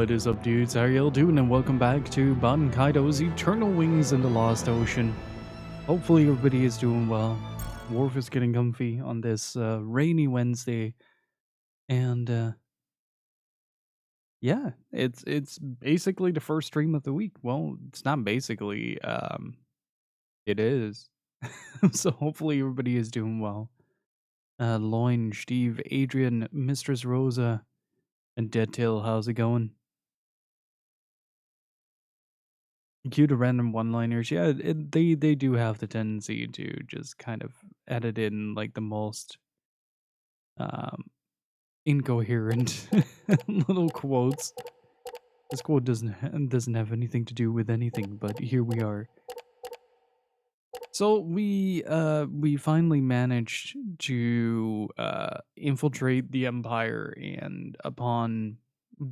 What is up, dudes? How y'all doing? And welcome back to Baten Kaitos Eternal Wings in the Lost Ocean. Hopefully everybody is doing well. Worf is getting comfy on this rainy Wednesday. And yeah, it's basically the first stream of the week. Well, it's not basically, it is. So hopefully everybody is doing well. Loin, Steve, Adrian, Mistress Rosa, and Deadtail, how's it going? Cue to random one-liners. Yeah, they do have the tendency to just kind of edit in like the most um incoherent little quotes. This quote doesn't have anything to do with anything, but here we are. So we finally managed to infiltrate the Empire, and upon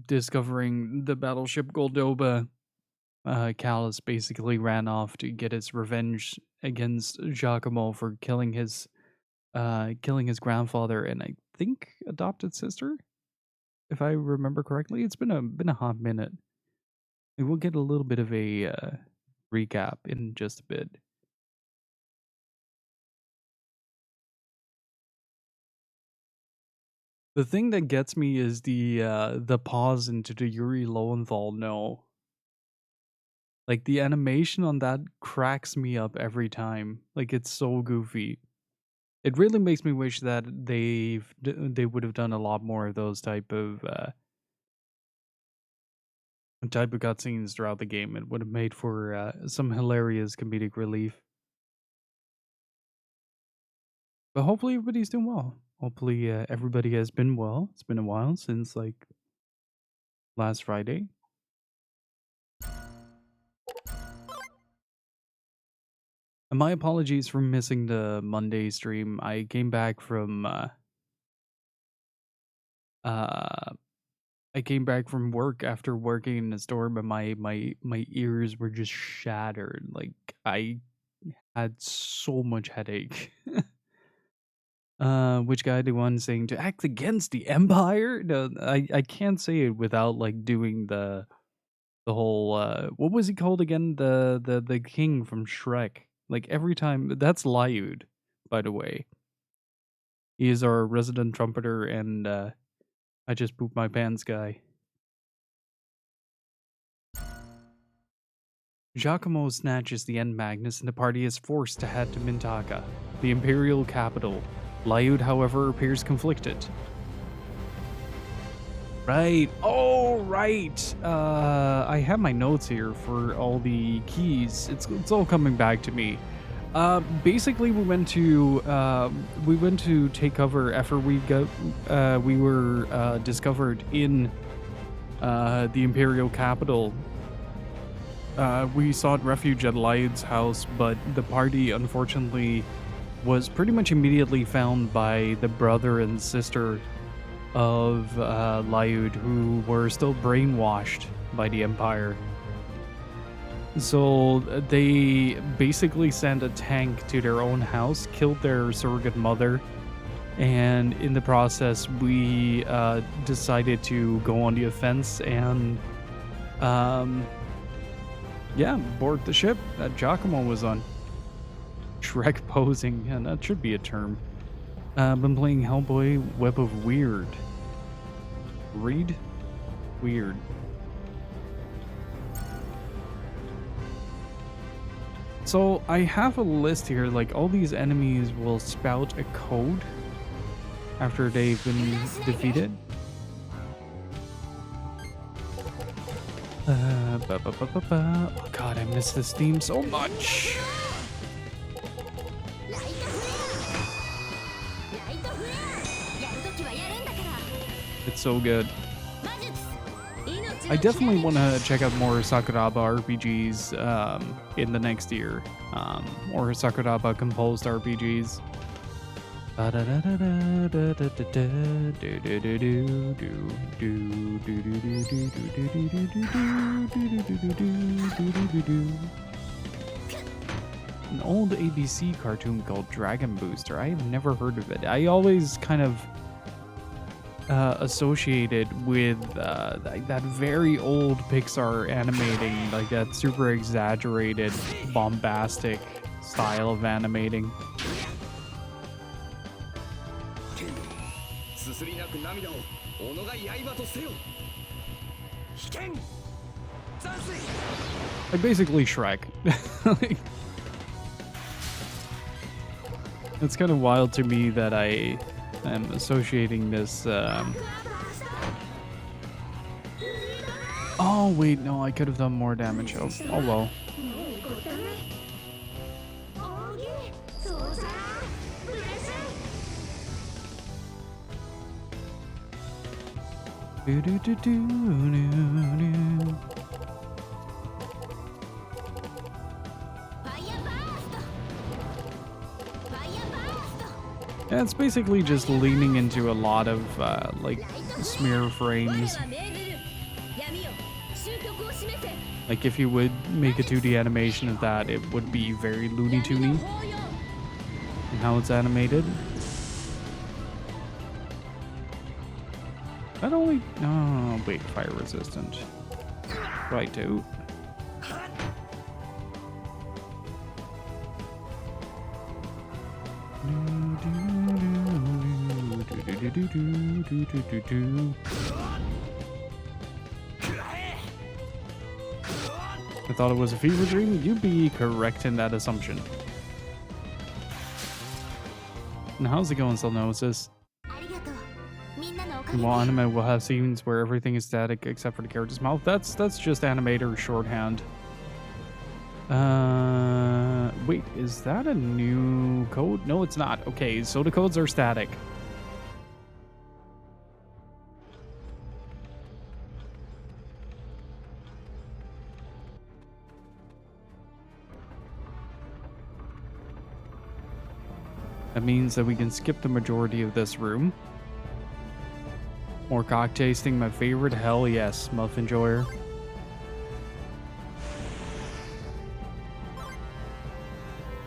discovering the battleship Goldoba, Callus basically ran off to get his revenge against Giacomo for killing his grandfather and I think adopted sister, if I remember correctly. It's been a hot minute. We will get a little bit of a recap in just a bit. The thing that gets me is the pause into the Yuri Lowenthal no. Like the animation on that cracks me up every time. Like it's so goofy. It really makes me wish that they would have done a lot more of those type of cutscenes throughout the game. It would have made for some hilarious comedic relief. But hopefully everybody's doing well. Hopefully everybody has been well. It's been a while since like last Friday. And my apologies for missing the Monday stream. I came back from work after working in a store, but my ears were just shattered. Like I had so much headache. Which guy? The one saying to act against the Empire? No, I can't say it without like doing the whole what was he called again? The king from Shrek. Like every time, that's Lyud, by the way. He is our resident trumpeter, and I just pooped my pants guy. Giacomo snatches the End Magnus, and the party is forced to head to Mintaka, the imperial capital. Lyud, however, appears conflicted. Right. Oh, right. I have my notes here for all the keys. It's all coming back to me. Basically, we went to take cover after we were discovered in the imperial capital. We sought refuge at Lyud's house, but the party unfortunately was pretty much immediately found by the brother and sister of Lyud, who were still brainwashed by the Empire. So they basically sent a tank to their own house, killed their surrogate mother, and in the process we decided to go on the offense and board the ship that Giacomo was on. Shrek posing, and that should be a term. Been playing Hellboy Web of Weird. Read? Weird. So I have a list here, like all these enemies will spout a code after they've been defeated. Oh god, I miss this theme so much. It's so good. I definitely want to check out more Sakuraba RPGs in the next year, or Sakuraba composed RPGs. An old ABC cartoon called Dragon Booster. I have never heard of it. I always kind of associated with that very old Pixar animating, like that super exaggerated, bombastic style of animating. Like basically Shrek. Like, it's kind of wild to me that I am associating this. Oh wait, no, I could have done more damage. Oh well. Yeah, it's basically just leaning into a lot of like smear frames. Like if you would make a 2D animation of that, it would be very Looney Toony in how it's animated. Not only, oh wait, fire resistant. Right, dude. I thought it was a fever dream. You'd be correct in that assumption. And how's it going, Selnosis? Well, anime will have scenes where everything is static except for the character's mouth. That's just animator shorthand. Wait, is that a new code? No, it's not. Okay, so the codes are static. That means that we can skip the majority of this room. More cock tasting, my favorite. Hell yes, Muffin Enjoyer.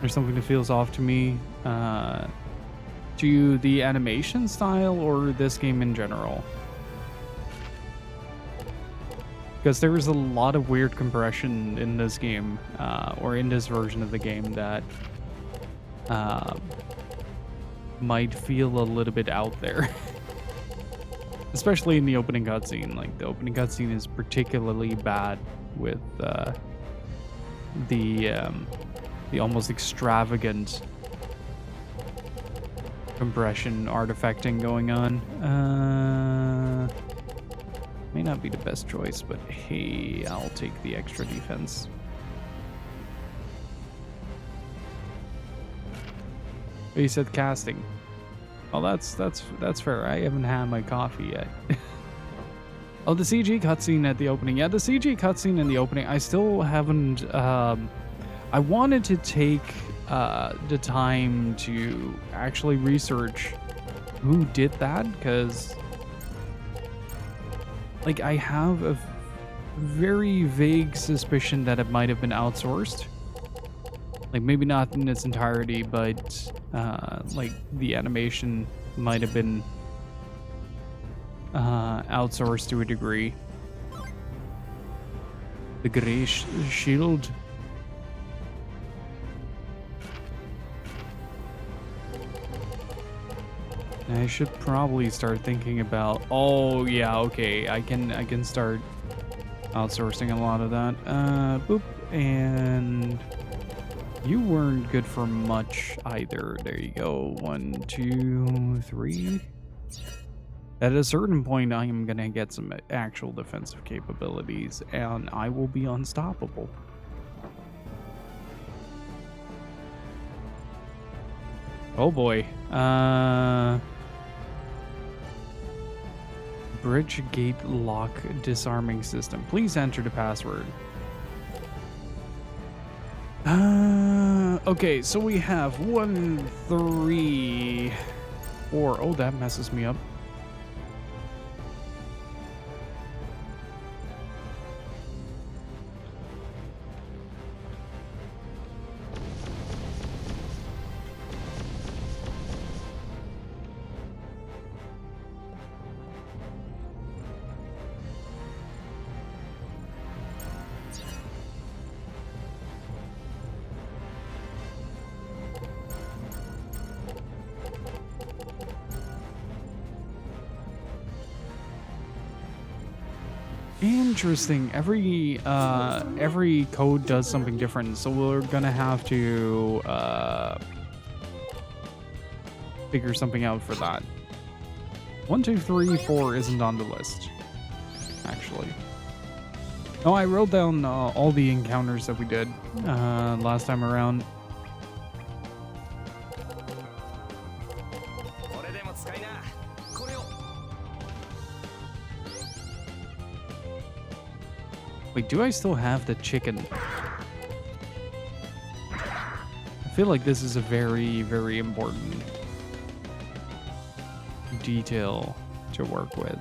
There's something that feels off to me. To you, the animation style or this game in general? Because there is a lot of weird compression in this game, or in this version of the game that might feel a little bit out there. Especially in the opening cutscene. Like, the opening cutscene is particularly bad with the almost extravagant compression artifacting going on. May not be the best choice, but hey, I'll take the extra defense. Oh, you said casting. Well, that's fair. I haven't had my coffee yet. Oh, the CG cutscene at the opening. Yeah, the CG cutscene in the opening. I still haven't. I wanted to take the time to actually research who did that, because like I have a very vague suspicion that it might have been outsourced. Like maybe not in its entirety, but like the animation might have been outsourced to a degree. The Grey Shield. I should probably start thinking about. Oh yeah, okay. I can start outsourcing a lot of that. Boop, and you weren't good for much either. There you go. 1, 2, 3. At a certain point, I am gonna get some actual defensive capabilities, and I will be unstoppable. Oh boy. Bridge gate lock disarming system. Please enter the password. Okay, so we have 1, 3, 4. Oh, that messes me up. Interesting. Every code does something different, so we're gonna have to figure something out for that. 1, 2, 3, 4 isn't on the list, actually. No, I wrote down all the encounters that we did last time around. Wait, do I still have the chicken? I feel like this is a very, very important detail to work with.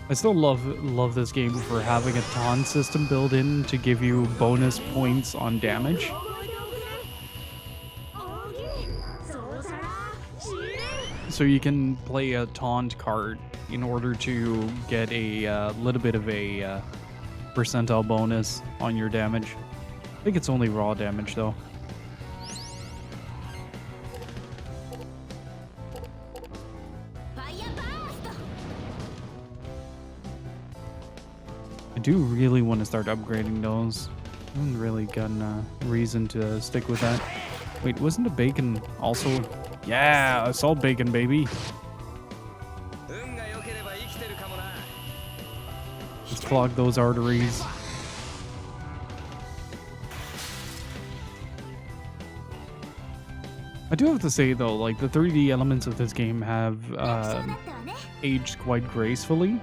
I still love this game for having a taunt system built in to give you bonus points on damage. So you can play a taunt card in order to get a little bit of a percentile bonus on your damage. I think it's only raw damage though. I do really want to start upgrading those. I haven't really gotten a reason to stick with that. Wait, wasn't the bacon also... Yeah, assault bacon, baby. Let's clog those arteries. I do have to say though, like the 3D elements of this game have aged quite gracefully.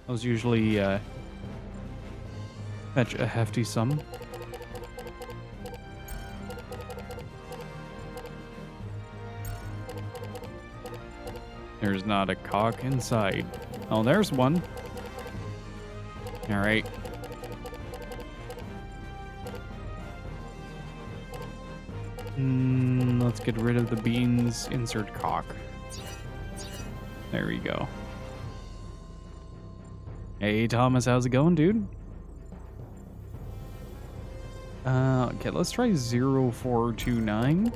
Those usually fetch a hefty sum. There's not a cock inside. Oh, there's one. All right. Let's get rid of the beans. Insert cock. There we go. Hey, Thomas, how's it going, dude? Okay, let's try 0429.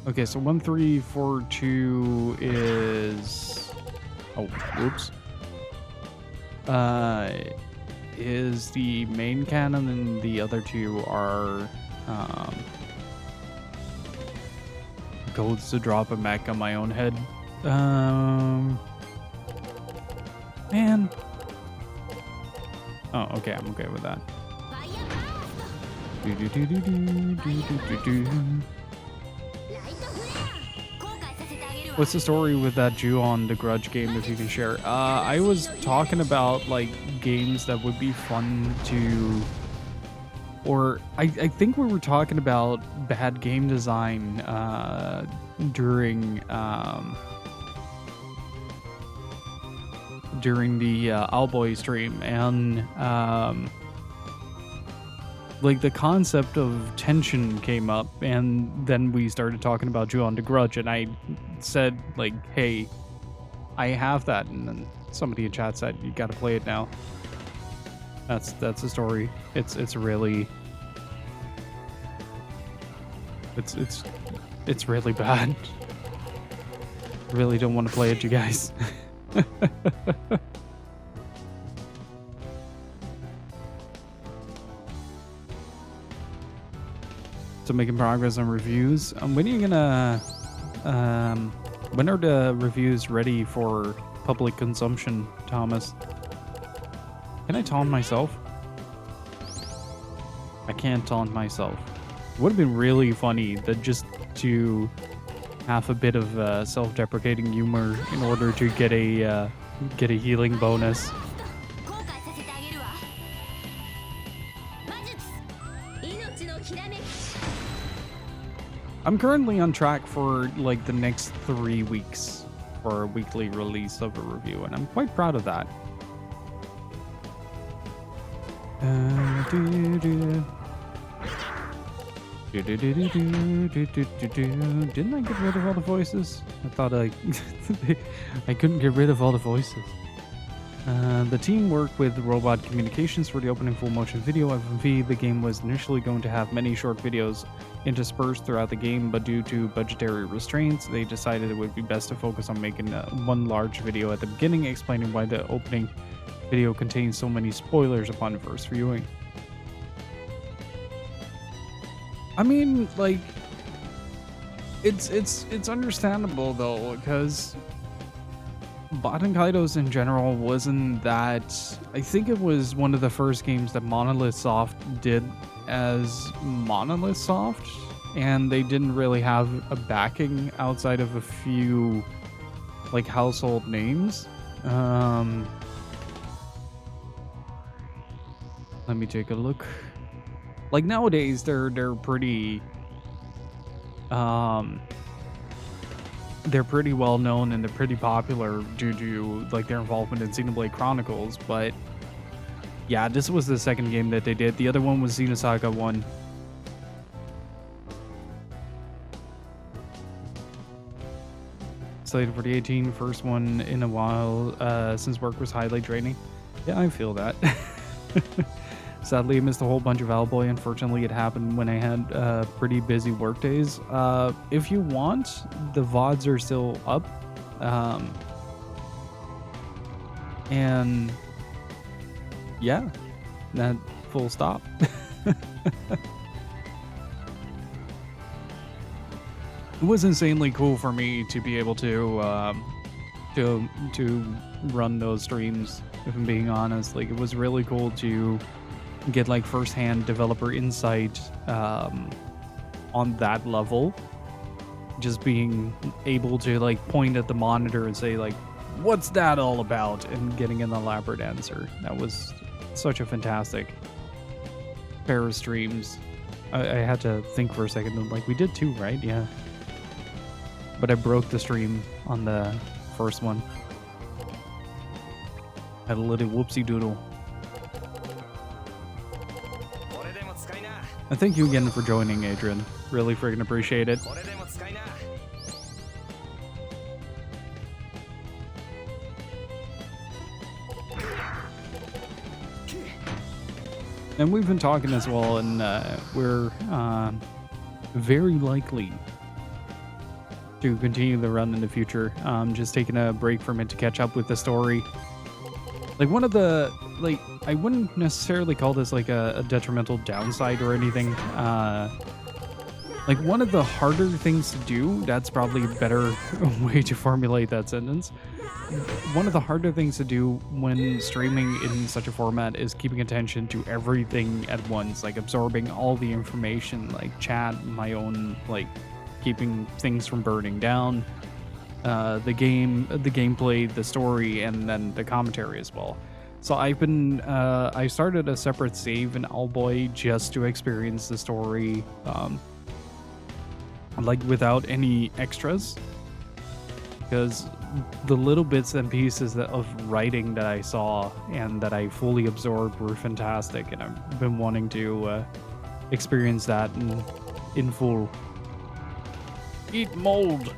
Okay, so 1342 is... Oh, whoops. Is the main cannon, and the other two are codes to drop a mech on my own head. Man. Oh, okay, I'm okay with that. What's the story with that Jew on the Grudge game, if you can share? I was talking about like games that would be fun to, or I think we were talking about bad game design during the Owlboy stream, and like the concept of tension came up, and then we started talking about Jew on the Grudge, and I said like, hey, I have that, and then somebody in chat said you gotta play it now. That's the story. It's really it's really bad. Really don't want to play it, you guys. So making progress on reviews. When are you gonna when are the reviews ready for public consumption, Thomas? Can I taunt myself? I can't taunt myself. It would have been really funny that just to have a bit of self-deprecating humor in order to get a healing bonus. I'm currently on track for like the next 3 weeks for a weekly release of a review, and I'm quite proud of that. Didn't I get rid of all the voices? I thought I couldn't get rid of all the voices. The team worked with Robot Communications for the opening full motion video FMV. The game was initially going to have many short videos interspersed throughout the game, but due to budgetary restraints, they decided it would be best to focus on making one large video at the beginning, explaining why the opening video contains so many spoilers upon first viewing. I mean, like, it's understandable though, because Baten Kaitos in general wasn't that. I think it was one of the first games that Monolith Soft did as Monolith Soft, and they didn't really have a backing outside of a few like household names. Let me take a look. Like nowadays, they're pretty they're pretty well known and they're pretty popular due to like their involvement in Xenoblade Chronicles. But yeah, this was the second game that they did. The other one was Xenosaga 1. Slated for the 18, first one in a while since work was highly draining. Yeah, I feel that. Sadly, I missed a whole bunch of Owlboy. Unfortunately, it happened when I had pretty busy work days. If you want, the VODs are still up. And yeah, that full stop. It was insanely cool for me to be able to run those streams, if I'm being honest. Like, it was really cool to get like firsthand developer insight on that level. Just being able to like point at the monitor and say like, what's that all about, and getting an elaborate answer. That was such a fantastic pair of streams. I had to think for a second. Like, we did 2, right? Yeah, but I broke the stream on the first one. Had a little whoopsie doodle. And thank you again for joining, Adrian. Really freaking appreciate it. And we've been talking as well, and we're very likely to continue the run in the future. Just taking a break from it to catch up with the story. Like, one of the, like, I wouldn't necessarily call this like a detrimental downside or anything. Like, one of the harder things to do, that's probably a better way to formulate that sentence. One of the harder things to do when streaming in such a format is keeping attention to everything at once, like absorbing all the information, like chat, my own, like keeping things from burning down, the gameplay, the story, and then the commentary as well. So I've been, I started a separate save in Owlboy just to experience the story, like without any extras, because the little bits and pieces of writing that I saw and that I fully absorbed were fantastic, and I've been wanting to experience that in full. Eat mold.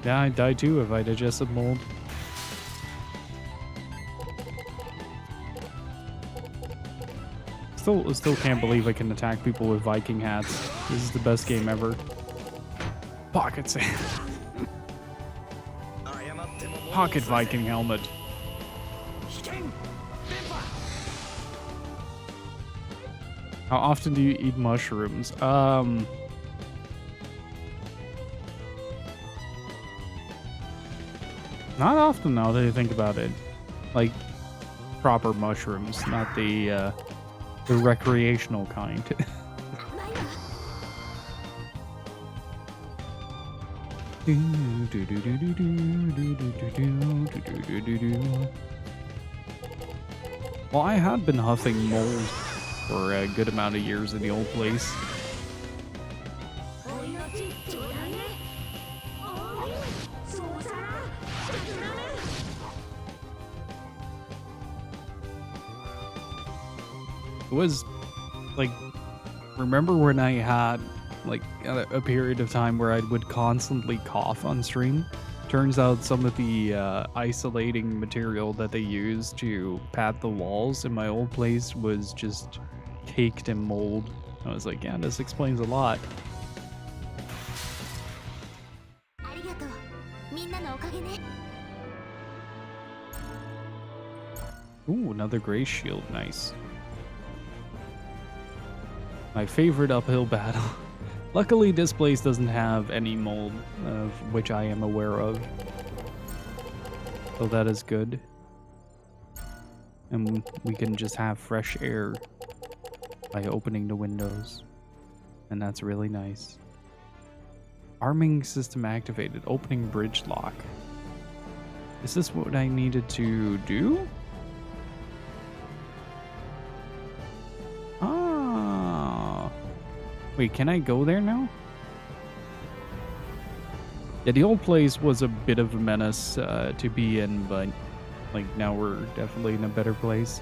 Yeah, I'd die too if I digested mold. Still can't believe I can attack people with Viking hats. This is the best game ever. Pocket sand. Pocket Viking helmet. How often do you eat mushrooms? Not often now that I think about it. Like, proper mushrooms, not the recreational kind. Well, I had been huffing mold for a good amount of years in the old place. was like, remember when I had like a period of time where I would constantly cough on stream? Turns out some of the isolating material that they used to pad the walls in my old place was just caked in mold. I was like, yeah, this explains a lot. Ooh, another gray shield, nice. My favorite uphill battle. Luckily, this place doesn't have any mold, of which I am aware of. So that is good. And we can just have fresh air by opening the windows. And that's really nice. Arming system activated. Opening bridge lock. Is this what I needed to do? Wait, can I go there now? Yeah, the old place was a bit of a menace to be in, but like now we're definitely in a better place.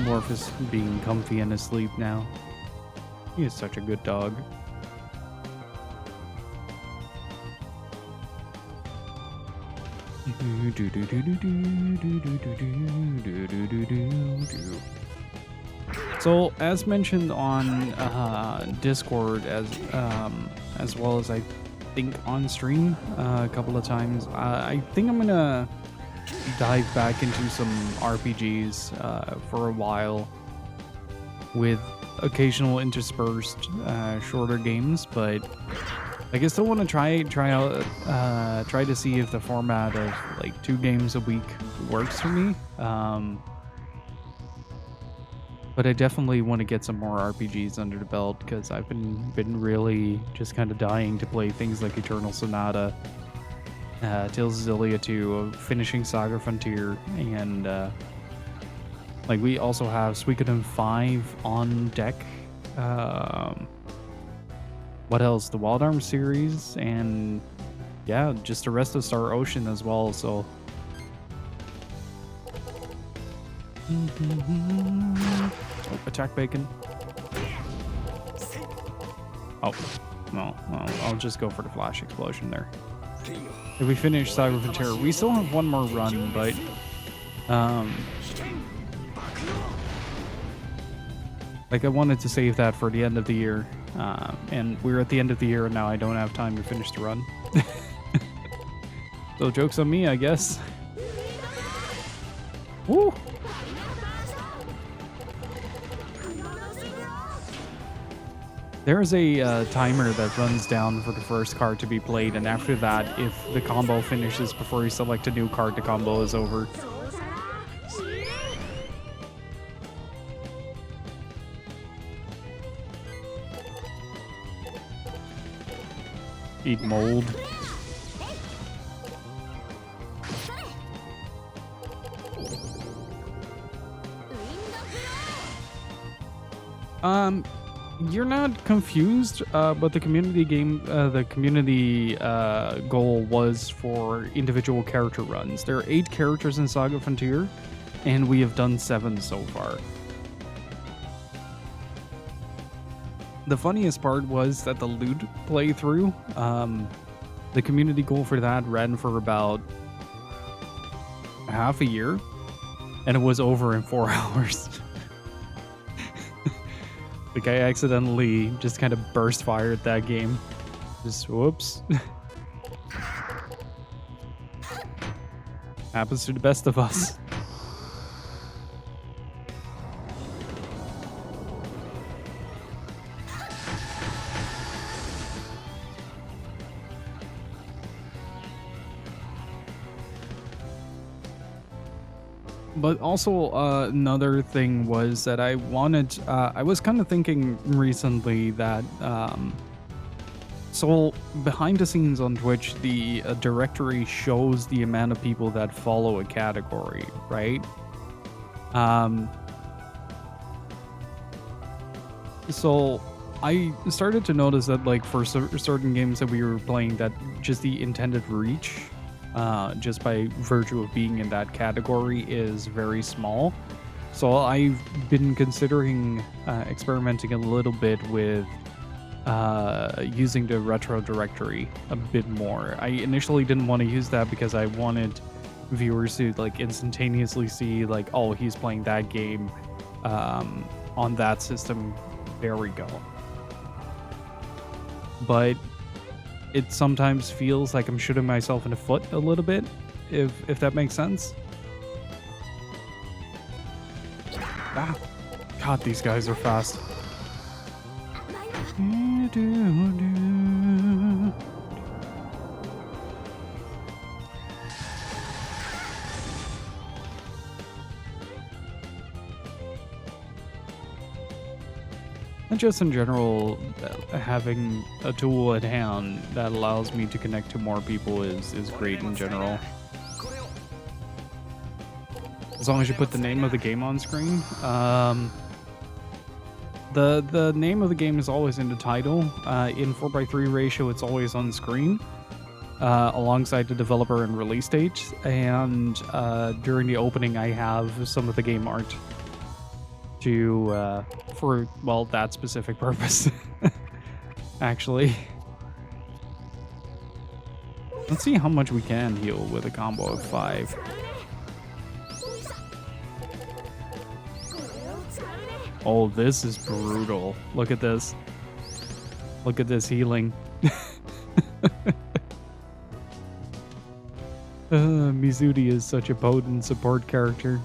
Morphus being comfy and asleep now. He is such a good dog. So, as mentioned on Discord, as well as I think on stream a couple of times, I think I'm gonna dive back into some RPGs for a while, with occasional interspersed shorter games. But like, I still want to try to see if the format of like 2 games a week works for me. But I definitely want to get some more RPGs under the belt, because I've been really just kind of dying to play things like Eternal Sonata, Tales of Xillia 2, finishing Saga Frontier, and like we also have Suikoden 5 on deck. What else? The Wild Arms series, and yeah, just the rest of Star Ocean as well. So oh, attack bacon. Oh no, well, I'll just go for the flash explosion there. If we finish Saga Frontier, we still have one more run, but like I wanted to save that for the end of the year, and we're at the end of the year and now I don't have time to finish the run. So joke's on me, I guess. Woo! There is a timer that runs down for the first card to be played, and after that, if the combo finishes before you select a new card, the combo is over. Eat mold. You're not confused, but the community goal was for individual character runs. There are 8 characters in Saga Frontier, and we have done 7 so far. The funniest part was that the loot playthrough, the community goal for that ran for about half a year, and it was over in 4 hours. Like, I accidentally just kind of burst fired that game. Just whoops. Happens to the best of us. But also another thing was that I wanted, I was kind of thinking recently that So behind the scenes on Twitch, the directory shows the amount of people that follow a category, right? So I started to notice that, like, for certain games that we were playing, that just the intended reach, just by virtue of being in that category, is very small. So I've been considering experimenting a little bit with using the retro directory a bit more. I initially didn't want to use that because I wanted viewers to, like, instantaneously see, like, oh, he's playing that game on that system. There we go. But it sometimes feels like I'm shooting myself in the foot a little bit, if that makes sense. Ah, God, these guys are fast. And just in general, having a tool at hand that allows me to connect to more people is great in general. As long as you put the name of the game on screen. The name of the game is always in the title. In 4:3 ratio, it's always on screen, alongside the developer and release date. And during the opening, I have some of the game art to for, well, that specific purpose. Actually, let's see how much we can heal with a combo of 5. Oh, this is brutal. Look at this. Look at this healing. Mizuti is such a potent support character.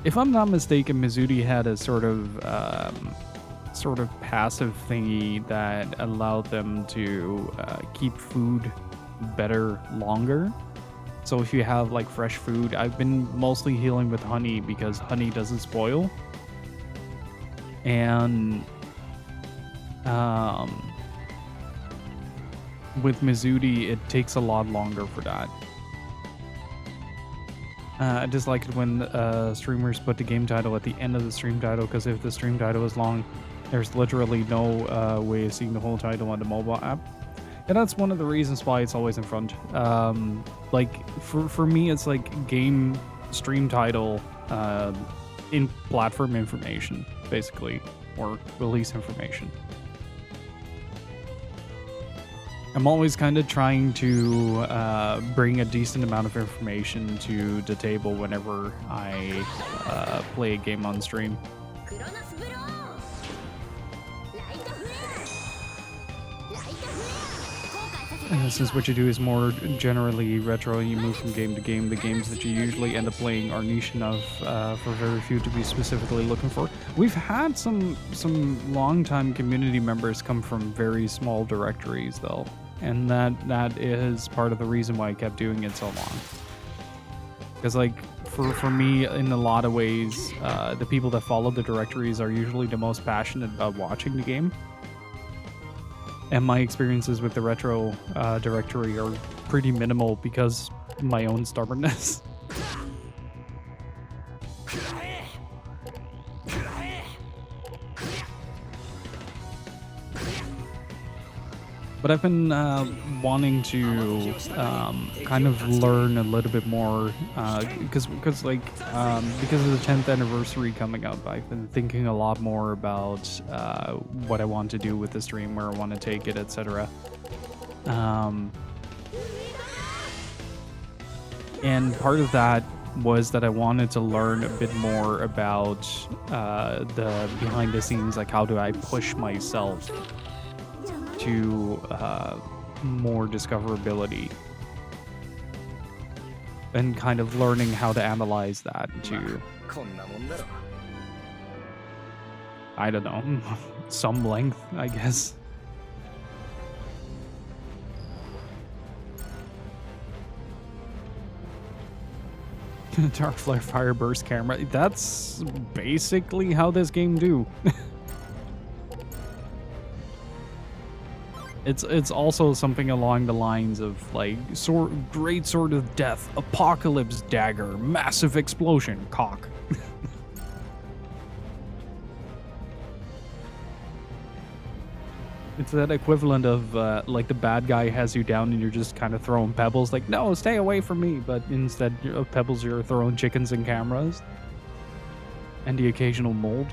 If I'm not mistaken, Mizuti had a sort of passive thingy that allowed them to keep food better longer. So if you have, like, fresh food, I've been mostly healing with honey because honey doesn't spoil. And with Mizuti, it takes a lot longer for that. I just like it when streamers put the game title at the end of the stream title, because if the stream title is long, there's literally no way of seeing the whole title on the mobile app. And that's one of the reasons why it's always in front. Like, for me, it's like game stream title in platform information, basically, or release information. I'm always kind of trying to bring a decent amount of information to the table whenever I play a game on stream. Since what you do is more generally retro and you move from game to game, the games that you usually end up playing are niche enough for very few to be specifically looking for. We've had some long-time community members come from very small directories, though, and that is part of the reason why I kept doing it so long. Because, like, for me, in a lot of ways, the people that follow the directories are usually the most passionate about watching the game. And my experiences with the retro directory are pretty minimal because of my own stubbornness. But I've been wanting to kind of learn a little bit more because of the 10th anniversary coming up. I've been thinking a lot more about what I want to do with the stream, where I want to take it, etc. And part of that was that I wanted to learn a bit more about the behind the scenes, like how do I push myself to more discoverability, and kind of learning how to analyze that to, I don't know, some length, I guess. Dark Flare Fire Burst camera. That's basically how this game do. It's also something along the lines of like great sword of death, apocalypse dagger, massive explosion, cock. It's that equivalent of like the bad guy has you down and you're just kind of throwing pebbles like, no, stay away from me. But instead of pebbles, you're throwing chickens and cameras and the occasional mold.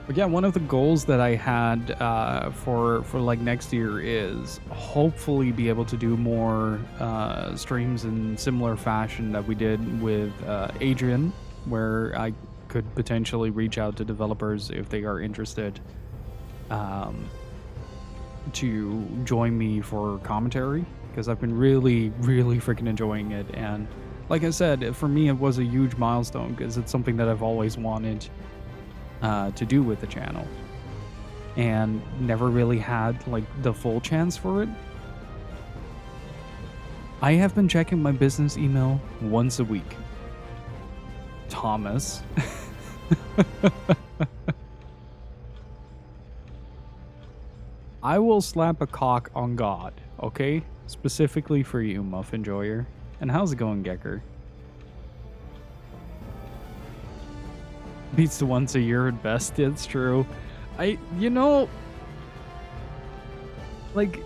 But yeah, one of the goals that I had for like next year is hopefully be able to do more streams in similar fashion that we did with Adrian, where I could potentially reach out to developers if they are interested to join me for commentary, because I've been really freaking enjoying it. And like I said, for me it was a huge milestone because it's something that I've always wanted to do with the channel and never really had like the full chance for it. I have been checking my business email once a week. Thomas. I will slap a cock on God, okay? Specifically for you, Muff Enjoyer. And how's it going, Gecker? Beats the once a year at best. It's true. You know, like,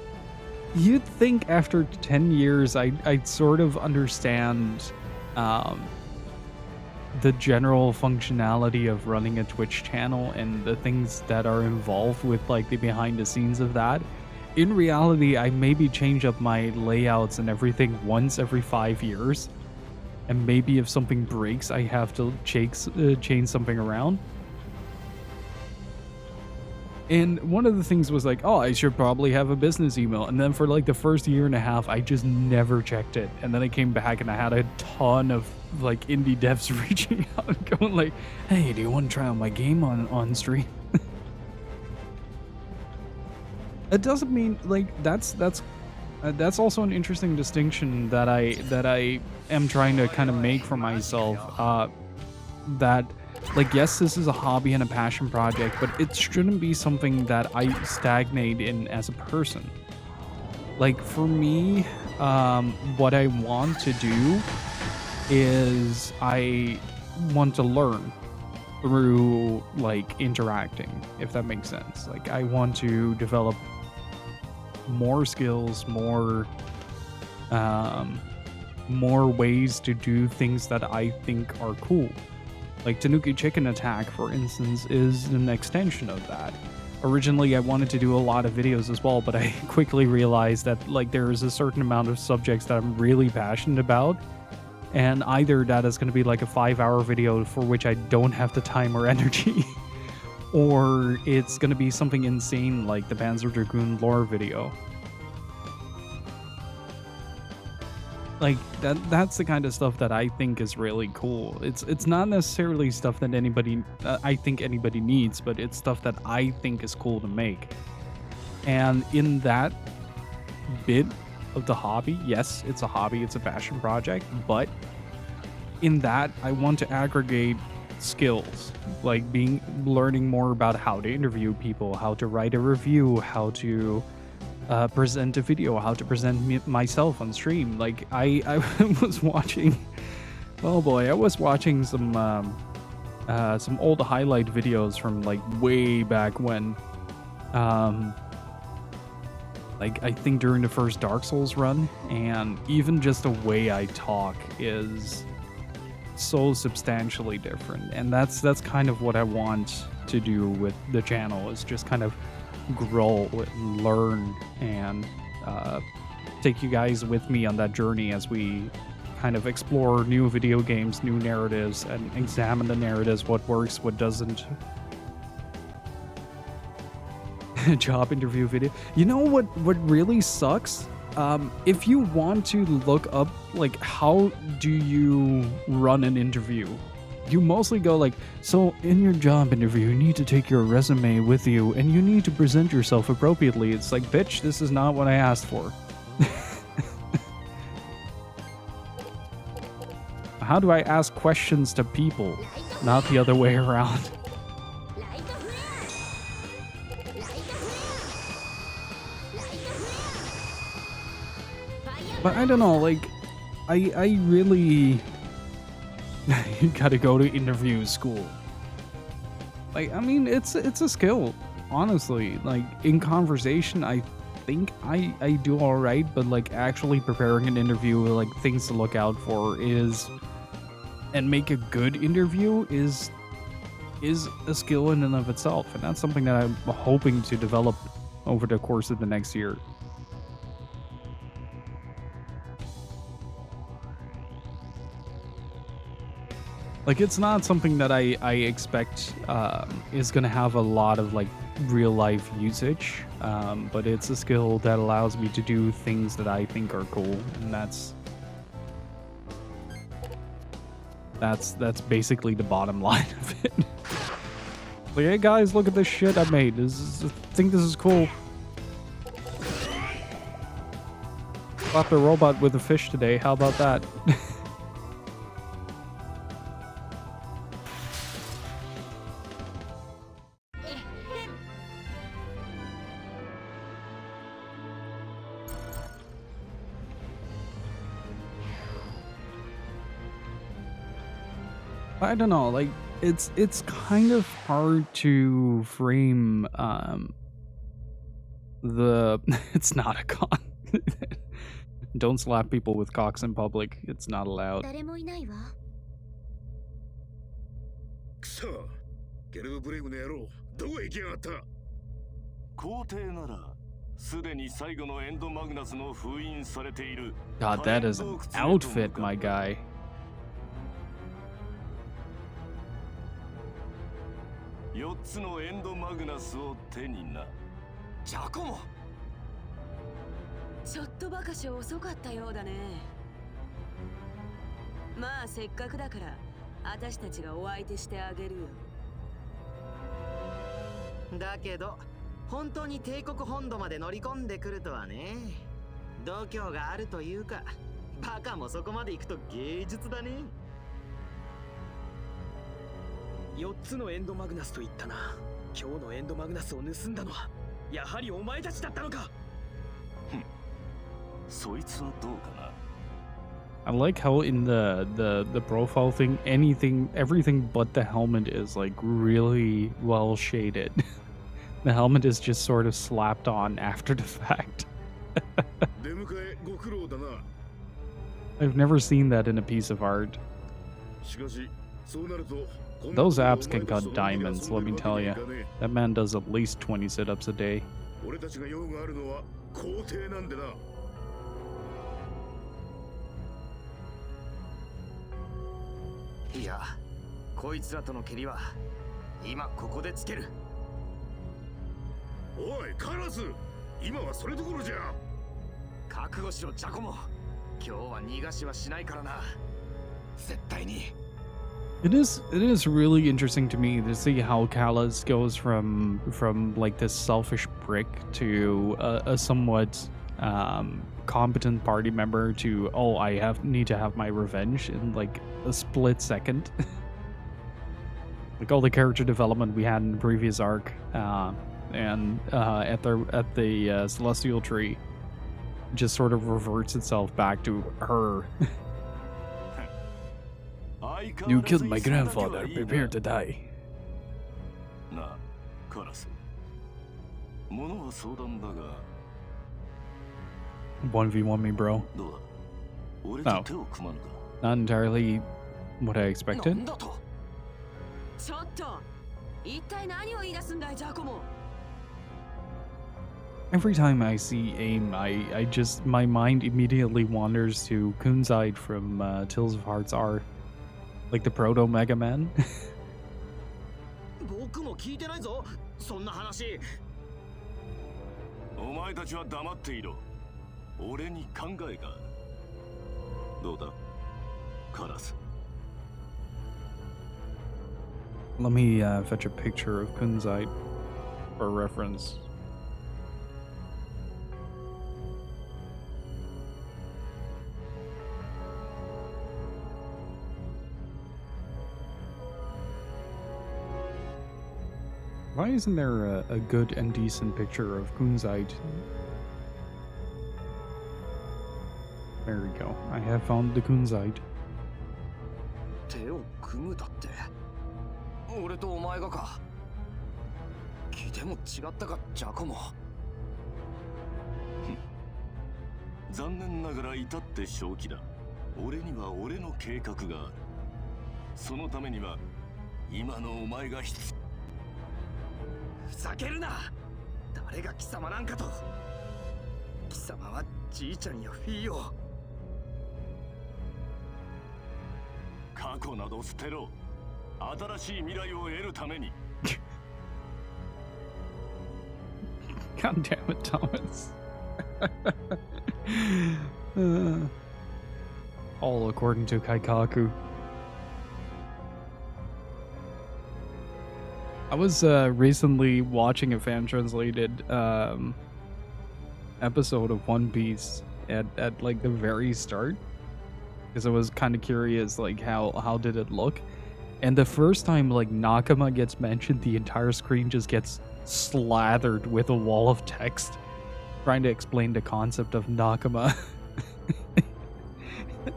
you'd think after 10 years I'd sort of understand the general functionality of running a Twitch channel and the things that are involved with like the behind the scenes of that. In reality, I maybe change up my layouts and everything once every 5 years. And maybe if something breaks, I have to change something around. And one of the things was like, oh, I should probably have a business email. And then for like the first year and a half, I just never checked it. And then I came back and I had a ton of like indie devs reaching out and going like, hey, do you want to try out my game on stream? It doesn't mean like that's also an interesting distinction that I am trying to kind of make for myself. That, like, yes, this is a hobby and a passion project, but it shouldn't be something that I stagnate in as a person. Like, for me, what I want to do is I want to learn through, like, interacting, if that makes sense. Like, I want to develop more skills, more ways to do things that I think are cool. Like Tanuki Chicken Attack, for instance, is an extension of that. Originally, I wanted to do a lot of videos as well, but I quickly realized that like there is a certain amount of subjects that I'm really passionate about, and either that is going to be like a 5-hour video for which I don't have the time or energy, or it's going to be something insane like the Panzer Dragoon lore video. Like that's the kind of stuff that I think is really cool. It's not necessarily stuff that I think anybody needs, but it's stuff that I think is cool to make. And in that bit of the hobby, yes, it's a hobby, it's a passion project, but in that I want to aggregate skills, like learning more about how to interview people, how to write a review, how to present a video, how to present myself on stream. Like I was watching, oh boy, I was watching some old highlight videos from like way back when, like I think during the first Dark Souls run, and even just the way I talk is so substantially different. And that's kind of what I want to do with the channel, is just kind of grow and learn and take you guys with me on that journey as we kind of explore new video games, new narratives, and examine the narratives, what works, what doesn't. Job interview video. You know what really sucks? If you want to look up like how do you run an interview, you mostly go like, so in your job interview, you need to take your resume with you and you need to present yourself appropriately. It's like, bitch, this is not what I asked for. How do I ask questions to people? not the other way around. But I don't know, like, I really you gotta go to interview school. Like, I mean, it's a skill, honestly. Like, in conversation, I think I do all right, but like actually preparing an interview, like things to look out for is, and make a good interview is a skill in and of itself, and that's something that I'm hoping to develop over the course of the next year. Like, it's not something that I expect is going to have a lot of, like, real-life usage, but it's a skill that allows me to do things that I think are cool, and that's basically the bottom line of it. Like, hey, guys, look at this shit I made. I think this is cool. Slapped a robot with a fish today. How about that? I don't know, like, it's kind of hard to frame the it's not a con. Don't slap people with cocks in public. It's not allowed. 誰もいないわ。くそ、ゲルブブレイブの野郎、どこへ行きやがった。皇帝ならすでに最後のエンドマグナスの封印されている。God, that is an outfit, my guy. 4つのエンドマグナスを手にな。ジャコモ。ちょっとばかし遅かったようだね。まあせっかくだから私たちがお相手してあげるよ。だけど本当に帝国本土まで乗り込んでくるとはね。度胸があるというか、バカもそこまで行くと芸術だね。4つのエンドマグナスと言ったな。今日のエンドマグナスを盗んだのはやはりお前たちだったのか。そいつはどうかな。I like how in the profile thing, everything but the helmet is like really well shaded. The helmet is just sort of slapped on after the fact. I've never seen that in a piece of art. Those apps can cut diamonds, let me tell you. That man does at least 20 sit-ups a day. いや、こいつらとの蹴りは今ここでつける。おい、カラス、今はそれどころじゃ。覚悟しろ、ジャコモ。今日は逃がしはしないからな。絶対に。It is really interesting to me to see how Callus goes from like this selfish prick to a somewhat competent party member to, oh, I need to have my revenge in like a split second. Like all the character development we had in the previous arc and at the Celestial Tree just sort of reverts itself back to her. You killed my grandfather. Prepare to die. なあ、カラス。物は相談だが。1v1 me, bro. どうだ。俺と手を組まぬか。Not entirely what I expected. なんだと。ちょっと。一体何を言い出すんだい、ジャコモ。Every time I see AIM, I just, my mind immediately wanders to Kunzite from Tales of Hearts R. Like the proto Mega Man. 僕も聞いてないぞ。そんな話。お前たちは黙っていろ。俺に考えがある。どうだ、カラス。Let me fetch a picture of Kunzite for reference. Why isn't there a good and decent picture of Kunzite? There we go. I have found the Kunzite. 手を組むだって。俺とお前がか。気でも違ったか、ジャコモ。残念ながら至って正気だ。俺には俺の計画がある。そのためには今のお前が必要。ふざけるな。誰が貴様なんかと。貴様はじいちゃんやフィーを。過去など捨てろ。新しい未来を得るために。God damn it, Thomas. All according to Kaikaku. I was recently watching a fan translated episode of One Piece at like the very start, because I was kind of curious, like how did it look? And the first time like Nakama gets mentioned, the entire screen just gets slathered with a wall of text trying to explain the concept of Nakama.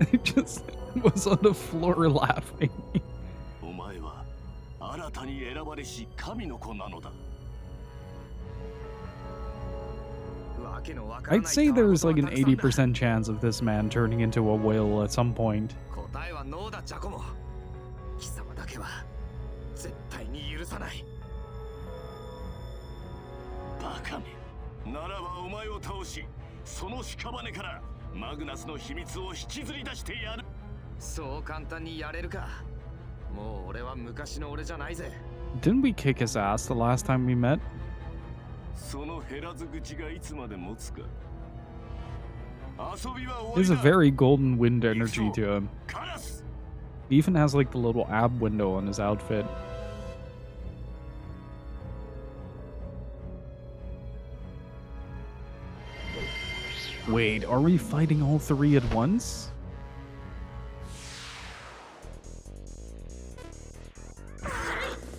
I just was on the floor laughing. I'd say there's like an 80% chance of this man turning into a whale at some point. 貴様だけは絶対に許さない。バカめ。ならばお前を倒し、その屍からマグナスの秘密を引きずり出してやる。そう簡単にやれるか。もう俺は昔の俺じゃないぜ。Didn't we kick his ass the last time we met? その減らず口がいつまで持つか。遊びは終わりだ。There's a very golden wind energy to him. He even has like the little ab window on his outfit. Wait, are we fighting all three at once?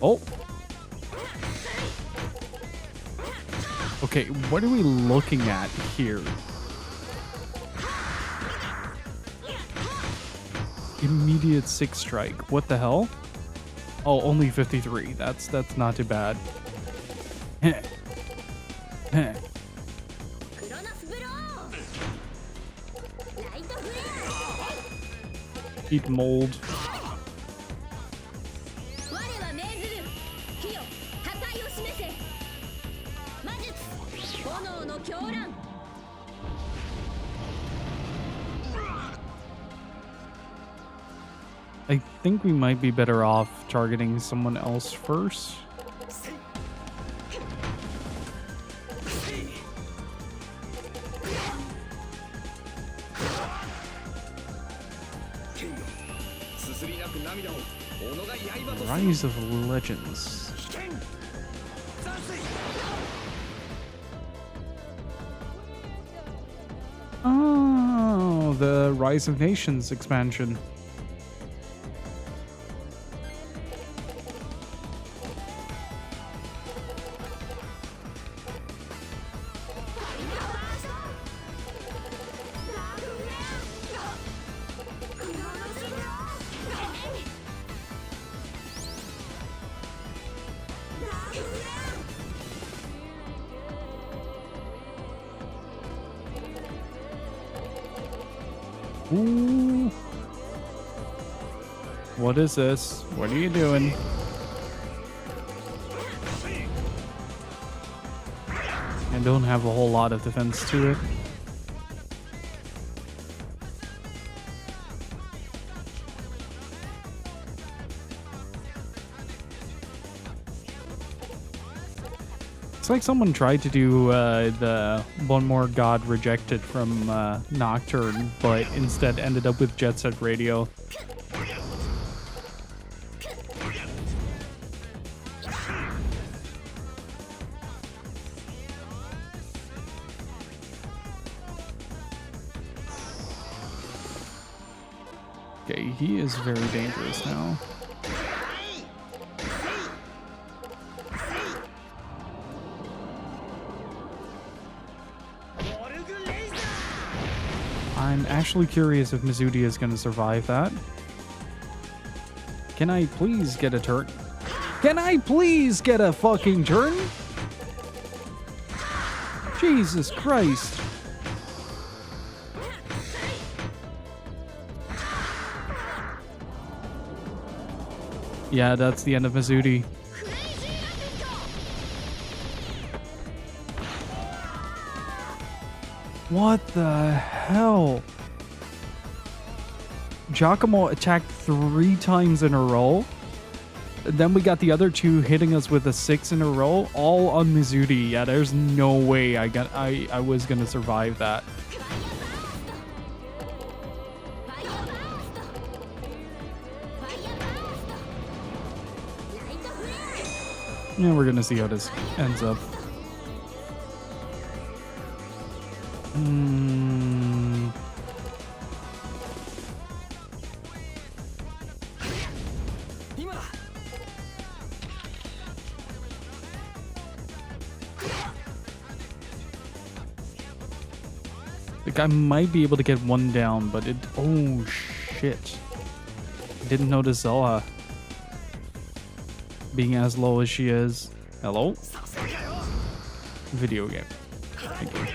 Oh. Okay, what are we looking at here? Immediate 6 strike. What the hell? Oh, only 53. That's not too bad. Heh. Heh. Eat mold. I think we might be better off targeting someone else first. Rise of Legends. Oh, the Rise of Nations expansion. Ooh. What is this? What are you doing? I don't have a whole lot of defense to it. It's like someone tried to do the One More God Rejected from Nocturne, but instead ended up with Jet Set Radio. Okay, he is very dangerous now. I'm actually curious if Mizuti is going to survive that. Can I please get a turn? Can I please get a fucking turn? Jesus Christ. Yeah, that's the end of Mizuti. What the hell? Giacomo attacked 3 times in a row. Then we got the other 2 hitting us with a 6 in a row, all on Mizuti. Yeah, there's no way I was gonna survive that. Yeah, we're gonna see how this ends up. Like, I might be able to get 1 down, but it... Oh, shit. I didn't notice Zoa being as low as she is. Hello? Video game. Thank you.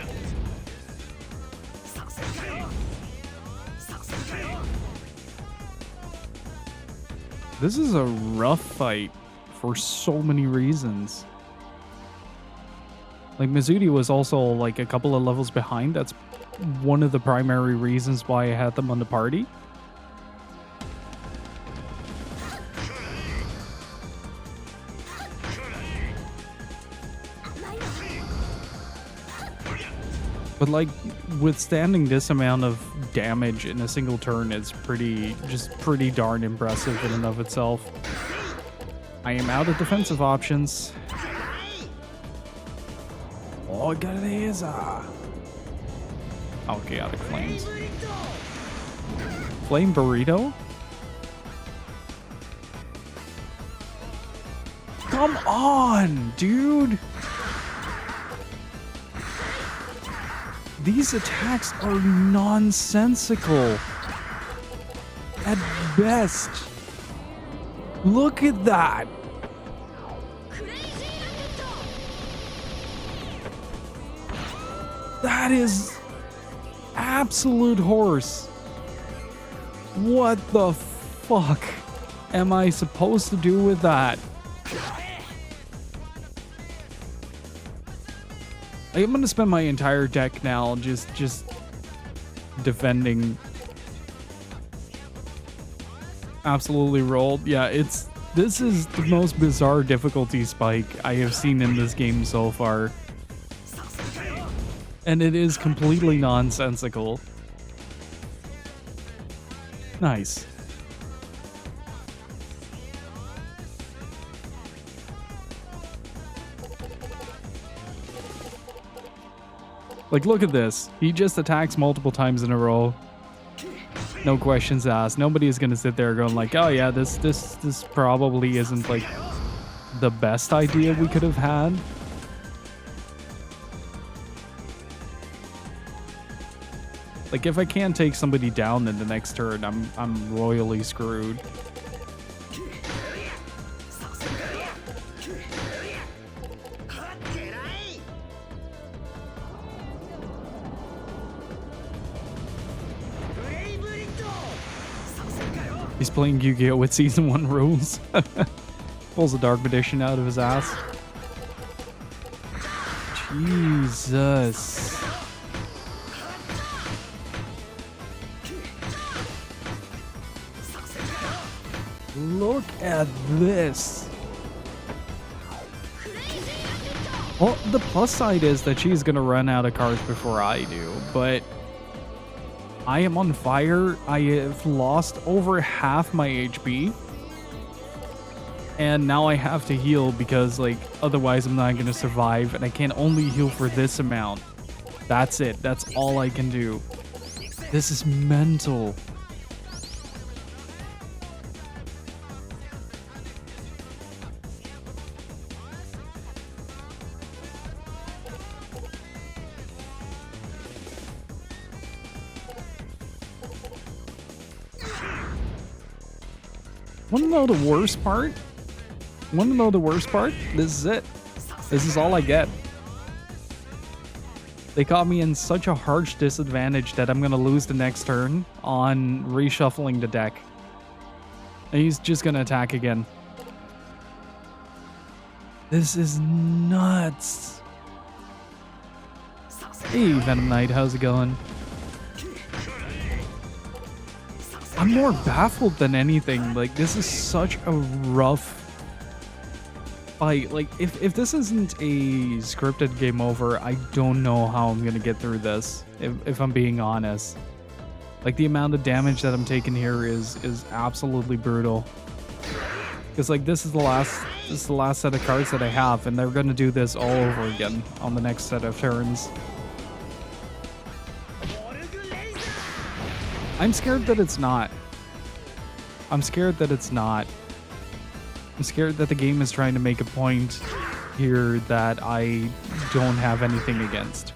This is a rough fight for so many reasons. Like, Mizuti was also like a couple of levels behind. That's one of the primary reasons why I had them on the party. But like, withstanding this amount of damage in a single turn is pretty darn impressive in and of itself. I am out of defensive options. Oh, gareza! Oh, chaotic flames. Flame burrito? Come on, dude! These attacks are nonsensical. At best. Look at that. That is absolute horse. What the fuck am I supposed to do with that? I'm gonna spend my entire deck now just defending. Absolutely rolled. Yeah, this is the most bizarre difficulty spike I have seen in this game so far. And it is completely nonsensical. Nice. Like, look at this. He just attacks multiple times in a row. No questions asked. Nobody is gonna sit there going like, oh yeah, this probably isn't like the best idea we could have had. Like, if I can't take somebody down in the next turn, I'm royally screwed. He's playing Yu-Gi-Oh! With Season 1 rules. Pulls a Dark Magician out of his ass. Jesus. Look at this. Well, the plus side is that she's gonna run out of cards before I do, but I am on fire. I have lost over half my HP. And now I have to heal because, like, otherwise I'm not gonna survive, and I can only heal for this amount. That's it. That's all I can do. This is mental. Want to know the worst part? Want to know the worst part? This is it. This is all I get. They caught me in such a harsh disadvantage that I'm going to lose the next turn on reshuffling the deck. And he's just going to attack again. This is nuts. Hey, Venom Knight, how's it going? I'm more baffled than anything. Like, this is such a rough fight. Like, if this isn't a scripted game over, I don't know how I'm gonna get through this, if I'm being honest. Like, the amount of damage that I'm taking here is absolutely brutal. Because, like, this is the last set of cards that I have, and they're gonna do this all over again on the next set of turns. I'm scared that it's not. I'm scared that it's not. I'm scared that the game is trying to make a point here that I don't have anything against.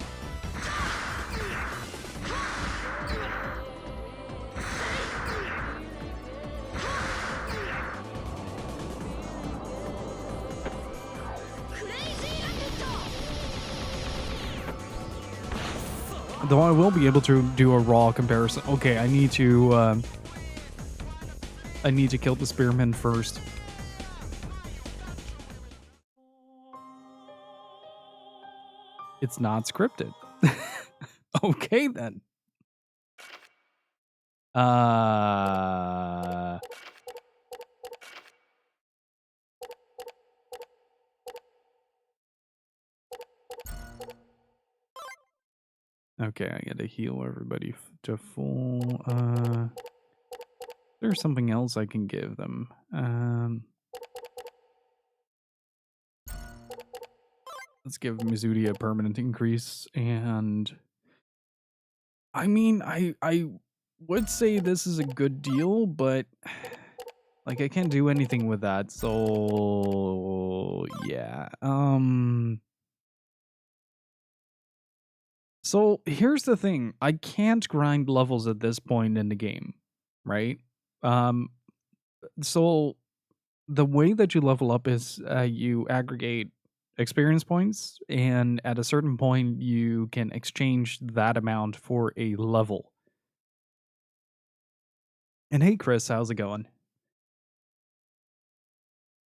Though I will be able to do a raw comparison. Okay, I need to kill the spearman first. It's not scripted. Okay then. Okay, I gotta heal everybody to full. There's something else I can give them. Let's give Mizuti a permanent increase, and I mean, I would say this is a good deal, but like I can't do anything with that. So yeah. So here's the thing. I can't grind levels at this point in the game, right? So the way that you level up is you aggregate experience points, and at a certain point you can exchange that amount for a level. And hey Chris, how's it going?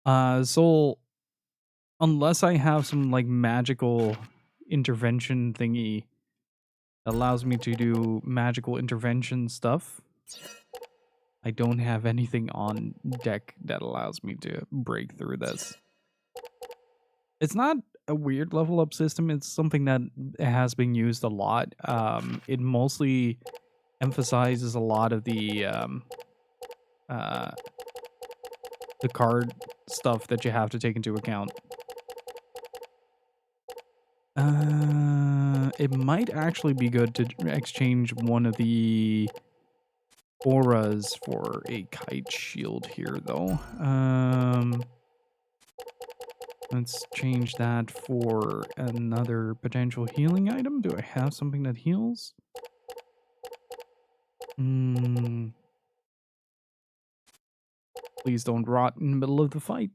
So unless I have some like magical intervention thingy that allows me to do magical intervention stuff, I don't have anything on deck that allows me to break through this. It's not a weird level up system. It's something that has been used a lot. It mostly emphasizes a lot of the card stuff that you have to take into account. It might actually be good to exchange one of the auras for a kite shield here, though. Let's change that for another potential healing item. Do I have something that heals? Please don't rot in the middle of the fight.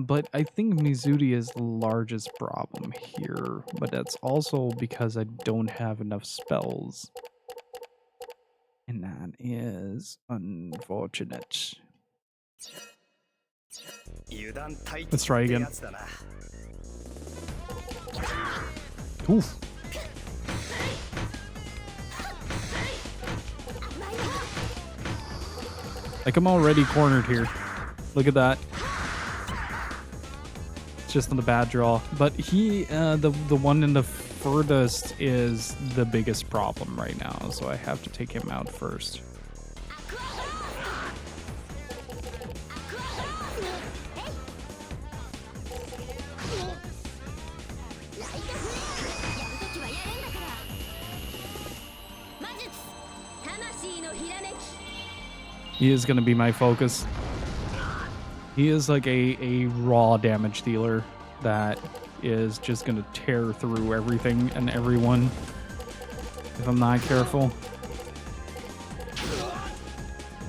But I think Mizuti is the largest problem here, but that's also because I don't have enough spells. And that is unfortunate. Let's try again. Oof. Like, I'm already cornered here. Look at that. It's just on the bad draw. But he, the one in the furthest is the biggest problem right now, so I have to take him out first. He is going to be my focus. He is like a raw damage dealer that is just going to tear through everything and everyone if I'm not careful.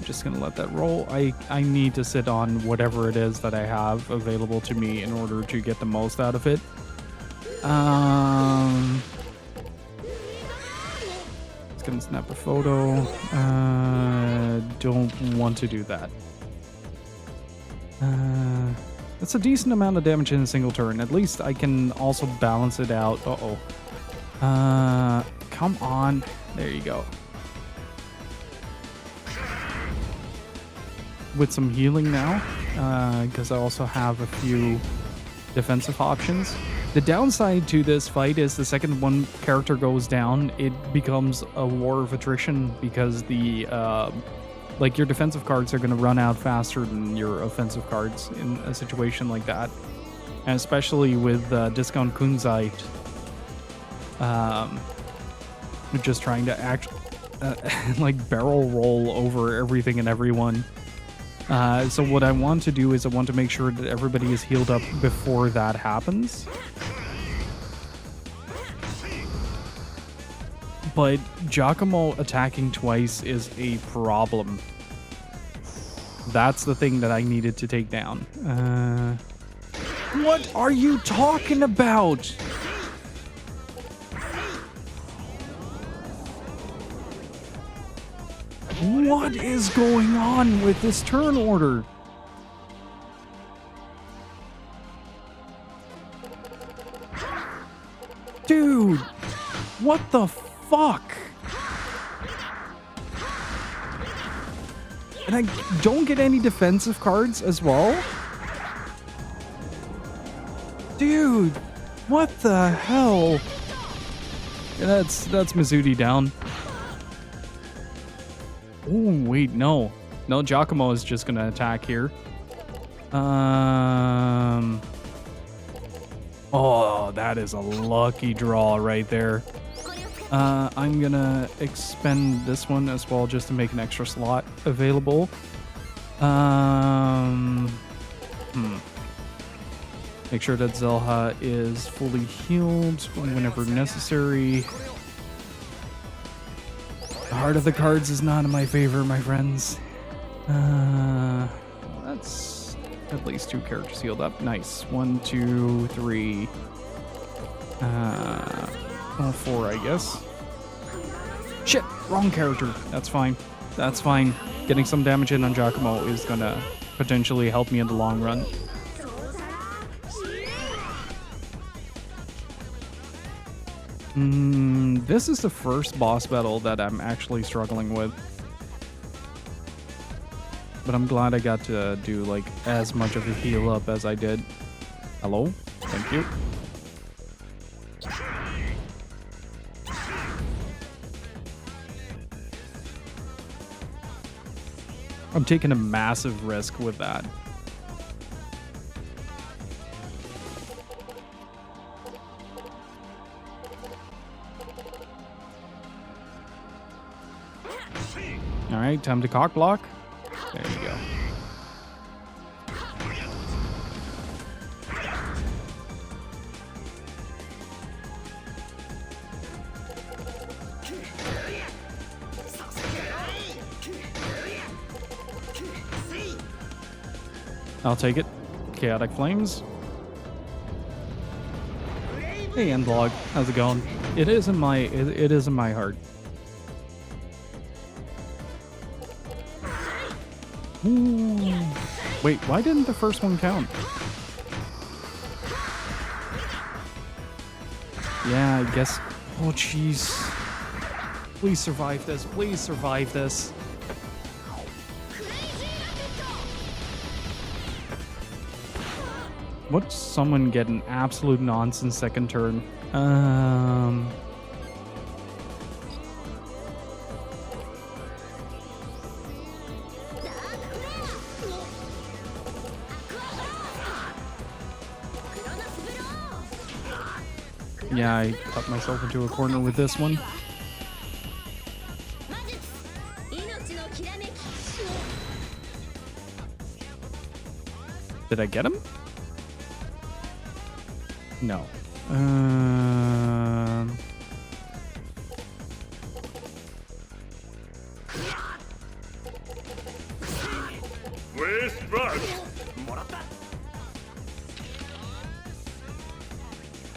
I'm just gonna let that roll. I need to sit on whatever it is that I have available to me in order to get the most out of it. It's gonna snap a photo. Don't want to do that. That's a decent amount of damage in a single turn. At least I can also balance it out. Uh-oh. Come on. There you go. With some healing now, because I also have a few defensive options. The downside to this fight is the second one character goes down, it becomes a war of attrition because the like your defensive cards are going to run out faster than your offensive cards in a situation like that, and especially with discount kunzite, just trying to act like barrel roll over everything and everyone. So what I want to do is I want to make sure that everybody is healed up before that happens. But Giacomo attacking twice is a problem. That's the thing that I needed to take down. What are you talking about? What is going on with this turn order? Dude, what the fuck? And I don't get any defensive cards as well? Dude, what the hell? Yeah, that's Mizuti down. Oh, wait, no. No, Giacomo is just gonna attack here. Oh, that is a lucky draw right there. I'm gonna expend this one as well just to make an extra slot available. Make sure that Zelha is fully healed whenever necessary. The heart of the cards is not in my favor, my friends. That's at least 2 characters healed up. Nice. 1, 2, 3. 4, I guess. Shit, wrong character. That's fine. That's fine. Getting some damage in on Giacomo is gonna potentially help me in the long run. This is the first boss battle that I'm actually struggling with. But I'm glad I got to do like as much of a heal up as I did. Hello? Thank you. I'm taking a massive risk with that. All right, time to cock block. There you go. I'll take it. Chaotic Flames. Hey, Endlog. How's it going? It is in my heart. Ooh. Wait, why didn't the first one count? Yeah, I guess. Oh, jeez. Please survive this. Please survive this. Would someone get an absolute nonsense second turn? Yeah, I cut myself into a corner with this one. Did I get him? No.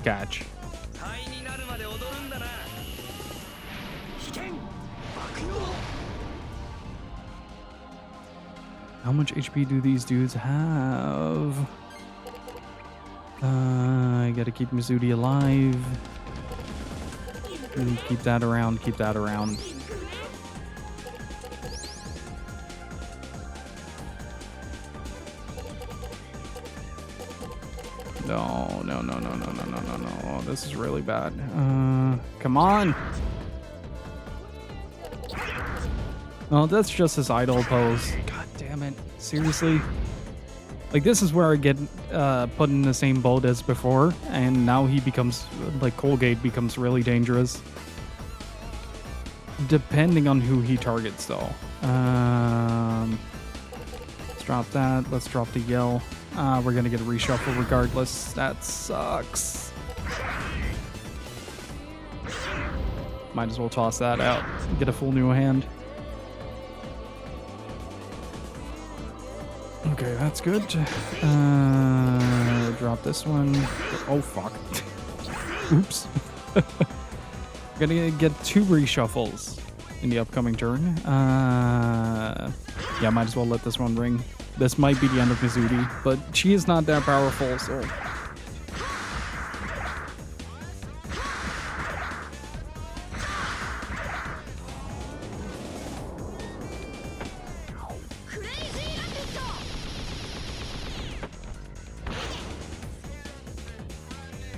catch. 灰になるまで踊るんだな。危険。爆用。 How much HP do these dudes have? I gotta keep Mizudi alive. Keep that around, keep that around. No, no, no, no, no, no, no, no, no. Oh, this is really bad. Come on. Oh, that's just his idle pose. God damn it. Seriously? Like, this is where I get put in the same boat as before, and now he becomes, like, Colgate becomes really dangerous. Depending on who he targets, though. Let's drop that. Let's drop the yell. We're gonna get a reshuffle regardless. That sucks. Might as well toss that out. Get a full new hand. Okay, that's good. Drop this one. Oh, fuck. Oops. Gonna get 2 reshuffles in the upcoming turn. Yeah, might as well let this one ring. This might be the end of Mizudi, but she is not that powerful, so...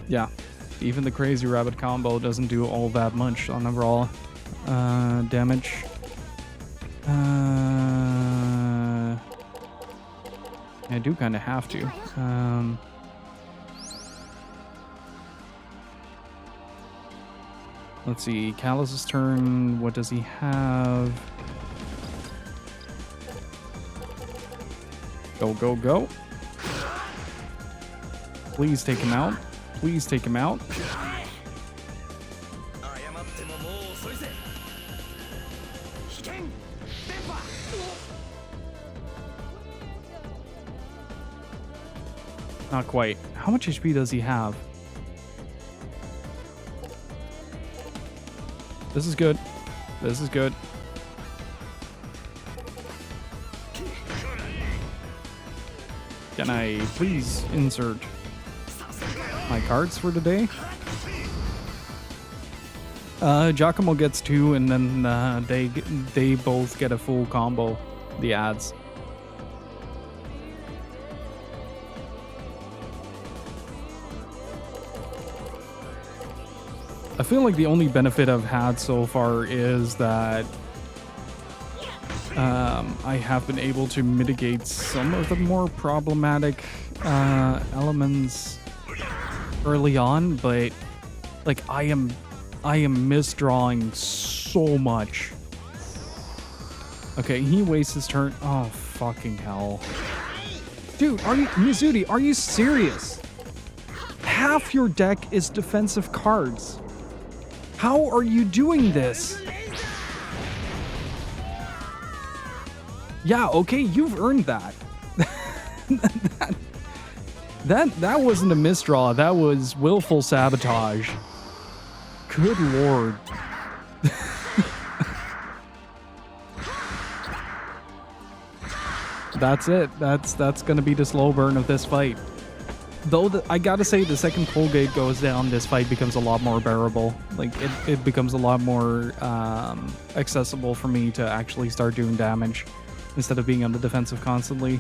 Yeah, even the Crazy Rabbit combo doesn't do all that much on overall damage. I do kind of have to. Let's see, Callus's turn. What does he have? Go, go, go. Please take him out. Please take him out. Not quite. How much HP does he have? This is good. This is good. Can I please insert my cards for today? Giacomo gets 2, and then they both get a full combo. The ads. I feel like the only benefit I've had so far is that I have been able to mitigate some of the more problematic elements early on, but like I am misdrawing so much. Okay, he wastes his turn. Oh, fucking hell. Dude, Mizudi, are you serious? Half your deck is defensive cards. How are you doing this? Yeah, okay, you've earned that. That wasn't a misdraw. That was willful sabotage. Good lord. That's it. That's gonna be the slow burn of this fight. Though I gotta say, the second Colgate goes down, this fight becomes a lot more bearable. Like, it becomes a lot more accessible for me to actually start doing damage instead of being on the defensive constantly.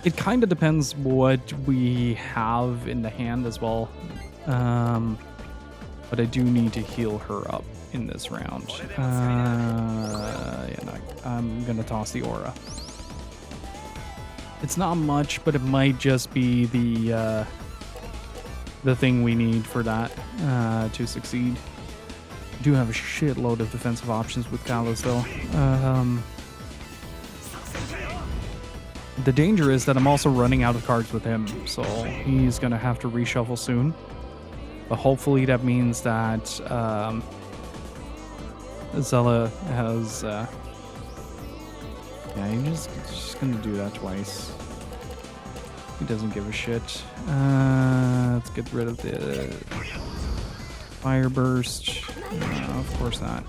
It kind of depends what we have in the hand as well. But I do need to heal her up in this round. Yeah, no, I'm gonna toss the aura. It's not much, but it might just be the thing we need for that to succeed. I do have a shitload of defensive options with Kallus, though. The danger is that I'm also running out of cards with him, so he's gonna have to reshuffle soon. But hopefully that means that Zella has... yeah, he's just gonna do that twice. He doesn't give a shit. Let's get rid of the fire burst. No, of course not.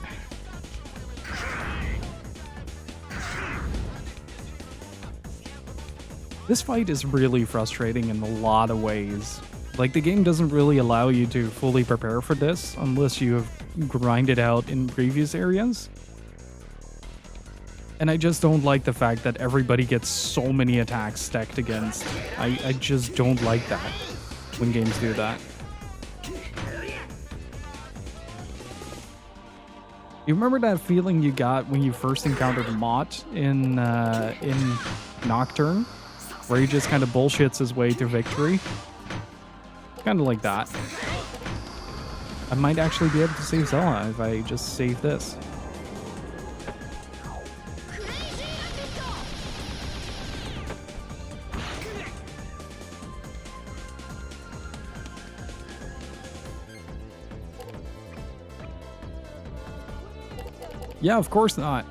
This fight is really frustrating in a lot of ways. Like, the game doesn't really allow you to fully prepare for this unless you have grinded out in previous areas. And I just don't like the fact that everybody gets so many attacks stacked against. I just don't like that when games do that. You remember that feeling you got when you first encountered Mott in Nocturne? Where he just kind of bullshits his way to victory? Kind of like that. I might actually be able to save Zella if I just save this. Yeah, of course not.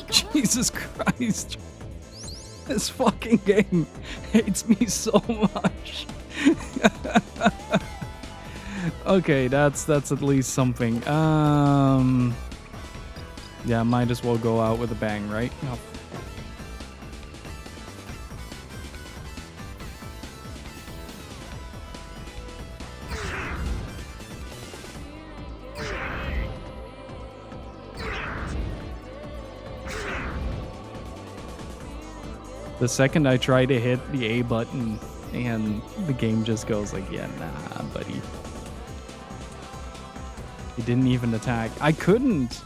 Jesus Christ. This fucking game hates me so much. Okay, that's at least something. Yeah, might as well go out with a bang, right? Oh. The second I try to hit the A button and the game just goes like, yeah, nah, buddy. He didn't even attack. I couldn't.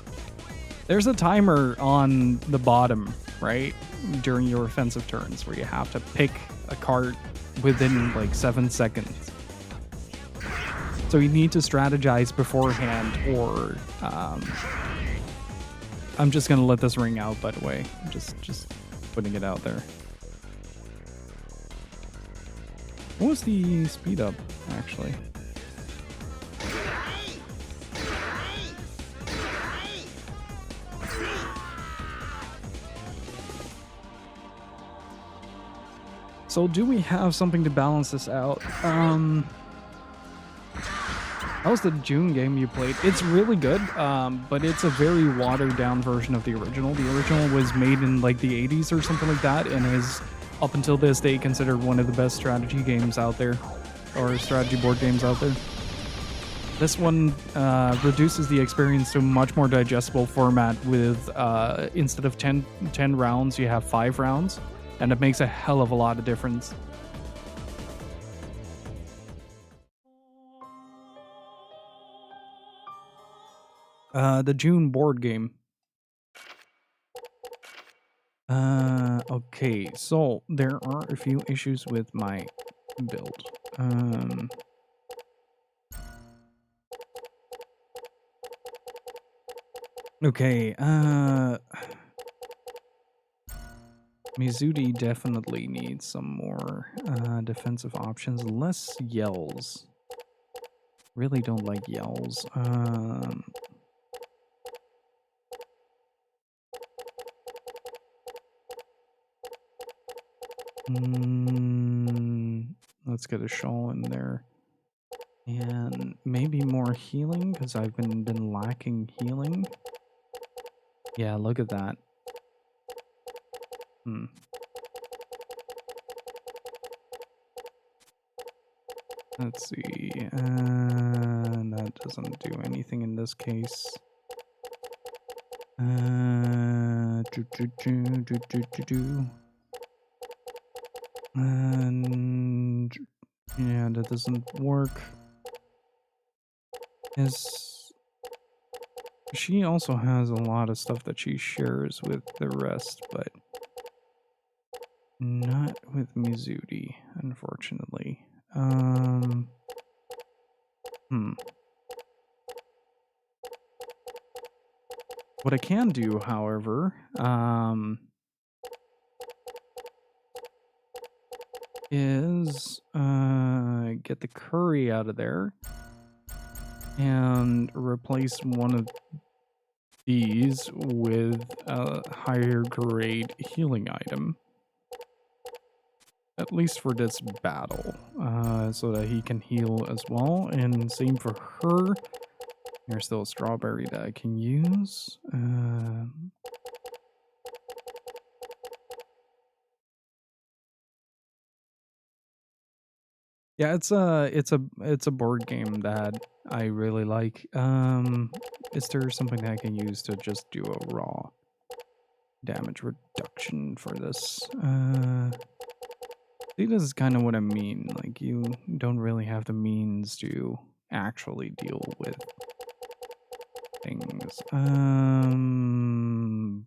There's a timer on the bottom, right? During your offensive turns where you have to pick a card within like 7 seconds. So you need to strategize beforehand or I'm just going to let this ring out, by the way. Just putting it out there. What was the speed up, actually? So do we have something to balance this out? That was the June game you played. It's really good, but it's a very watered down version of the original. The original was made in like the 80s or something like that, and is up until this day considered one of the best strategy games out there, or strategy board games out there. This one reduces the experience to a much more digestible format with instead of 10 rounds, you have 5 rounds, and it makes a hell of a lot of difference. The June board game. Okay, so there are a few issues with my build. Okay, Mizuti definitely needs some more defensive options, less yells. Really don't like yells. Let's get a shawl in there. And maybe more healing, because I've been lacking healing. Yeah, look at that. Let's see. That doesn't do anything in this case. And yeah, that doesn't work. She also has a lot of stuff that she shares with the rest, but not with Mizuti, unfortunately. What I can do, however, is get the curry out of there and replace one of these with a higher grade healing item. At least for this battle, so that he can heal as well. And same for her. There's still a strawberry that I can use. Yeah, it's a board game that I really like. Is there something that I can use to just do a raw damage reduction for this? See, this is kind of what I mean. Like, you don't really have the means to actually deal with things. Hmm.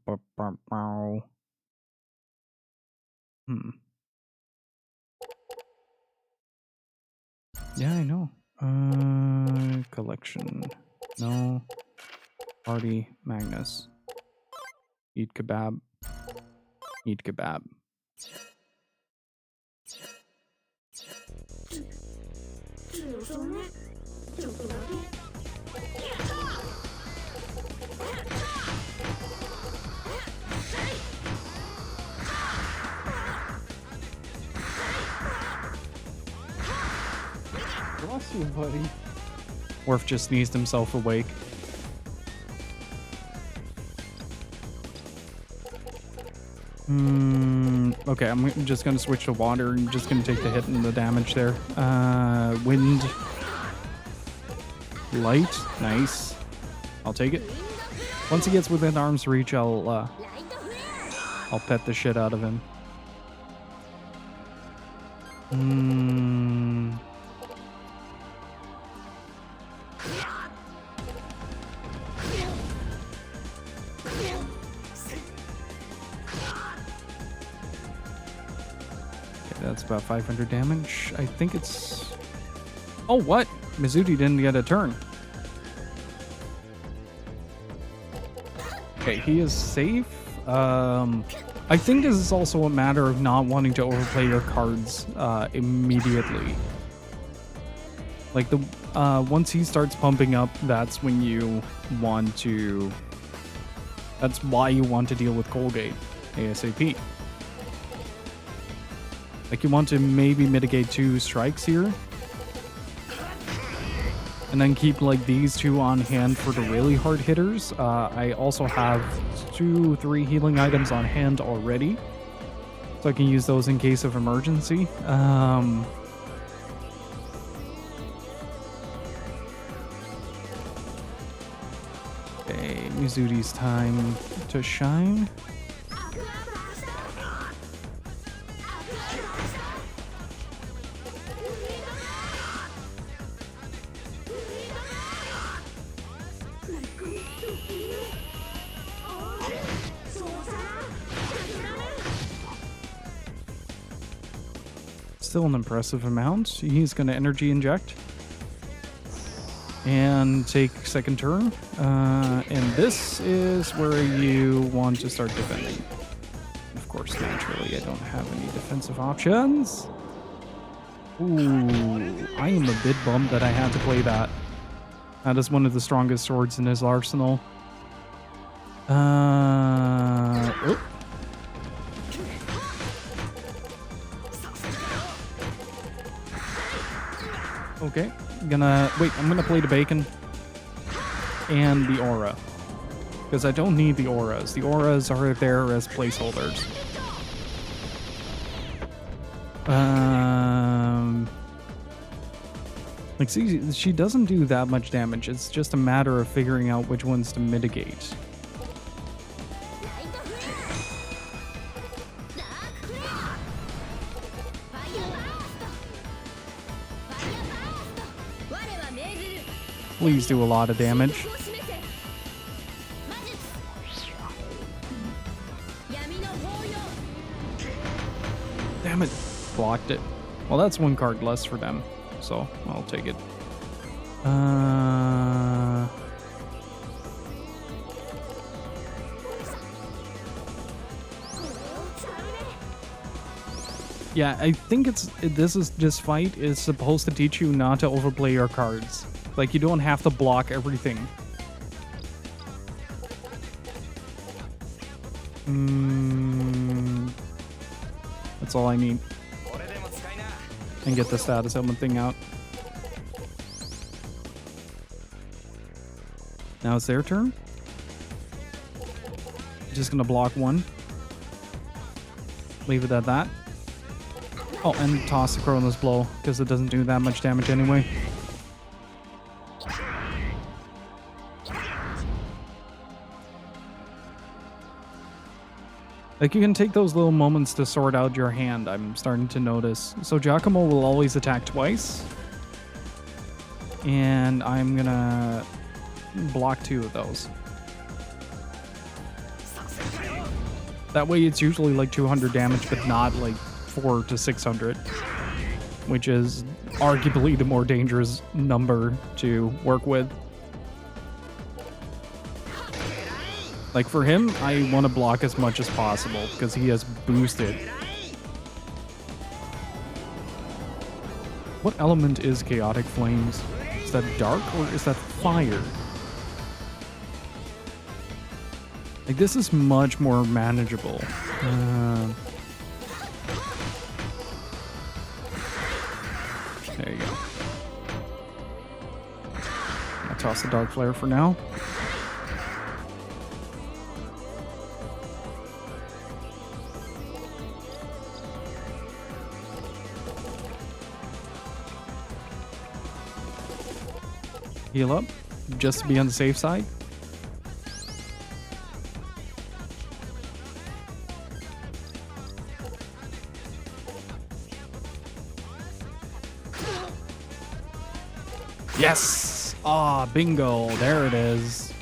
Yeah, I know. Collection. No. Party. Magnus. Eat kebab. Eat kebab. Bless you, buddy. Worf just sneezed himself awake. Okay, I'm just gonna switch to water and just gonna take the hit and the damage there. Wind. Light. Nice. I'll take it. Once he gets within arm's reach, I'll pet the shit out of him. That's about 500 damage. I think it's... Oh, what? Mizuti didn't get a turn. Okay, he is safe. I think this is also a matter of not wanting to overplay your cards immediately. Like, once he starts pumping up, that's when you want to... That's why you want to deal with Colgate ASAP. Like, you want to maybe mitigate 2 strikes here. And then keep, like, these 2 on hand for the really hard hitters. I also have 2-3 healing items on hand already. So I can use those in case of emergency. Okay, Mizuti's time to shine. Still an impressive amount. He's going to energy inject and take second turn. And this is where you want to start defending. Of course, naturally, I don't have any defensive options. Ooh, I am a bit bummed that I had to play that. That is one of the strongest swords in his arsenal. Oh. Okay, I'm gonna play the bacon and the aura, because I don't need the auras. The auras are there as placeholders. Like, see, she doesn't do that much damage. It's just a matter of figuring out which ones to mitigate. Please do a lot of damage. Damn it. Blocked it. Well, that's 1 card less for them, so I'll take it. Yeah, I think this fight is supposed to teach you not to overplay your cards. Like, you don't have to block everything. That's all I need. and get the status element thing out. Now it's their turn. Just gonna block one. Leave it at that. Oh, and toss the Chronos Blow, because it doesn't do that much damage anyway. Like, you can take those little moments to sort out your hand, I'm starting to notice. So Giacomo will always attack twice. And I'm gonna block 2 of those. That way it's usually like 200 damage, but not like 400 to 600. Which is arguably the more dangerous number to work with. Like, for him, I want to block as much as possible because he has boosted. What element is Chaotic Flames? Is that dark or is that fire? Like, this is much more manageable. There you go. I'll toss the Dark Flare for now. Heal up, just to be on the safe side. Yes! Ah, bingo. There it is.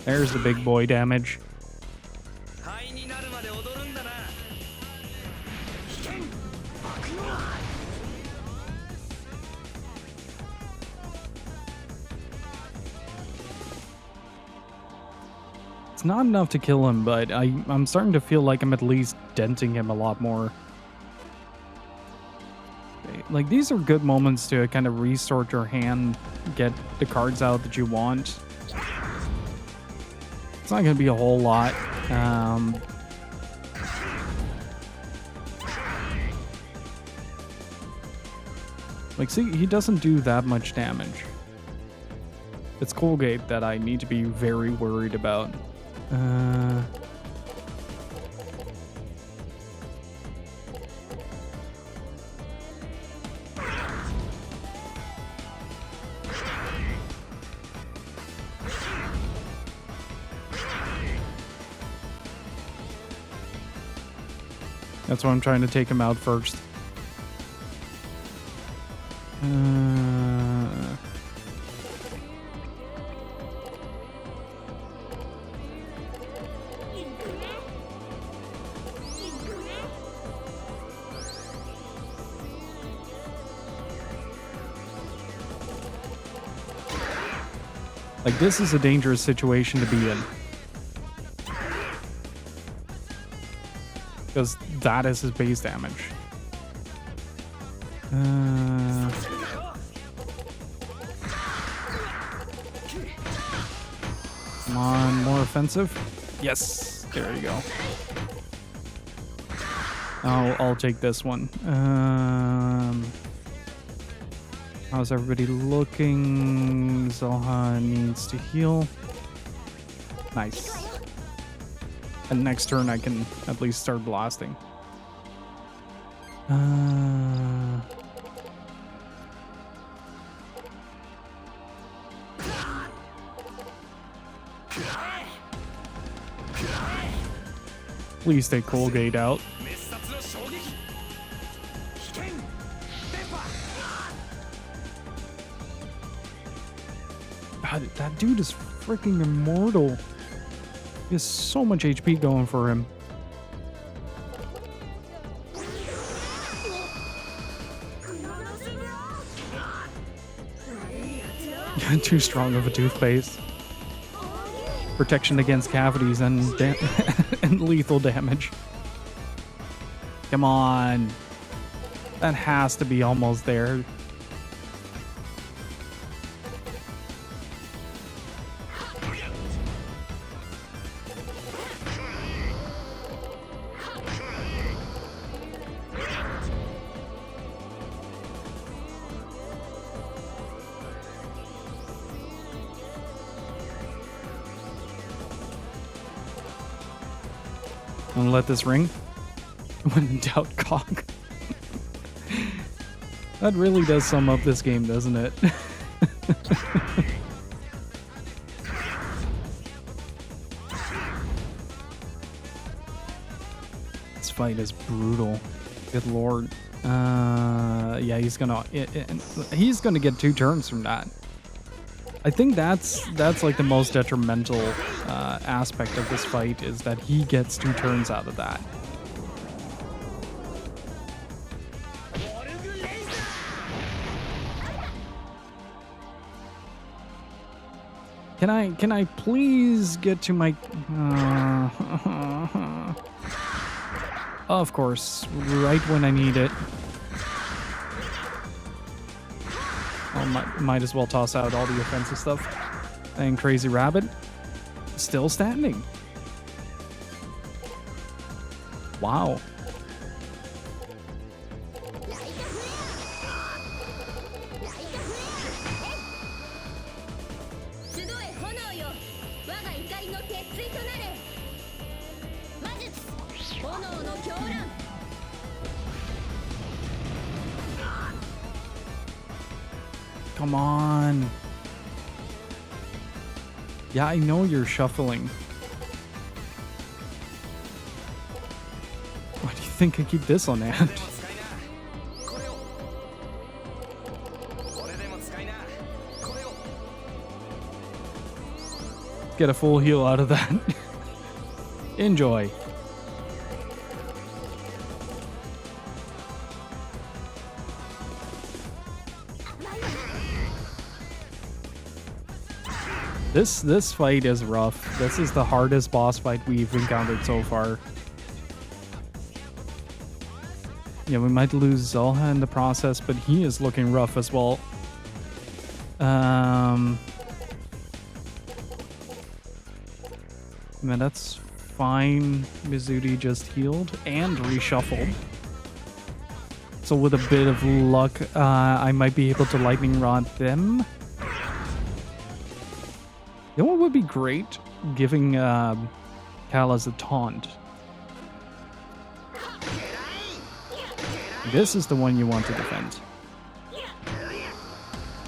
There's the big boy damage. It's not enough to kill him, but I'm starting to feel like I'm at least denting him a lot more. Like, these are good moments to kind of restart your hand, get the cards out that you want. It's not going to be a whole lot. Like, see, he doesn't do that much damage. It's Colgate that I need to be very worried about. That's why I'm trying to take him out first. Like, this is a dangerous situation to be in. Because that is his base damage. Come on, more offensive. Yes, there you go. I'll take this one. How's everybody looking? Zelha needs to heal. Nice. And next turn I can at least start blasting. Please take Colgate out. God, that dude is freaking immortal. He has so much HP going for him. Too strong of a toothpaste. Protection against cavities and and lethal damage. Come on. That has to be almost there. I'm gonna let this ring. When in doubt, cock. That really does sum up this game, doesn't it? This fight is brutal. Good lord. Yeah, he's gonna get 2 turns from that. I think that's like the most detrimental aspect of this fight, is that he gets 2 turns out of that. Can I please get to my of course, right when I need it. I might as well toss out all the offensive stuff. And Crazy Rabbit, still standing. Wow. Come on. Yeah, I know you're shuffling. Why do you think I keep this on hand? Get a full heal out of that. Enjoy. This fight is rough. This is the hardest boss fight we've encountered so far. Yeah, we might lose Zelha in the process, but he is looking rough as well. Man, that's fine. Mizuti just healed and reshuffled. So with a bit of luck, I might be able to lightning rod them. You know what would be great? Giving Kalas a taunt. This is the one you want to defend.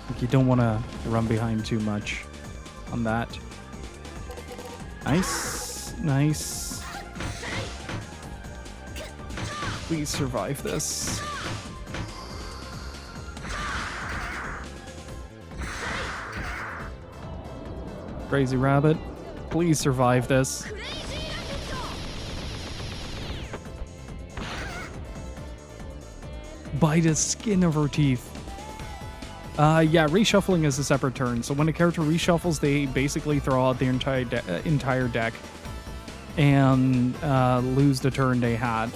Like, you don't want to run behind too much on that. Nice. Nice. Please survive this. Crazy Rabbit, please survive this. By the skin of her teeth. Yeah, reshuffling is a separate turn. So when a character reshuffles, they basically throw out their entire deck and lose the turn they had.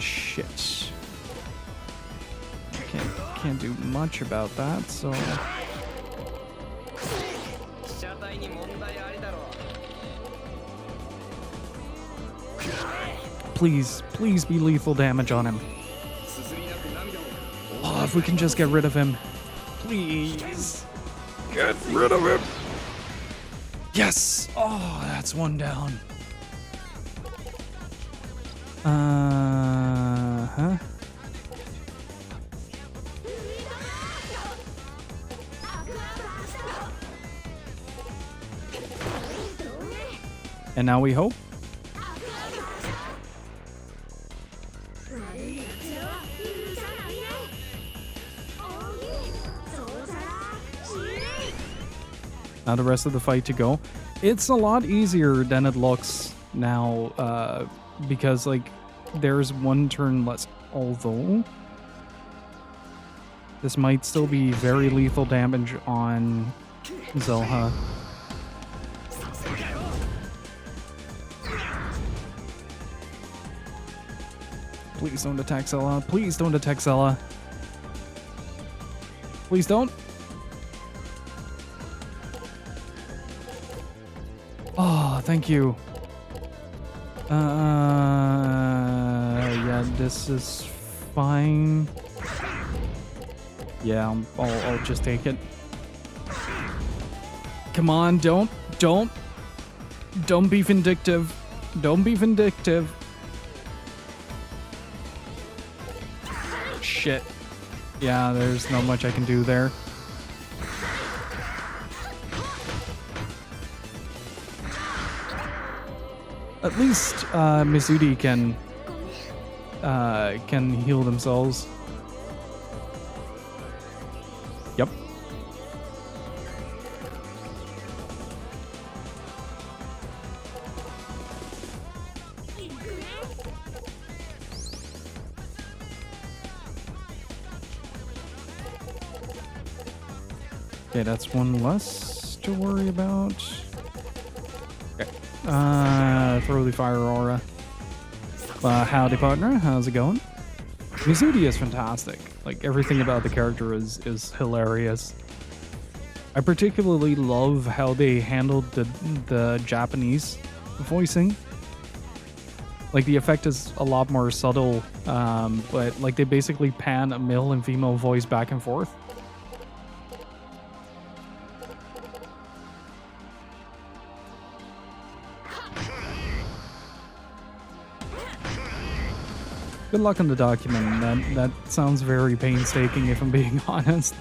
Shit. Can't do much about that, so... Please be lethal damage on him. Oh, if we can just get rid of him. Please. Get rid of him. Yes. Oh, that's one down. Huh? And now we hope. Now the rest of the fight to go. It's a lot easier than it looks now, because like there's one turn less. Although this might still be very lethal damage on Zelha. Please don't attack Zelha. Please don't attack Zelha. Please don't. Oh, thank you. Yeah, this is fine. Yeah, I'll just take it. Come on, don't be vindictive. Don't be vindictive. Shit. Yeah, there's not much I can do there. At least Mizudi can heal themselves. Yep. Okay, that's one less to worry about. Okay. Throw the fire aura. Howdy, partner. How's it going? Mizudi is fantastic. Like, everything about the character is hilarious. I particularly love how they handled the Japanese voicing. Like, the effect is a lot more subtle, but like they basically pan a male and female voice back and forth. Good luck on the document. That sounds very painstaking, if I'm being honest.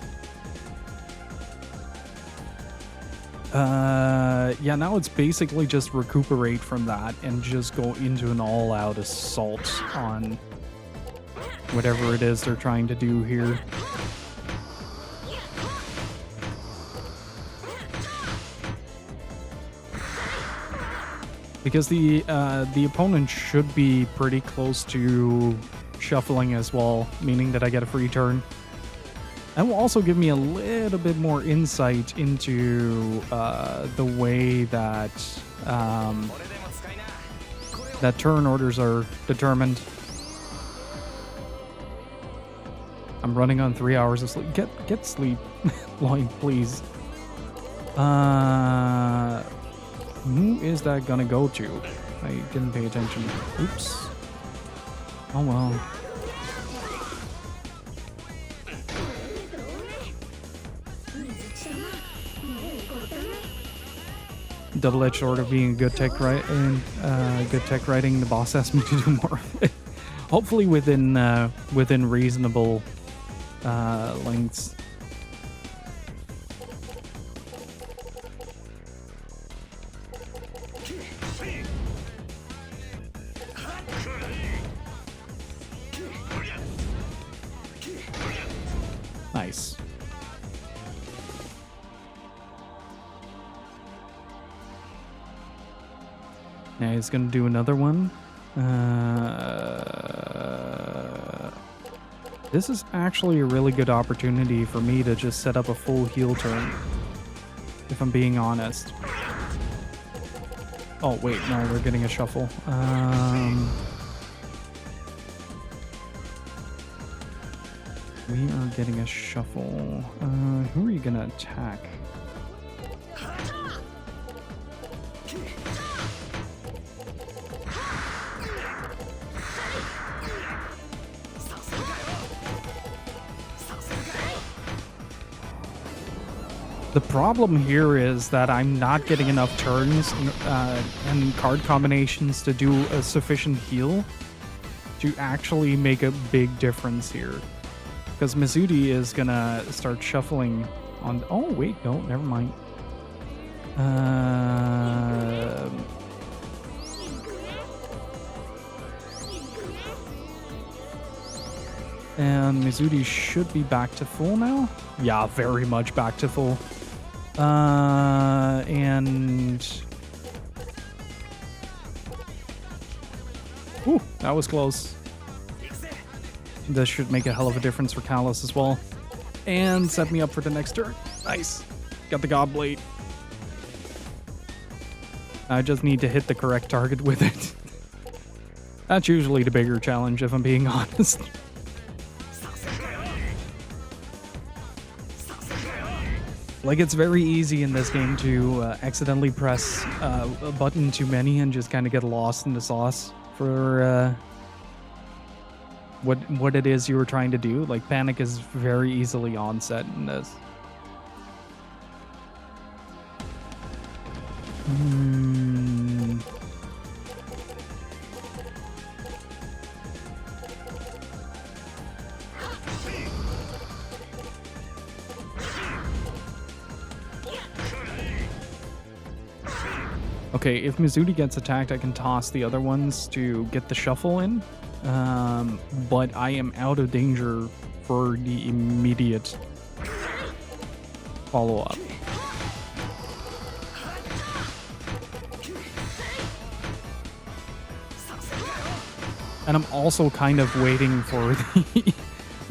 Yeah, now it's basically just recuperate from that and just go into an all-out assault on whatever it is they're trying to do here. Because the opponent should be pretty close to shuffling as well, meaning that I get a free turn. That will also give me a little bit more insight into the way that that turn orders are determined. I'm running on 3 hours of sleep. Get sleep, Lloyd, please. Who is that gonna go to? I didn't pay attention. Oops. Oh well. Double-edged sword of being a good tech writing. The boss asked me to do more of it. Hopefully within reasonable lengths. Nice. Now he's gonna do another one. This is actually a really good opportunity for me to just set up a full heal turn, if I'm being honest. Oh wait, no, we're getting a shuffle. We are getting a shuffle. Who are you gonna attack? The problem here is that I'm not getting enough turns and card combinations to do a sufficient heal to actually make a big difference here. Because Mizudi is gonna start shuffling on... Oh, wait, no, never mind. And Mizudi should be back to full now? Yeah, very much back to full. And... Ooh, that was close. This should make a hell of a difference for Callus as well. And set me up for the next turn. Nice. Got the God Blade. I just need to hit the correct target with it. That's usually the bigger challenge, if I'm being honest. Like, it's very easy in this game to accidentally press a button too many and just kind of get lost in the sauce for what it is you were trying to do. Like, panic is very easily onset in this. Okay, if Mizudi gets attacked, I can toss the other ones to get the shuffle in. But I am out of danger for the immediate follow-up. And I'm also kind of waiting for the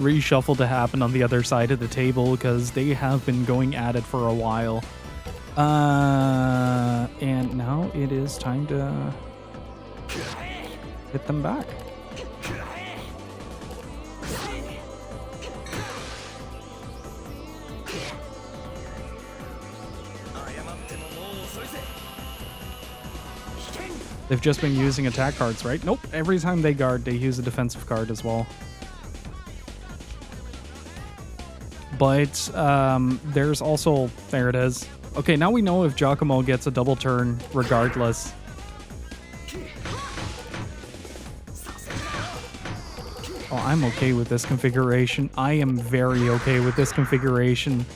reshuffle to happen on the other side of the table because they have been going at it for a while. And now it is time to hit them back. They've just been using attack cards, right? Nope. Every time they guard, they use a defensive card as well. But there's also... There it is. Okay, now we know if Giacomo gets a double turn regardless. Oh, I'm okay with this configuration. I am very okay with this configuration.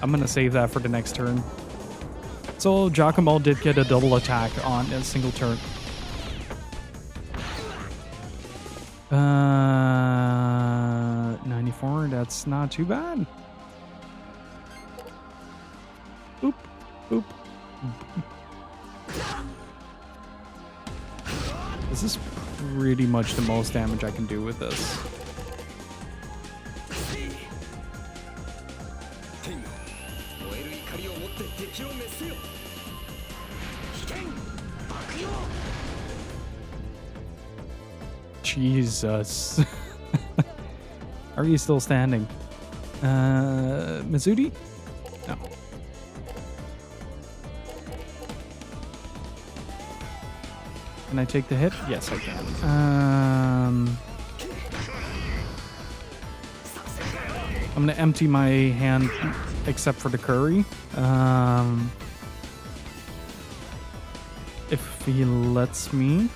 I'm going to save that for the next turn. So Giacomo did get a double attack on a single turn. 94, that's not too bad. Boop, boop. This is pretty much the most damage I can do with this. Jesus. Are you still standing? Mizudi? No. Can I take the hit? Yes, I can. I'm gonna empty my hand except for the curry. If he lets me.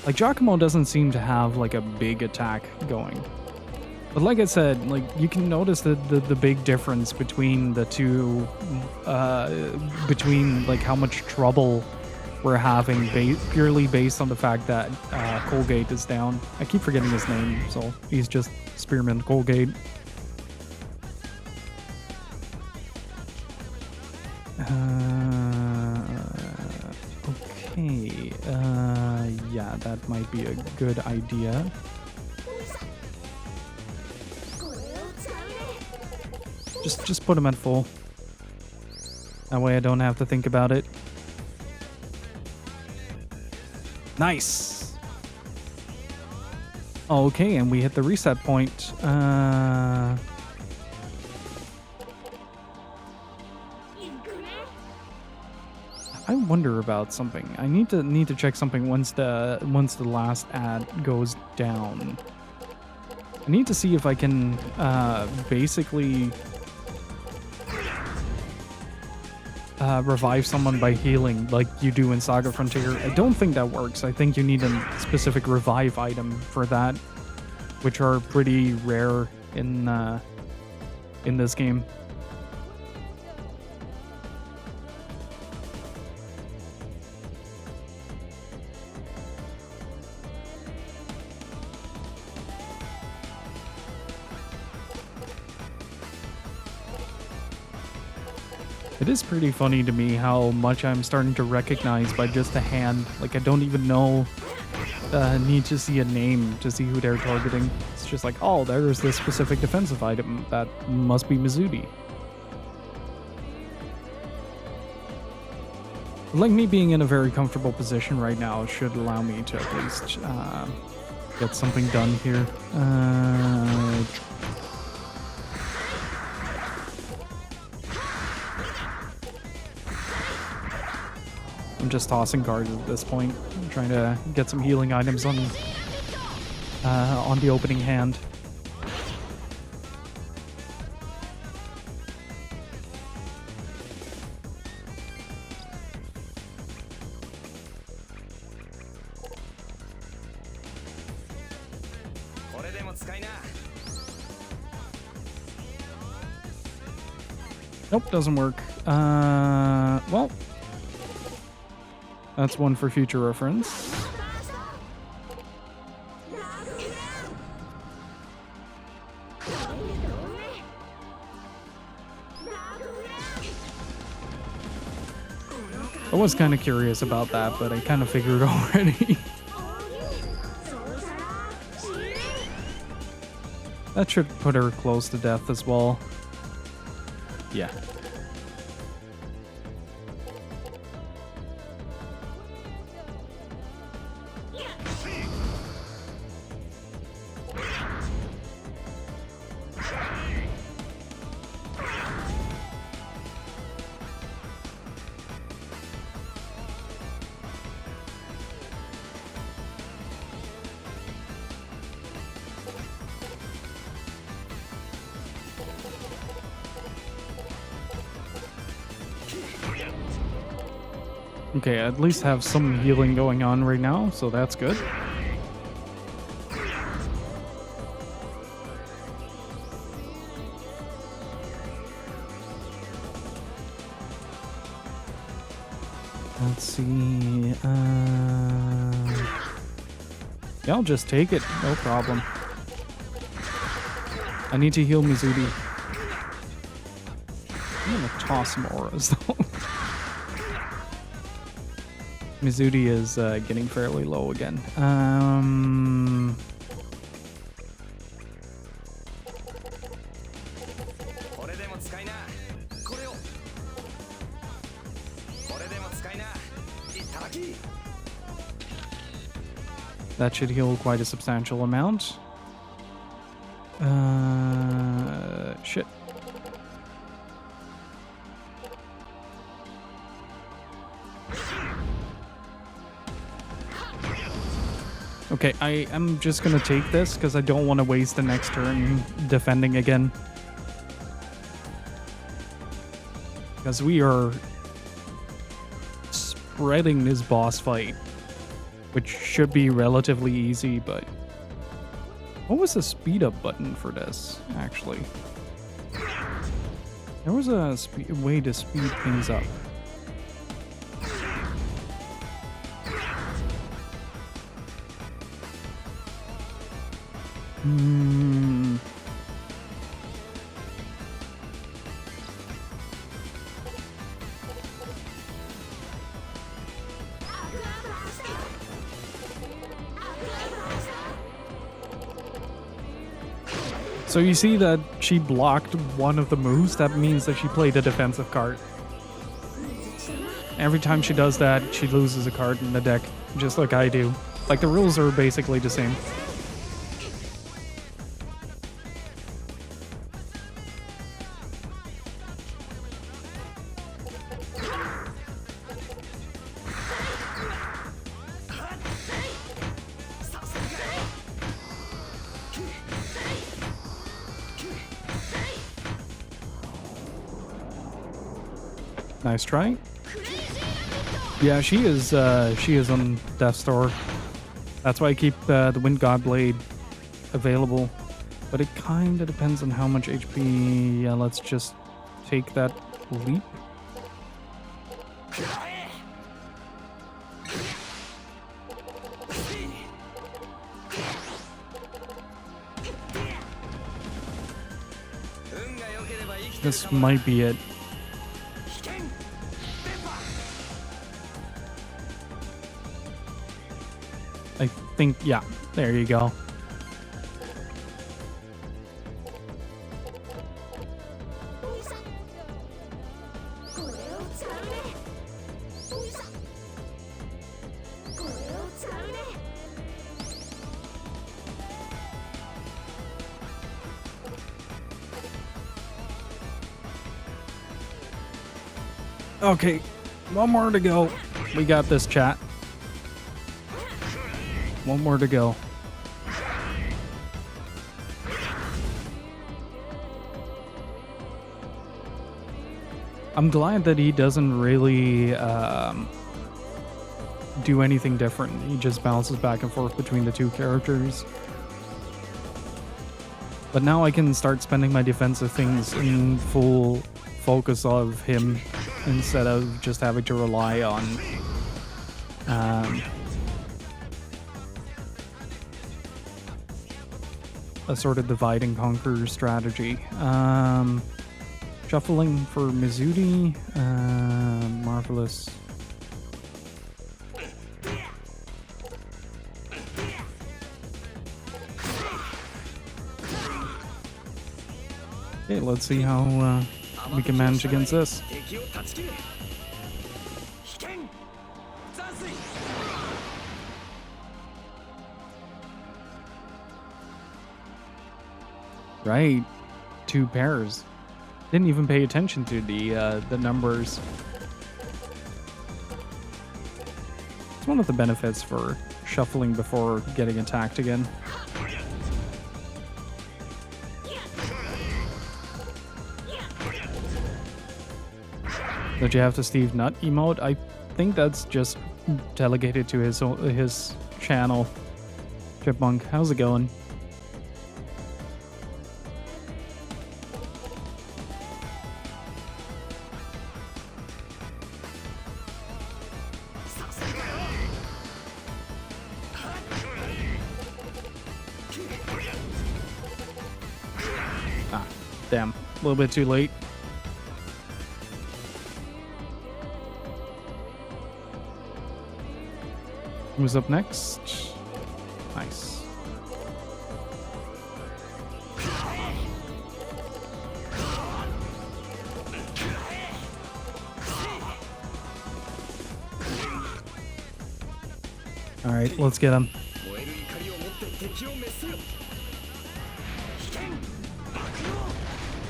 Like, Giacomo doesn't seem to have, like, a big attack going. But like I said, like, you can notice the big difference between the two, between, like, how much trouble we're having purely based on the fact that Colgate is down. I keep forgetting his name, so he's just Spearman Colgate. Okay, yeah, that might be a good idea. Just put him at full. That way I don't have to think about it. Nice! Okay, and we hit the reset point. I wonder about something. I need to check something once the last ad goes down. I need to see if I can basically revive someone by healing like you do in Saga Frontier. I don't think that works. I think you need a specific revive item for that, which are pretty rare in this game. It is pretty funny to me how much I'm starting to recognize by just a hand. Like, I don't even know, need to see a name to see who they're targeting. It's just like, oh, there's this specific defensive item. That must be Mizudi. Like, me being in a very comfortable position right now should allow me to at least get something done here. I'm just tossing cards at this point. I'm trying to get some healing items on the opening hand. Nope, doesn't work. Well, That's one for future reference. I was kind of curious about that, but I kind of figured already. That should put her close to death as well. Yeah. Okay, I at least have some healing going on right now, so that's good. Let's see. Yeah, I'll just take it. No problem. I need to heal Mizuti. I'm gonna toss some auras though. Mizuti is getting fairly low again. That should heal quite a substantial amount. Shit. Okay, I am just gonna take this because I don't want to waste the next turn defending again. Because we are spreading this boss fight, which should be relatively easy, but... What was the speed up button for this, actually? There was a way to speed things up. So you see that she blocked one of the moves. That means that she played a defensive card. Every time she does that, she loses a card in the deck, just like I do. Like, the rules are basically the same. Nice try. Yeah, she is on Death's Door. That's why I keep the Wind God Blade available. But it kind of depends on how much HP. Yeah, let's just take that leap. This might be it. I think, yeah, there you go. Okay, one more to go. We got this, chat. One more to go. I'm glad that he doesn't really do anything different. He just bounces back and forth between the two characters. But now I can start spending my defensive things in full focus of him instead of just having to rely on A sort of divide and conquer strategy. Shuffling for Mizuti. Marvelous. Okay, let's see how we can manage against this. Right, 2 pairs. Didn't even pay attention to the numbers. It's one of the benefits for shuffling before getting attacked again. Don't you have the Steve Nutt emote? I think that's just delegated to his channel. Chipmunk, how's it going? Ah, damn. A little bit too late. Who's up next? Nice. All right, let's get him.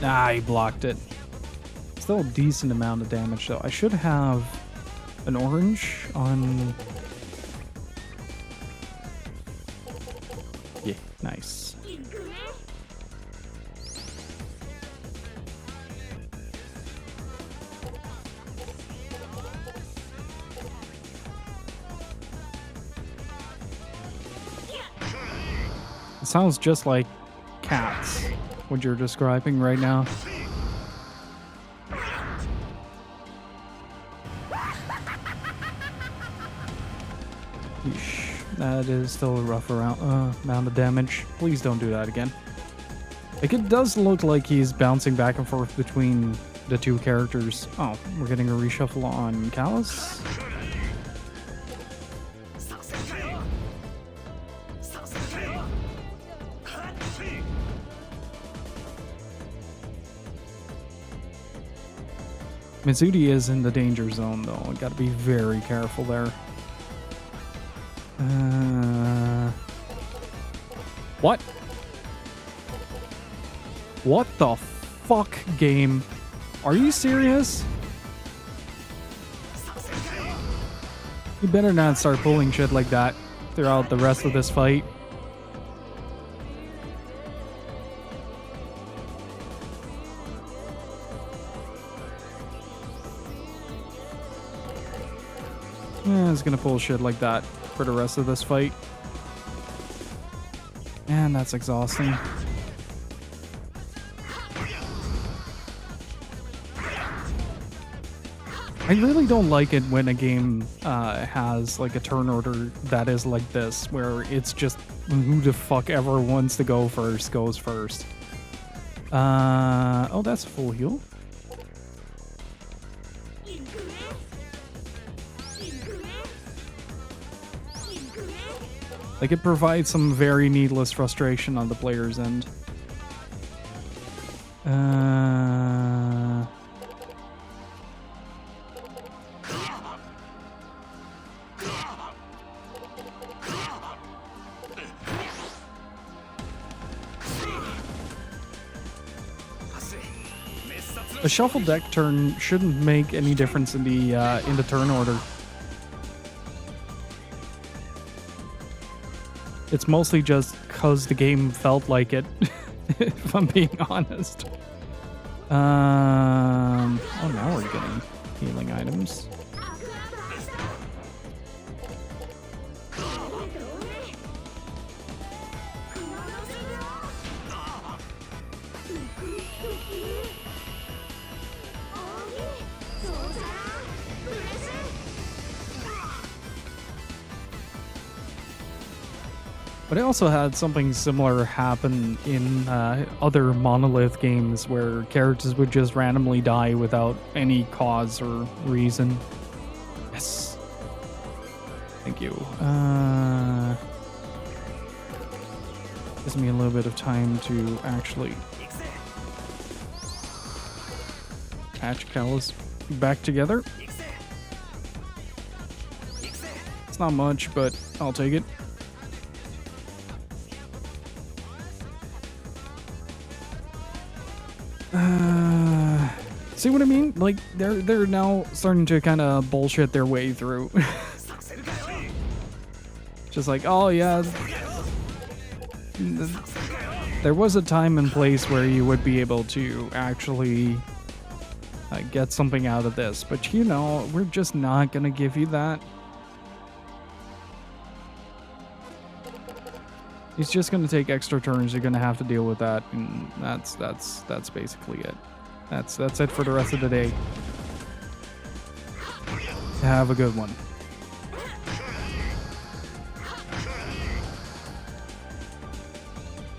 Ah, he blocked it. Still a decent amount of damage, though. I should have an orange on... Yeah, nice. It sounds just like cats, what you're describing right now. Yeesh. That is still a rough amount of damage. Please don't do that again. Like, it does look like he's bouncing back and forth between the 2 characters. Oh, we're getting a reshuffle on Callus. Mizuti is in the danger zone, though. I gotta be very careful there. What? What the fuck, game? Are you serious? You better not start pulling shit like that throughout the rest of this fight. Yeah, it's gonna pull shit like that for the rest of this fight. And that's exhausting. I really don't like it when a game has like a turn order that is like this, where it's just who the fuck ever wants to go first goes first. Oh, that's a full heal. Like, it provides some very needless frustration on the player's end. A shuffle deck turn shouldn't make any difference in the turn order. It's mostly just because the game felt like it, if I'm being honest. Oh, now we're getting healing items. But I also had something similar happen in other Monolith games where characters would just randomly die without any cause or reason. Yes. Thank you. Gives me a little bit of time to actually patch Callus back together. It's not much, but I'll take it. See what I mean? Like they're now starting to kind of bullshit their way through. Just like, oh yeah, there was a time and place where you would be able to actually get something out of this, but you know, we're just not gonna give you that. He's just gonna take extra turns. You're gonna have to deal with that, and that's basically it. That's it for the rest of the day. Have a good one.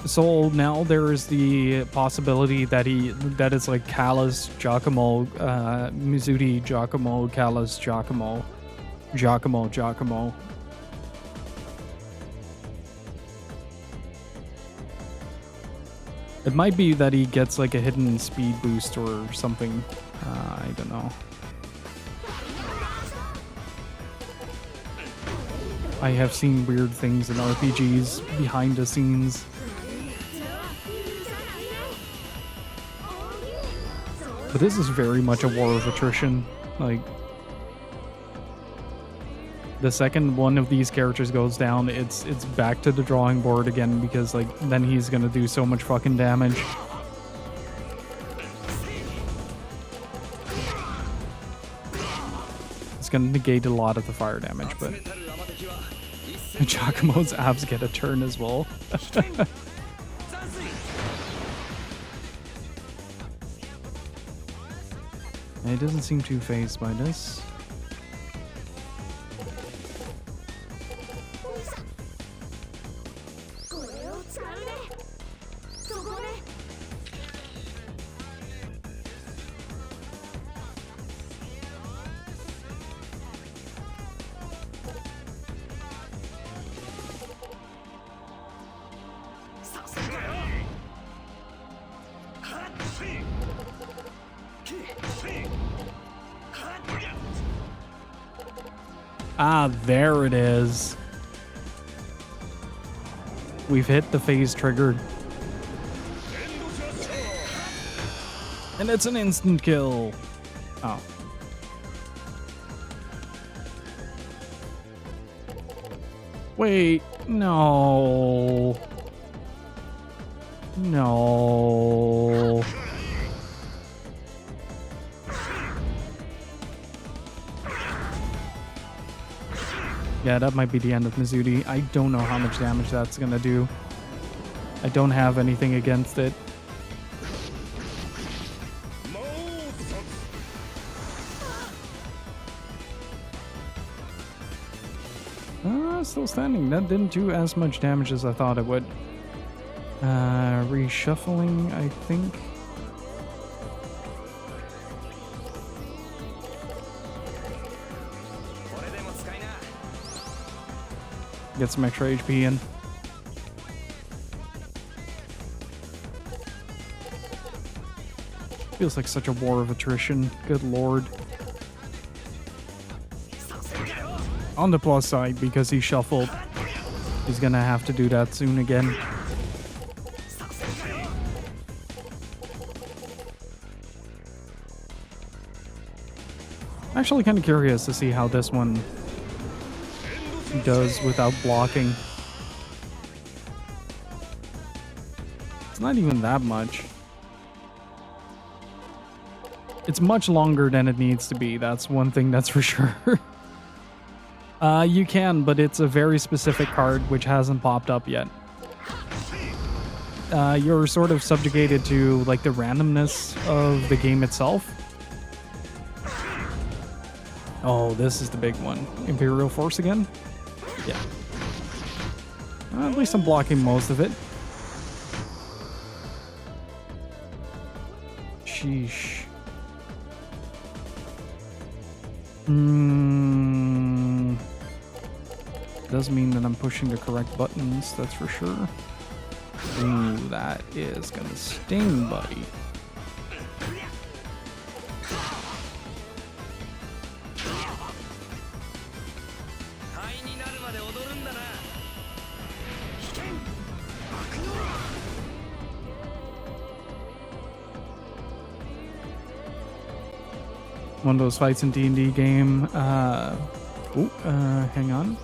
So now there is the possibility that it's like Callus, Giacomo, Mizuti, Giacomo, Callus, Giacomo. It might be that he gets like a hidden speed boost or something. I don't know. I have seen weird things in RPGs behind the scenes. But this is very much a war of attrition. Like, the second one of these characters goes down, it's back to the drawing board again, because like then he's gonna do so much fucking damage. It's gonna negate a lot of the fire damage, but Giacomo's abs get a turn as well. He doesn't seem too fazed by this. Ah, there it is. We've hit the phase triggered. And it's an instant kill. Oh. Wait, no. No. Yeah, that might be the end of Mizuti. I don't know how much damage that's gonna do. I don't have anything against it. Still standing. That didn't do as much damage as I thought it would. Reshuffling, I think. Get some extra HP in. Feels like such a war of attrition. Good lord. On the plus side, because he shuffled, he's gonna have to do that soon again. Actually kind of curious to see how this one does without blocking. It's not even that much. It's much longer than it needs to be. That's one thing that's for sure. You can, but it's a very specific card which hasn't popped up yet. You're sort of subjugated to like the randomness of the game itself. Oh, this is the big one. Imperial Force again? Yeah. At least I'm blocking most of it. Sheesh. Does mean that I'm pushing the correct buttons, that's for sure. Ooh, that is gonna sting, buddy. One of those fights in D&D game. Hang on.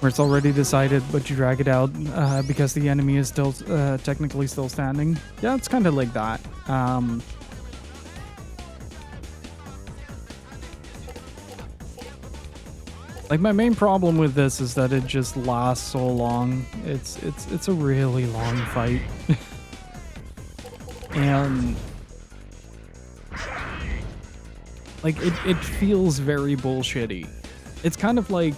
Where it's already decided, but you drag it out because the enemy is still technically still standing. Yeah, it's kind of like that. Like, my main problem with this is that it just lasts so long. It's a really long fight. And like it feels very bullshitty. It's kind of like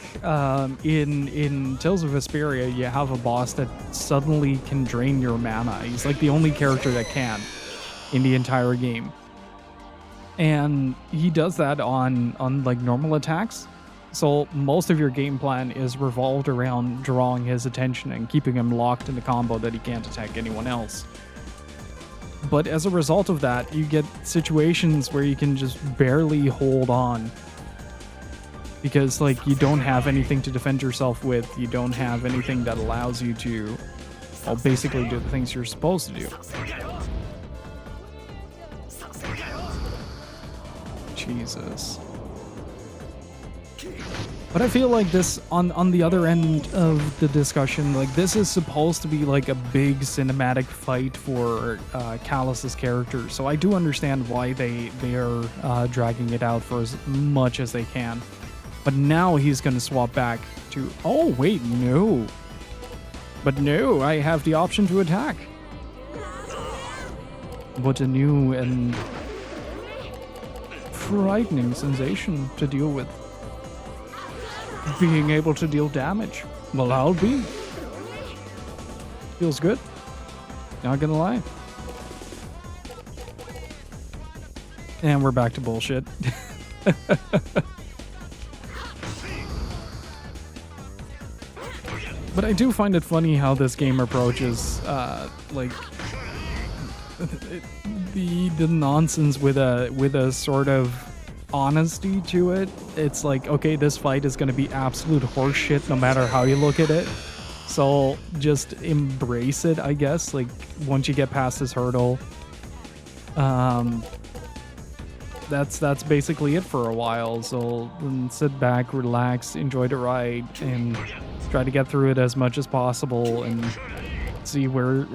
in Tales of Vesperia, you have a boss that suddenly can drain your mana. He's like the only character that can in the entire game. And he does that on like normal attacks. So most of your game plan is revolved around drawing his attention and keeping him locked in the combo that he can't attack anyone else. But as a result of that, you get situations where you can just barely hold on. Because, like, you don't have anything to defend yourself with. You don't have anything that allows you to, well, basically do the things you're supposed to do. Jesus. But I feel like this, on the other end of the discussion, like, this is supposed to be like a big cinematic fight for Callus's character. So I do understand why they are dragging it out for as much as they can. But now he's going to swap back to... Oh, wait, no. But no, I have the option to attack. What a new and frightening sensation to deal with. Being able to deal damage. Well, I'll be. Feels good. Not gonna lie. And we're back to bullshit. But I do find it funny how this game approaches, like, the nonsense with a sort of honesty to it. It's like, okay, this fight is going to be absolute horseshit no matter how you look at it. So just embrace it, I guess. Like, once you get past this hurdle, that's basically it for a while. So then sit back, relax, enjoy the ride, and try to get through it as much as possible and see where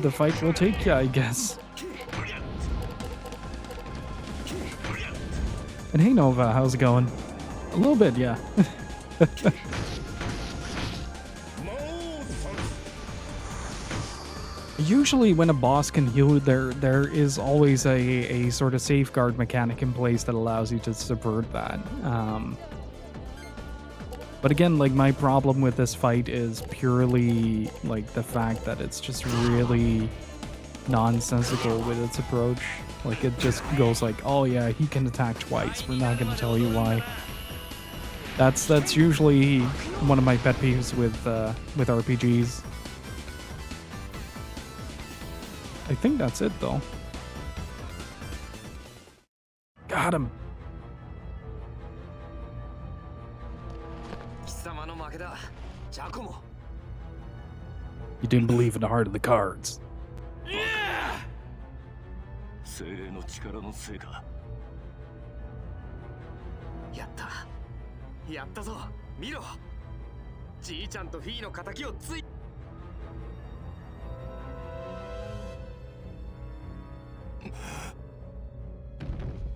the fight will take you, I guess. And hey Nova, how's it going? A little bit, yeah. Usually when a boss can heal, there is always a sort of safeguard mechanic in place that allows you to subvert that. But again, like, my problem with this fight is purely like the fact that it's just really nonsensical with its approach. Like, it just goes like, oh yeah, he can attack twice. We're not going to tell you why. That's usually one of my pet peeves with RPGs. I think that's it though. Got him. You didn't believe in the heart of the cards. Yeah! やったぞ見ろじいちゃんとフィーの仇をつい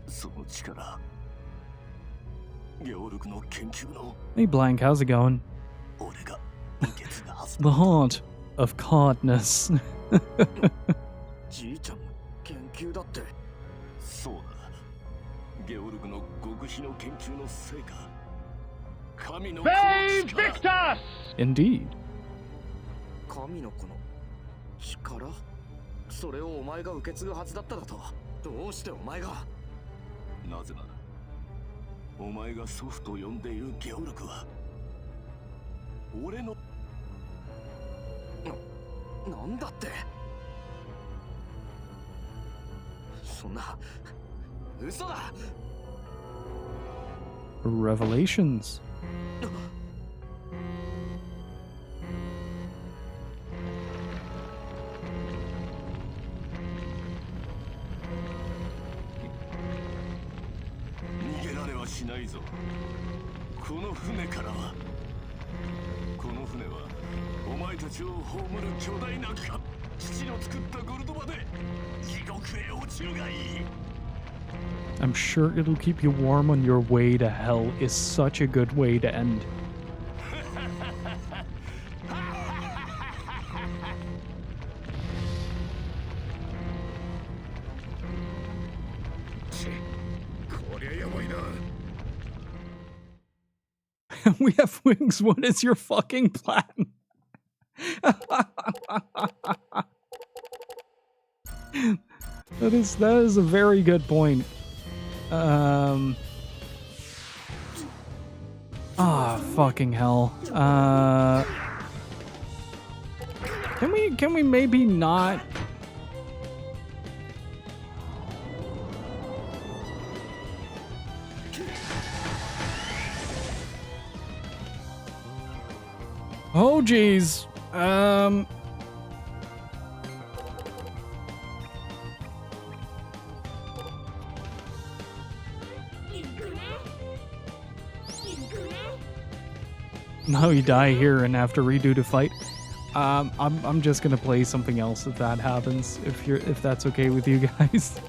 その力ゲオルクの研究の Hey Blank, how's it going? 俺が受け継ぐはず The heart of cardness. じいちゃんの研究だってそうだゲオルクの極秘の研究の成果。神の子の They 力。 victor! Indeed. 神の子の力？それをお前が受け継ぐはずだっただと。どうしてお前が？なぜなら、お前が祖父と呼んでいるゲオルクは、俺の。なんだって。そんな嘘だ。 Revelations. 逃げられはしないぞ。この船からは。この船はお前たちを葬る巨大なか父の作ったゴルドバで地獄へ落ちるがいい。 I'm sure it'll keep you warm on your way to hell is such a good way to end. こりゃやばいな。 We have wings. What is your fucking plan? That is a very good point. Fucking hell. Can we maybe not? Oh geez. Now you die here and have to redo the fight. I'm just gonna play something else if that happens. If that's okay with you guys,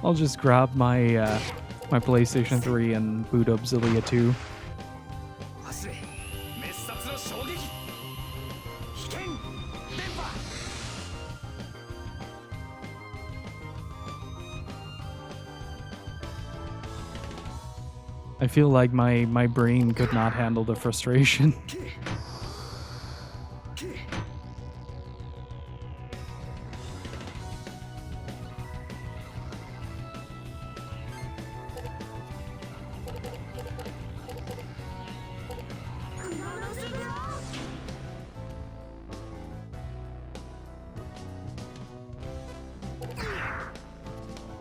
I'll just grab my my PlayStation 3 and boot up Xillia 2. I feel like my brain could not handle the frustration.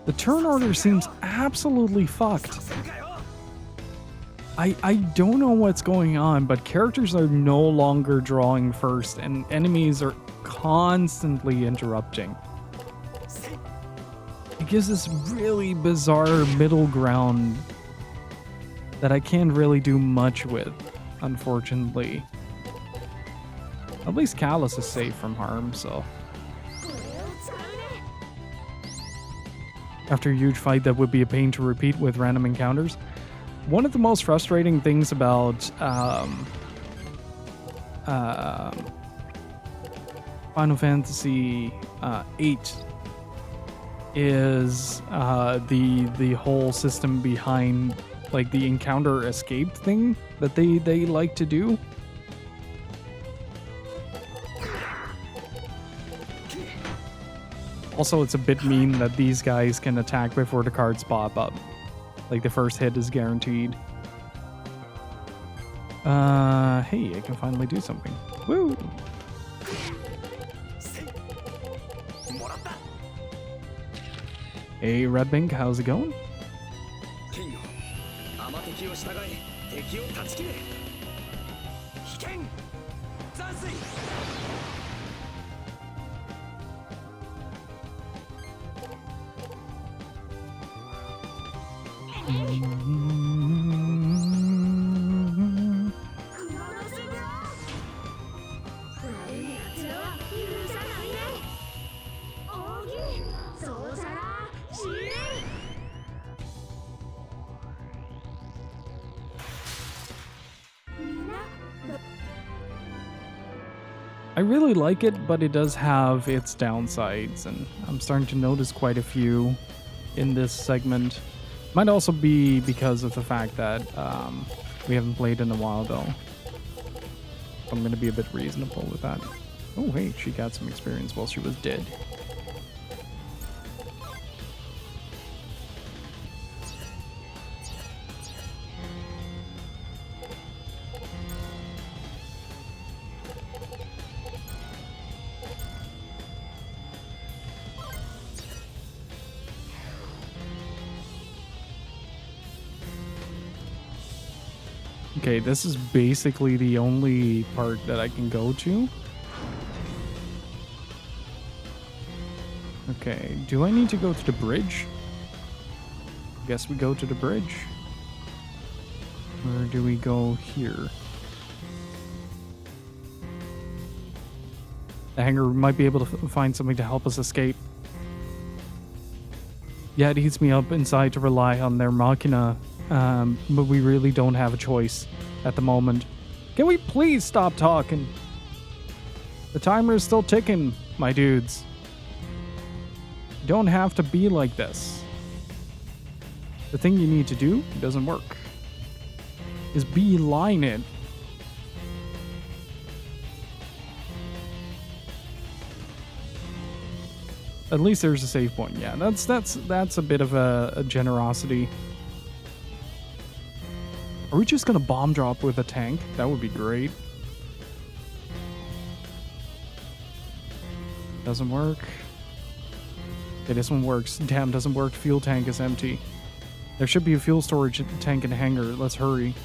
The turn order seems absolutely fucked. I don't know what's going on, but characters are no longer drawing first and enemies are constantly interrupting. It gives this really bizarre middle ground that I can't really do much with, unfortunately. At least Callus is safe from harm, so. After a huge fight that would be a pain to repeat with random encounters. One of the most frustrating things about Final Fantasy VIII is the whole system behind like the encounter escape thing that they like to do. Also, it's a bit mean that these guys can attack before the cards pop up. Like, the first hit is guaranteed. Hey, I can finally do something. Woo! Hey, Redbink, how's it going? I really like it, but it does have its downsides, and I'm starting to notice quite a few in this segment. Might also be because of the fact that we haven't played in a while, though. I'm going to be a bit reasonable with that. Oh, hey, she got some experience while she was dead. Okay, this is basically the only part that I can go to. Okay, do I need to go to the bridge? Guess we go to the bridge. Or do we go here? The hangar might be able to find something to help us escape. Yeah, it heats me up inside to rely on their machina, but we really don't have a choice at the moment. Can we please stop talking? The timer is still ticking, my dudes. You don't have to be like this. The thing you need to do doesn't work. Is beeline it. At least there's a save point. Yeah, that's a bit of a generosity. Are we just gonna bomb drop with a tank? That would be great. Doesn't work. Okay, this one works. Damn, doesn't work. Fuel tank is empty. There should be a fuel storage tank in the hangar. Let's hurry.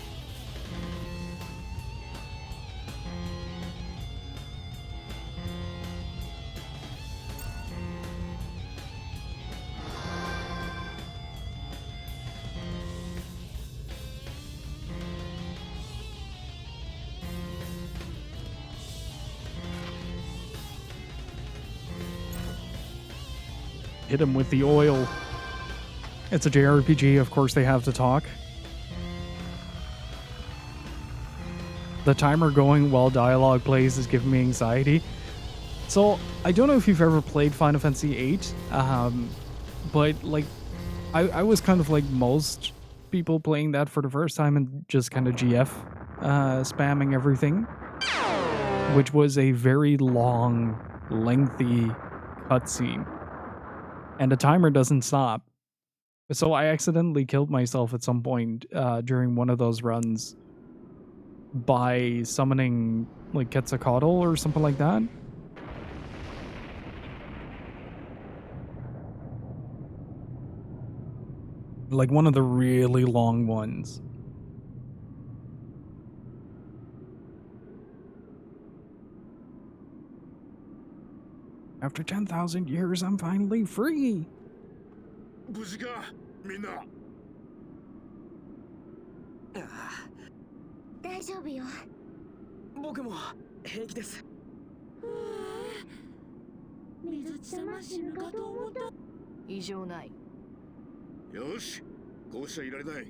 Hit him with the oil. It's a JRPG, of course they have to talk. The timer going while dialogue plays is giving me anxiety. So, I don't know if you've ever played Final Fantasy VIII, but like, I was kind of like most people playing that for the first time and just kind of GF spamming everything, which was a very long, lengthy cutscene. And the timer doesn't stop. So I accidentally killed myself at some point during one of those runs by summoning like Quetzalcoatl or something like that. Like one of the really long ones. After 10,000 years, I'm finally free. 無事かみんな。大丈夫よ。僕も平気です。水地様死ぬかと思った。異常ない。よし、こうしちゃいられない。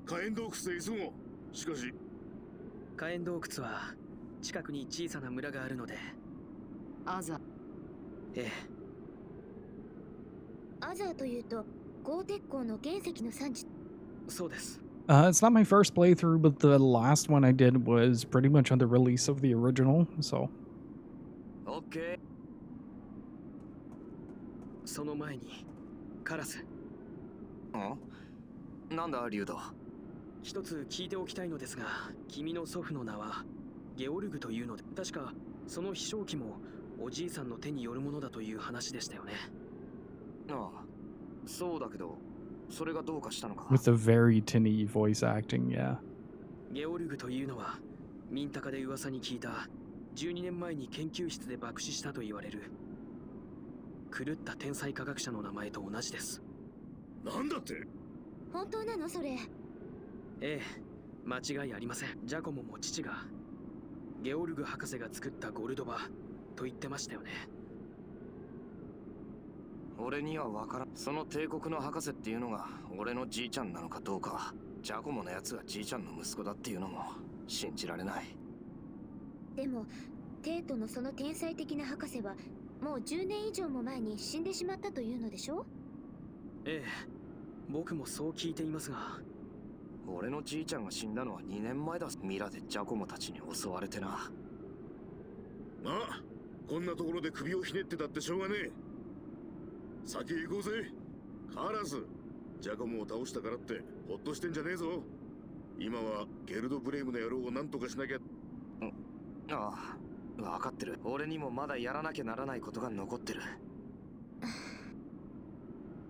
火炎洞窟へ急ごう。しかし、火炎洞窟は近くに小さな村があるので。アザ。ええ。アザーというと、鋼鉄鋼の原石の産地。そうです。It's not my first playthrough, but the last one I did was pretty much on the release of the original, so. OK。その前に、カラス。なんだ、リュウド。一つ聞いておきたいのですが、君の祖父の名はゲオルグというので、確かその飛翔機もおじいさんの手によるものだという話でしたよね。ああ、そうだけど、それがどうかしたのか。With the very tinny voice acting, yeah. ゲオルグというのは、ミンタカで噂に聞いた12年前に研究室で爆死したと言われる狂った天才科学者の名前と同じです。なんだって？本当なのそれ？ええ、間違いありません。ジャコモも父がゲオルグ博士が作ったゴルドバと言ってましたよね。俺には分からん。その帝国の博士っていうのが俺のじいちゃんなのかどうか。ジャコモのやつがじいちゃんの息子だっていうのも信じられない。でもテートのその天才的な博士はもう10年以上も前に死んでしまったというのでしょ？ええ、僕もそう聞いていますが、俺のじいちゃんが死んだのは2年前だ。ミラでジャコモたちに襲われてな。まあこんなところで首をひねってたってしょうがねえ。先へ行こうぜ。カーラス、ジャコモを倒したからってほっとしてんじゃねえぞ。今はゲルドブレイムの野郎を何とかしなきゃ。ああ、分かってる。俺にもまだやらなきゃならないことが残ってる。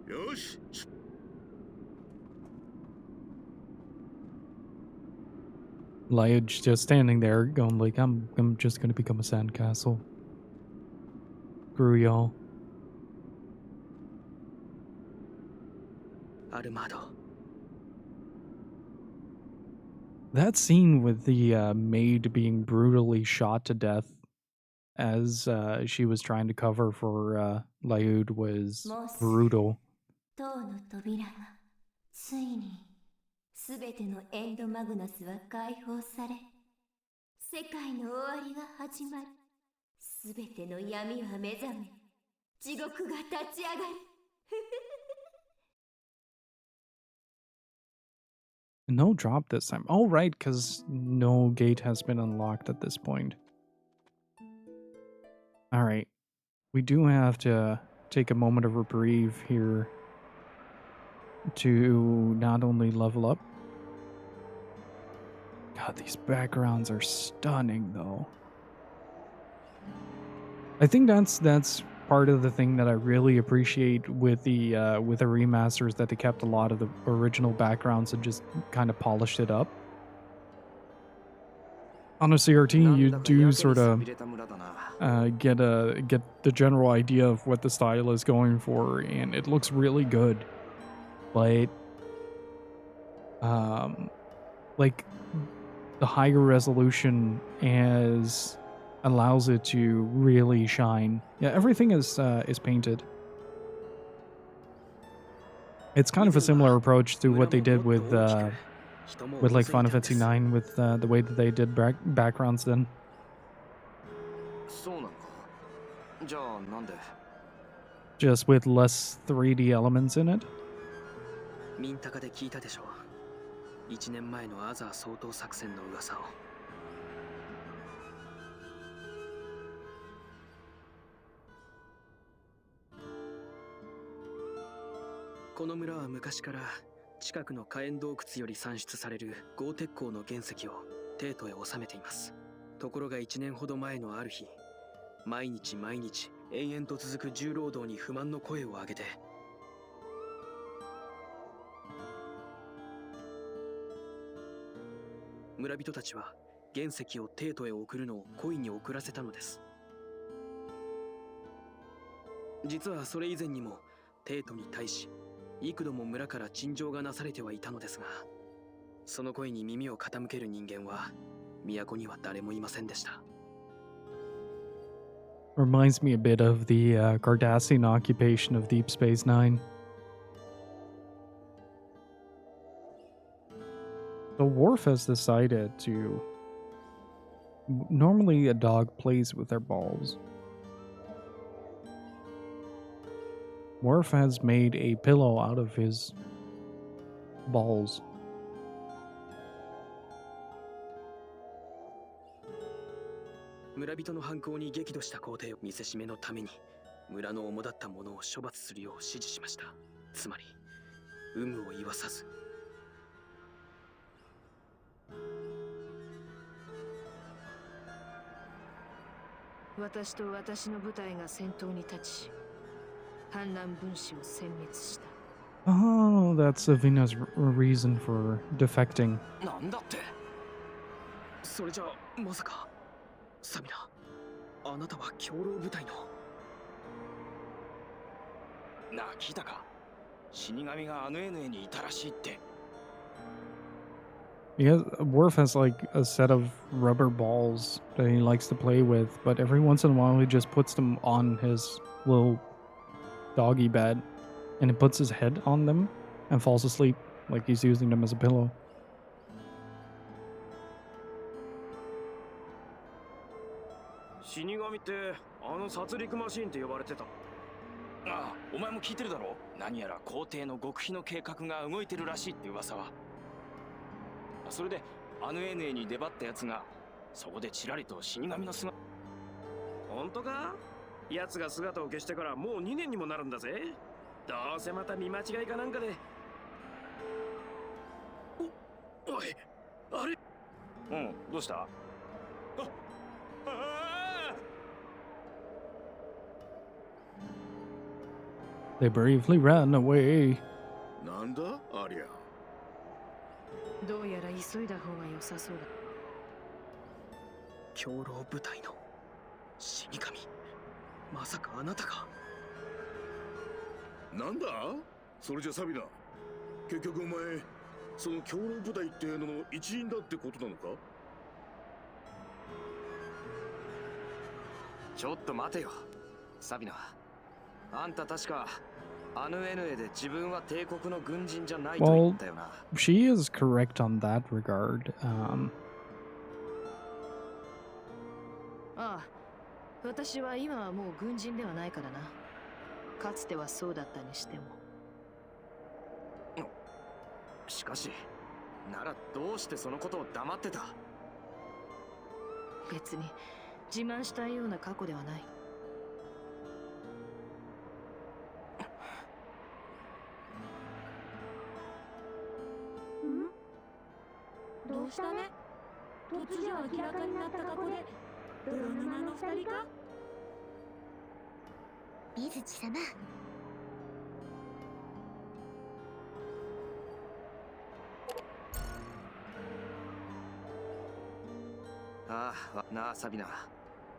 よし。Lyud's just standing there, going like, I'm just gonna become a sandcastle. Screw y'all. アルマード。 That scene with the maid being brutally shot to death as she was trying to cover for Lyud was brutal. 塔の扉がついにすべてのエンドマグナスは解放され、世界の終わりが始まる。すべての闇は目覚め、地獄が立ち上がる。No drop this time. Oh, right, because no gate has been unlocked at this point. Alright. We do have to take a moment of reprieve here to not only level up. God, these backgrounds are stunning, though. I think that's part of the thing that I really appreciate with the remasters, that they kept a lot of the original backgrounds and just kind of polished it up. On a CRT, you do sort of get the general idea of what the style is going for, and it looks really good. But like the higher resolution allows it to really shine. Yeah, everything is painted. It's kind of a similar approach to what they did with like Final Fantasy 9 with the way that they did backgrounds then. そうなのか。じゃあなんで Just with less 3D elements in it. ミンタカで聞いたでしょう。1年前のアザー掃討作戦の噂を。この村は昔から近くの火炎洞窟より産出される豪鉄鉱の原石を帝都へ収めています。ところが1年ほど前のある日、毎日延々と続く重労働に不満の声を上げて、村人たちは原石を帝都へ送るのを故意に遅らせたのです。実はそれ以前にも帝都に対し幾度も村から陳情がなされてはいたのですが、その声に耳を傾ける人間は都には誰もいませんでした。Reminds me a bit of the Cardassian occupation of Deep Space Nine. So Worf has decided to... Normally a dog plays with their balls. Worf has made a pillow out of his balls. 村人の犯行に激怒した皇帝を見せしめのために村の主だった者を処罰するよう指示しました。つまり有無を言わさず。私と私の部隊が先頭に立ち、反乱分子を殲滅した。Oh, that's Savina's reason for defecting. なんだって。それじゃあまさかサミナ、あなたは兵糧部隊の。なあ聞いたか。死神があのエヌエにいたらしいって。Worf has like a set of rubber balls that he likes to play with, but every once in a while he just puts them on his little doggy bed and he puts his head on them and falls asleep like he's using them as a pillow. 死神ってあの殺戮マシーンって呼ばれてた。ああ、お前も聞いてるだろ。何やら皇帝の極秘の計画が動いてるらしいって噂は。それでアヌエヌエに出張ったやつがそこでちらりと死神の姿。本当か？奴が姿を消してからもう2年にもなるんだぜ。どうせまた見間違いかなんかで。おい、あれ。うん、どうした？ああ They bravely ran away. なんだありゃ。どうやら急いだ方が良さそうだ。兵糧部隊の死神。まさかあなたが。なんだそれじゃサビナ。結局お前、その兵糧部隊っていうのの一員だってことなのか？ちょっと待てよ、サビナ。あんた確かアヌエヌエで自分は帝国の軍人じゃないと言ったよな。She is correct on that regard. ああ、私は今はもう軍人ではないからな。かつてはそうだったにしても。しかし、ならどうしてそのことを黙ってた？別に自慢したいような過去ではない。どうしたね？突如明らかになった過去で泥沼の二人か？水地様。ああ、なあサビナ。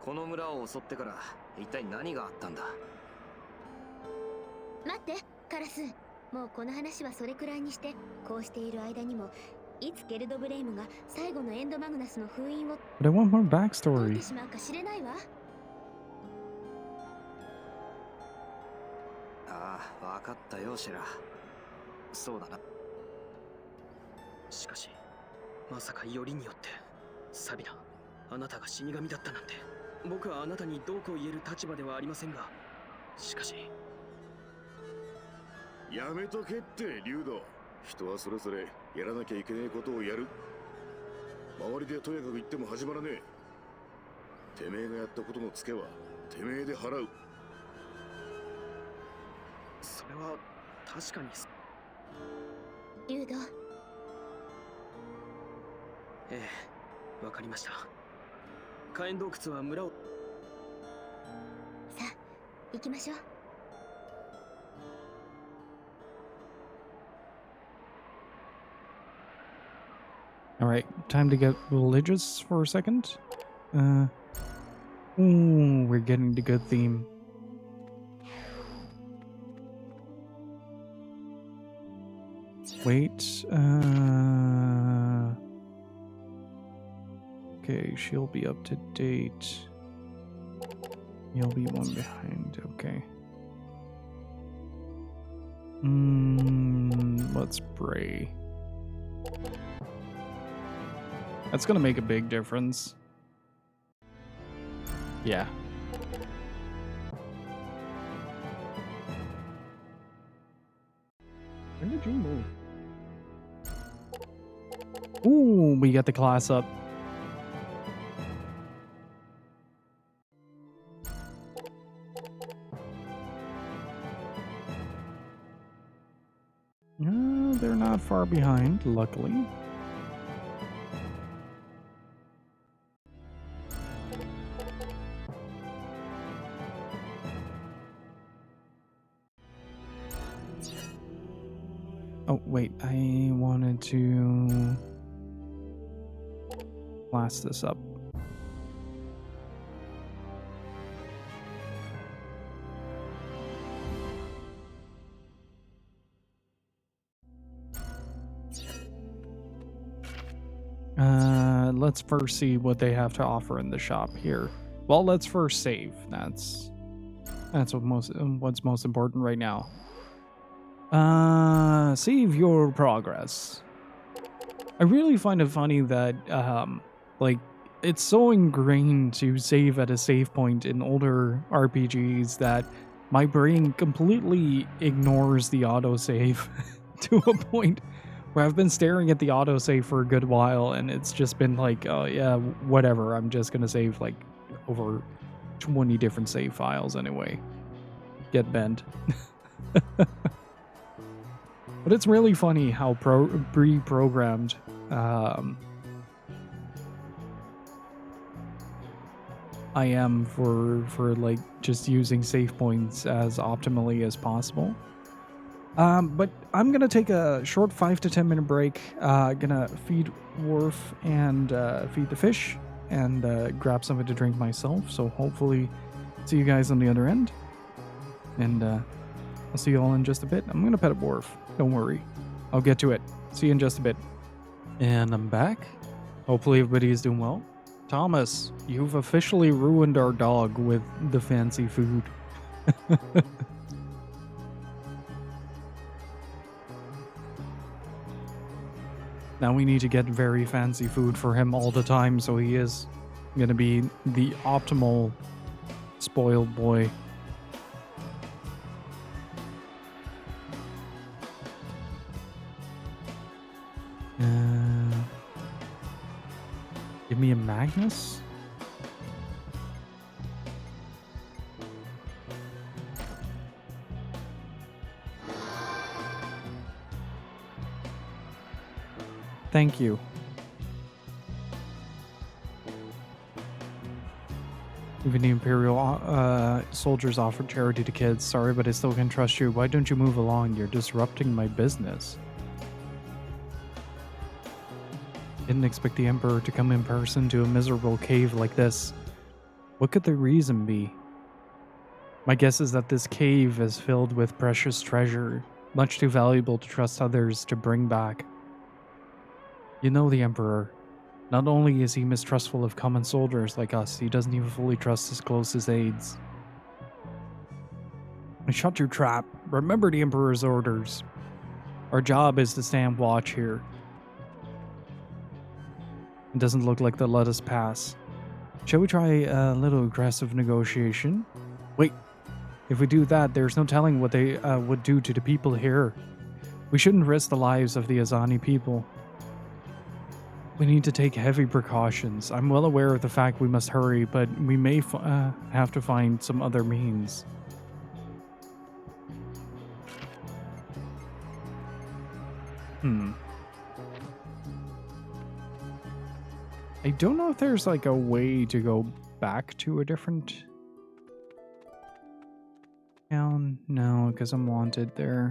この村を襲ってから一体何があったんだ？待って、カラス。もうこの話はそれくらいにして、こうしている間にもいつゲルドブレイムが最後のエンドマグナスの封印を But I want more 解い backstory. てしまうかしれないわ。ああ、わかったよシェラ。そうだな。しかしまさかよりによってサビナ、あなたが死神だったなんて。僕はあなたにどうこう言える立場ではありませんが、しかし。やめとけってリュウド。人はそれぞれやらなきゃいけないことをやる。周りでとやかく言っても始まらねえ。てめえがやったことのツケはてめえで払う。それは確かに。リュウド。ええ、わかりました。火炎洞窟は村を。さあ、行きましょう。Alright, time to get religious for a second. Ooh, we're getting the good theme. Wait, okay, she'll be up to date. You'll be one behind, okay. Let's pray. That's gonna make a big difference. Yeah. Where did you move? Ooh, we got the class up. They're not far behind, luckily. Oh, wait, I wanted to blast this up. Let's first see what they have to offer in the shop here. Well, let's first save. That's what's most important right now. Save your progress. I really find it funny that like it's so ingrained to save at a save point in older RPGs that my brain completely ignores the autosave to a point where I've been staring at the autosave for a good while, and it's just been like, oh yeah, whatever. I'm just gonna save like over 20 different save files anyway. Get bent. But it's really funny how pre-programmed I am for like just using save points as optimally as possible. But I'm gonna take a short 5 to 10 minute break. Gonna feed Worf and feed the fish and grab something to drink myself. So hopefully see you guys on the other end. And I'll see you all in just a bit. I'm gonna pet Worf. Don't worry. I'll get to it. See you in just a bit. And I'm back. Hopefully everybody is doing well. Thomas, you've officially ruined our dog with the fancy food. Now we need to get very fancy food for him all the time, so he is gonna be the optimal spoiled boy. Give me a Magnus? Thank you. Even the Imperial soldiers offered charity to kids. Sorry, but I still can trust you. Why don't you move along? You're disrupting my business. Didn't expect the Emperor to come in person to a miserable cave like this. What could the reason be? My guess is that this cave is filled with precious treasure, much too valuable to trust others to bring back. You know the Emperor. Not only is he mistrustful of common soldiers like us, he doesn't even fully trust his closest aides. Shut your trap. Remember the Emperor's orders. Our job is to stand watch here. It doesn't look like they'll let us pass. Shall we try a little aggressive negotiation? Wait, if we do that, there's no telling what they would do to the people here. We shouldn't risk the lives of the Azani people. We need to take heavy precautions. I'm well aware of the fact we must hurry, but we may have to find some other means. I don't know if there's like a way to go back to a different town. No, because I'm wanted there.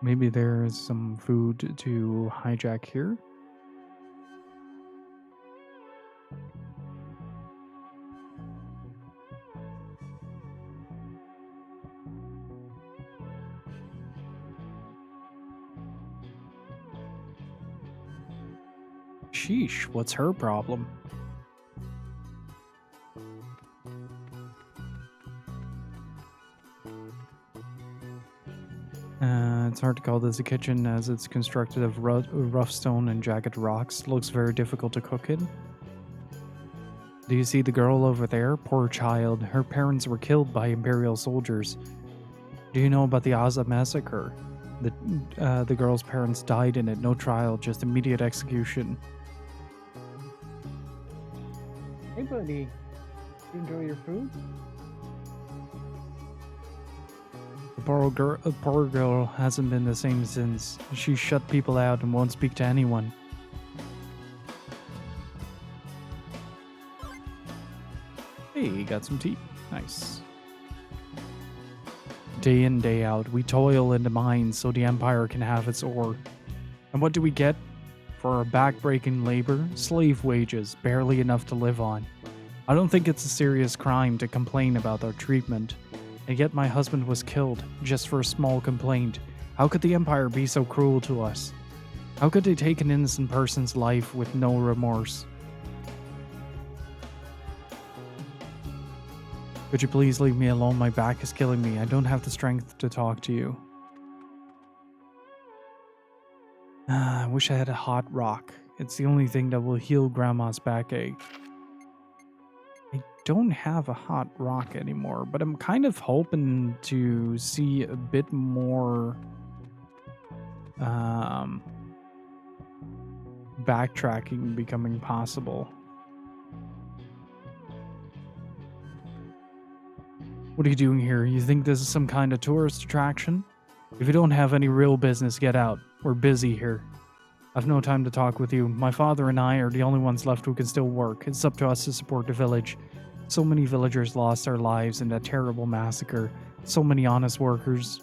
Maybe there is some food to hijack here. Sheesh, what's her problem? It's hard to call this a kitchen as it's constructed of rough stone and jagged rocks. Looks very difficult to cook in. Do you see the girl over there? Poor child. Her parents were killed by Imperial soldiers. Do you know about the Aza massacre? The girl's parents died in it. No trial, just immediate execution. Hey buddy, you enjoy your food? The poor girl hasn't been the same since. She shut people out and won't speak to anyone. Hey, got some tea. Nice. Day in, day out, we toil in the mines so the Empire can have its ore. And what do we get? For our back-breaking labor? Slave wages, barely enough to live on. I don't think it's a serious crime to complain about our treatment. And yet my husband was killed, just for a small complaint. How could the Empire be so cruel to us? How could they take an innocent person's life with no remorse? Could you please leave me alone? My back is killing me. I don't have the strength to talk to you. I wish I had a hot rock. It's the only thing that will heal Grandma's backache. I don't have a hot rock anymore, but I'm kind of hoping to see a bit more backtracking becoming possible. What are you doing here? You think this is some kind of tourist attraction? If you don't have any real business, get out. We're busy here. I've no time to talk with you. My father and I are the only ones left who can still work. It's up to us to support the village. So many villagers lost their lives in that terrible massacre. So many honest workers.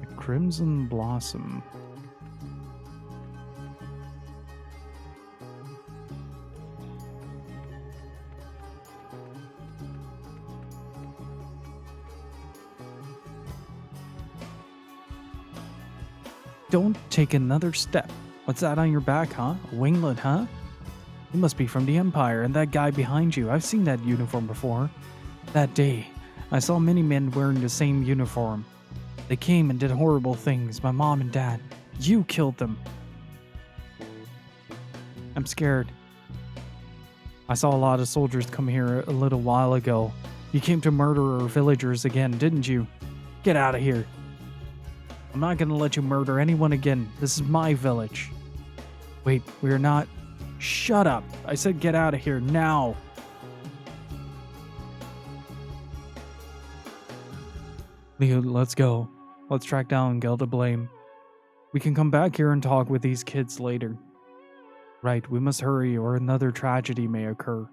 The Crimson Blossom. Don't take another step. What's that on your back, huh? A winglet, huh? You must be from the Empire, and that guy behind you. I've seen that uniform before. That day, I saw many men wearing the same uniform. They came and did horrible things. My mom and dad. You killed them. I'm scared. I saw a lot of soldiers come here a little while ago. You came to murder our villagers again, didn't you? Get out of here. I'm not gonna let you murder anyone again. This is my village. Wait, we're not... Shut up. I said get out of here now. Leo, let's go. Let's track down Gelda Blame. We can come back here and talk with these kids later. Right, we must hurry or another tragedy may occur.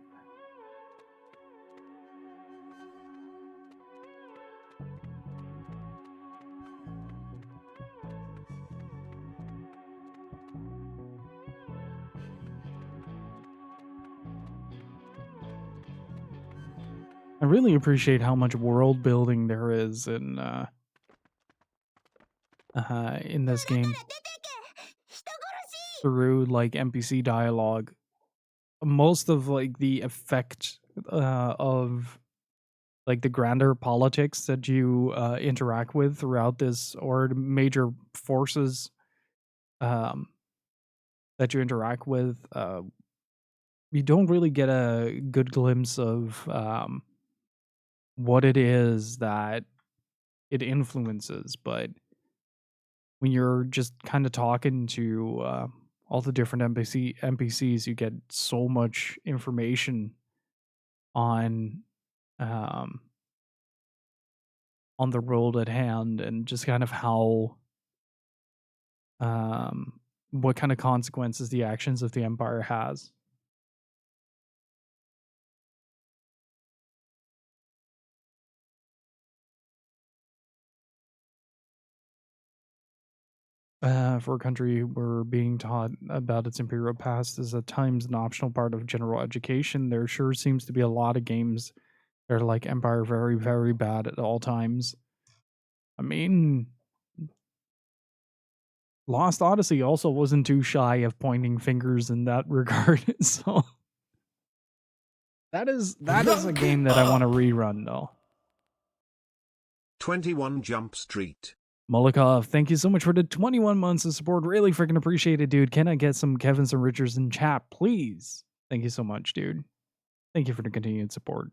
I really appreciate how much world building there is in this game through like NPC dialogue. Most of like the effect of like the grander politics that you interact with throughout this, or the major forces that you interact with, you don't really get a good glimpse of what it is that it influences, but when you're just kind of talking to all the different NPCs, you get so much information on the road at hand, and just kind of how what kind of consequences the actions of the Empire has. For a country where being taught about its imperial past is at times an optional part of general education, there sure seems to be a lot of games that are like Empire very, very bad at all times. I mean, Lost Odyssey also wasn't too shy of pointing fingers in that regard. So that is a game that I want to rerun though. 21 Jump Street. Molikov, thank you so much for the 21 months of support. Really freaking appreciate it, dude. Can I get some Kevins and Richards in chat, please? Thank you so much, dude. Thank you for the continued support.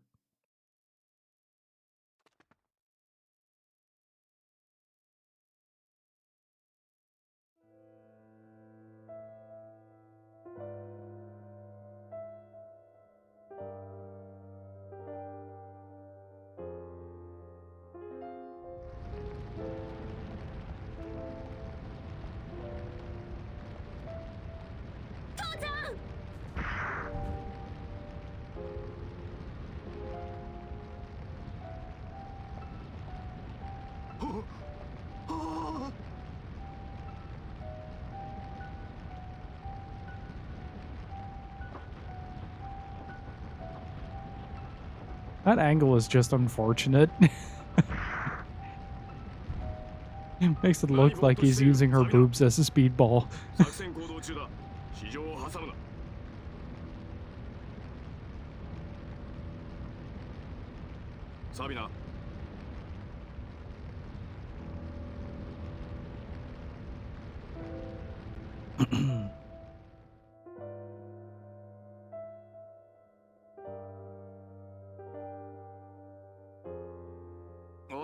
That angle is just unfortunate. Makes it look like he's using her boobs as a speedball. 作戦行動中だ。市場を挟むな。サビナ、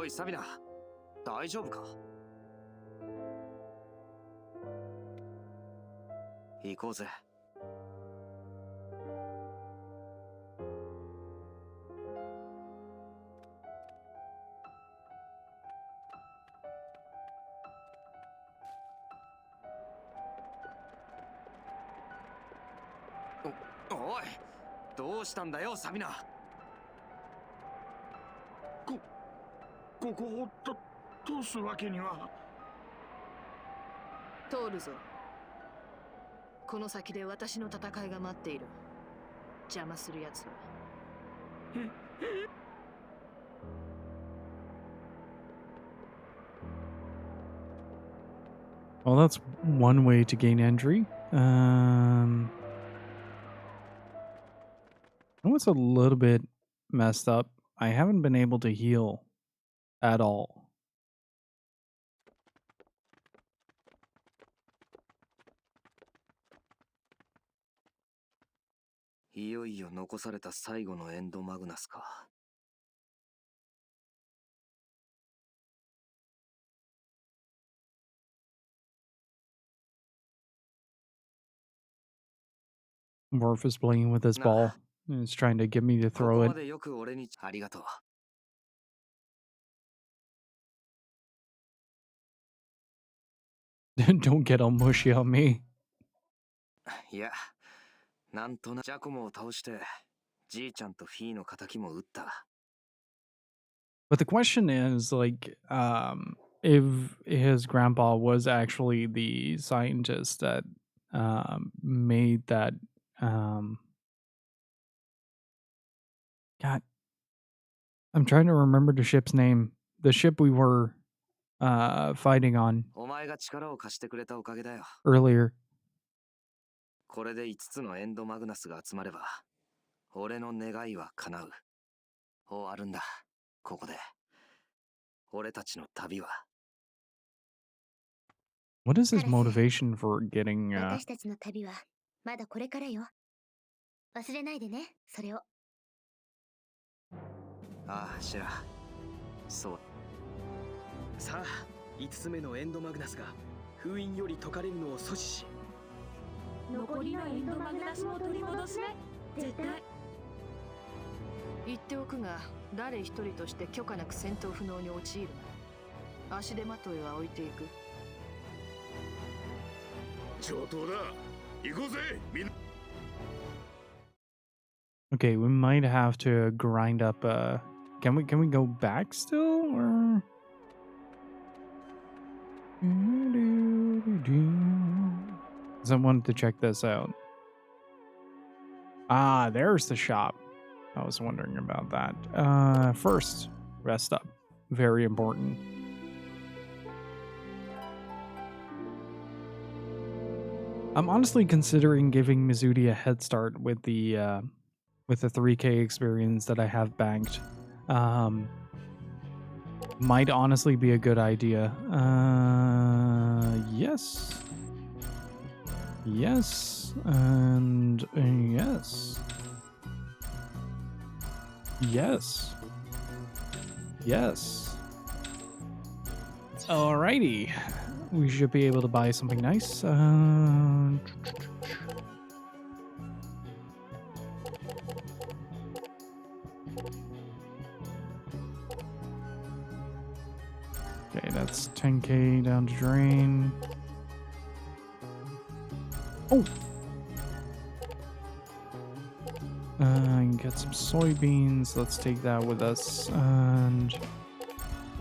いサビナ、大丈夫か？行こうぜ。おい、どうしたんだよサビナ。ここを通すわけには。通るぞ。この先で私の戦いが待っている。邪魔するやつは。Well, that's one way to gain entry. What's a little bit messed up? I haven't been able to heal at all. いよいよ残された最後のエンドマグナスか。Morph is playing with his ball and is trying to get me to ここ throw ま it. でよく俺にありがとう。Don't get all mushy on me. いや、なんとなジャコモを倒して、じいちゃんとフィーの仇も撃った。But the question is, like, if his grandpa was actually the scientist that made that, God, I'm trying to remember the ship's name. The ship we were fighting on お前が力を貸してくれたおかげだよ。 earlier. これで5つのエンドマグナスが集まれば、俺の願いは叶う。終わるんだ、ここで。俺たちの旅は。What is his motivation for getting 私たちの旅はまだこれからよ。忘れないでね、それを。ああ、シェラ。そう。さあ、5つ目のエンドマグナスが封印より解かれるのを阻止し、残りのエンドマグナスも取り戻すね。絶対。言っておくが、誰一人として許可なく戦闘不能に陥るな。足手まといは置いていく。上等だ。行こうぜ、みんな。 Okay, we might have to grind up. Can we go back still or? Because I wanted to check this out. Ah, there's the shop. I was wondering about that. First, rest up. Very important. I'm honestly considering giving Mizudi a head start with the 3K experience that I have banked. Might honestly be a good idea. Yes. Yes. And yes. Yes. Yes. Alrighty. We should be able to buy something nice. Okay, that's 10K down to drain. Oh! Get some soybeans. Let's take that with us. And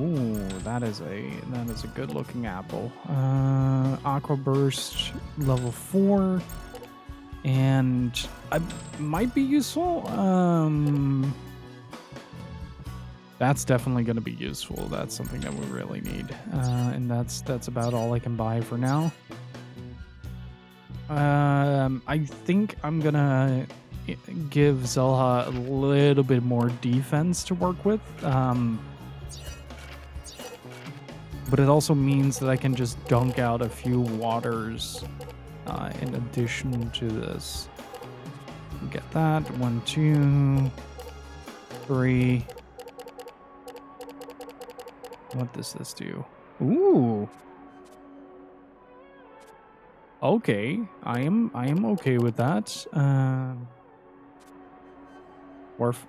ooh, that is a good looking apple. Aqua Burst level 4, and I might be useful. That's definitely going to be useful. That's something that we really need, and that's about all I can buy for now. I think I'm gonna give Zelha a little bit more defense to work with. But it also means that I can just dunk out a few waters in addition to this. Get that. 1, 2, 3. What does this do? Ooh. Okay, I am okay with that. Wharf.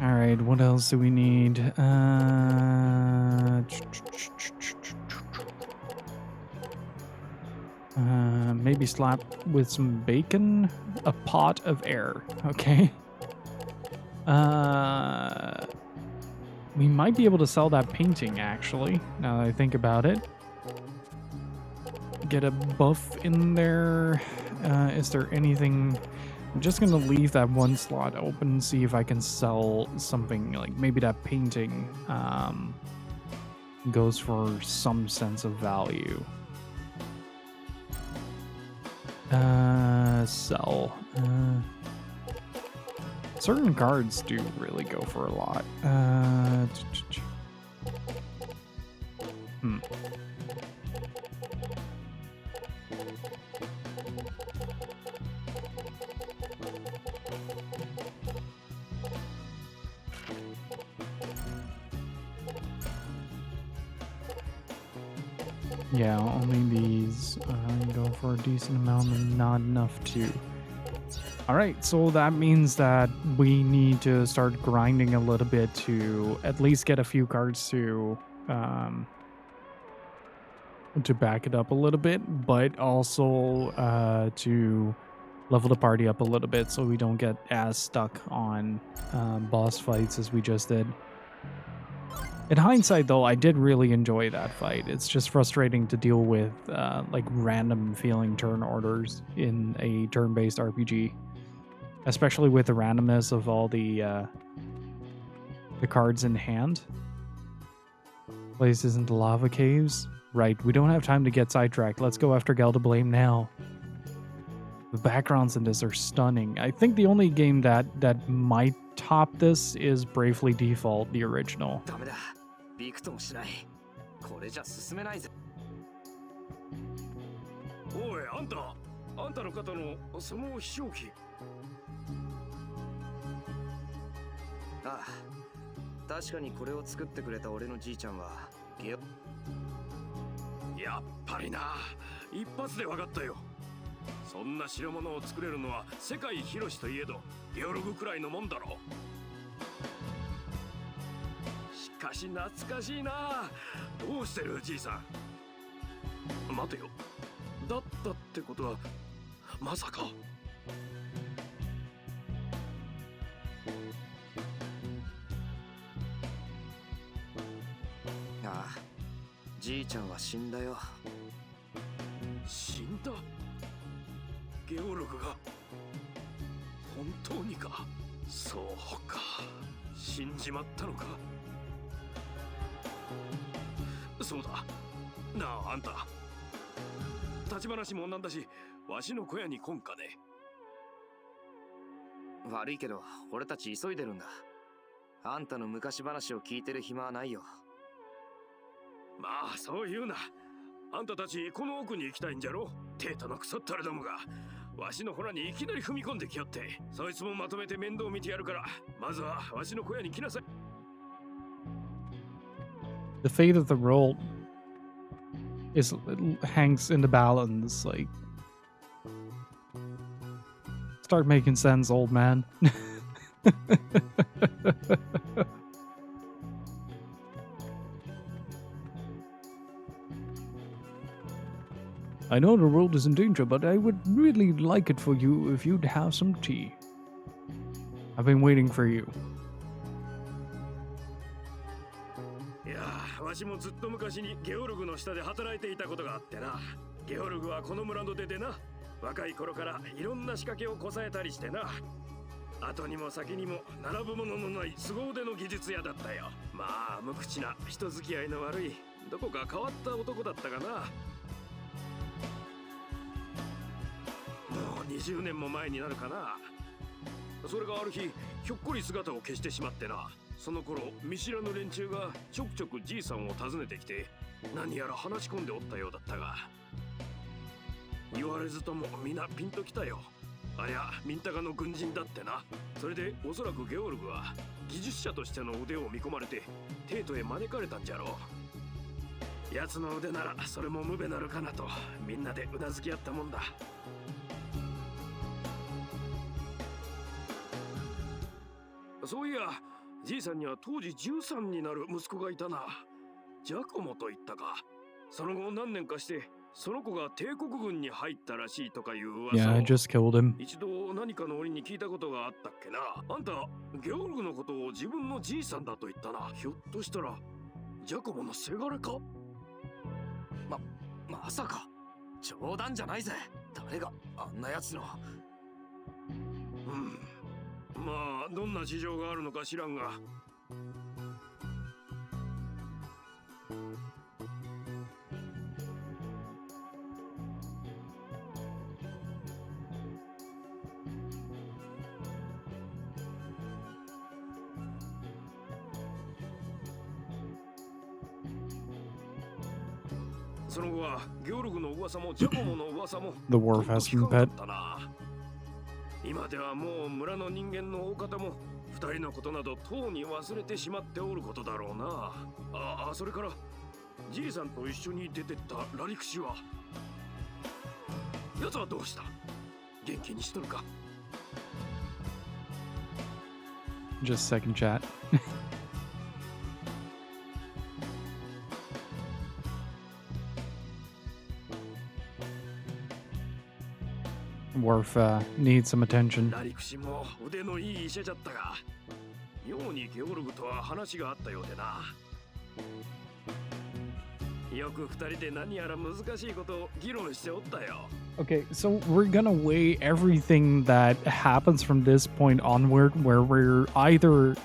All right, what else do we need? Maybe slap with some bacon, a pot of air. Okay. We might be able to sell that painting actually. Now that I think about it, get a buff in there. Is there anything? I'm just gonna leave that one slot open and see if I can sell something, like maybe that painting goes for some sense of value. Sell. Certain cards do really go for a lot. Yeah, only these go for a decent amount and not enough to. Alright, so that means that we need to start grinding a little bit to at least get a few cards to back it up a little bit, but also to level the party up a little bit so we don't get as stuck on boss fights as we just did. In hindsight, though, I did really enjoy that fight. It's just frustrating to deal with like random feeling turn orders in a turn-based RPG, especially with the randomness of all the cards in hand. Places into lava caves. Right, we don't have time to get sidetracked. Let's go after Gelda Blame now. The backgrounds in this are stunning. I think the only game that might top this is Bravely Default, the original. びくともしない。これじゃ進めないぜ。おい、あんたの方のその飛翔機。ああ、確かにこれを作ってくれた俺のじいちゃんはやっぱりな、一発で分かったよ。そんな代物を作れるのは世界広しといえどゲオログくらいのもんだろ。しかし懐かしいな。どうしてるじいさん。待てよ、だったってことはまさか。ああ、じいちゃんは死んだよ。死んだ？ゲオログが本当にか。そうか、死んじまったのか。そうだなあ、あんた立ち話もなんだし、わしの小屋に来んかね。悪いけど俺たち急いでるんだ。あんたの昔話を聞いてる暇はないよ。まあそう言うな。あんたたちこの奥に行きたいんじゃろ。テータの腐ったれどもがわしのホラにいきなり踏み込んできよって、そいつもまとめて面倒見てやるから、まずはわしの小屋に来なさい。The fate of the world hangs in the balance. Like, start making sense, old man. I know the world is in danger, but I would really like it for you if you'd have some tea. I've been waiting for you. いやあ、わしもずっと昔にゲオルグの下で働いていたことがあってな。ゲオルグはこの村の出でな、若い頃からいろんな仕掛けをこさえたりしてな。後にも先にも並ぶもののない凄腕の技術屋だったよ。まあ無口な人付き合いの悪い、どこか変わった男だったかな。もう20年も前になるかな。それがある日ひょっこり姿を消してしまってな。その頃見知らぬ連中がちょくちょくじいさんを訪ねてきて何やら話し込んでおったようだったが、言われずとも皆ピンときたよ。ありゃミンタガの軍人だってな。それでおそらくゲオルグは技術者としての腕を見込まれてテートへ招かれたんじゃろう。奴の腕ならそれも無べなるかなとみんなでうなずき合ったもんだ。そういやじいさんには当時13になる息子がいたな。ジャコモと言ったか。その後何年かしてその子が帝国軍に入ったらしいとかいう噂 Yeah, を I just killed him. 一度何かの折に聞いたことがあったっけな。あんたゲオルグのことを自分のじいさんだと言ったな。ひょっとしたらジャコモのせがれか。まさか冗談じゃないぜ。誰があんな奴の。まあどんな事情があるのか知らんが、その後はゲオルグの噂もジャコモの噂も The wharf has been pet. 今ではもう村の人間の大方も二人のことなどとうに忘れてしまっておることだろうな。それからじいさんと一緒に出てったラリクシは奴はどうした？元気にしとるか？ Just second chat. Worf needs some attention. ラリクシも腕のいい医者じゃったが、妙にゲオルグとは話があったようでな。よく二人で何やら難しいことを議論しておったよ。 Okay, so we're gonna weigh everything that happens from this point onward, where we're either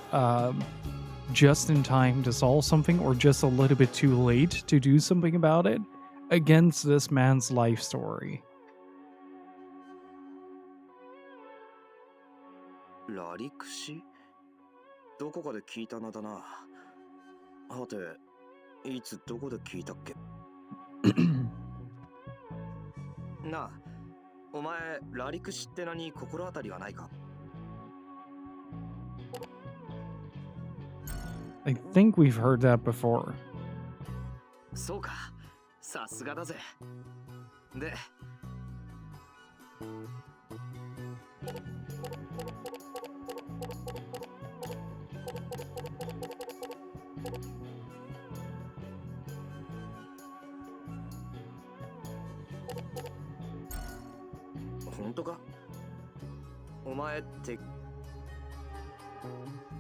just in time to solve something or just a little bit too late to do something about it, against this man's life story. ラリクシ？どこかで聞いた名だな。はて、いつどこで聞いたっけ？なあ、お前ラリクシって名に心当たりはないか？ I think we've heard that before. そうか、さすがだぜ。で、本当か？お前ってね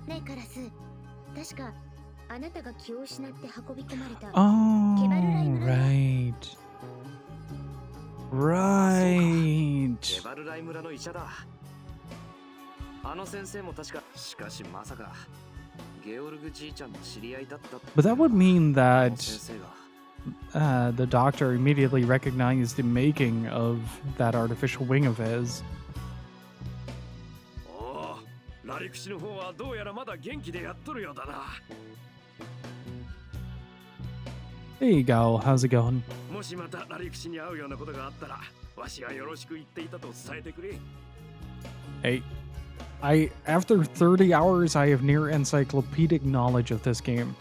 えカラス、確かあなたが気を失って運び込まれた Oh, ケバルライ村だ。 right. Right. ケバルライ村の医者だ。あの先生も確か、しかしまさかゲオルグじいちゃんの知り合いだった。 But that would mean この that 先生が the doctor immediately recognized the making of that artificial wing of his. おお、ラリクシの方はどうやらまだ元気でやっとるようだな。 There you go. How's it going? もしまたラリクシに会うようなことがあったら、わしがよろしく言っていたと伝えてくれ。 Hey, after 30 hours, I have near encyclopedic knowledge of this game.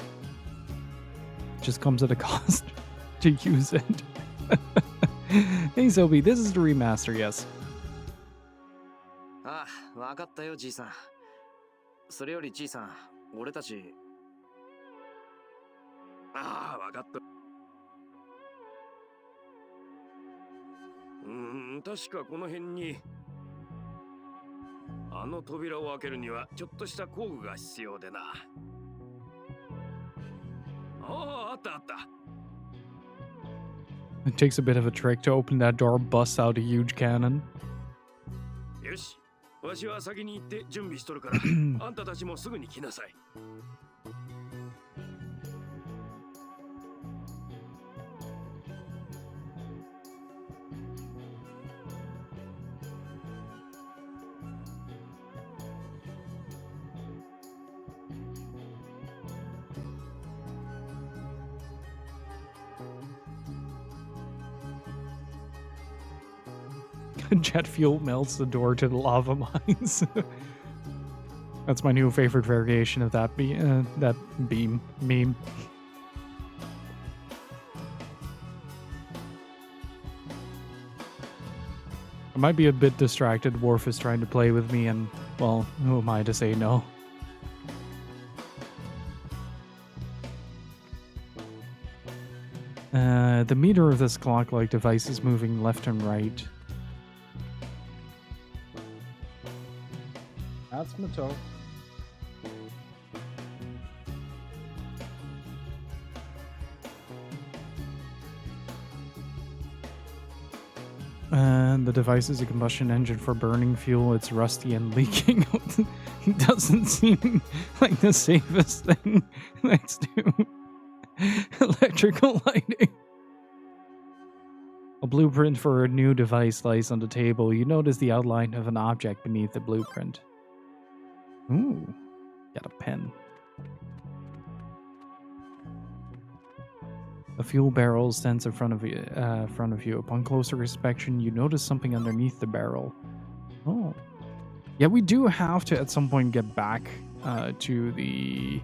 Just comes at a cost to use it. Hey, Sophie, this is the remaster, yes. ああ、わかったよじいさん。それよりじいさん、俺たち。ああ、わかった。確かこの辺にあの扉を開けるにはちょっとした工具が必要でな。ああ、あったあった。 It takes a bit of a trick to open that door, bust out a huge cannon. よし、わしは先に行って準備しとるからあんたたちもすぐに来なさい。Jet fuel melts the door to the lava mines. That's my new favorite variation of that beam meme. I might be a bit distracted. Worf is trying to play with me, and, well, who am I to say no? The meter of this clock-like device is moving left and right. That's my toe. And the device is a combustion engine for burning fuel. It's rusty and leaking. It doesn't seem like the safest thing next to electrical lighting. A blueprint for a new device lies on the table. You notice the outline of an object beneath the blueprint. Ooh, got a pen. A fuel barrel stands in front of you. Upon closer inspection, you notice something underneath the barrel. Oh. Yeah, we do have to at some point get back to the...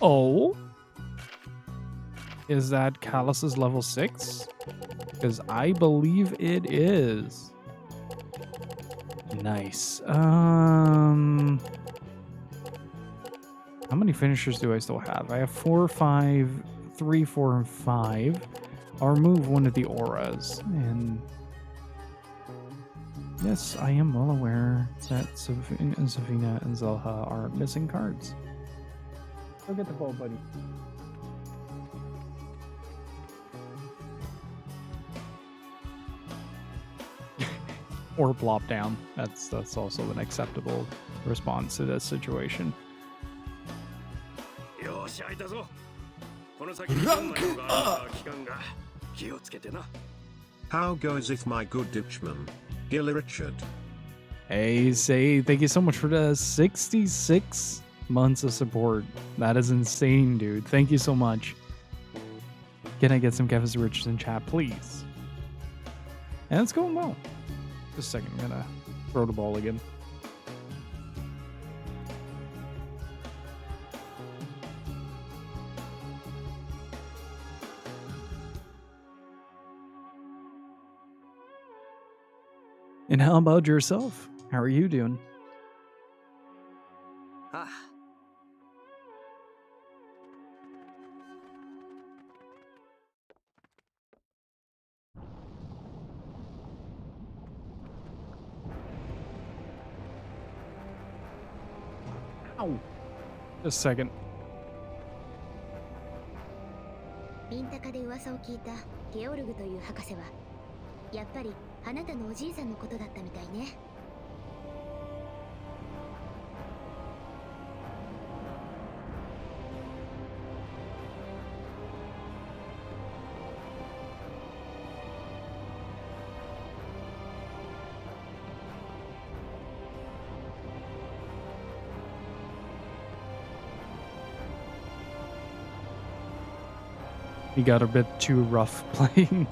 Oh? Is that Callus's level 6? Because I believe it is. Nice. How many finishers do I still have? I have 4, 5, 3, 4, and 5. I'll remove one of the auras. And yes, I am well aware that Savina and Zelha are missing cards. Go get the ball, buddy. Or plop down. That's also an acceptable response to this situation. How goes my good Ditchman? Gilly Richard. Hey, say, thank you so much for the 66 months of support. That is insane, dude. Thank you so much. Can I get some Kevin Richards in chat, please? And it's going well. Just a second, I'm gonna throw the ball again. And how about yourself? How are you doing? Ow. Just a second. ビンタカで噂を聞いたゲオルグという博士はやっぱりあなたのおじいさんのことだったみたいね。He got a bit too rough playing.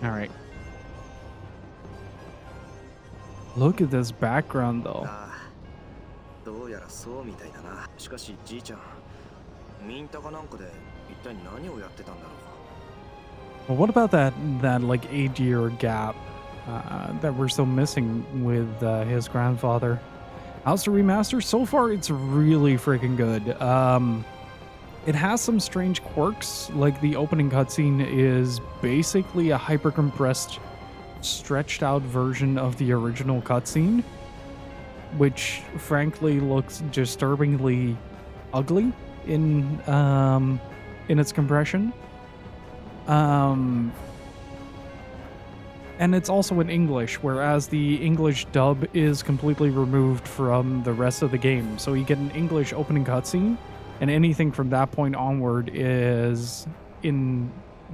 All right. Look at this background, though. どうやらそうみたいだな。しかしじいちゃん、ミンタかなんかで一体何をやってたんだろう。 Well, what about that like 8-year gap that we're still missing with his grandfather? How's the remaster? So far, it's really freaking good. It has some strange quirks, like the opening cutscene is basically a hyper-compressed, stretched-out version of the original cutscene, which frankly looks disturbingly ugly in its compression. And it's also in English, whereas the English dub is completely removed from the rest of the game. So you get an English opening cutscene, and anything from that point onward is in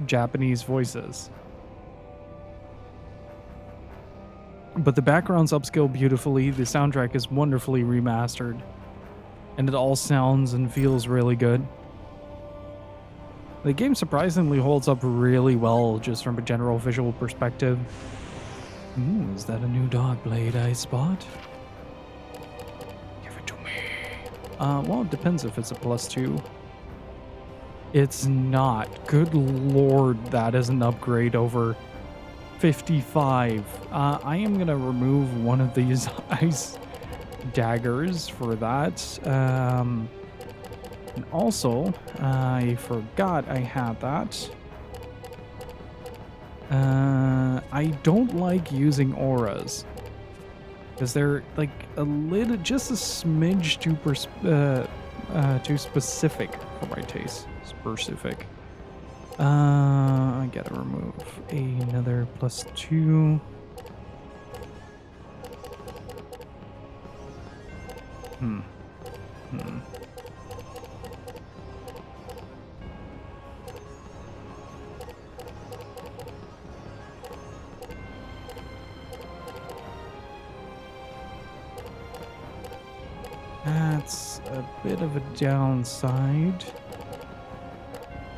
Japanese voices. But the background's upscaled beautifully, the soundtrack is wonderfully remastered, and it all sounds and feels really good. The game surprisingly holds up really well just from a general visual perspective. Ooh, is that a new dog blade I spot? Give it to me. Well, it depends if it's a +2. It's not. Good lord, that is an upgrade over 55. I am gonna remove one of these ice daggers for that. And also, I forgot I had that. I don't like using auras because they're like a little, just a smidge too specific for my taste. Specific. I gotta remove another +2. That's a bit of a downside.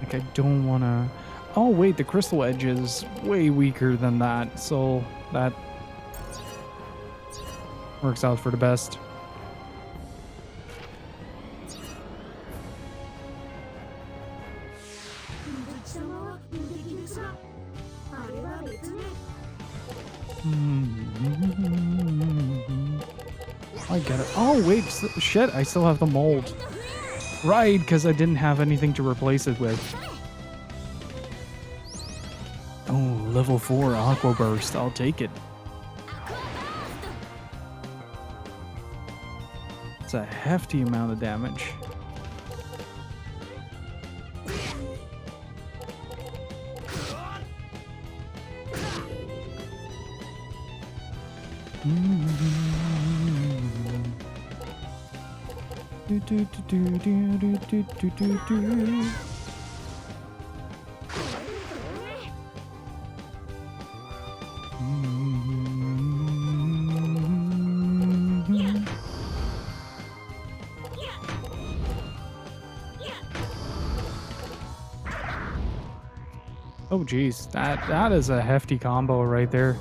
Like, I don't want to... Oh, wait, the crystal edge is way weaker than that, so that works out for the best. I get it. Oh, wait, shit, I still have the mold. Right, because I didn't have anything to replace it with. Oh, level 4 Aqua Burst, I'll take it. It's a hefty amount of damage. Oh geez, that is a hefty combo right there.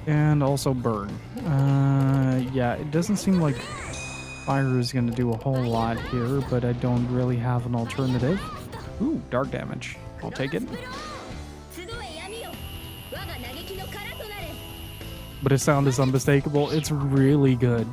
And also burn. Yeah, it doesn't seem like fire is going to do a whole lot here, but I don't really have an alternative. Ooh, dark damage. I'll take it. But his sound is unmistakable. It's really good.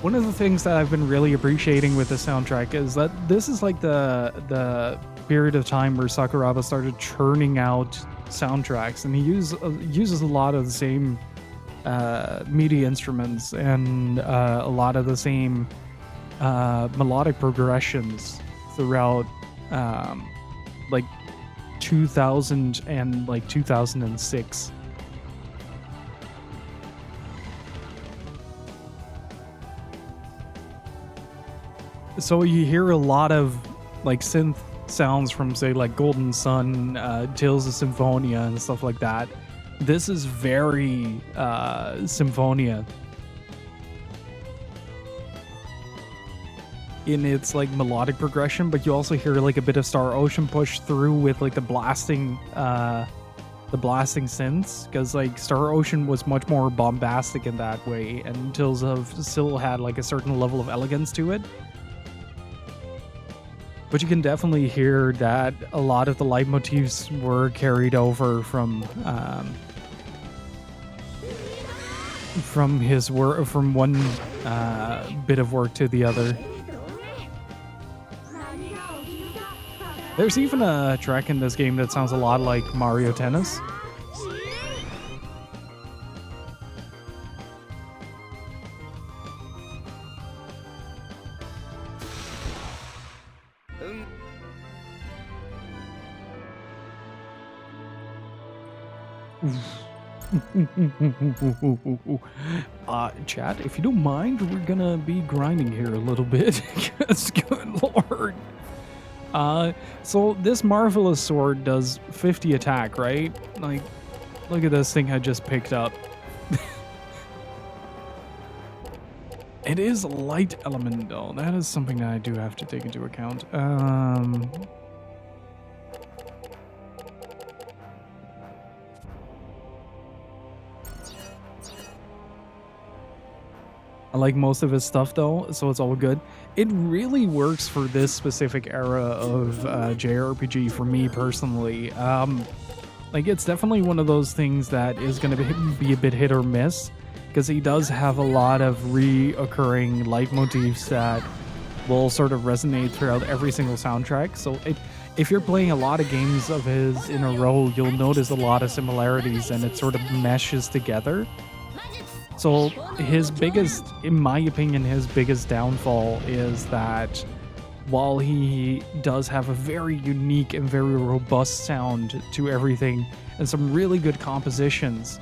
One of the things that I've been really appreciating with the soundtrack is that this is like the period of time where Sakuraba started churning out soundtracks, and he uses a lot of the same MIDI instruments and a lot of the same melodic progressions throughout like 2000 and like 2006. So you hear a lot of like synth sounds from, say, like Golden Sun, Tales of Symphonia and stuff like that. This is very Symphonia in its like melodic progression, but you also hear like a bit of Star Ocean push through with like the blasting synths, because like Star Ocean was much more bombastic in that way, and Tales of still had like a certain level of elegance to it. But you can definitely hear that a lot of the leitmotifs were carried over from his work, from one bit of work to the other. There's even a track in this game that sounds a lot like Mario Tennis. Chat, if you don't mind, we're gonna be grinding here a little bit. Because, good lord. So this marvelous sword does 50 attack, right? Like, look at this thing I just picked up. It is light element though. That is something that I do have to take into account. I like most of his stuff though, so it's all good. It really works for this specific era of JRPG for me personally. Like, it's definitely one of those things that is going to be a bit hit or miss, because he does have a lot of reoccurring leitmotifs that will sort of resonate throughout every single soundtrack. So if you're playing a lot of games of his in a row, you'll notice a lot of similarities and it sort of meshes together. So his biggest, in my opinion, his biggest downfall is that while he does have a very unique and very robust sound to everything and some really good compositions,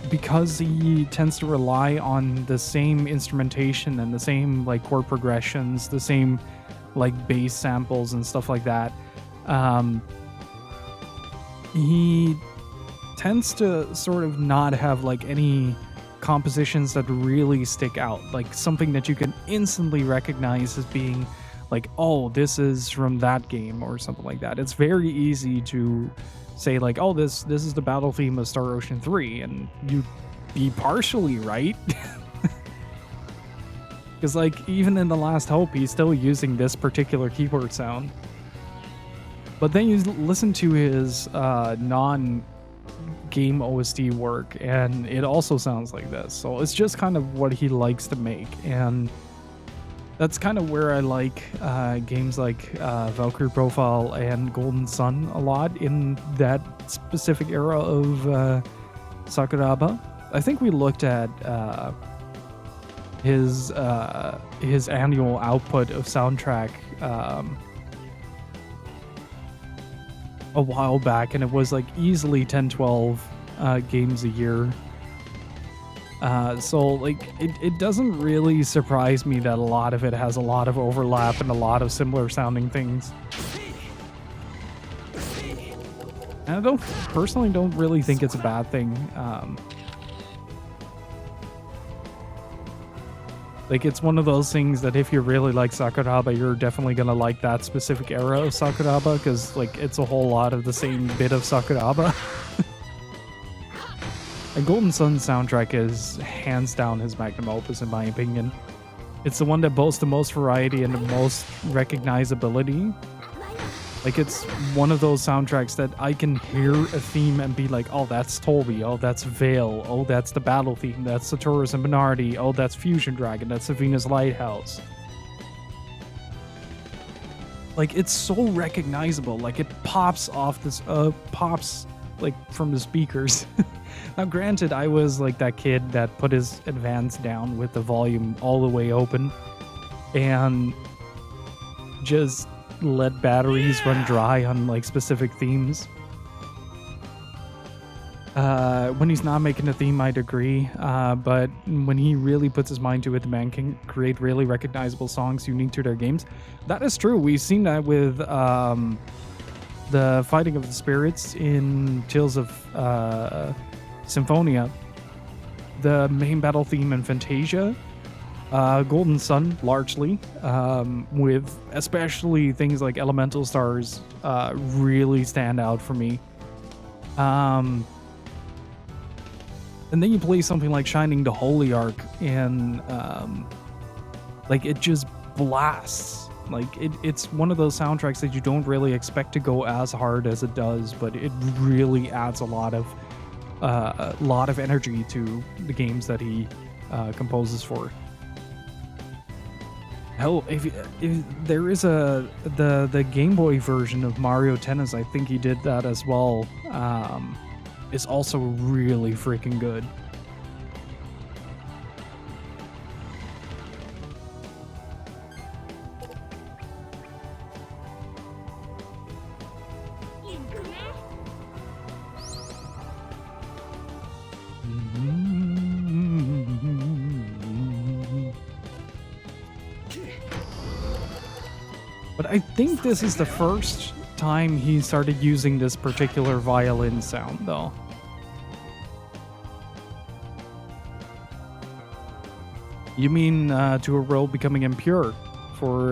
because he tends to rely on the same instrumentation and the same like chord progressions, the same like bass samples and stuff like that, he tends to sort of not have like any compositions that really stick out, like something that you can instantly recognize as being like, oh, this is from that game or something like that. It's very easy to say like, oh, this is the battle theme of Star Ocean 3, and you'd be partially right. Because like even in The Last Hope, he's still using this particular keyboard sound. But then you listen to his non-game OST work, and it also sounds like this. So it's just kind of what he likes to make, and that's kind of where I like games like Valkyrie Profile and Golden Sun a lot in that specific era of Sakuraba. I think we looked at his annual output of soundtrack a while back, and it was like easily 10-12 games a year. So like it doesn't really surprise me that a lot of it has a lot of overlap and a lot of similar sounding things. And I personally don't really think it's a bad thing. Like, it's one of those things that if you really like Sakuraba, you're definitely gonna like that specific era of Sakuraba, because like it's a whole lot of the same bit of Sakuraba. And Golden Sun soundtrack is hands down his magnum opus, in my opinion. It's the one that boasts the most variety and the most recognizability. Like, it's one of those soundtracks that I can hear a theme and be like, oh, that's Toby, oh, that's Vale, oh, that's the battle theme, that's Satoru's and Bernardi, oh, that's Fusion Dragon, that's the Venus Lighthouse. Like, it's so recognizable. Like, it pops off this, pops, like, from the speakers. Now, granted, I was like that kid that put his Advance down with the volume all the way open and just let batteries run dry on like specific themes. When he's not making a theme, I'd agree. But when he really puts his mind to it, the man can create really recognizable songs unique to their games. That is true. We've seen that with the Fighting of the Spirits in Tales of Symphonia, the main battle theme in Fantasia, Golden Sun largely, with especially things like Elemental Stars really stand out for me. And then you play something like Shining the Holy Ark, and like it just blasts. Like it's one of those soundtracks that you don't really expect to go as hard as it does, but it really adds a lot of energy to the games that he composes for. Hell, if there is the Game Boy version of Mario Tennis, I think he did that as well. Is also really freaking good. But I think this is the first time he started using this particular violin sound, though. You mean to a world becoming impure? For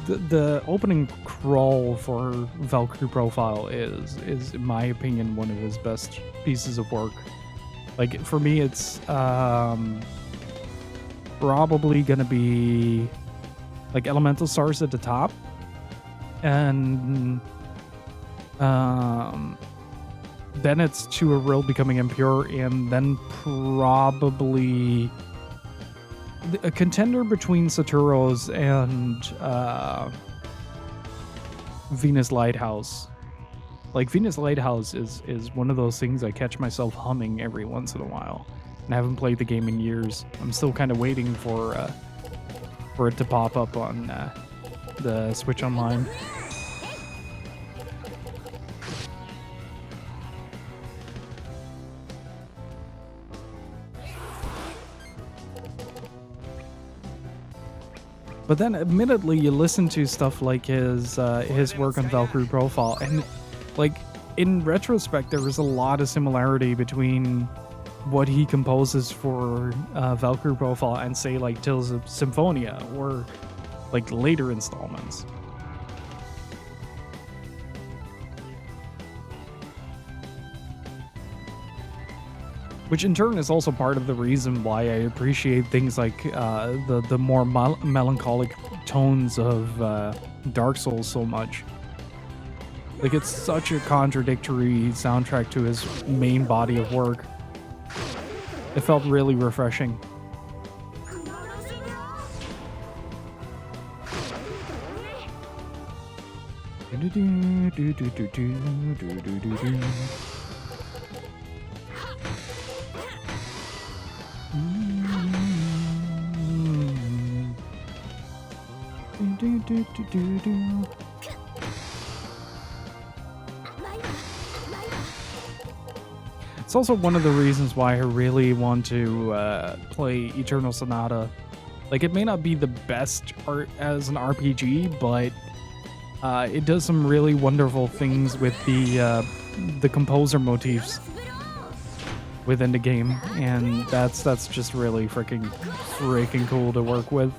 the opening crawl for Valkyrie Profile is in my opinion one of his best pieces of work. Like for me, it's probably gonna be like Elemental Stars at the top, and then it's To a World Becoming Impure, and then probably a contender between Saturo's and Venus Lighthouse. Like Venus Lighthouse is one of those things I catch myself humming every once in a while, and I haven't played the game in years. I'm still kind of waiting for it to pop up on the Switch Online. But then, admittedly, you listen to stuff like his work on Valkyrie Profile, and like in retrospect, there is a lot of similarity between what he composes for Valkyrie Profile and say like Tales of Symphonia or like later installments. Which in turn is also part of the reason why I appreciate things like the more melancholic tones of Dark Souls so much. Like it's such a contradictory soundtrack to his main body of work. It felt really refreshing. It's also one of the reasons why I really want to play Eternal Sonata. Like, it may not be the best art as an RPG, but it does some really wonderful things with the composer motifs within the game, and that's just really freaking cool to work with.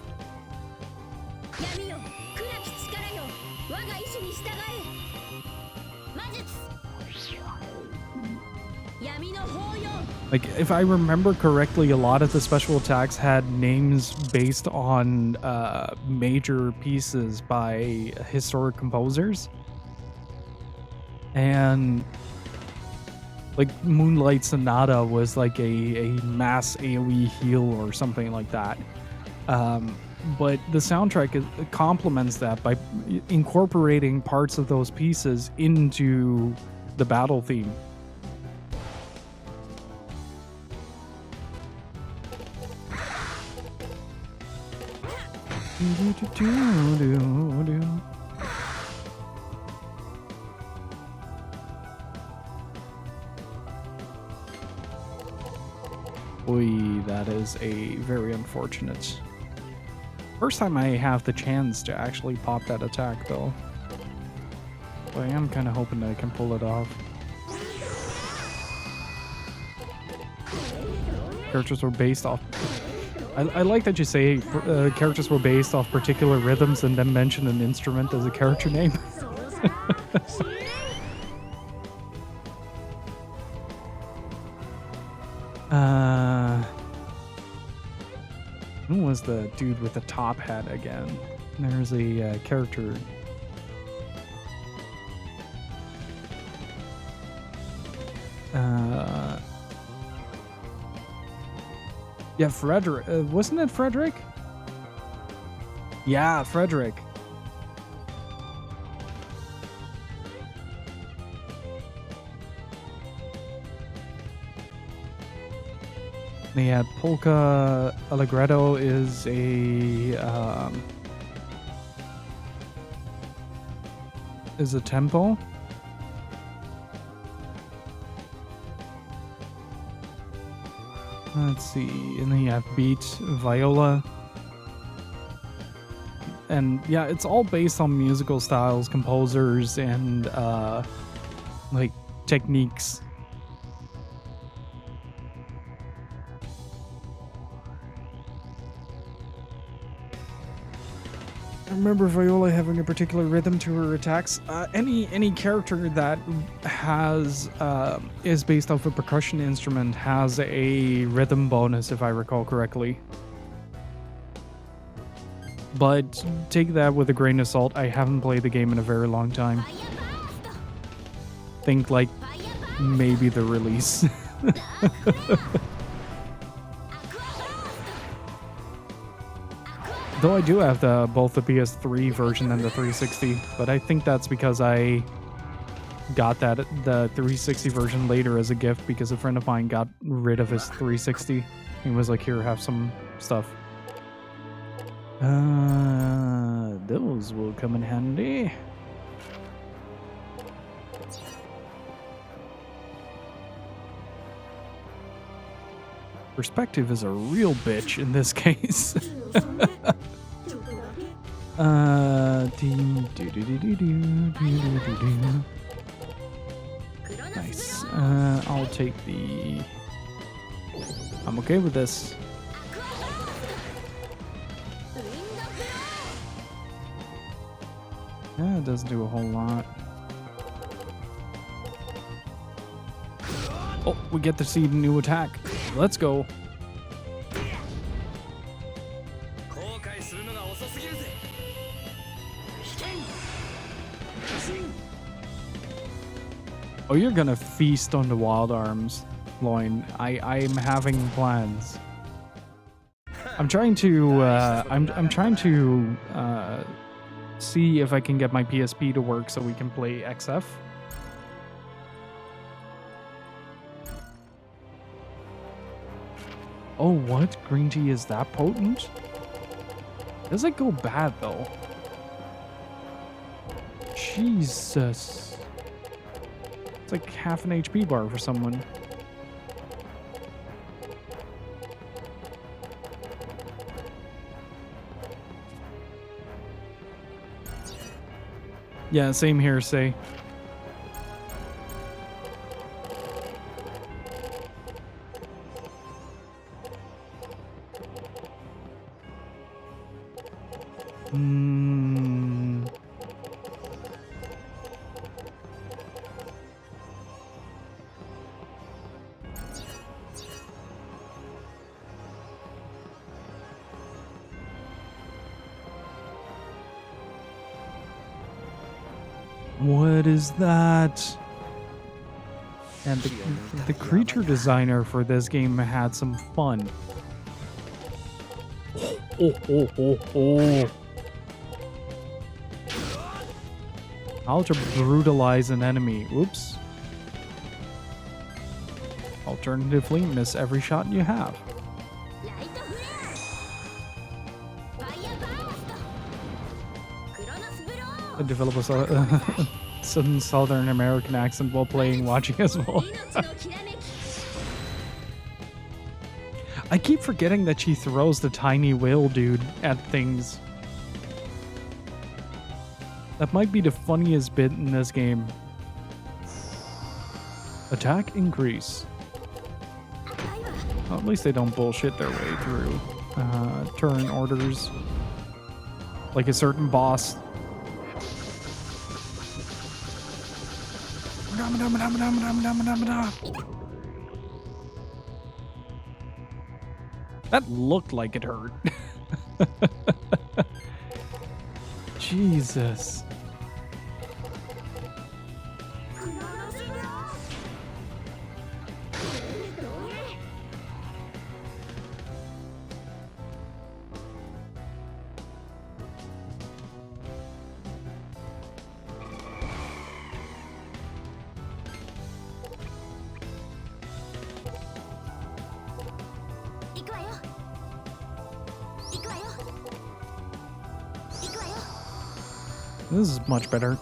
Like, if I remember correctly, a lot of the special attacks had names based on major pieces by historic composers. And like Moonlight Sonata was like a mass AoE heal or something like that. But the soundtrack complements that by incorporating parts of those pieces into the battle theme. Oy, that is a very unfortunate. First time I have the chance to actually pop that attack, though. So I am kind of hoping that I can pull it off. Characters were based off... I like that you say characters were based off particular rhythms and then mention an instrument as a character name. Who was the dude with the top hat again? There's a character. Yeah, Frederick. Wasn't it Frederick? Yeah, Frederick. Yeah, Polka Allegretto is a tempo. Let's see, and then you have beat, viola. And yeah, it's all based on musical styles, composers, and like techniques. I remember Viola having a particular rhythm to her attacks. Any character that has is based off a percussion instrument has a rhythm bonus, if I recall correctly. But take that with a grain of salt. I haven't played the game in a very long time. Think like maybe the release. Though I do have both the PS3 version and the 360, but I think that's because I got the 360 version later as a gift because a friend of mine got rid of his 360. He was like, "Here, have some stuff." Those will come in handy. Perspective is a real bitch in this case. Nice. I'll take the... I'm okay with this. Yeah, it doesn't do a whole lot. Oh, we get to see the new attack. Let's go. Oh, you're gonna feast on the wild arms, Loin. I'm having plans. I'm trying to I'm trying to see if I can get my PSP to work so we can play XF. Oh, what? Green tea is that potent? Does it go bad though? Jesus. It's like half an HP bar for someone. Yeah, same here, say. What is that? And the creature designer for this game had some fun. Oh. How to brutalize an enemy. Oops. Alternatively, miss every shot you have. I develop a sudden Southern American accent while playing, watching as well. I keep forgetting that she throws the tiny whale dude at things. That might be the funniest bit in this game. Attack increase. Well, at least they don't bullshit their way through turn orders. Like a certain boss. That looked like it hurt. Jesus. This is much better.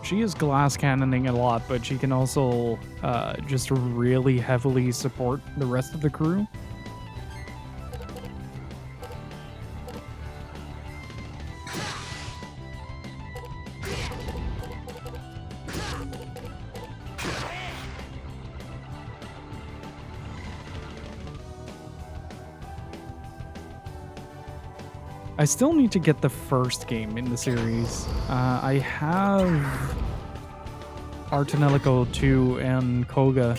She is glass cannoning a lot, but she can also just really heavily support the rest of the crew. I still need to get the first game in the series. I have Artanelico 2 and Koga.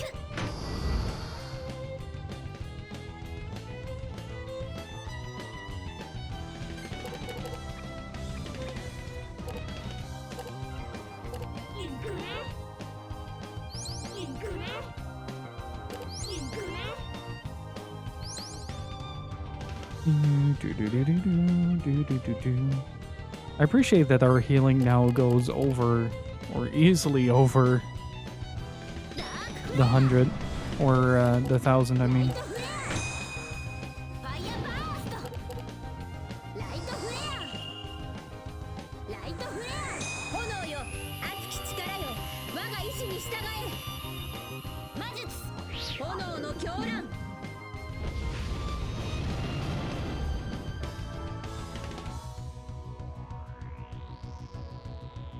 I appreciate that our healing now goes over, or easily over, the 100, or the 1,000, I mean.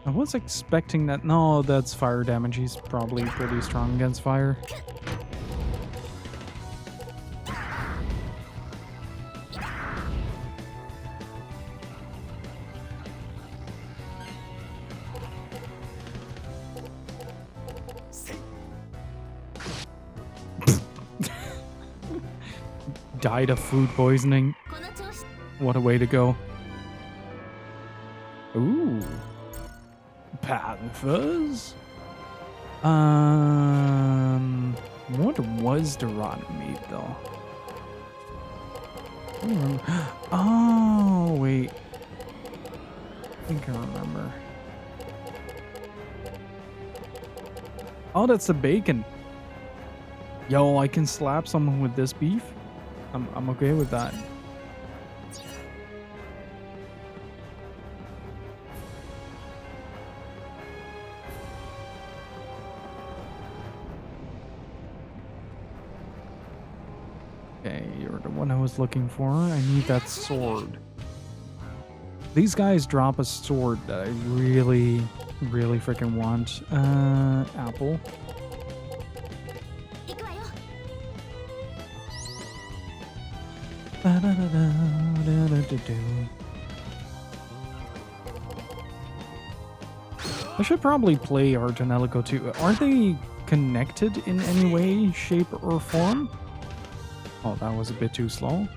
I was expecting that. No, that's fire damage. He's probably pretty strong against fire. Died of food poisoning. What a way to go. Ooh. Panthers? What was the rotten meat though? I don't remember. Oh, wait. I think I remember. Oh, that's the bacon. Yo, I can slap someone with this beef. I'm okay with that. Okay, you're the one I was looking for. I need that sword. These guys drop a sword that I really, really freaking want. Apple. I should probably play Artanelico 2. Are they connected in any way, shape, or form? Oh, that was a bit too slow.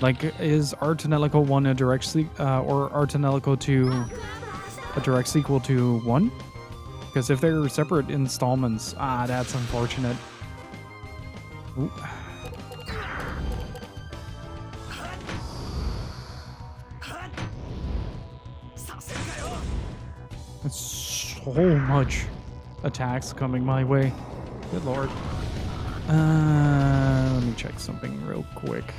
Like, is Artanelico 1 a direct or Artanelico 2 a direct sequel to 1? Because if they're separate installments, that's unfortunate. Ooh. That's so much attacks coming my way. Good lord. Let me check something real quick.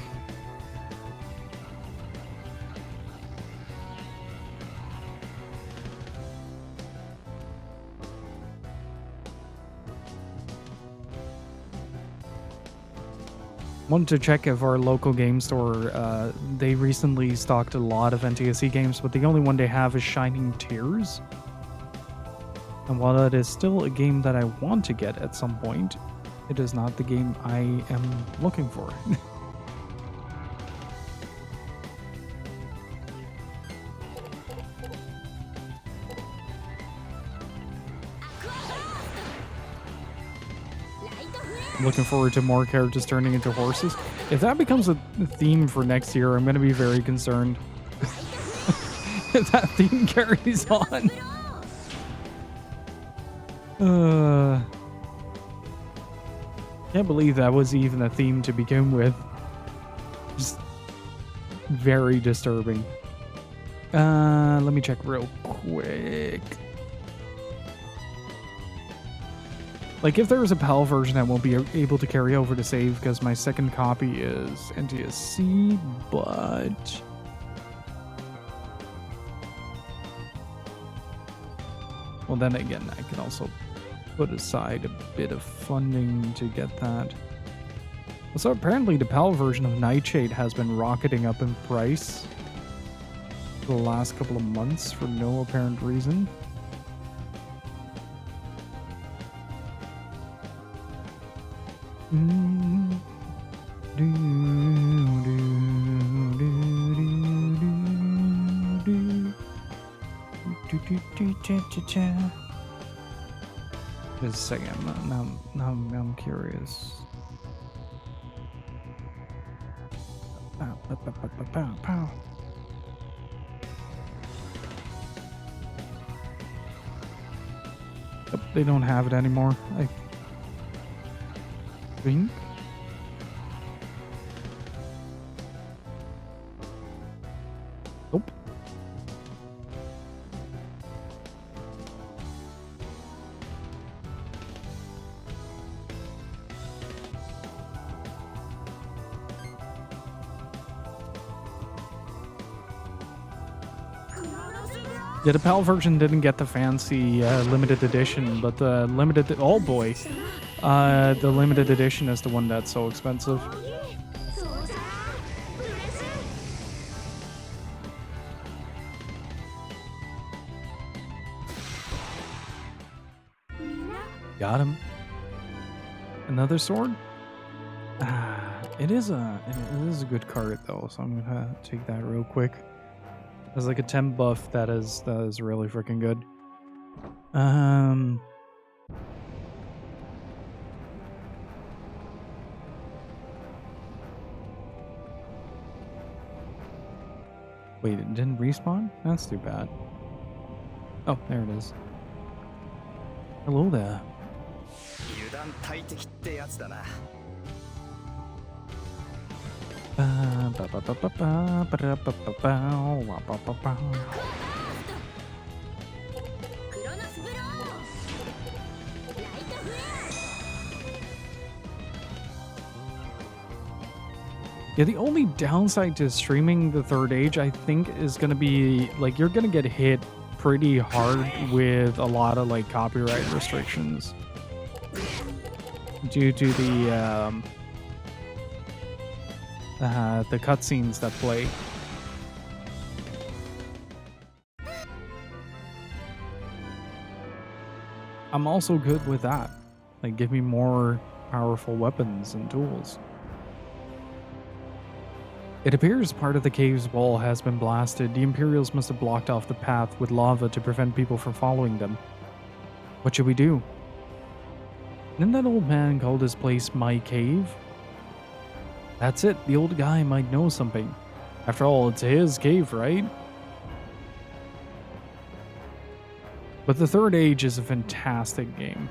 Wanted to check if our local game store, they recently stocked a lot of NTSC games, but the only one they have is Shining Tears. And while that is still a game that I want to get at some point, it is not the game I am looking for. Looking forward to more characters turning into horses. If that becomes a theme for next year, I'm going to be very concerned. If that theme carries on. Can't believe that was even a theme to begin with. Just very disturbing. Let me check real quick. Like, if there's a PAL version, I won't be able to carry over to save because my second copy is NTSC, but... Well, then again, I can also put aside a bit of funding to get that. So apparently the PAL version of Nightshade has been rocketing up in price. the last couple of months for no apparent reason. Just a second, now I'm curious. Pow. Yep, they don't have it anymore, I think. Nope. Yeah, the PAL version didn't get the fancy limited edition, but the limited... Oh boy. The limited edition is the one that's so expensive. Got him. Another sword? It is a good card though, so I'm gonna take that real quick. There's like a 10 buff that is really freaking good. Wait, it didn't respawn? That's too bad. Oh, there it is. Hello there. Yeah, the only downside to streaming the Third Age, I think, is going to be, like, you're going to get hit pretty hard with a lot of, like, copyright restrictions. Due to the cutscenes that play. I'm also good with that. Like, give me more powerful weapons and tools. It appears part of the cave's wall has been blasted. The Imperials must have blocked off the path with lava to prevent people from following them. What should we do? Didn't that old man call this place my cave? That's it, the old guy might know something. After all, it's his cave, right? But the Third Age is a fantastic game.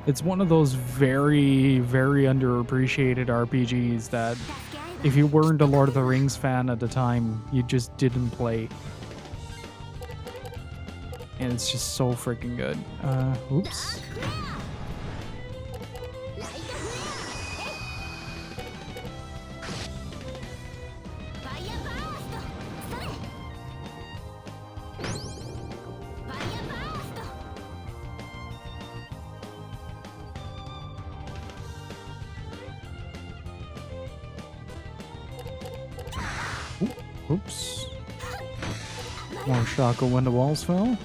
It's one of those very, very underappreciated RPGs that if you weren't a Lord of the Rings fan at the time, you just didn't play. And it's just so freaking good. Oops. Oops. More shock when the walls fell.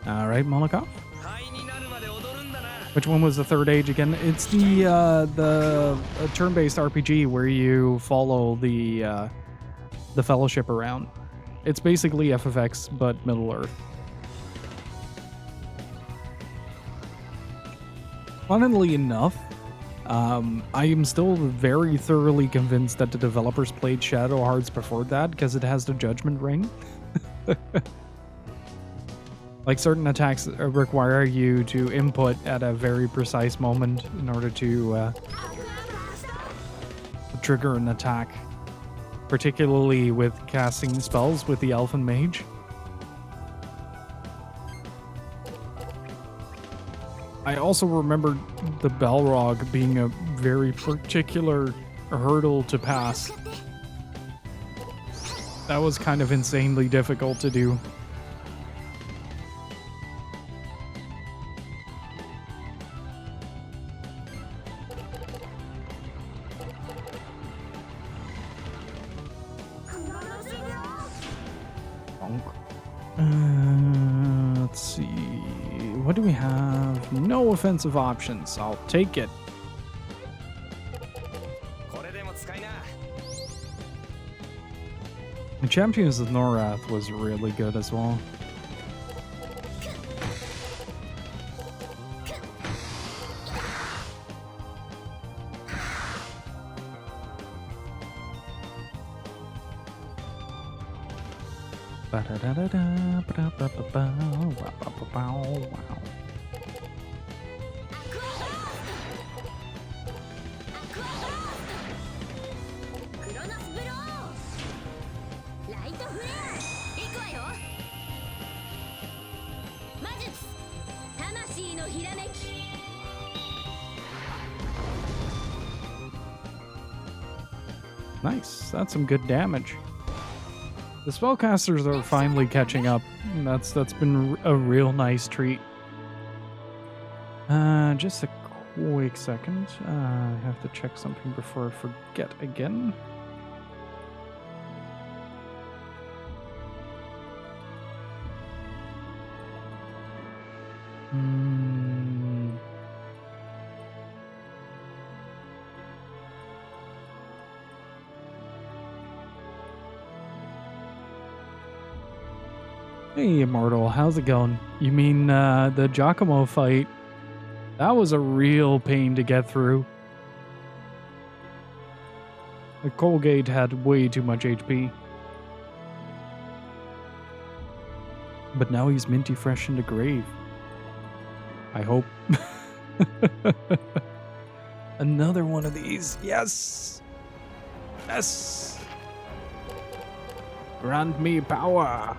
All right, Molotov. Which one was the Third Age again? It's the turn-based RPG where you follow the Fellowship around. It's basically FFX but Middle Earth. Funnily enough, I am still very thoroughly convinced that the developers played Shadow Hearts before that because it has the Judgment Ring. Like, certain attacks require you to input at a very precise moment in order to trigger an attack. Particularly with casting spells with the Elfin Mage. I also remember the Balrog being a very particular hurdle to pass. That was kind of insanely difficult to do. Let's see. What do we have? No offensive options. I'll take it. The Champions of Norath was really good as well. Nice, that's some good damage. The spellcasters are finally catching up. That's been a real nice treat. Just a quick second. I have to check something before I forget again. Hey, Immortal, how's it going? You mean the Giacomo fight? That was a real pain to get through. The Colgate had way too much HP. But now he's minty fresh in the grave. I hope. Another one of these. Yes! Yes! Grant me power!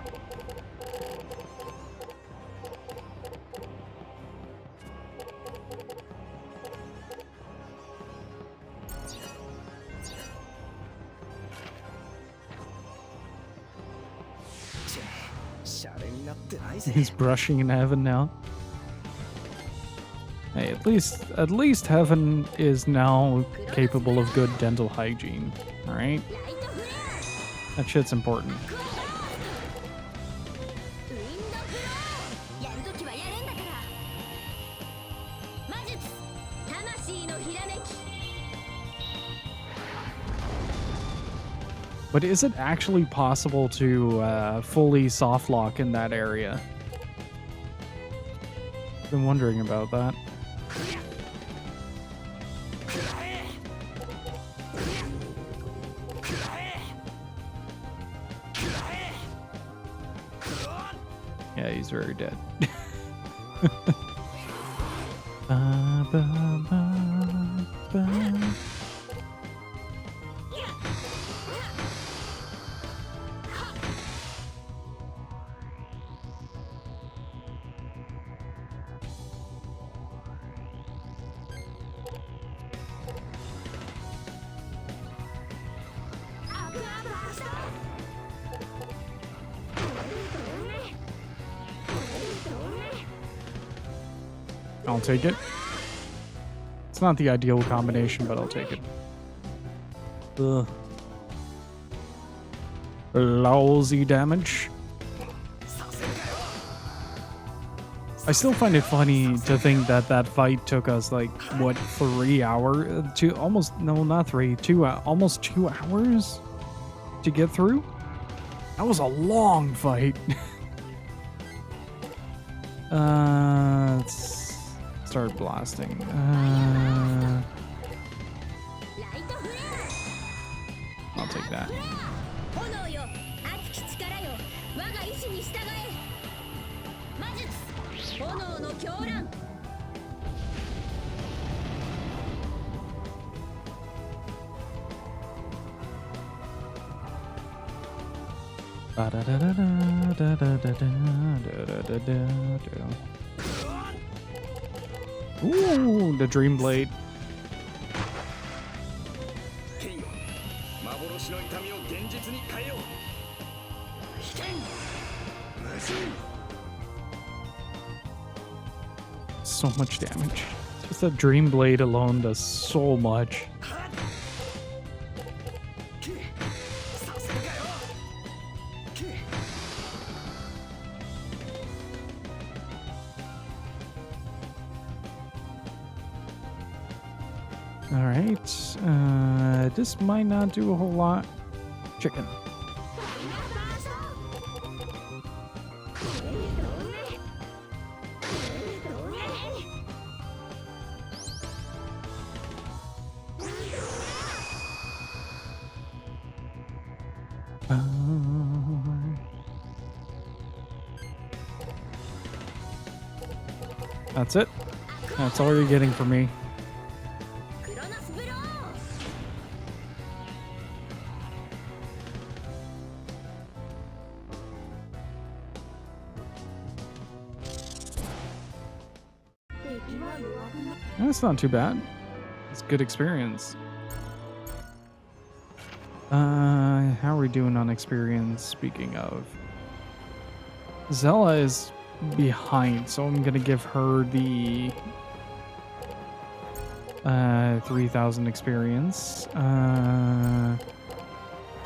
He's brushing in heaven now. Hey, at least heaven is now capable of good dental hygiene. All right, that shit's important. But is it actually possible to fully soft lock in that area? Been wondering about that. Yeah, he's very dead. I'll take it. It's not the ideal combination, but I'll take it. Ugh. Lousy damage. I still find it funny to think that that fight took us like, what, 3 hours? Almost 2 hours to get through? That was a long fight. Let's start blasting. I'll take that. Ooh, the Dream Blade. 腰の痛みを現実に変えよう。危険。無事。 So much damage. Just that Dream Blade alone does so much. Alright, this might not do a whole lot. Chicken. That's it. That's all you're getting from me. That's not too bad. It's a good experience. How are we doing on experience? Speaking of, Zella is behind, so I'm gonna give her the 3,000 experience. I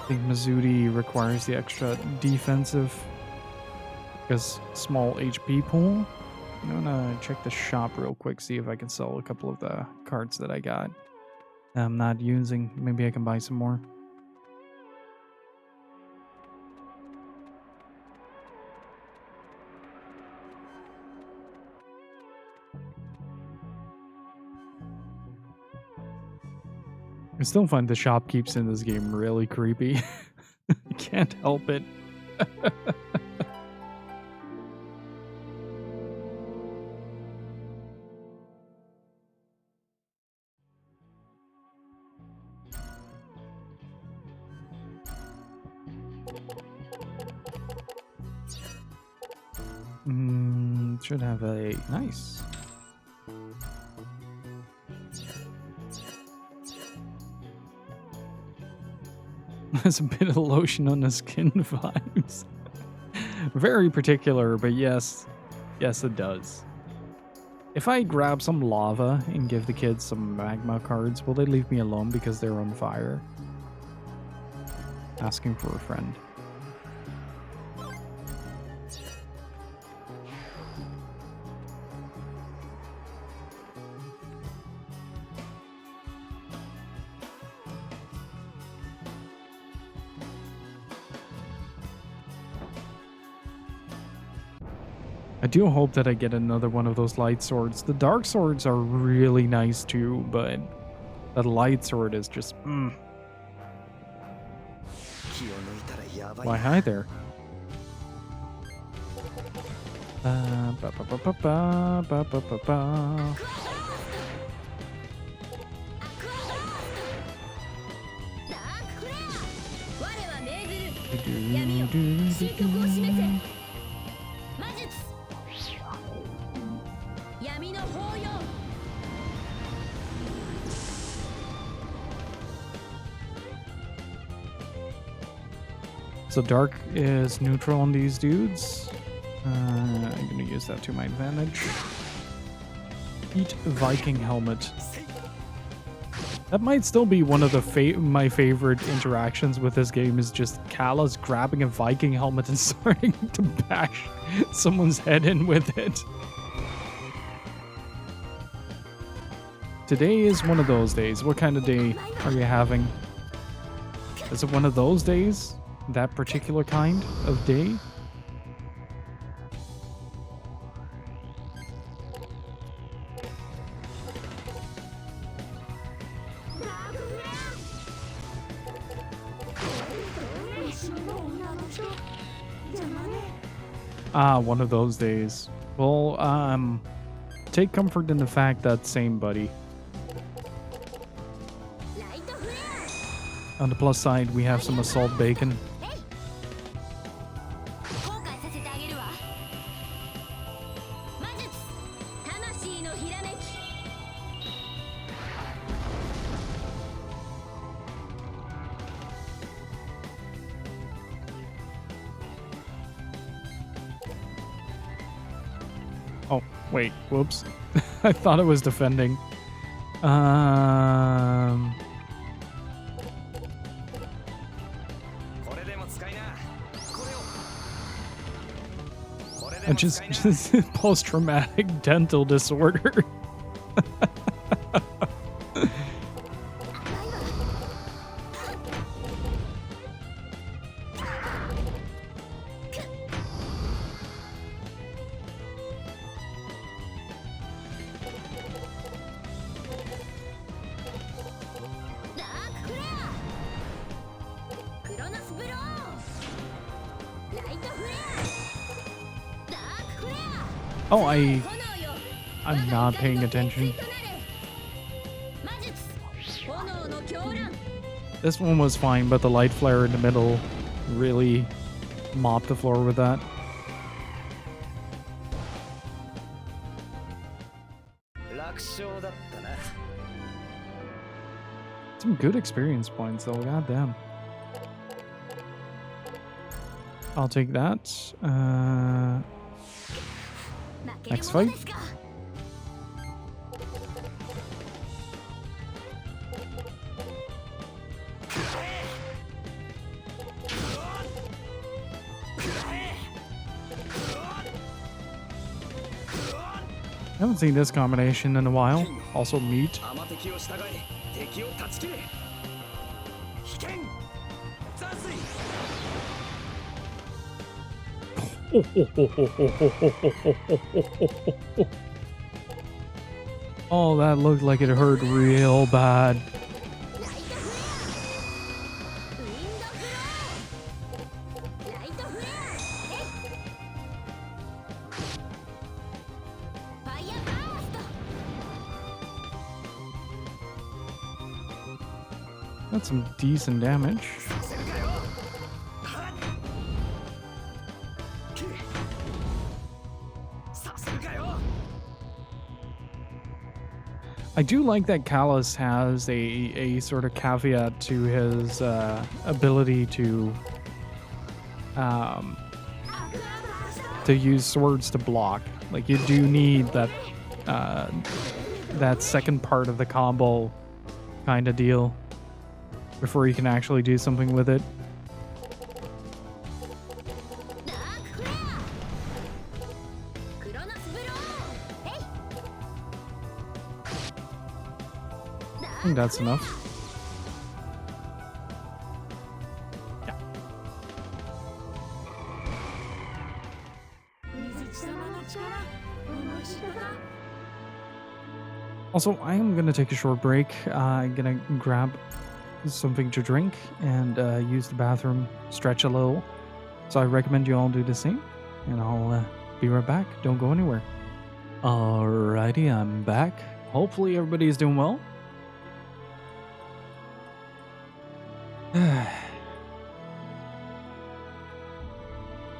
think Mizuti requires the extra defensive because small HP pool. I'm gonna check the shop real quick, see if I can sell a couple of the cards that I got that I'm not using. Maybe I can buy some more. I still find the shopkeepers in this game really creepy. I can't help it. Should have a nice. There's a bit of lotion on the skin vibes. Very particular, but yes, it does. If I grab some lava and give the kids some magma cards, will they leave me alone because they're on fire? Asking for a friend. I do hope that I get another one of those light swords. The dark swords are really nice too, but that light sword is just Why, hi there. So dark is neutral on these dudes. I'm gonna use that to my advantage. Eat Viking helmet. That might still be one of the my favorite interactions with this game, is just Kalas grabbing a Viking helmet and starting to bash someone's head in with it. Today is one of those days. What kind of day are you having? Is it one of those days? That particular kind of day? One of those days. Well, take comfort in the fact that same, buddy. On the plus side, we have some assault bacon. Oh, wait. Whoops. I thought it was defending. これでも使いな。これを。これで I も使いな。 just post-traumatic dental disorder. Oh, I'm not paying attention. This one was fine, but the light flare in the middle really mopped the floor with that. Some good experience points though, goddamn. I'll take that. Next fight. I haven't seen this combination in a while. Also meat. Oh, that looked like it hurt real bad. That's some decent damage. I do like that Callus has a sort of caveat to his ability to use swords to block. Like, you do need that that second part of the combo kind of deal before you can actually do something with it. I think that's enough. Yeah. Also, I am going to take a short break. I'm going to grab something to drink and use the bathroom, stretch a little. So I recommend you all do the same, and I'll be right back. Don't go anywhere. Alrighty, I'm back. Hopefully everybody is doing well.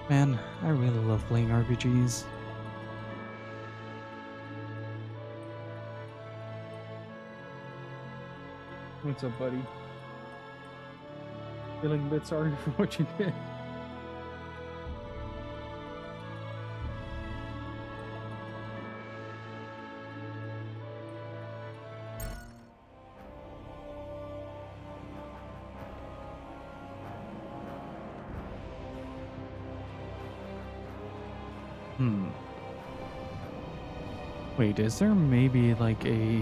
Man, I really love playing RPGs. What's up, buddy? Feeling a bit sorry for what you did. Wait, is there maybe like a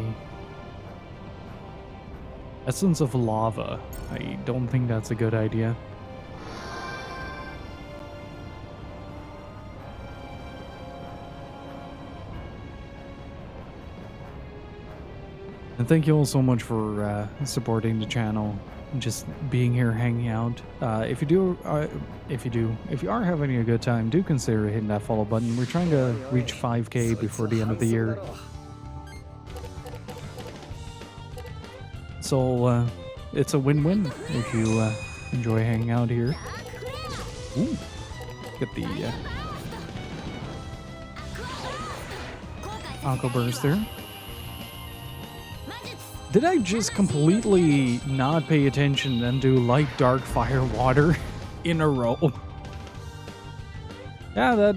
essence of lava? I don't think that's a good idea. And thank you all so much for supporting the channel, just being here, hanging out. If you are having a good time, do consider hitting that follow button. We're trying to reach 5K before the end of the year. So it's a win-win if you enjoy hanging out here. Ooh, get the Aqua Burst there. Did I just completely not pay attention and do light, dark, fire, water in a row? Yeah,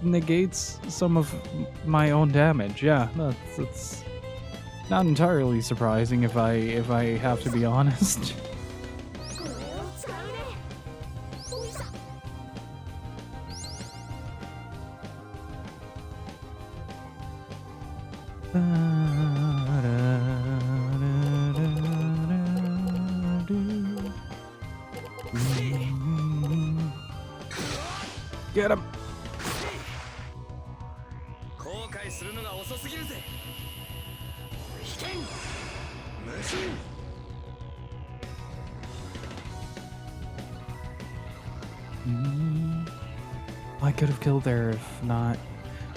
negates some of my own damage. Yeah, that's not entirely surprising if I have to be honest. Get him. I could have killed there if not.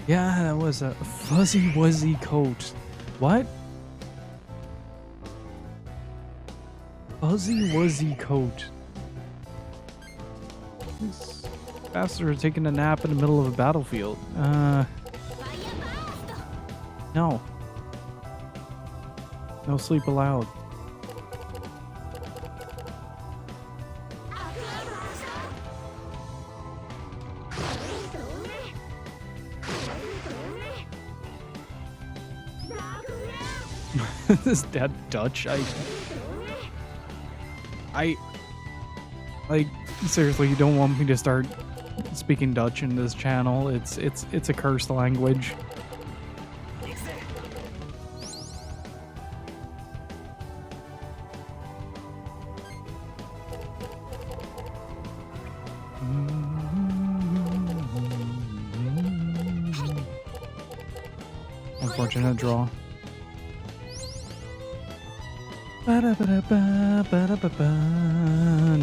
Yeah, that was a fuzzy wuzzy coat. What? Fuzzy wuzzy coat. These bastards are taking a nap in the middle of a battlefield. No. No sleep allowed. This dead Dutch. I like seriously, you don't want me to start speaking Dutch in this channel. It's a cursed language. Unfortunate draw.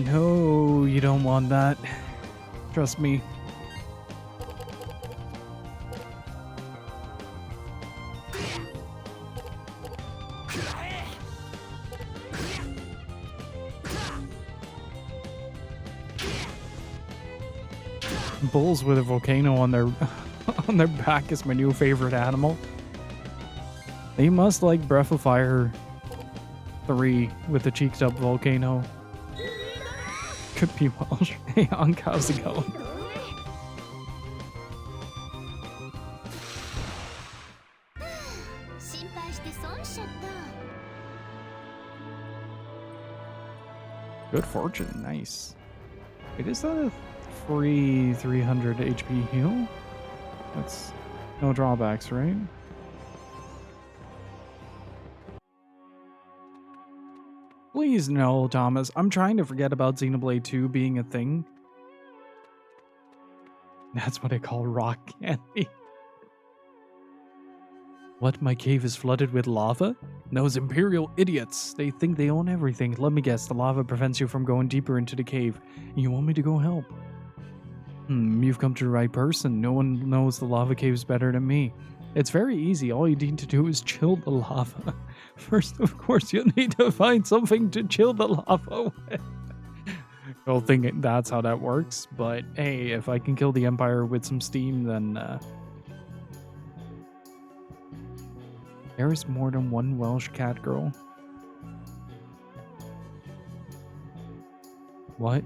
No, you don't want that. Trust me. Bulls with a volcano on their on their back is my new favorite animal. They must like Breath of Fire 3 with the cheeked up volcano. Could be Welsh. Hey, Hank, how's it going? Good fortune, nice. Wait, is that a free 300 HP heal? That's no drawbacks, right? Please no, Thomas. I'm trying to forget about Xenoblade 2 being a thing. That's what I call rock candy. What, my cave is flooded with lava? Those Imperial idiots. They think they own everything. Let me guess, the lava prevents you from going deeper into the cave. You want me to go help? You've come to the right person. No one knows the lava caves better than me. It's very easy. All you need to do is chill the lava. First, of course, you'll need to find something to chill the lava with. I don't think that's how that works, but hey, if I can kill the Empire with some steam, then there is more than one Welsh cat girl. What?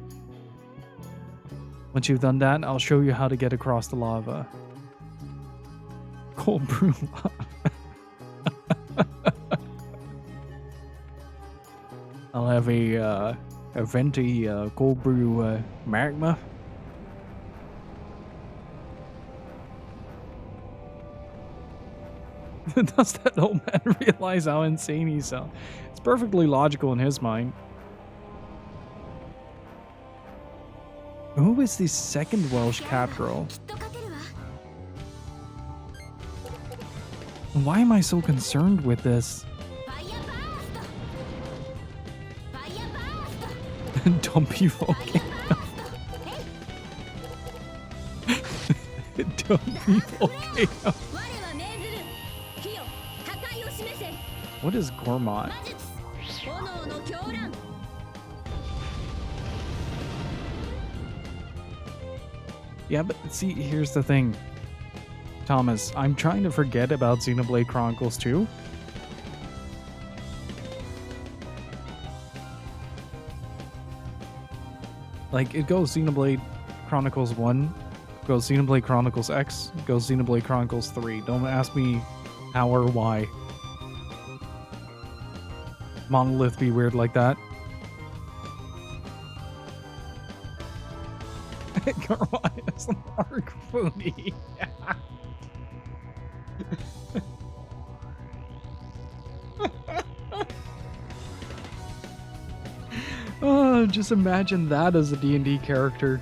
Once you've done that, I'll show you how to get across the lava. Cold brew lava. I'll have a venti cold brew magma. Does that old man realize how insane he sounds? It's perfectly logical in his mind. Who is the second Welsh cat girl? Why am I so concerned with this? Dumpy volcano. Dumpy volcano. What is Gourmand? Yeah, but see, here's the thing. Thomas, I'm trying to forget about Xenoblade Chronicles 2. Like, it goes Xenoblade Chronicles 1, Go Xenoblade Chronicles X, go Xenoblade Chronicles 3. Don't ask me how or why. Monolith be weird like that. It's an arc Funi. Oh, just imagine that as a D&D character.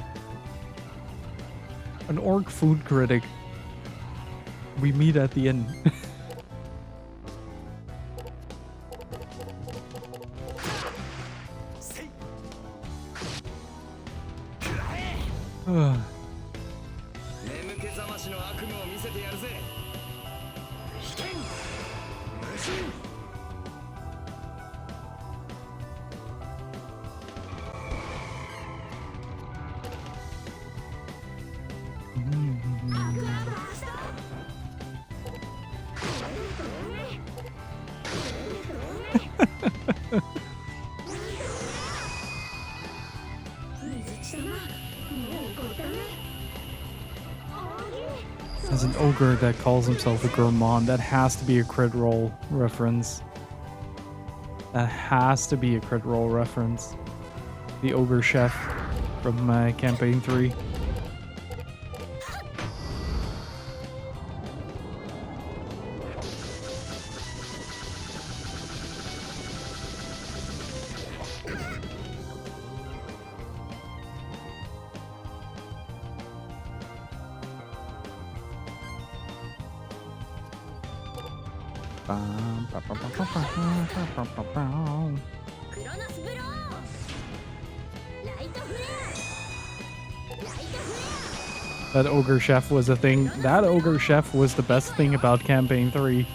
An orc food critic. We meet at the end. Ugh. As an ogre that calls himself a gourmand, that has to be a crit roll reference. That has to be a crit roll reference. The ogre chef from campaign 3. That ogre chef was a thing. That ogre chef was the best thing about campaign 3.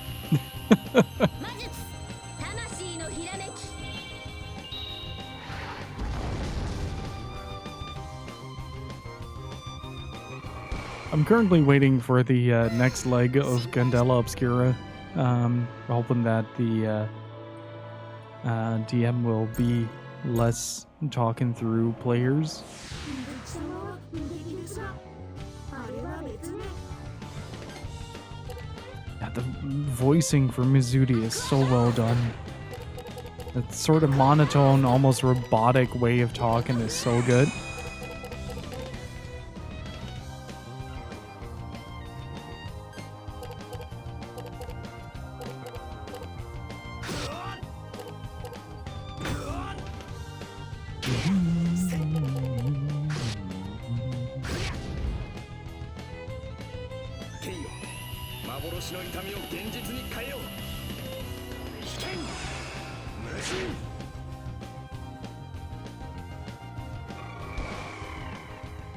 I'm currently waiting for the next leg of Gandela Obscura. Hoping that the DM will be less talking through players. Yeah, the voicing for Mizudi is so well done. That sort of monotone, almost robotic way of talking is so good.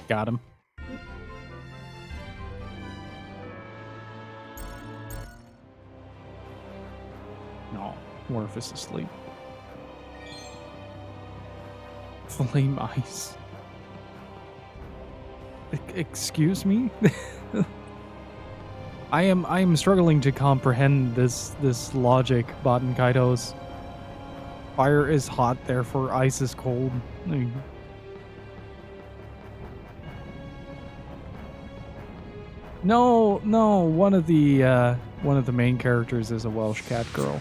Got him. No, Worf is asleep. Flame ice. Excuse me? I am struggling to comprehend this logic, Baten Kaitos. Fire is hot, therefore ice is cold. No, one of the main characters is a Welsh cat girl.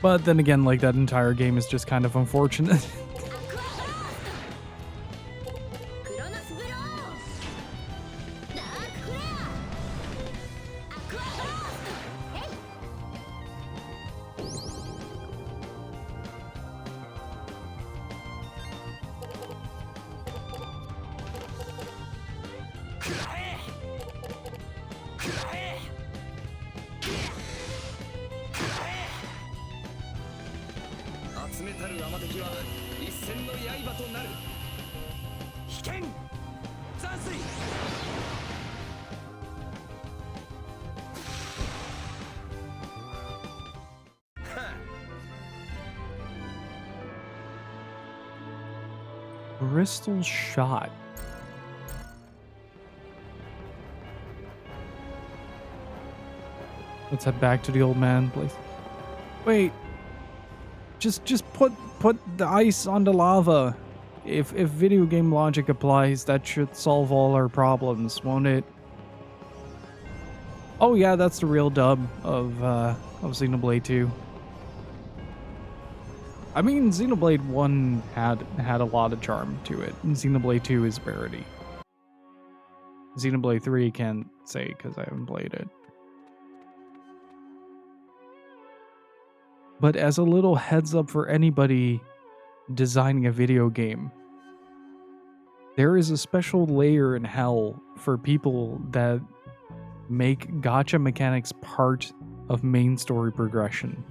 But then again, like, that entire game is just kind of unfortunate. Crystal shot. Let's head back to the old man place. Wait. Just put the ice on the lava. If video game logic applies, that should solve all our problems, won't it? Oh yeah, that's the real dub of Xenoblade 2. I mean, Xenoblade 1 had a lot of charm to it, and Xenoblade 2 is parody. Xenoblade 3 can't say because I haven't played it. But as a little heads up for anybody designing a video game, there is a special layer in hell for people that make gacha mechanics part of main story progression.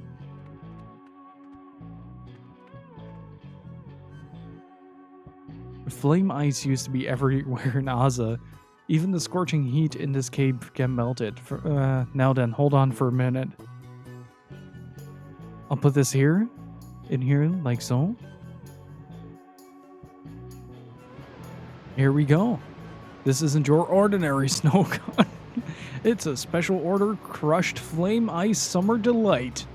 Flame ice used to be everywhere in Aza. Even the scorching heat in this cave can melt it. Now then, hold on for a minute. I'll put this here, in here, like so. Here we go. This isn't your ordinary snow cone. It's a special order crushed flame ice summer delight.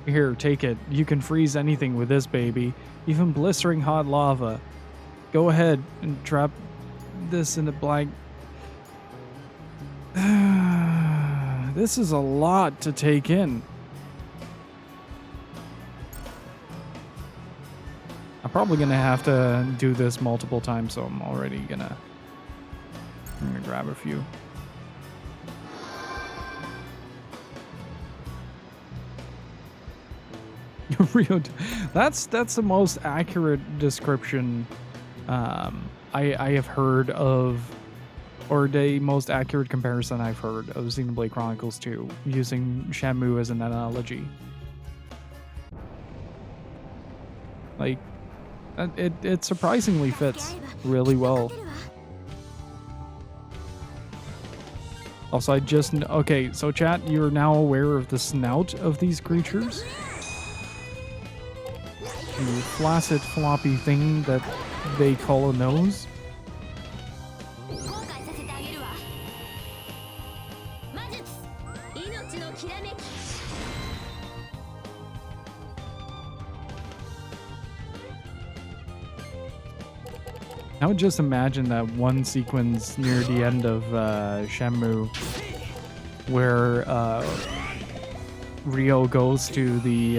Here, take it. You can freeze anything with this baby, even blistering hot lava. Go ahead and trap this in the black. This is a lot to take in. I'm probably gonna have to do this multiple times, so I'm already gonna grab a few. That's the most accurate description I have heard of, or the most accurate comparison I've heard of Xenoblade Chronicles 2, using Shenmue as an analogy. Like, it surprisingly fits really well. Also, okay, so chat, you're now aware of the snout of these creatures? The flaccid, floppy thing that they call a nose? I would just imagine that one sequence near the end of Shenmue where Ryo goes to the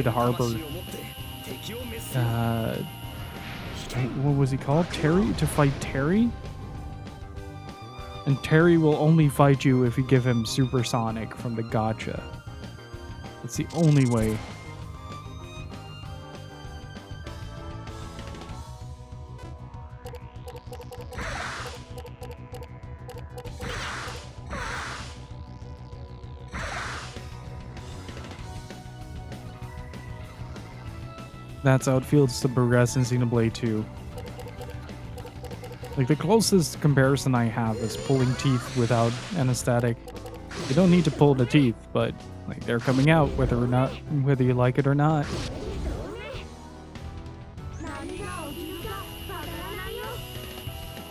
harbor. What was he called? Terry? To fight Terry? And Terry will only fight you if you give him Supersonic from the gacha. That's the only way. That's how it feels to progress in Xenoblade 2. Like, the closest comparison I have is pulling teeth without anesthetic. You don't need to pull the teeth, but like, they're coming out whether you like it or not.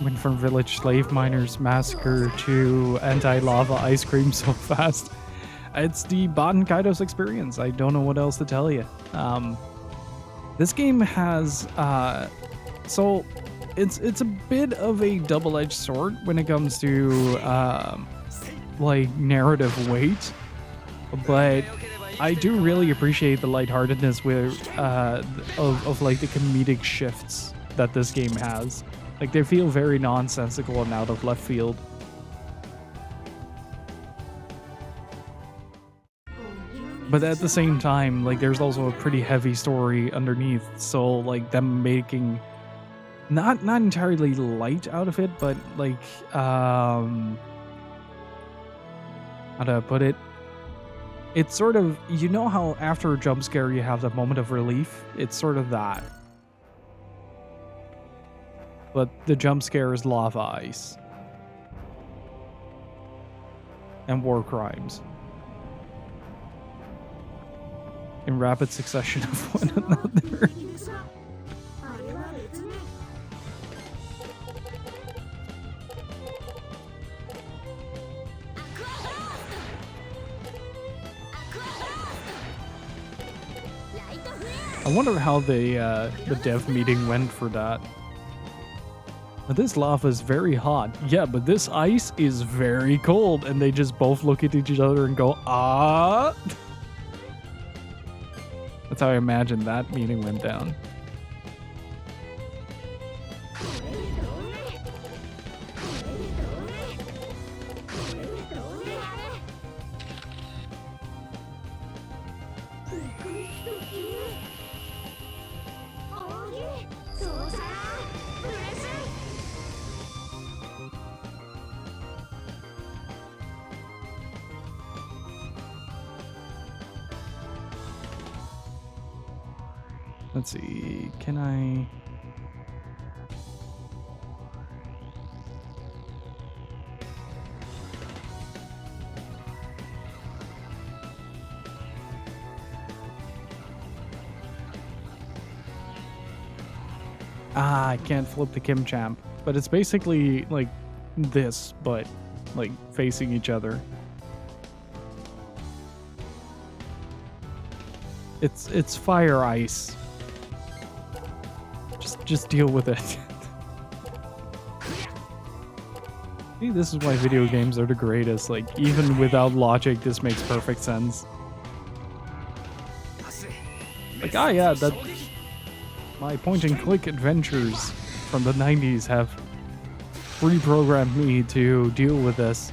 Went from village slave miners massacre to anti-lava ice cream so fast. It's the Baten Kaitos experience. I don't know what else to tell you. This game has so it's a bit of a double-edged sword when it comes to like narrative weight, but I do really appreciate the lightheartedness with of like the comedic shifts that this game has. Like, they feel very nonsensical and out of left field. But at the same time, like, there's also a pretty heavy story underneath, so like them making not entirely light out of it, but like how to put it? It's sort of, you know how after a jump scare you have that moment of relief? It's sort of that. But the jump scare is lava ice. And war crimes. In rapid succession of one another. I wonder how the dev meeting went for that. But this lava is very hot. Yeah, but this ice is very cold. And they just both look at each other and go, ah. That's how I imagine that meeting went down. Let's see, can I... I can't flip the Kim Champ, but it's basically like this, but like facing each other. It's fire ice. Just deal with it. See, this is why video games are the greatest. Like, even without logic, this makes perfect sense. Like, ah, yeah, that... My point-and-click adventures from the 90s have reprogrammed me to deal with this.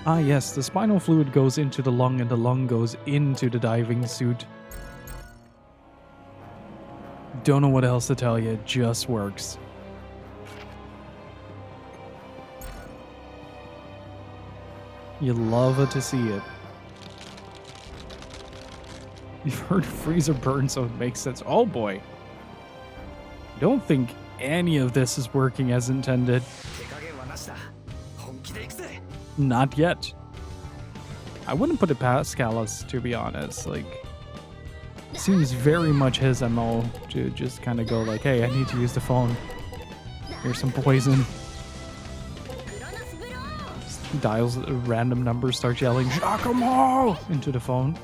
Ah yes, the spinal fluid goes into the lung and the lung goes into the diving suit. Don't know what else to tell you, it just works. You love it to see it. You've heard freezer burn, so it makes sense. Oh boy. Don't think any of this is working as intended. Not yet. I wouldn't put it past Callus, to be honest. Like, seems very much his MO to just kind of go like, hey, I need to use the phone. Here's some poison. Just dials a random number, starts yelling, Giacomo! Into the phone.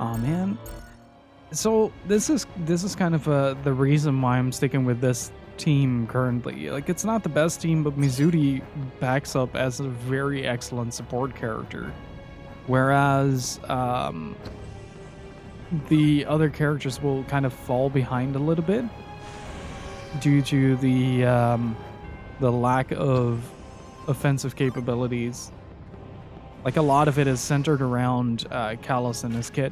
Oh man. So this is kind of the reason why I'm sticking with this team currently. Like, it's not the best team, but Mizuti backs up as a very excellent support character. Whereas the other characters will kind of fall behind a little bit due to the lack of offensive capabilities. Like, a lot of it is centered around Callus and his kit.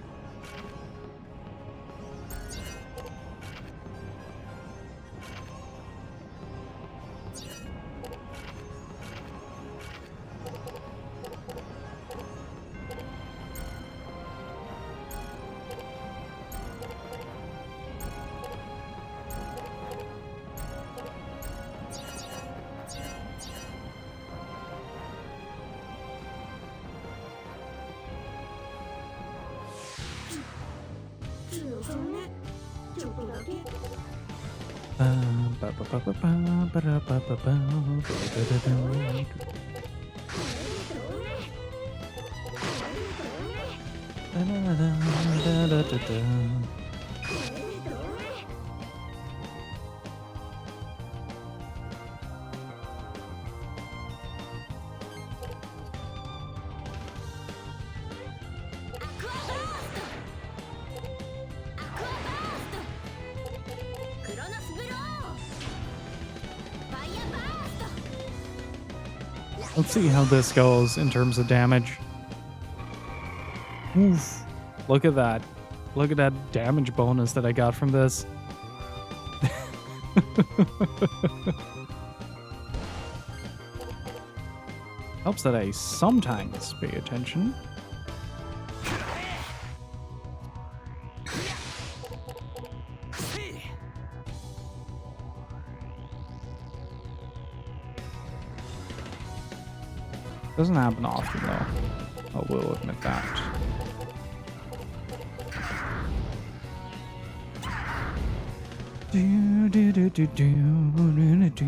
Let's see how this goes in terms of damage. Oof. Look at that. Look at that damage bonus that I got from this. Helps that I sometimes pay attention. Doesn't happen often though. I will admit that. Do, do, do, do, do, do, do.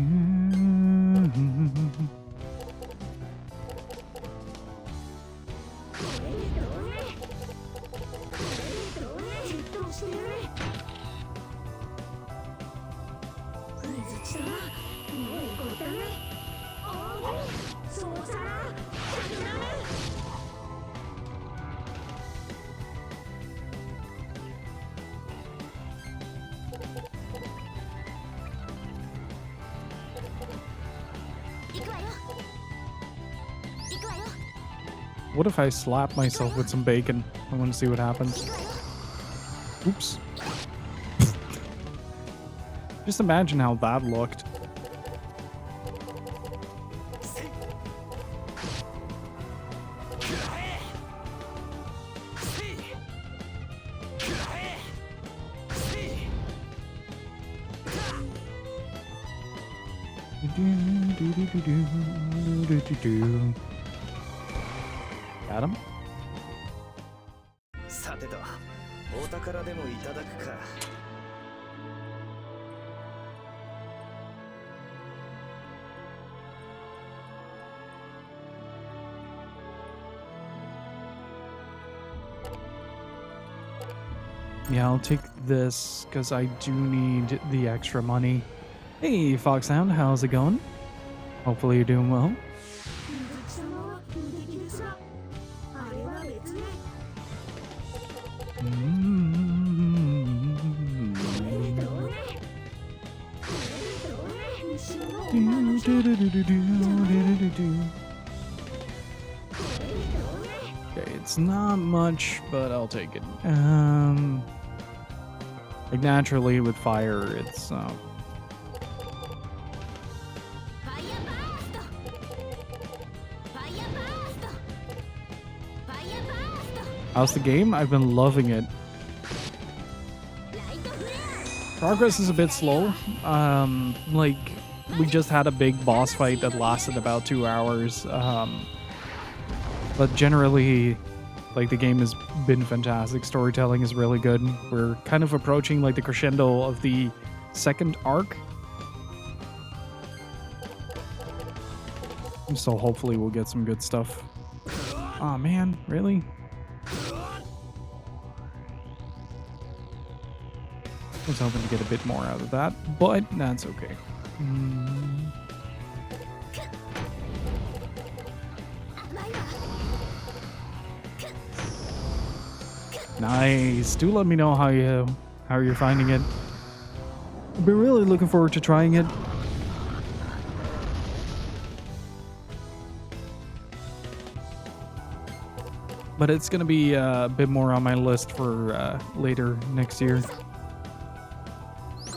What if I slap myself with some bacon? I want to see what happens. Oops. Just imagine how that looked. Got him? さてと、お宝でもいただくか。Yeah, I'll take this because I do need the extra money. Hey, Foxhound, how's it going? Hopefully you're doing well. Okay, it's not much, but I'll take it. Like naturally with fire, it's how's the game? I've been loving it. Progress is a bit slow. Like we just had a big boss fight that lasted about 2 hours. But generally, like the game has been fantastic. Storytelling is really good. We're kind of approaching like the crescendo of the second arc. So hopefully we'll get some good stuff. Aw, man, really? I was hoping to get a bit more out of that, but that's okay. Nice. Do let me know how you're finding it. I've been really looking forward to trying it. But it's gonna be a bit more on my list for later next year.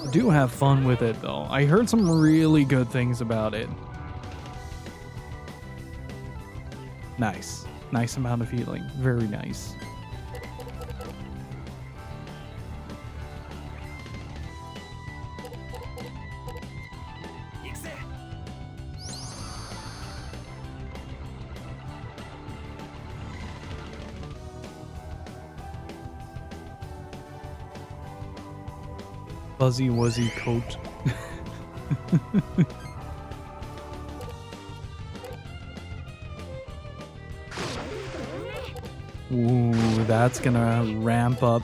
I do have fun with it though. I heard some really good things about it. Nice. Nice amount of healing. Very nice. Fuzzy wuzzy coat. Ooh, that's gonna ramp up.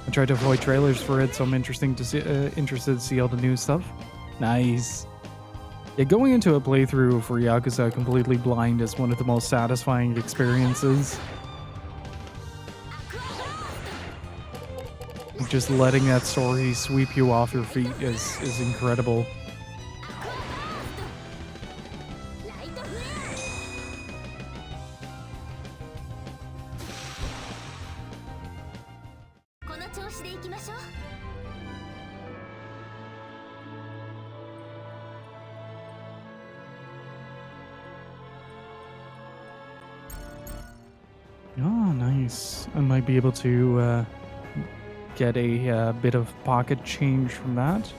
I tried to avoid trailers for it, so I'm interested to see all the new stuff. Nice. Yeah, going into a playthrough for Yakuza completely blind is one of the most satisfying experiences. Just letting that story sweep you off your feet is incredible. Oh, nice. I might be able to get a bit of pocket change from that.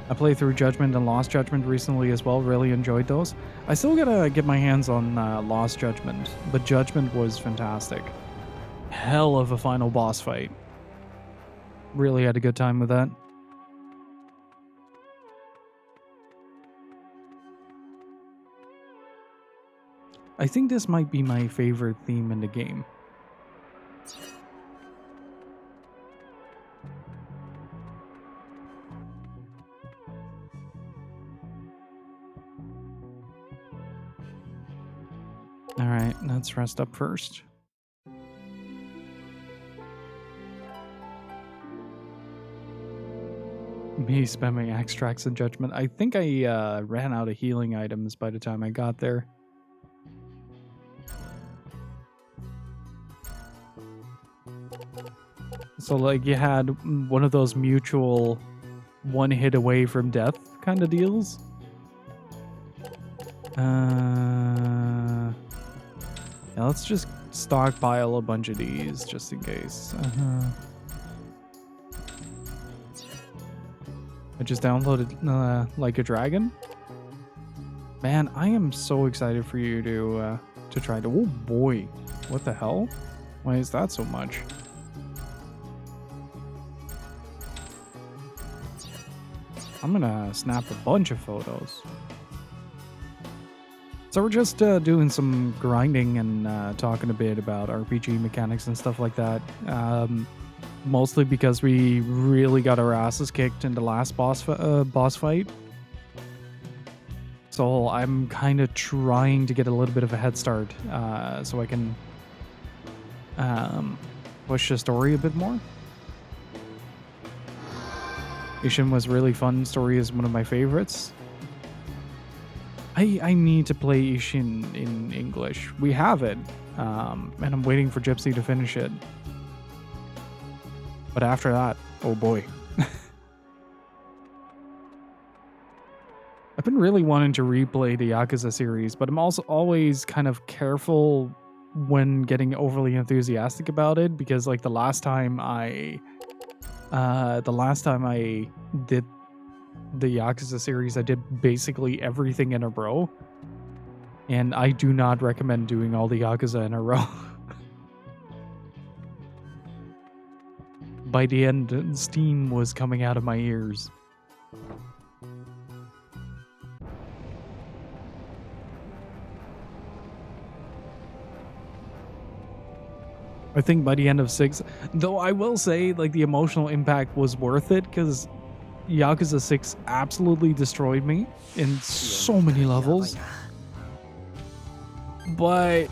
I played through Judgment and Lost Judgment recently as well. Really enjoyed those. I still gotta get my hands on Lost Judgment, but Judgment was fantastic. Hell of a final boss fight. Really had a good time with that. I think this might be my favorite theme in the game. Alright, let's rest up first. Me spamming extracts and Judgment. I think I ran out of healing items by the time I got there. So like you had one of those mutual one hit away from death kind of deals. Yeah, let's just stockpile a bunch of these just in case. I just downloaded Like a Dragon. Man, I am so excited for you to try to. Oh boy, what the hell? Why is that so much? I'm gonna snap a bunch of photos. So we're just doing some grinding and talking a bit about RPG mechanics and stuff like that. Mostly because we really got our asses kicked in the last boss fight. So I'm kind of trying to get a little bit of a head start so I can push the story a bit more. Ishin was really fun. Story is one of my favorites. I need to play Ishin in English. We have it, and I'm waiting for Gypsy to finish it. But after that, oh boy. I've been really wanting to replay the Yakuza series, but I'm also always kind of careful when getting overly enthusiastic about it, because like the last time I did the Yakuza series, I did basically everything in a row, and I do not recommend doing all the Yakuza in a row. By the end, steam was coming out of my ears. I think by the end of 6, though I will say, like, the emotional impact was worth it, because Yakuza 6 absolutely destroyed me in so many levels. But,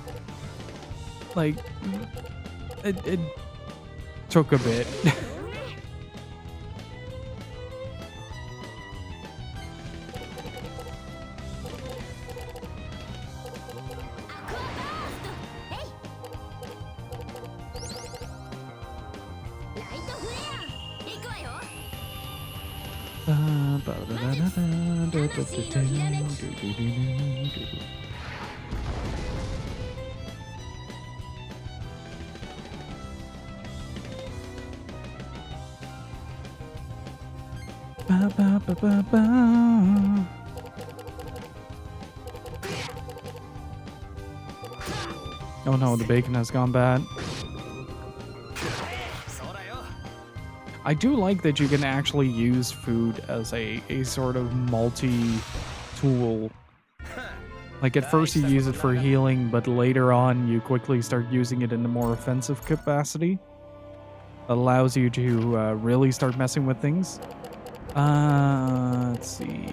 like, it took a bit. Oh no, the bacon has gone bad. I do like that you can actually use food as a sort of multi-tool. Like at first you use it for healing, but later on you quickly start using it in a more offensive capacity. Allows you to really start messing with things. Let's see.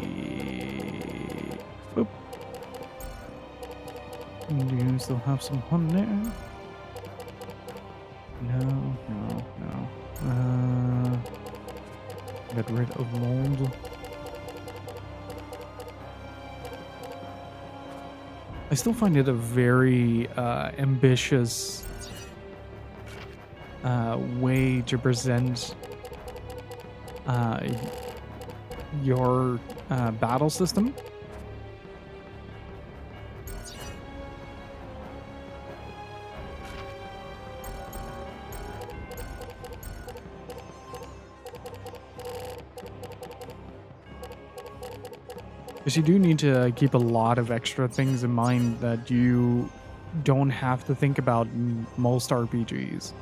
Boop. Do you still have some on there? No. Get rid of mold. I still find it a very ambitious way to present your battle system. Because you do need to keep a lot of extra things in mind that you don't have to think about in most RPGs.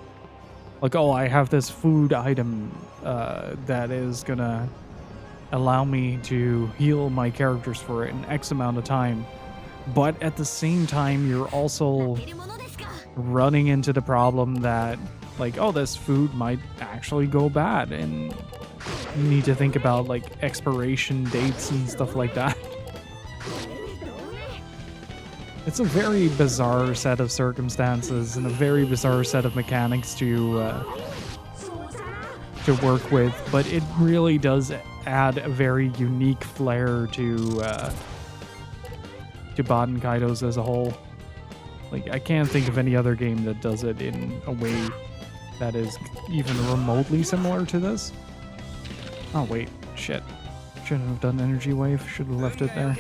Like, oh, I have this food item that is gonna allow me to heal my characters for an X amount of time. But at the same time, you're also running into the problem that, like, oh, this food might actually go bad, and you need to think about, like, expiration dates and stuff like that. It's a very bizarre set of circumstances and a very bizarre set of mechanics to work with, but it really does add a very unique flair to Baten Kaitos as a whole. Like, I can't think of any other game that does it in a way that is even remotely similar to this. Oh wait, shit. Shouldn't have done energy wave, should have left it there.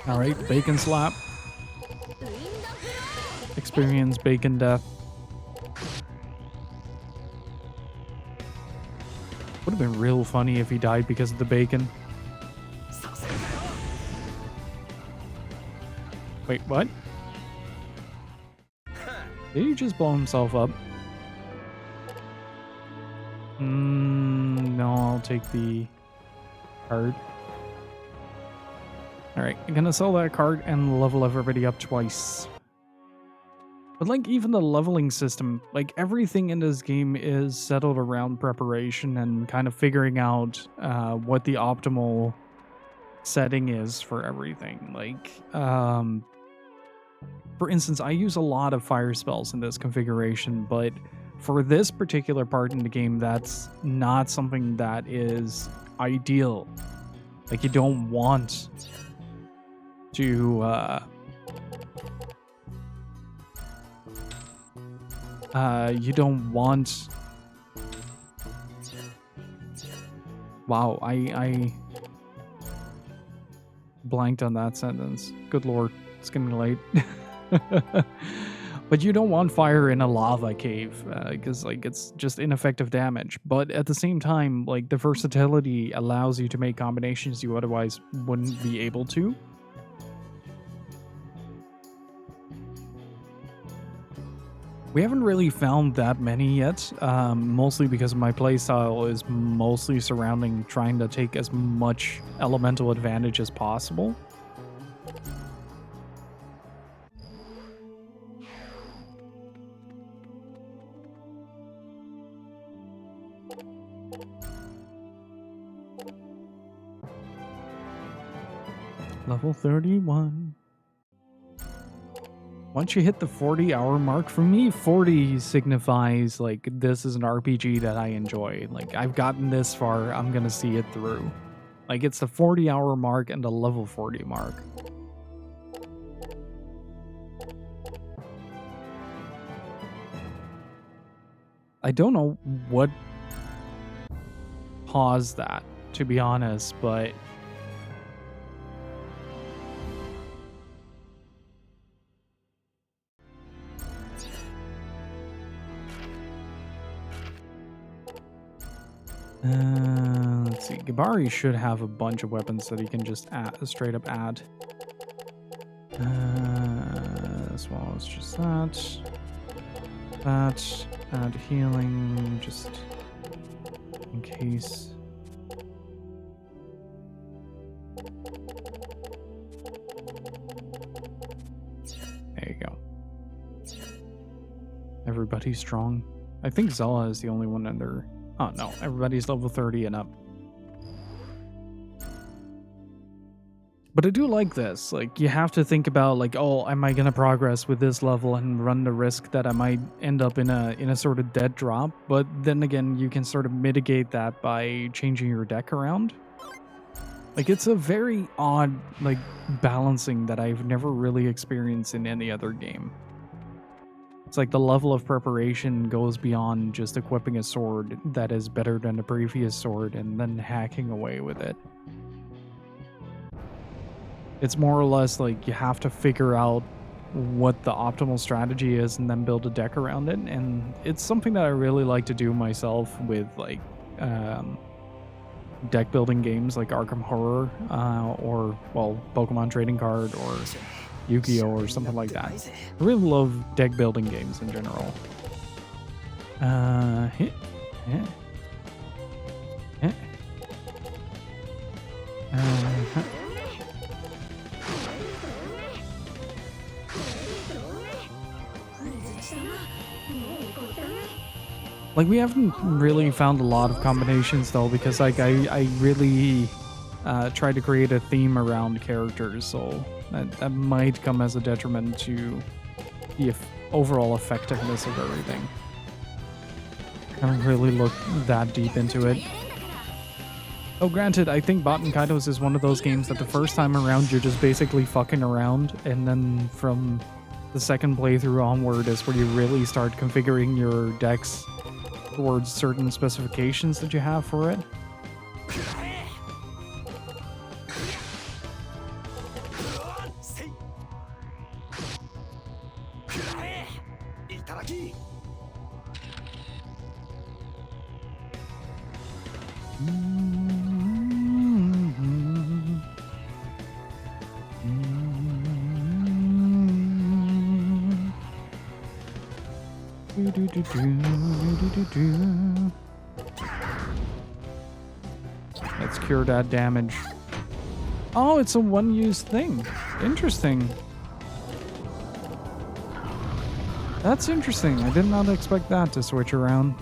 Alright, bacon slap. Experience bacon death. Would have been real funny if he died because of the bacon. Wait, what? Did he just blow himself up? No, I'll take the card. Alright, I'm gonna sell that card and level everybody up twice. But like, even the leveling system, like, everything in this game is settled around preparation and kind of figuring out what the optimal setting is for everything. Like, for instance, I use a lot of fire spells in this configuration, but for this particular part in the game, that's not something that is ideal. Like, you don't want to you don't want... Wow, I blanked on that sentence. Good lord, it's getting late. But you don't want fire in a lava cave, because, like, it's just ineffective damage. But at the same time, like, the versatility allows you to make combinations you otherwise wouldn't be able to. We haven't really found that many yet, mostly because my playstyle is mostly surrounding trying to take as much elemental advantage as possible. Level 31. Once you hit the 40-hour mark, for me, 40 signifies, like, this is an RPG that I enjoy. Like, I've gotten this far, I'm gonna see it through. Like, it's the 40-hour mark and the level 40 mark. I don't know what paused that, to be honest, but... let's see. Gabari should have a bunch of weapons that he can just straight up add. As well as just that. That. Add healing, just in case. There you go. Everybody's strong. I think Zella is the only one under... Oh no, everybody's level 30 and up. But I do like this. Like, you have to think about, like, oh, am I gonna progress with this level and run the risk that I might end up in a sort of dead drop? But then again, you can sort of mitigate that by changing your deck around. Like, it's a very odd, like, balancing that I've never really experienced in any other game. It's like the level of preparation goes beyond just equipping a sword that is better than the previous sword and then hacking away with it. It's more or less like you have to figure out what the optimal strategy is and then build a deck around it. And it's something that I really like to do myself with like deck building games like Arkham Horror or, well, Pokemon Trading Card or Yu-Gi-Oh! Or something like that. I really love deck building games in general. Like, we haven't really found a lot of combinations though, because like I really tried to create a theme around characters, so that might come as a detriment to the overall effectiveness of everything. I haven't really looked that deep into it. Oh, granted, I think Baten Kaitos is one of those games that the first time around you're just basically fucking around, and then from the second playthrough onward is where you really start configuring your decks towards certain specifications that you have for it. Let's cure that damage. Oh, it's a one-use thing. Interesting. That's interesting. I did not expect that to switch around.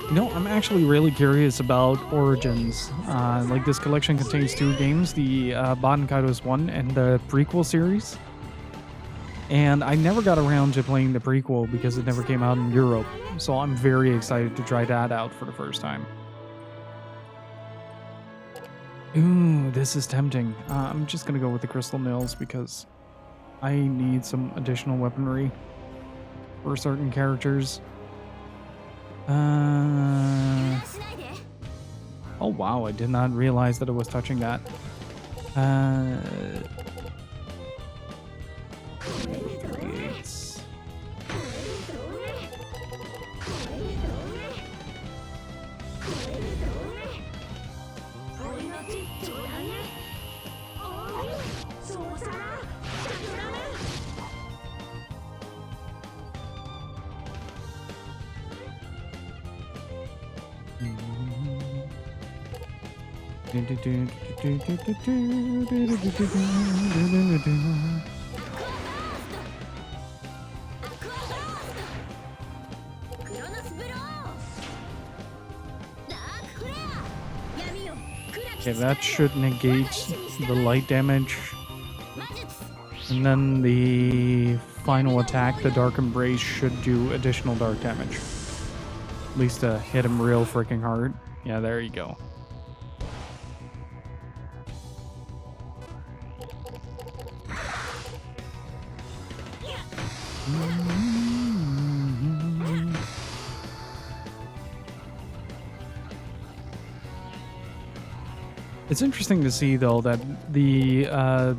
You know, I'm actually really curious about Origins. Like, this collection contains 2 games, the Baten Kaitos 1 and the prequel series. And I never got around to playing the prequel because it never came out in Europe. So I'm very excited to try that out for the first time. Ooh, this is tempting. I'm just gonna go with the Crystal Nails because I need some additional weaponry for certain characters. Oh wow, I did not realize that it was touching that. Okay, that should negate the light damage. And then the final attack, the Dark Embrace, should do additional dark damage. At least to hit him real freaking hard. Yeah, there you go. It's interesting to see, though, that the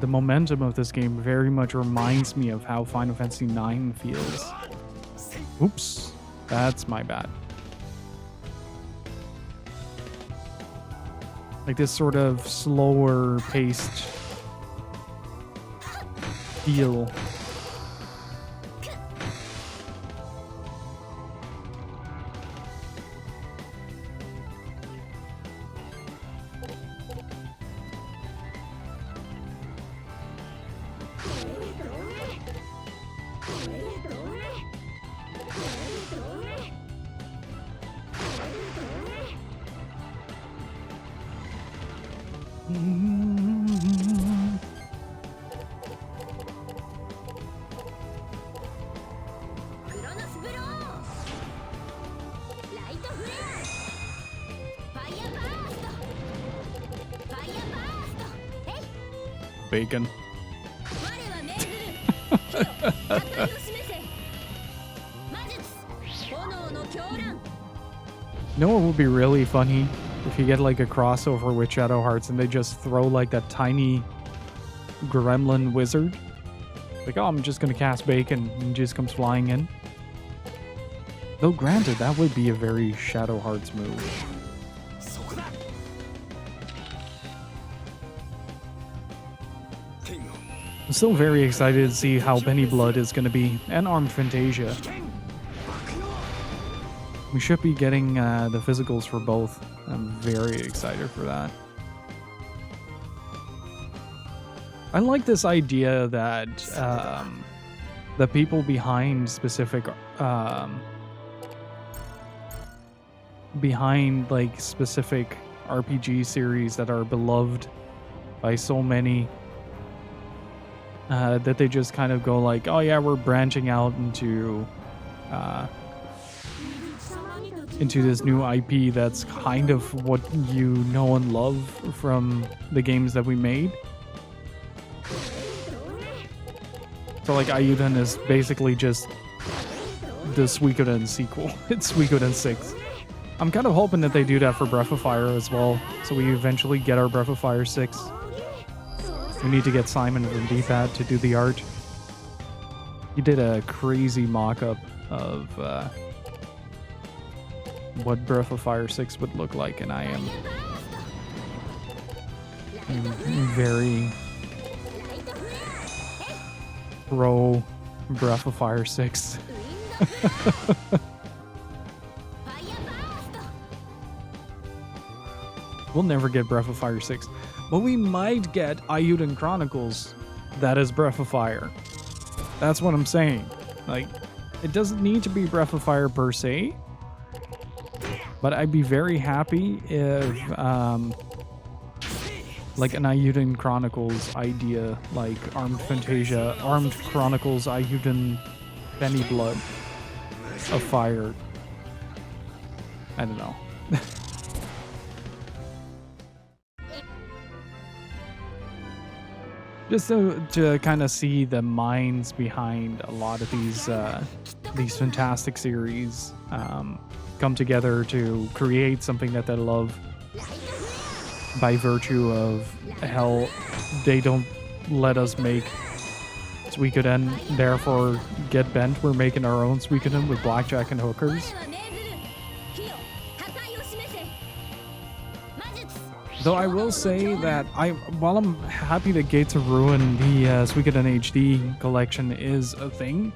momentum of this game very much reminds me of how Final Fantasy IX feels. Oops, that's my bad. Like this sort of slower paced feel. Bacon. You know what would be really funny? If you get like a crossover with Shadow Hearts and they just throw like that tiny gremlin wizard. Like, oh, I'm just gonna cast Bacon and he just comes flying in. Though granted, that would be a very Shadow Hearts move. I'm still very excited to see how Penny Blood is gonna be, and Armed Fantasia. We should be getting the physicals for both. I'm very excited for that. I like this idea that the people behind specific specific RPG series that are beloved by so many, that they just kind of go like, oh yeah, we're branching out into this new IP that's kind of what you know and love from the games that we made. So like Ayuden is basically just the Suikoden sequel. It's Suikoden 6. I'm kind of hoping that they do that for Breath of Fire as well, so we eventually get our Breath of Fire 6. We need to get Simon from D-Pad to do the art. He did a crazy mock-up of what Breath of Fire 6 would look like, and I am very pro Breath of Fire 6. We'll never get Breath of Fire 6, but we might get Ayuden Chronicles that is Breath of Fire. That's what I'm saying. Like, it doesn't need to be Breath of Fire per se, but I'd be very happy if like an Ayuden Chronicles idea, like Armed Fantasia, Armed Chronicles Ayuden Penny Blood of Fire. I don't know. Just to kind of see the minds behind a lot of these fantastic series come together to create something that they love, by virtue of hell they don't let us make Suikoden, therefore get bent. We're making our own Suikoden with blackjack and hookers. Though I will say that while I'm happy that Gates of Ruin, the Suikoden HD collection, is a thing,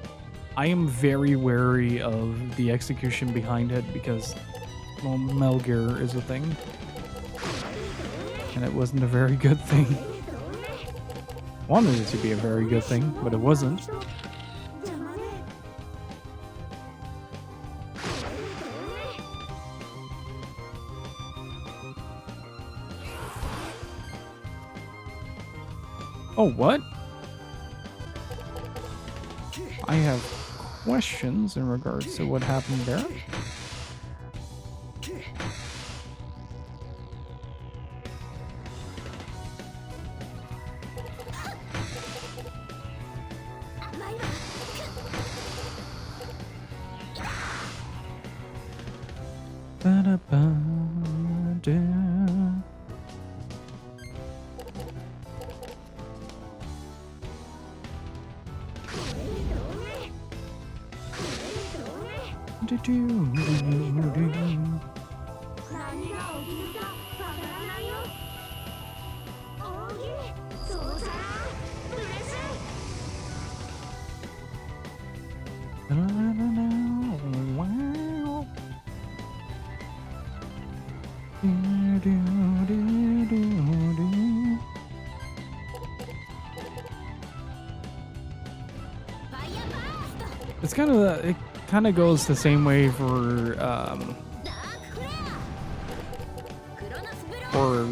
I am very wary of the execution behind it because, well, Metal Gear is a thing. And it wasn't a very good thing. Wanted it to be a very good thing, but it wasn't. Oh, what? I have questions in regards to what happened there. It kind of goes the same way for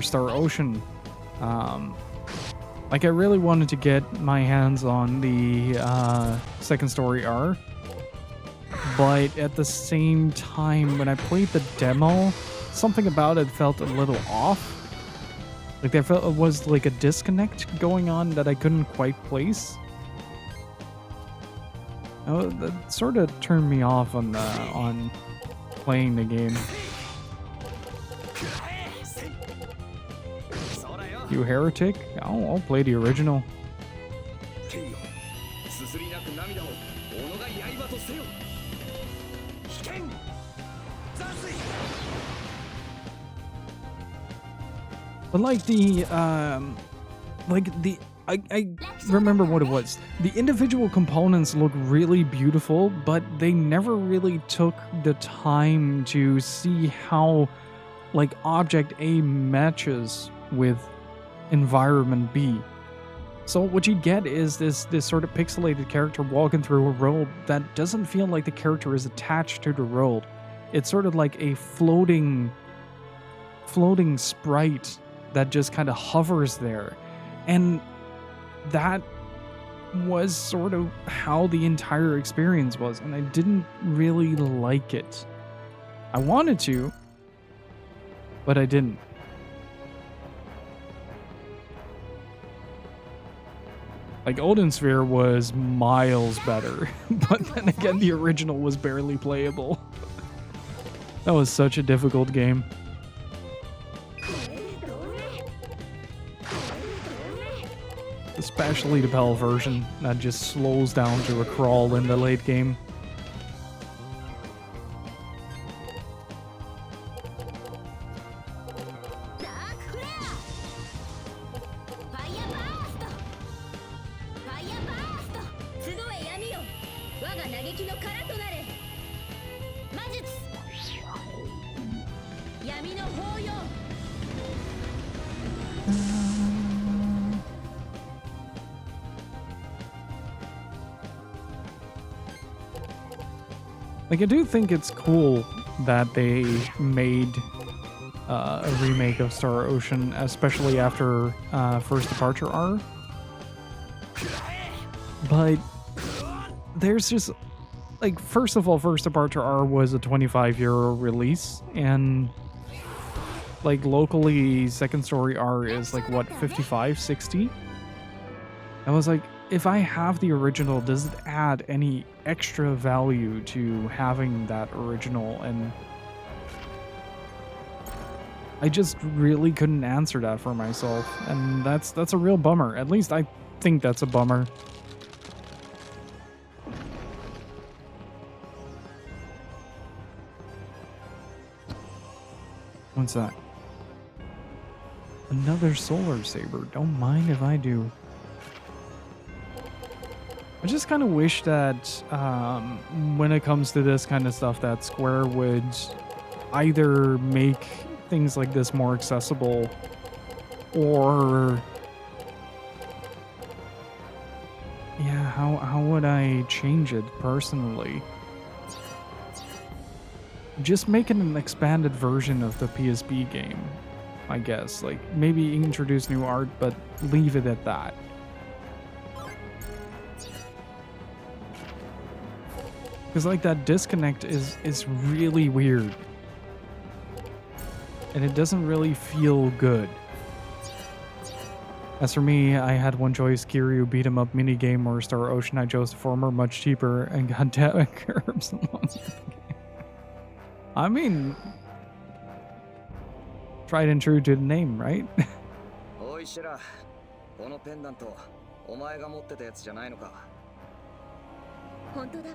Star Ocean. Like, I really wanted to get my hands on the Second Story R, but at the same time, when I played the demo, something about it felt a little off. Like there felt was like a disconnect going on that I couldn't quite place. Oh, that sort of turned me off on playing the game. You heretic? I'll play the original. But I remember what it was. The individual components look really beautiful, but they never really took the time to see how like object A matches with environment B. So what you get is this sort of pixelated character walking through a world that doesn't feel like the character is attached to the world. It's sort of like a floating sprite that just kind of hovers there. And that was sort of how the entire experience was, and I didn't really like it. I wanted to, but I didn't. Like, Odin Sphere was miles better, but then again, the original was barely playable. That was such a difficult game. Especially the PAL version, that just slows down to a crawl in the late game. Like, I do think it's cool that they made a remake of Star Ocean, especially after First Departure R. But there's just, like, first of all, First Departure R was a €25 release, and like locally, Second Story R is like what, 55, 60? I was like, if I have the original, does it add any extra value to having that original? And I just really couldn't answer that for myself, and that's a real bummer. At least I think that's a bummer. What's that? Another solar saber. Don't mind if I do. I just kind of wish that when it comes to this kind of stuff, that Square would either make things like this more accessible, or yeah, how would I change it personally? Just make it an expanded version of the PSP game, I guess. Like, maybe introduce new art, but leave it at that. Because, like, that disconnect is really weird. And it doesn't really feel good. As for me, I had one choice: Kiryu beat 'em up minigame or Star Ocean. I chose the former, much cheaper, and got damn curbs along the game. I mean, tried and true to the name, right? おいシェラ、このペンダント、お前が持ってたやつじゃないのか。本当だわ。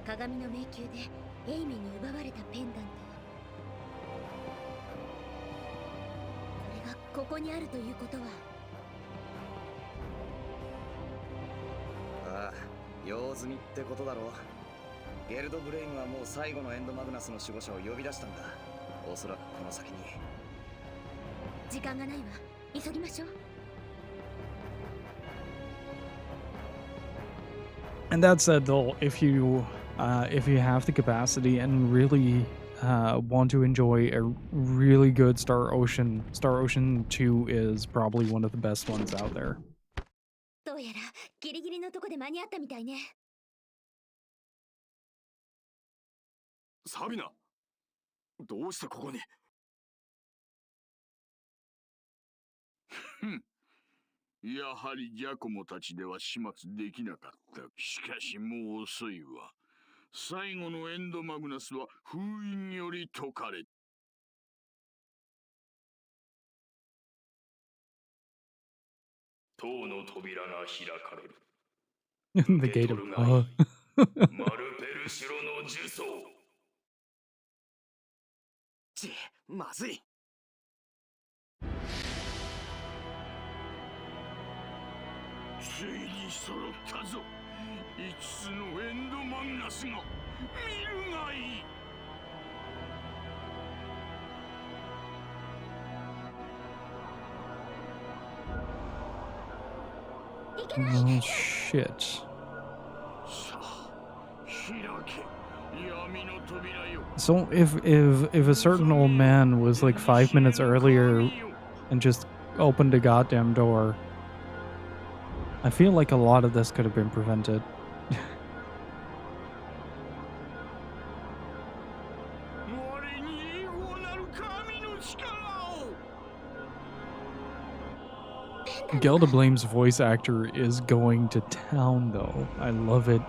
鏡の迷宮でエイミに奪われたペンダント。これがここにあるということは。ああ、用済みってことだろう。ゲルドブレインはもう最後のエンドマグナスの守護者を呼び出したんだ。おそらくこの先に。時間がないわ。急ぎましょう。And that said, though, if you have the capacity and really want to enjoy a really good Star Ocean 2 is probably one of the best ones out there. どうやらギリギリのとこで間に合ったみたいね。サビナ、どうしてここに？やはりジャコモたちでは始末できなかった。しかしもう遅いわ。最後のエンドマグナスは封印により解かれ。塔の扉が開かれる。 The gate of マルペルシュロの呪詛。まずい。ついに揃ったぞ。5つのエンドマグナスが。見るがいい。Oh shit. So if a certain old man was like 5 minutes earlier and just opened a goddamn door, I feel like a lot of this could have been prevented. Gelda Blame's voice actor is going to town though. I love it.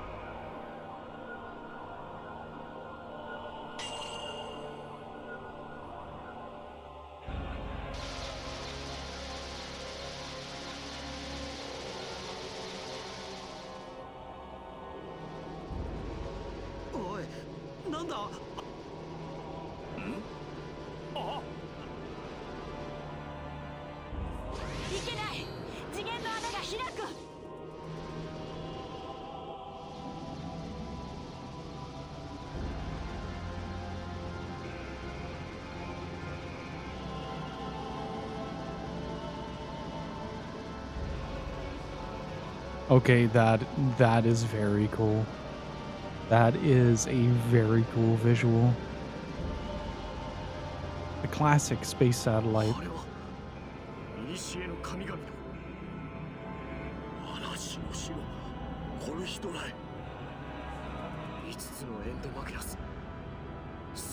Okay, that is very cool. That is a very cool visual. The classic space satellite. 5つのエンドマグナス、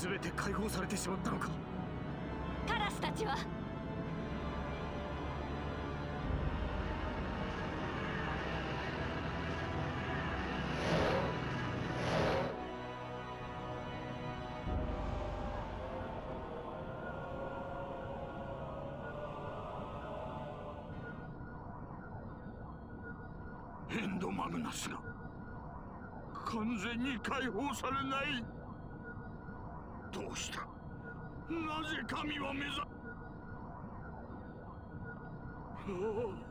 全て解放されてしまったのか。カラスたちはエンドマグナスが完全に解放されない。どうした。なぜ神は目覚。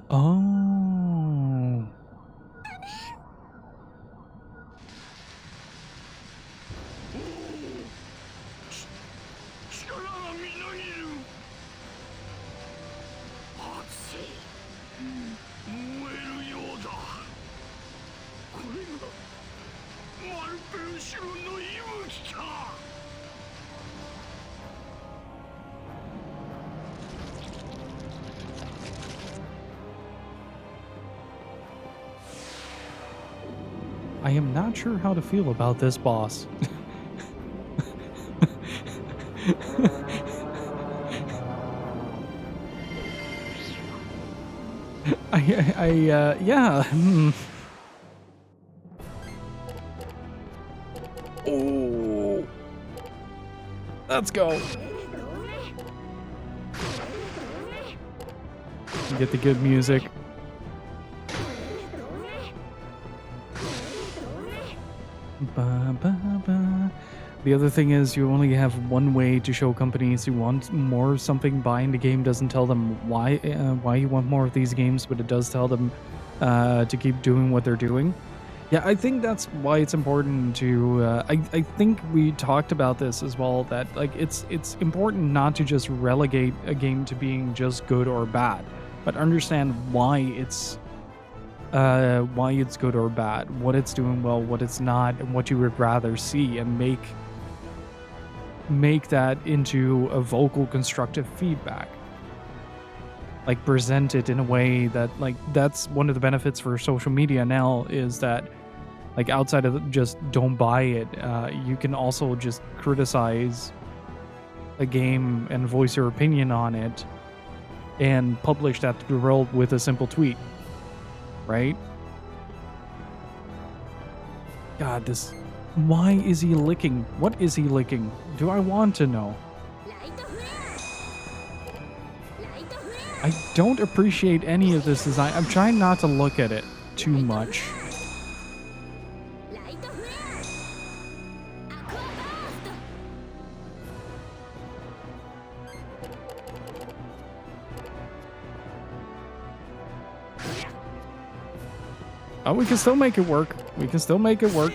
Oh. 力がみなぎる。熱い。燃えるようだ。これがマルペルシュロの息吹か。I am not sure how to feel about this boss. Yeah. Oh. Let's go. Get the good music. The other thing is you only have one way to show companies who want more of something buying the game. Doesn't tell them why you want more of these games, but it does tell them to keep doing what they're doing. Yeah, I think that's why it's important to I think we talked about this as well, that like it's important not to just relegate a game to being just good or bad, but understand why it's good or bad, what it's doing well, what it's not, and what you would rather see, and make that into a vocal constructive feedback. Like present it in a way that, like, that's one of the benefits for social media now, is that like outside of just don't buy it, you can also just criticize a game and voice your opinion on it and publish that to the world with a simple tweet, right? God, this... Why is he licking? What is he licking? Do I want to know? I don't appreciate any of this design. I'm trying not to look at it too much. Oh, we can still make it work. We can still make it work.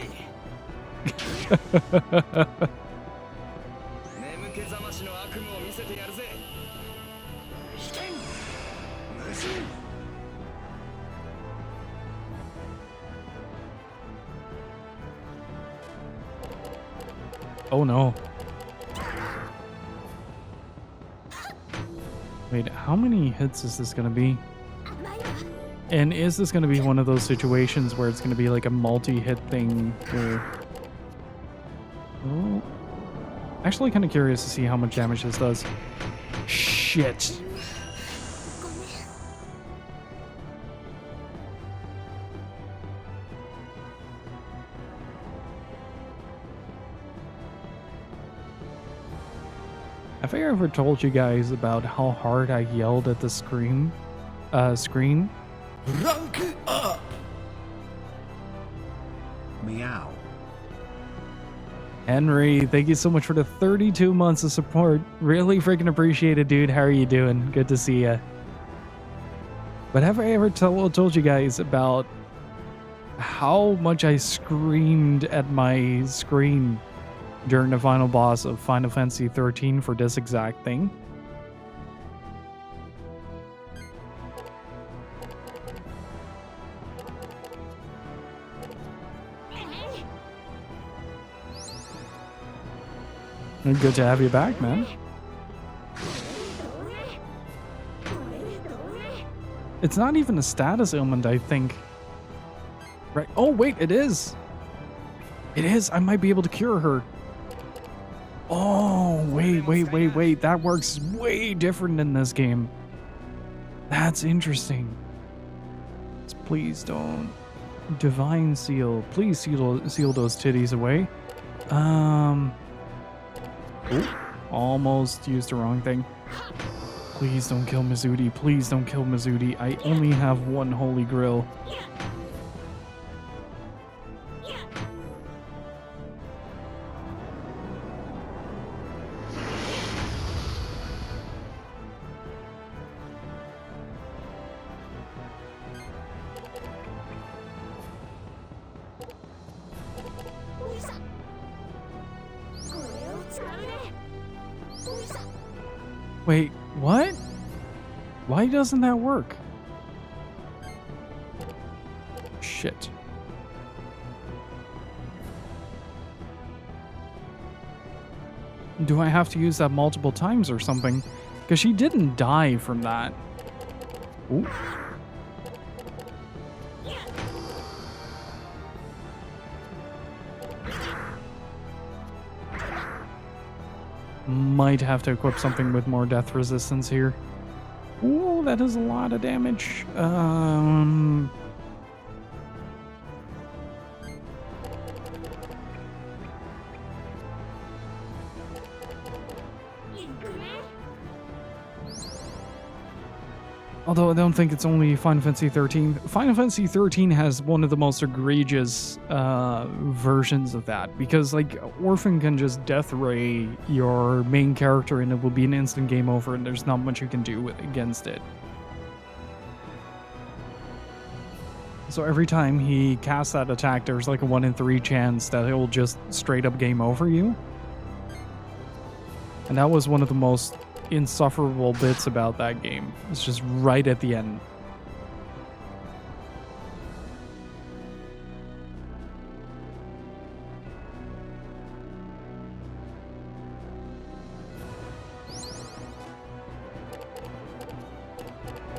Oh no. Wait, how many hits is this gonna be? And is this gonna be one of those situations where it's gonna be like a multi-hit thing where... Oh. Actually kind of curious to see how much damage this does. Shit. Have I ever told you guys about how hard I yelled at the screen? Rank up! Meow. Henry, thank you so much for the 32 months of support. Really freaking appreciate it, dude. How are you doing? Good to see ya. But have I ever told you guys about how much I screamed at my screen during the final boss of Final Fantasy 13 for this exact thing? Good to have you back, man. It's not even a status ailment, I think. Right. Oh, wait, it is. It is. I might be able to cure her. Oh, wait. That works way different in this game. That's interesting. Please don't. Divine Seal. Please seal those titties away. Ooh, almost used the wrong thing. Please don't kill Mizuti. Please don't kill Mizuti. I only have one holy grill. Wait, what? Why doesn't that work? Shit. Do I have to use that multiple times or something? Because she didn't die from that. Ooh. Might have to equip something with more death resistance here. Ooh, that is a lot of damage. Although I don't think it's only Final Fantasy 13. Final Fantasy 13 has one of the most egregious versions of that. Because, like, Orphan can just death ray your main character and it will be an instant game over and there's not much you can do against it. So every time he casts that attack, there's like a 1 in 3 chance that it will just straight up game over you. And that was one of the most insufferable bits about that game. It's just right at the end.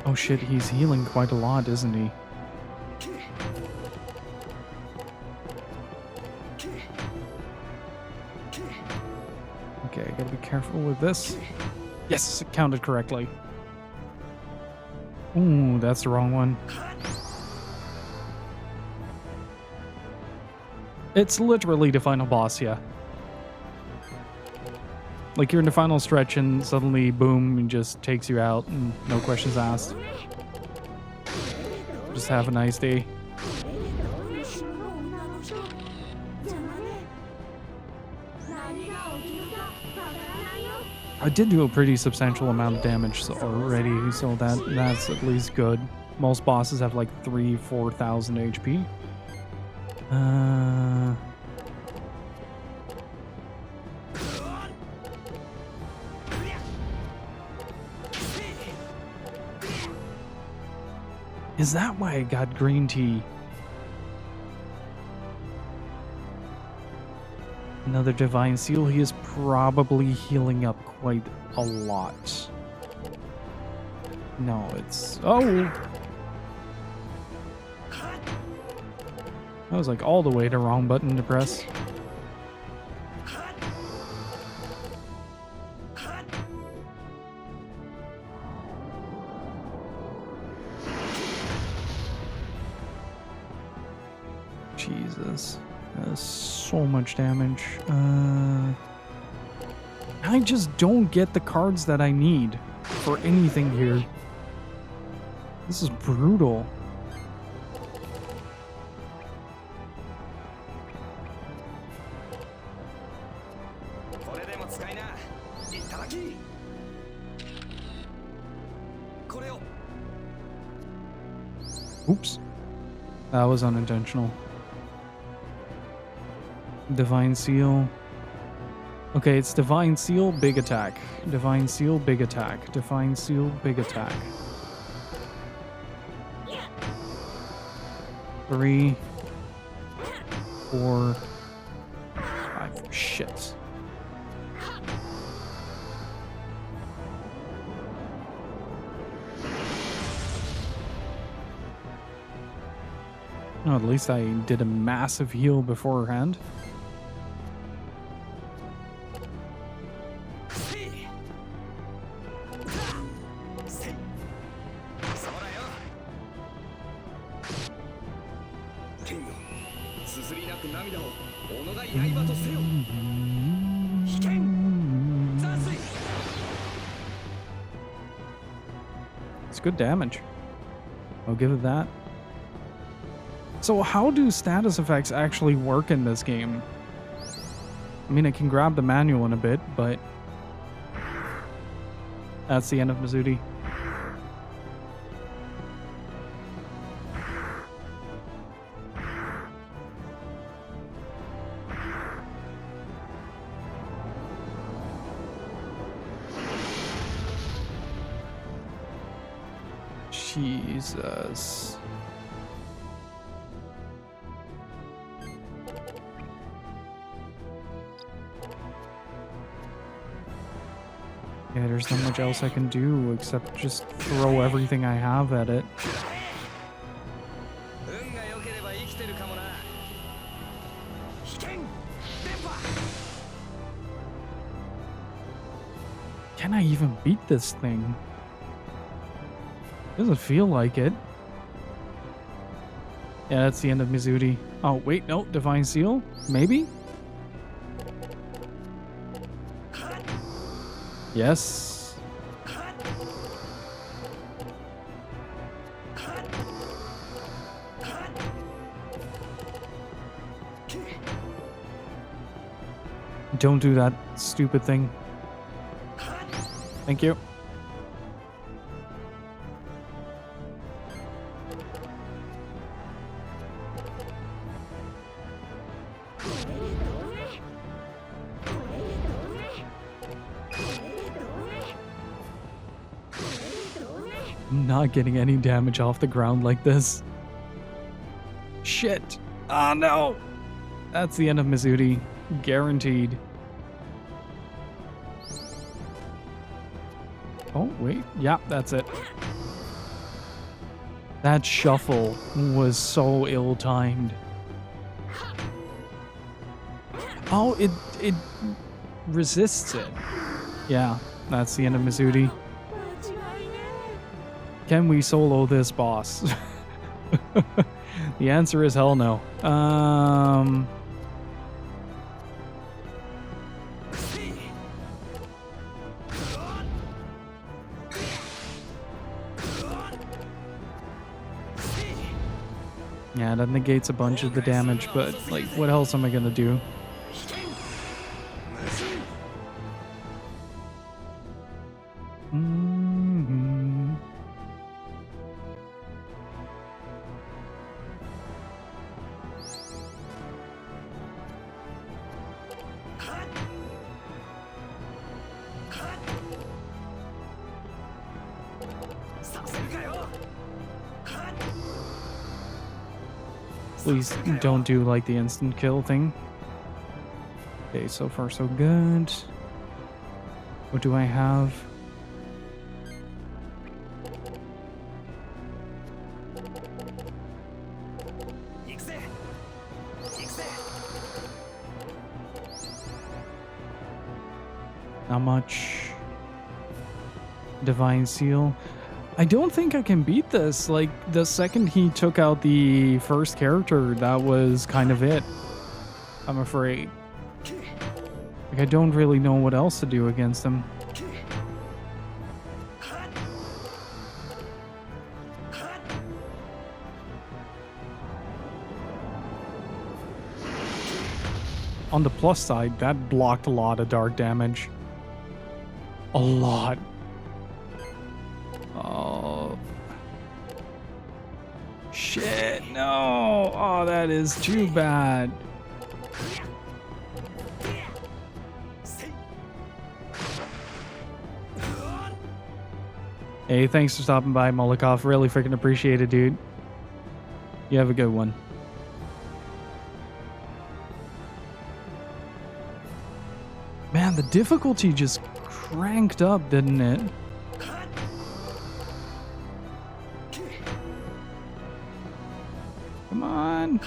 Oh shit, he's healing quite a lot, isn't he? Okay, I gotta be careful with this. Yes, it counted correctly. Ooh, that's the wrong one. It's literally the final boss, yeah. Like you're in the final stretch and suddenly, boom, it just takes you out and no questions asked. Just have a nice day. I did do a pretty substantial amount of damage already, so that's at least good. Most bosses have like 3,000-4,000 HP. Is that why I got green tea? Another divine seal. He is probably healing up quite a lot. No, it's... Oh! That was like all the way the wrong button to press. Jesus. That's so much damage. I just don't get the cards that I need for anything here. This is brutal. Oops. That was unintentional. Divine Seal. Okay, it's Divine Seal, big attack. Divine Seal, big attack. Divine Seal, big attack. 3, 4, 5. Shit. No, at least I did a massive heal beforehand. It's good damage. I'll give it that. So how do status effects actually work in this game? I mean, I can grab the manual in a bit, but that's the end of Mizudi. Jesus. Yeah, there's not much else I can do except just throw everything I have at it. Can I even beat this thing? Doesn't feel like it. Yeah, that's the end of Mizudi. Oh, wait, no, Divine Seal? Maybe? Yes. Don't do that stupid thing. Thank you. I'm not getting any damage off the ground like this. Shit. Oh no. That's the end of Mizudi. Guaranteed. Oh, wait. Yeah, that's it. That shuffle was so ill-timed. Oh, it resists it. Yeah, that's the end of Mizudi. Can we solo this boss? The answer is hell no. Yeah, that negates a bunch of the damage, but like, what else am I gonna do? Mhm. Please don't do like the instant kill thing. Okay, so far so good. What do I have? Not much. Divine Seal. I don't think I can beat this. Like, the second he took out the first character, that was kind of it. I'm afraid. Like, I don't really know what else to do against him. On the plus side, that blocked a lot of dark damage. A lot. Oh. Shit, no. Oh, that is too bad. Hey, thanks for stopping by, Molokov. Really freaking appreciate it, dude. You have a good one. Man, the difficulty just cranked up, didn't it? Come on.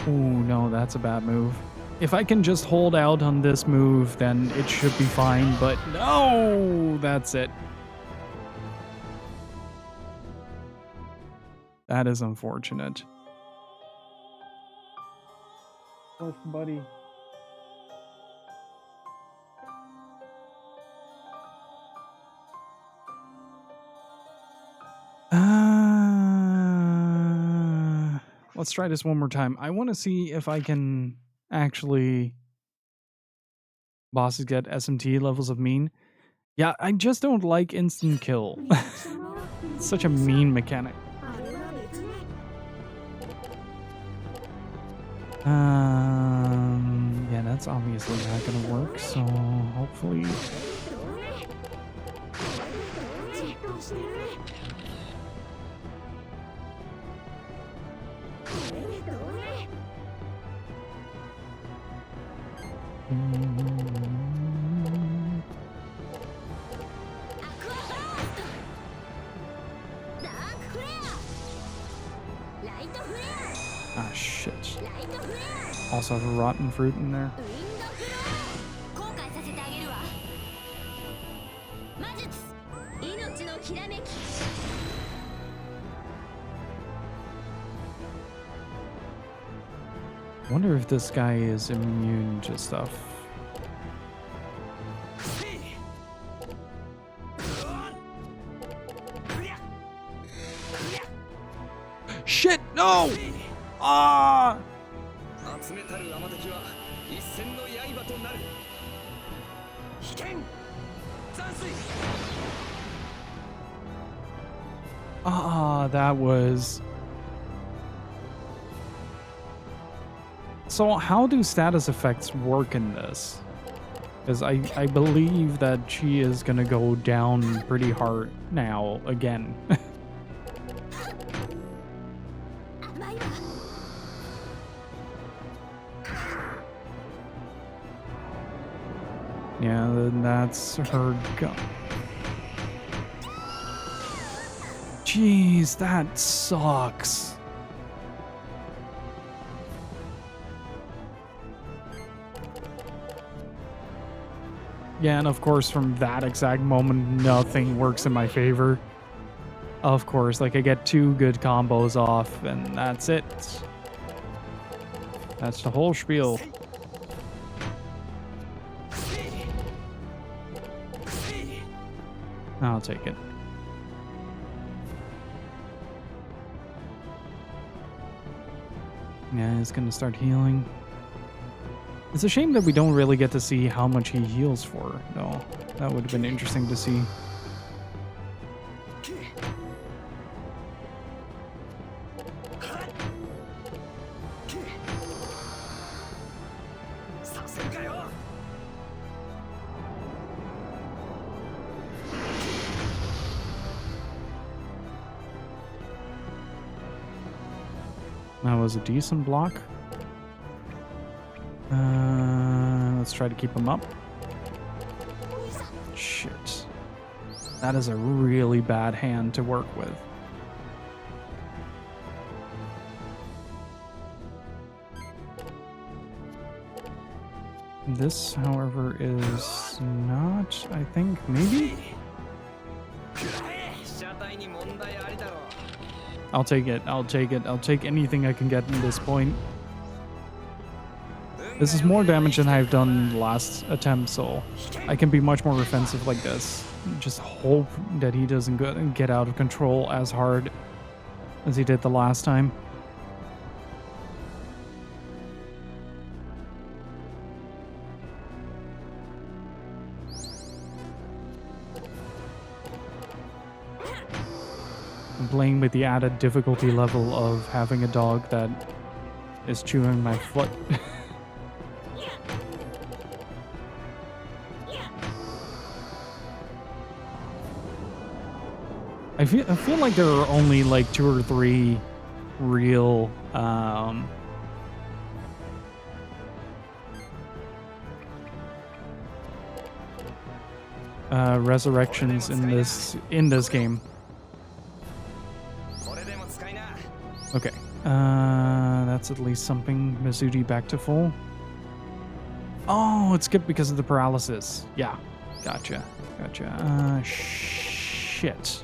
Oh, no, that's a bad move. If I can just hold out on this move, then it should be fine, but no, that's it. That is unfortunate. Oh, buddy. Let's try this one more time. I want to see if I can actually bosses get SMT levels of mean. Yeah, I just don't like instant kill. It's such a mean mechanic. Yeah, that's obviously not gonna work, so hopefully. Ah, shit. Also have a rotten fruit in there. I wonder if this guy is immune to stuff. Shit, no! Ah! Ah, that was... So how do status effects work in this? Because I believe that she is gonna go down pretty hard now again. Yeah, then that's her gun. Jeez, that sucks. Yeah, and of course, from that exact moment, nothing works in my favor. Of course, like I get 2 good combos off, and that's it. That's the whole spiel. I'll take it. Yeah, he's gonna start healing. It's a shame that we don't really get to see how much he heals for, though. That would have been interesting to see. That was a decent block. Let's try to keep him up. Shit. That is a really bad hand to work with. This, however, is not, I think, maybe? I'll take it. I'll take it. I'll take anything I can get in this point. This is more damage than I've done last attempt, so I can be much more offensive like this. Just hope that he doesn't get out of control as hard as he did the last time. I'm playing with the added difficulty level of having a dog that is chewing my foot. I feel like there are only like 2 or 3 real resurrections in this game. Okay, that's at least something. Mizudi back to full. Oh, it skipped because of the paralysis. Yeah, gotcha. Shit.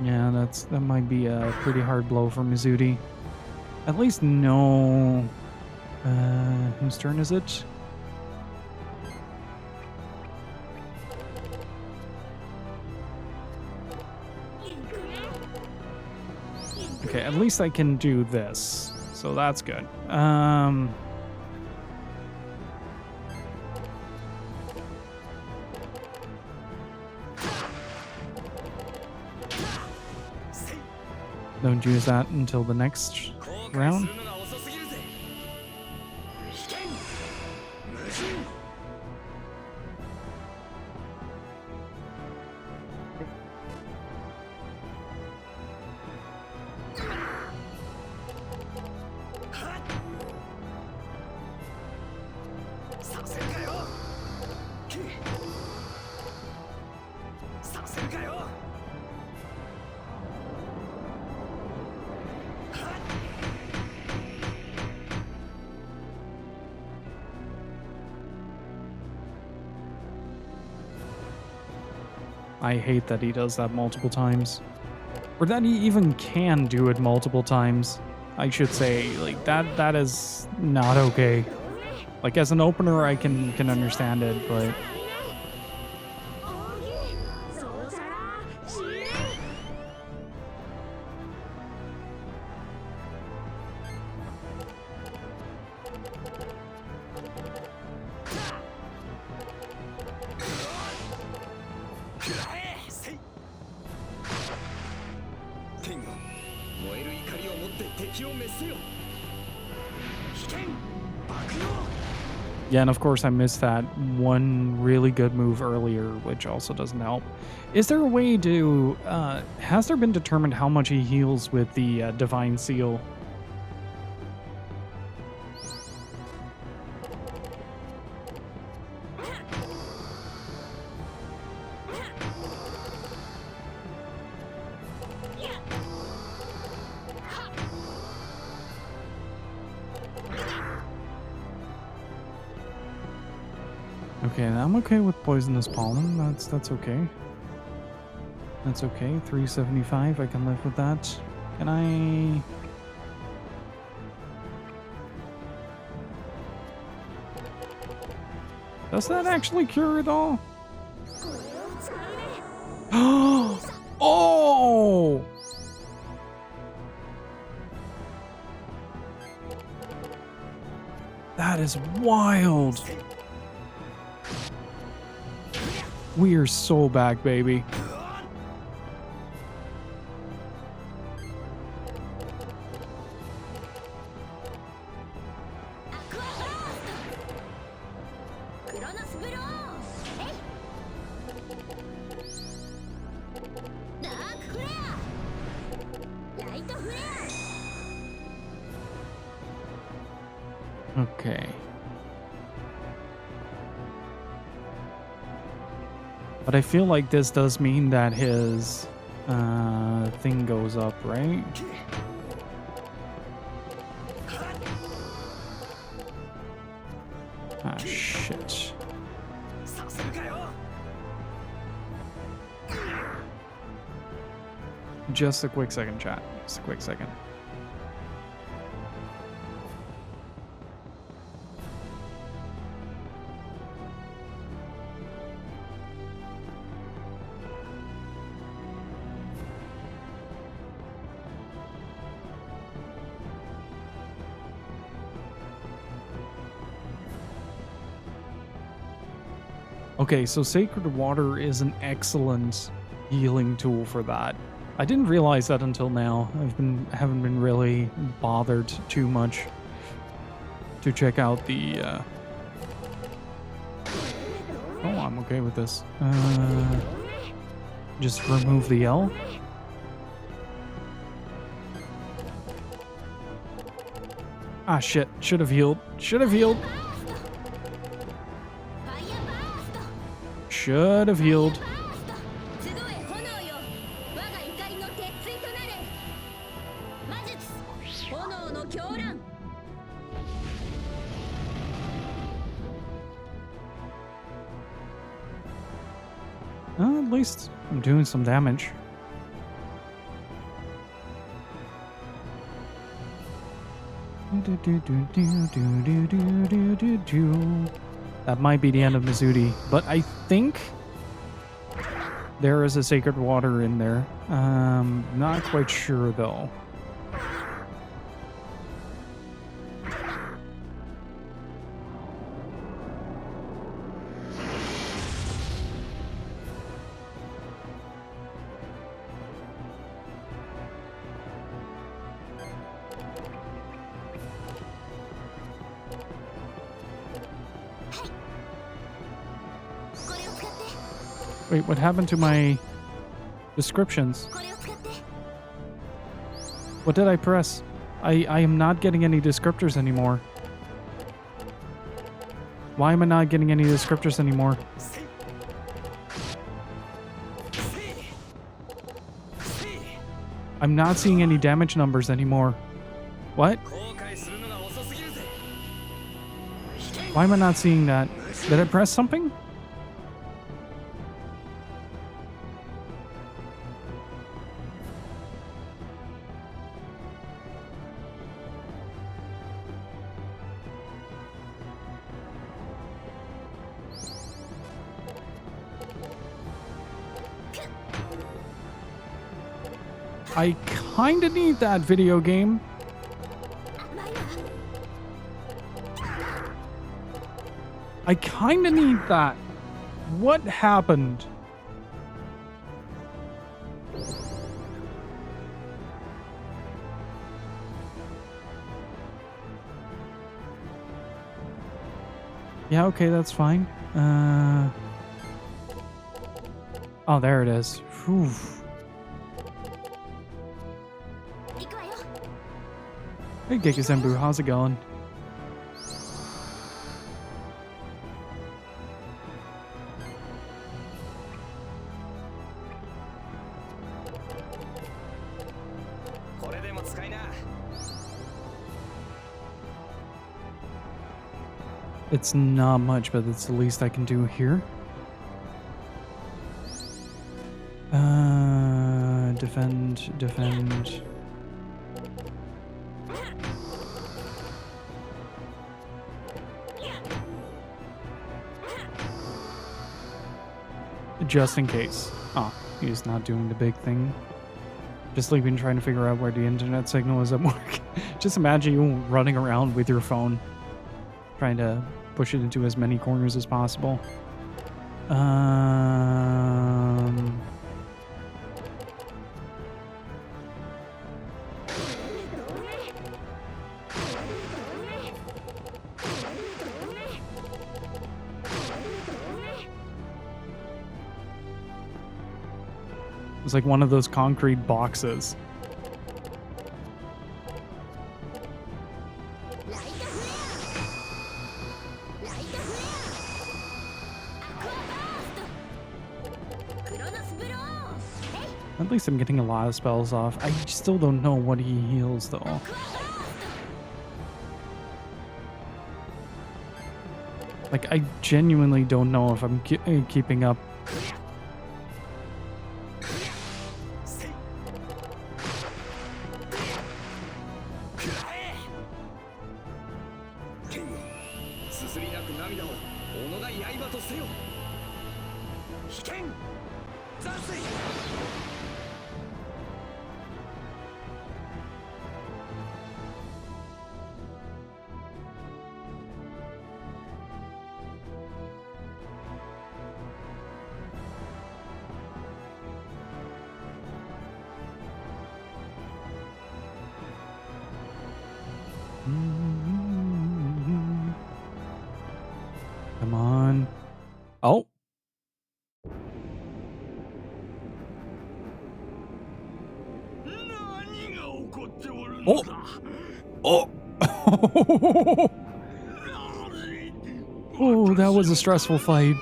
Yeah, that might be a pretty hard blow for Mizudi. At least know whose turn is it? Okay, at least I can do this, so that's good. Don't use that until the next round. I hate that he does that multiple times. Or that he even can do it multiple times. I should say, like, that is not okay. Like, as an opener, I can understand it, but... Yeah, and of course I missed that one really good move earlier, which also doesn't help. Is there a way to... has there been determined how much he heals with the Divine Seal? Okay, I'm okay with poisonous pollen. That's okay. That's okay. 375, I can live with that. Can I... Does that actually cure it all? Oh! That is wild. We are so back, baby. Okay. But I feel like this does mean that his thing goes up, right? Ah, shit. Just a quick second, chat. Just a quick second. Okay, so Sacred Water is an excellent healing tool for that. I didn't realize that until now. Haven't been really bothered too much to check out the Oh, I'm okay with this. Just remove the L. Ah, shit. Should have healed. Should have healed. Should have healed. At least I'm doing some damage. That might be the end of Mizudi, but I think there is a Sacred Water in there. Not quite sure though. Wait, what happened to my descriptions? What did I press? I am not getting any descriptors anymore. Why am I not getting any descriptors anymore? I'm not seeing any damage numbers anymore. What? Why am I not seeing that? Did I press something? I kinda need that video game. I kinda need that. What happened? Yeah, okay, that's fine. Oh, there it is. Whew. Hey, Gigazenbu, how's it going? It's not much, but it's the least I can do here. Defend. Just in case. Oh, he's not doing the big thing. Just sleeping, trying to figure out where the internet signal is at work. Just imagine you running around with your phone, trying to push it into as many corners as possible. It's like one of those concrete boxes. At least I'm getting a lot of spells off. I still don't know what he heals though. Like, I genuinely don't know if I'm keeping up. Come on. Oh. Oh. Oh. Oh, that was a stressful fight.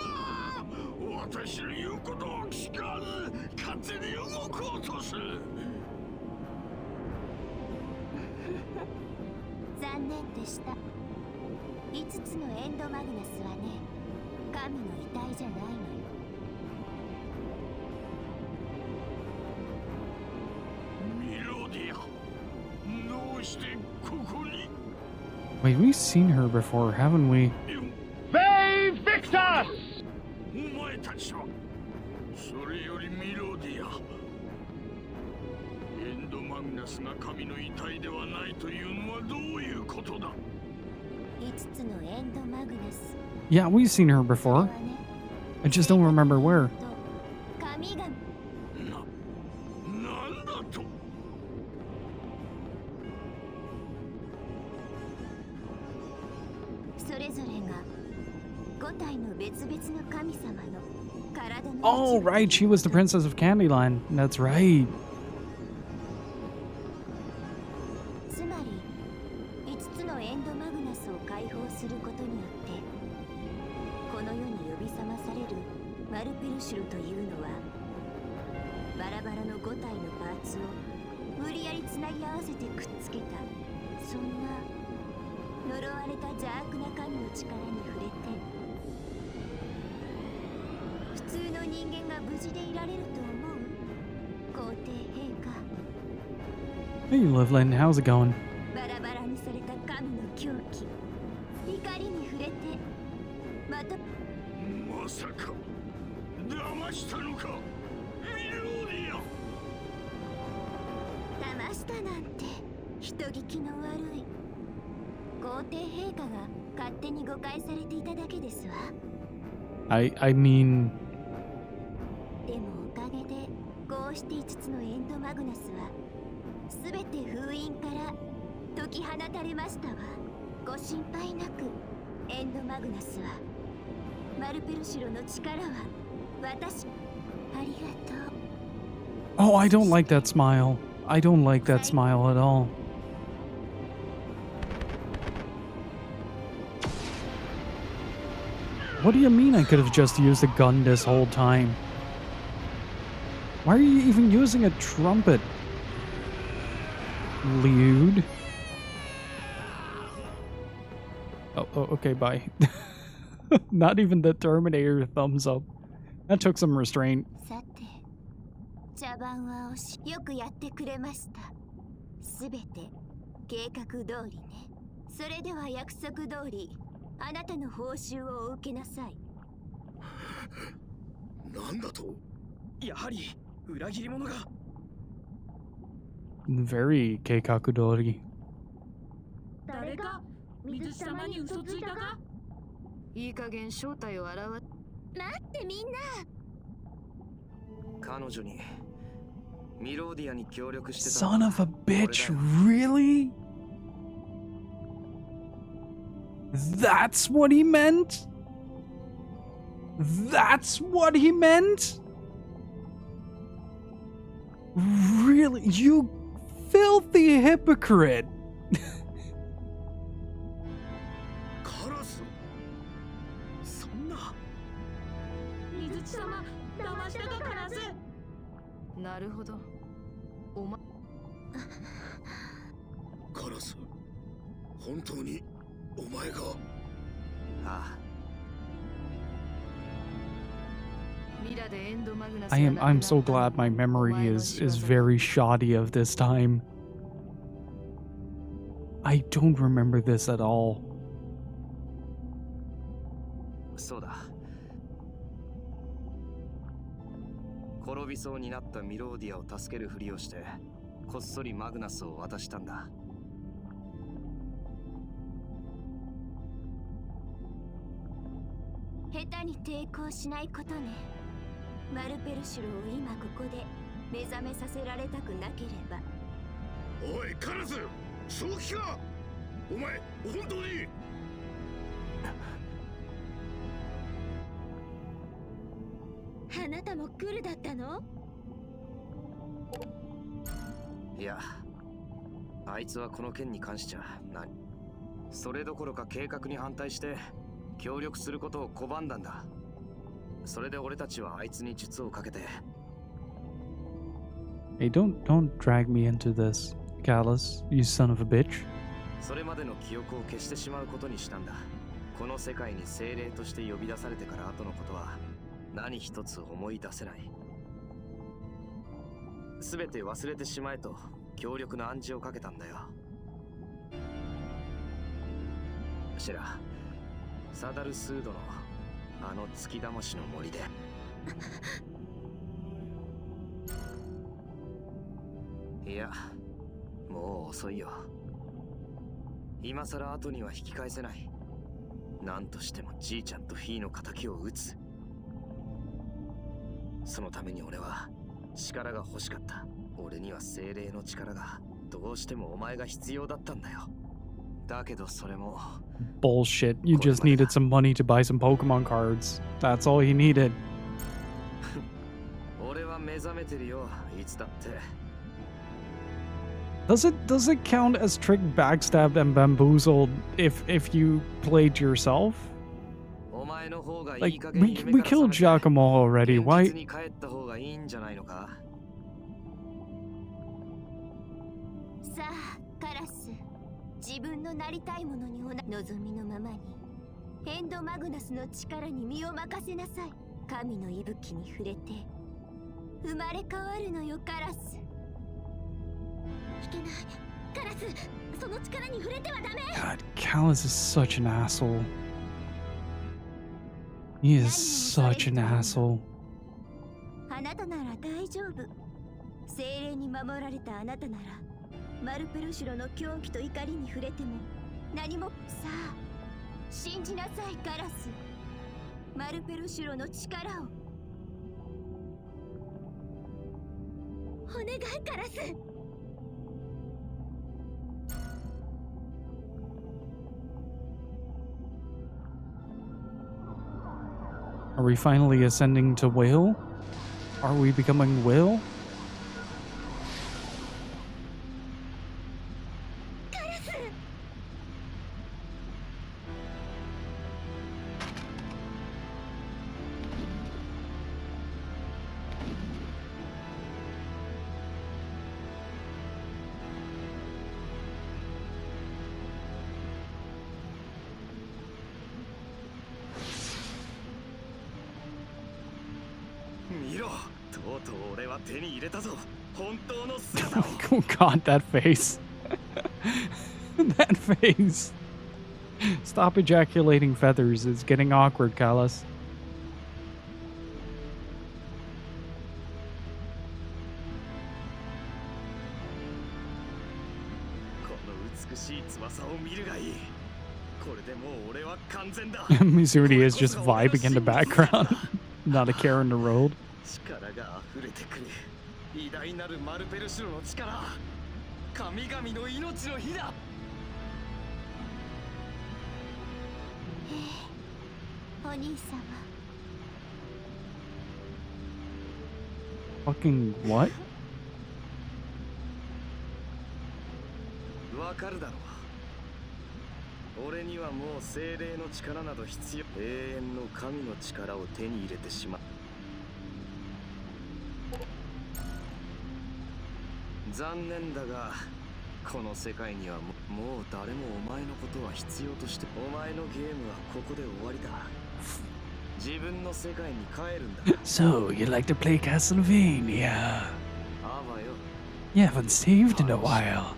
Wait, we've seen her before, haven't we? They Victus! Yeah, we've seen her before. I just don't remember where. Oh, right, she was the Princess of Candyland. That's right. Hey, Loveland, how's it going? I mean... Oh, I don't like that smile. I don't like that smile at all. What do you mean I could have just used a gun this whole time? Why are you even using a trumpet? Lewd. Oh, okay, bye. Not even the Terminator thumbs up. That took some restraint. さて、茶番はよくやってくれました。すべて計画通りね。それでは約束通り、あなたの報酬を受けなさい。なんだと？やはり裏切り者が。Very 計画通り。誰か水木様に嘘ついたか？いい加減正体を表っ。待ってみんな。彼女にミロディアに協力してた。 Son of a bitch, really? That's what he meant? That's what he meant? Really? You filthy hypocrite! カラス？そんな。水木様、騙したかカラス。なるほど。おま。カラス、本当にお前が？ああ。I'm so glad my memory is very shoddy of this time. I don't remember this at all. そうだ。転びそうになったミローディアを助けるふりをして、こっそりマグナスを渡したんだ。下手に抵抗しないことね。マルペルシュロを今ここで目覚めさせられたくなければ。おいカラス、正気か？お前本当に？あなたもグルだったの？いや、あいつはこの件に関しちゃ何、それどころか計画に反対して協力することを拒んだんだ。それで俺たちはあいつに術をかけて。 Hey, don't drag me into this, Callus, you son of a bitch. それまでの記憶を消してしまうことにしたんだ。この世界に精霊として呼び出されてから後のことは何一つ思い出せない。すべて忘れてしまえと強力な暗示をかけたんだよ。シェラ、サダルスードのあの月魂の森で。いや、もう遅いよ。今さら後には引き返せない。何としてもじいちゃんとフィーの仇を討つ。そのために俺は力が欲しかった。俺には精霊の力がどうしてもお前が必要だったんだよ。だけどそれも Bullshit. You just needed some money to buy some Pokemon cards. That's all you needed. 俺は目覚めてるよ、いつだって。Does it count as trick, backstabbed, and bamboozled if you played yourself? Like we killed Giacomo already. Why? さあ、カラス。自分のなりたいものに望みのままにエンドマグナスの力に身を任せなさい。神の息吹に触れて生まれ変わるのよ、カラス。いけない、カラス、その力に触れてはダメ。 God, Callus is such an asshole. He is such an asshole. あなたなら大丈夫。精霊に守られたあなたならマルペルシュロの狂気と怒りに触れても何も。さあ、信じなさい、カラス。マルペルシュロの力を。お願い、カラス。Are we finally ascending to Whale? Are we becoming Whale? 見ろ。とうとう俺は手に入れたぞ。本当の姿を。Oh god, that face. That face. Stop ejaculating feathers. It's getting awkward, Kalas. この美しい翼を見るがいい。これでもう俺は完全だ。 Mizuri is just vibing in the background. Not a care in the world. 力が溢れてくる。偉大なるマルペルシュロの力。神々の命の火だ。お兄様。 Fucking what? わかるだろう。俺にはもう精霊の力など必要。永遠の神の力を手に入れてしまう。残念だが、この世界にはもう誰もお前のことは必要として。お前のゲームはここで終わりだ。自分の世界に帰るんだ。 So, you like to play Castlevania? あばよ。 You haven't saved in a while.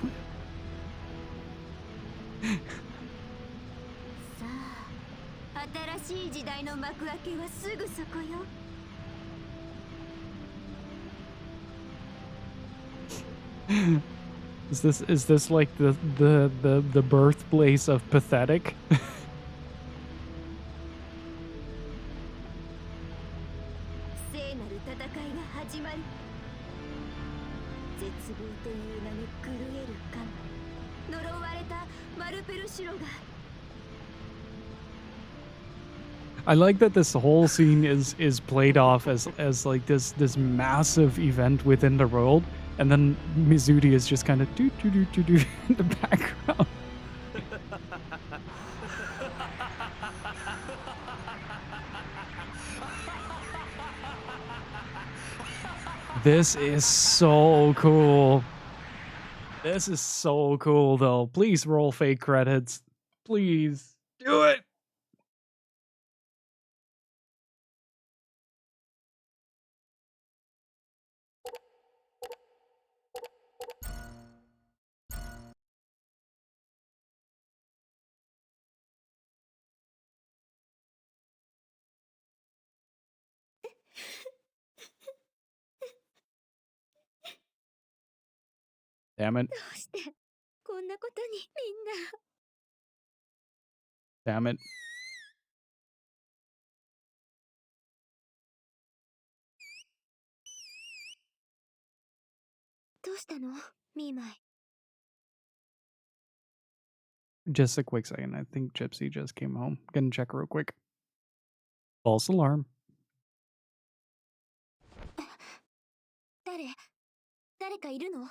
さあ、新しい時代の幕開けはすぐそこよ。 Is this like the birthplace of pathetic? 聖なる戦いが始まる。絶望という名の狂える神、呪われたマルペルシュロが。 I like that this whole scene is played off as like this massive event within the world, and then Mizuri is just kind of do do do do do in the background. This is so cool. This is so cool, though. Please roll fake credits. Please do it. Damn it. どうしてこんなことにみんな。 Damn it. どうしたのミーマイ。 Just a quick second. I think Gypsy just came home. Gonna check real quick. False alarm. 誰かいるの？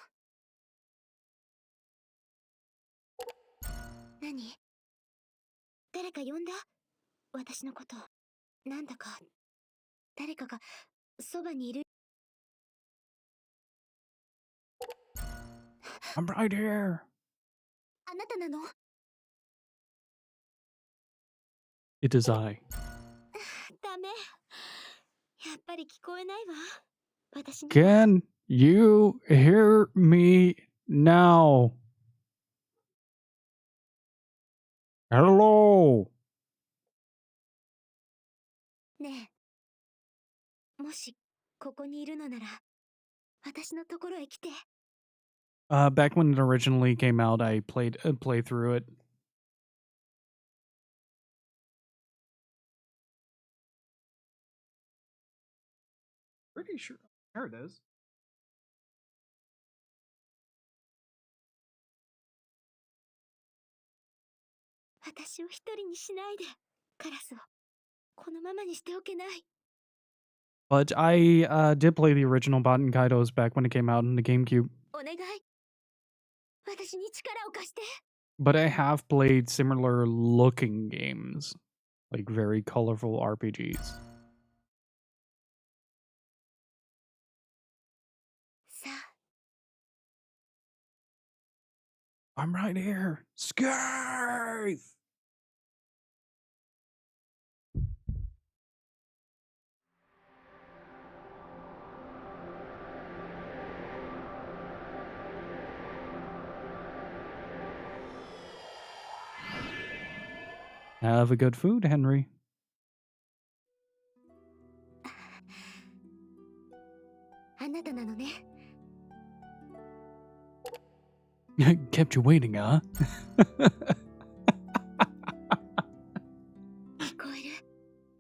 何？誰か呼んだ？私のこと。なんだか誰かがそばにいる。 I'm right here. あなたなの？ It is I. ダメ。やっぱり聞こえないわ。私に。 Can you hear me now? Hello. ねえ。もしここにいるのなら、私のところへ来て。 Back when it originally came out, I played through it. Pretty sure. There it is. 私を一人にしないで。カラスをこのままにしておけない。 But I did play the original Baten Kaitos back when it came out in the Gamecube. お願い。私に力を貸して。 But I have played similar looking games, like very colorful RPGs. さあ。 I'm right here. Scarf! ね Have a good food, Henry. あなたなのね。 Kept you waiting, huh? 聞こえる。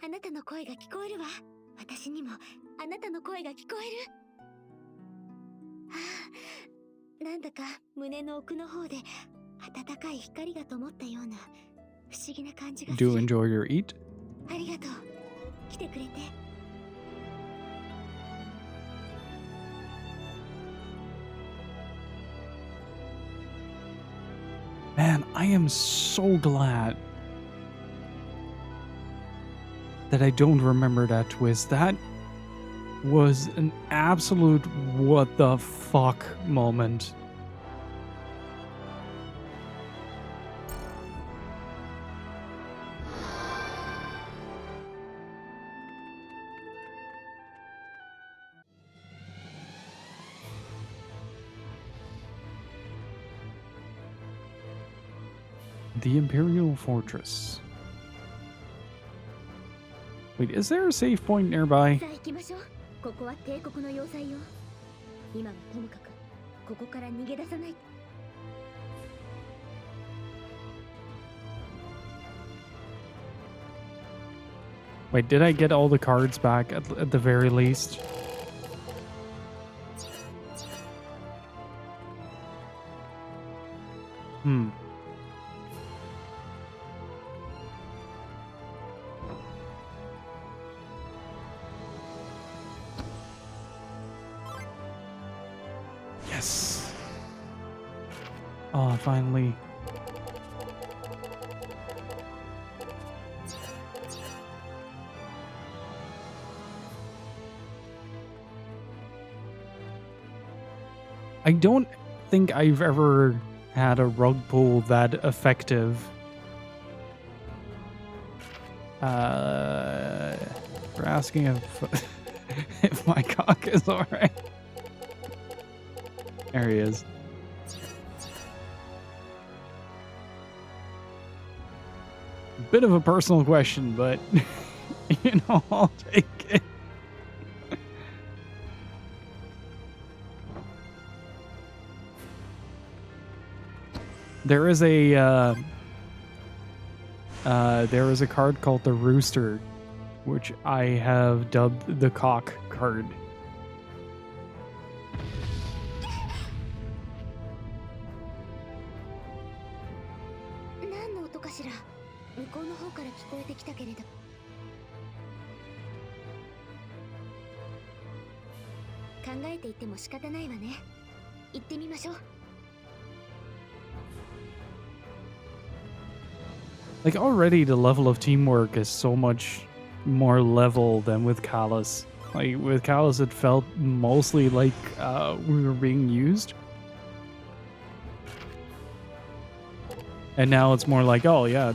あなたの声が聞こえるわ。私にもあなたの声が聞こえる。ああ、なんだか胸の奥の方で温かい光が灯ったような不思議な感じがす Do you る。 enjoy your eat? ありがとう。来てくれて。 Man, I am so glad that I don't remember that twist. That was an absolute what the fuck moment. The Imperial Fortress. Wait, is there a safe point nearby? さあ行きましょう。ここは帝国の要塞よ。今はともかくここから逃げ出さない。 Wait, did I get all the cards back at the very least? Hmm. Yes. Oh, finally. I don't think I've ever had a rug pull that effective. We're asking if if my cock is alright. There he is. Bit of a personal question, but you know, I'll take it. There is a card called the Rooster, which I have dubbed the cock card. 何の音かしら。向こうの方から聞こえてきたけれど。考えていても仕方ないわね。行ってみましょう。 Like already the level of teamwork is so much more level than with Callus. Like with Callus it felt mostly like we were being used. And now it's more like, oh yeah.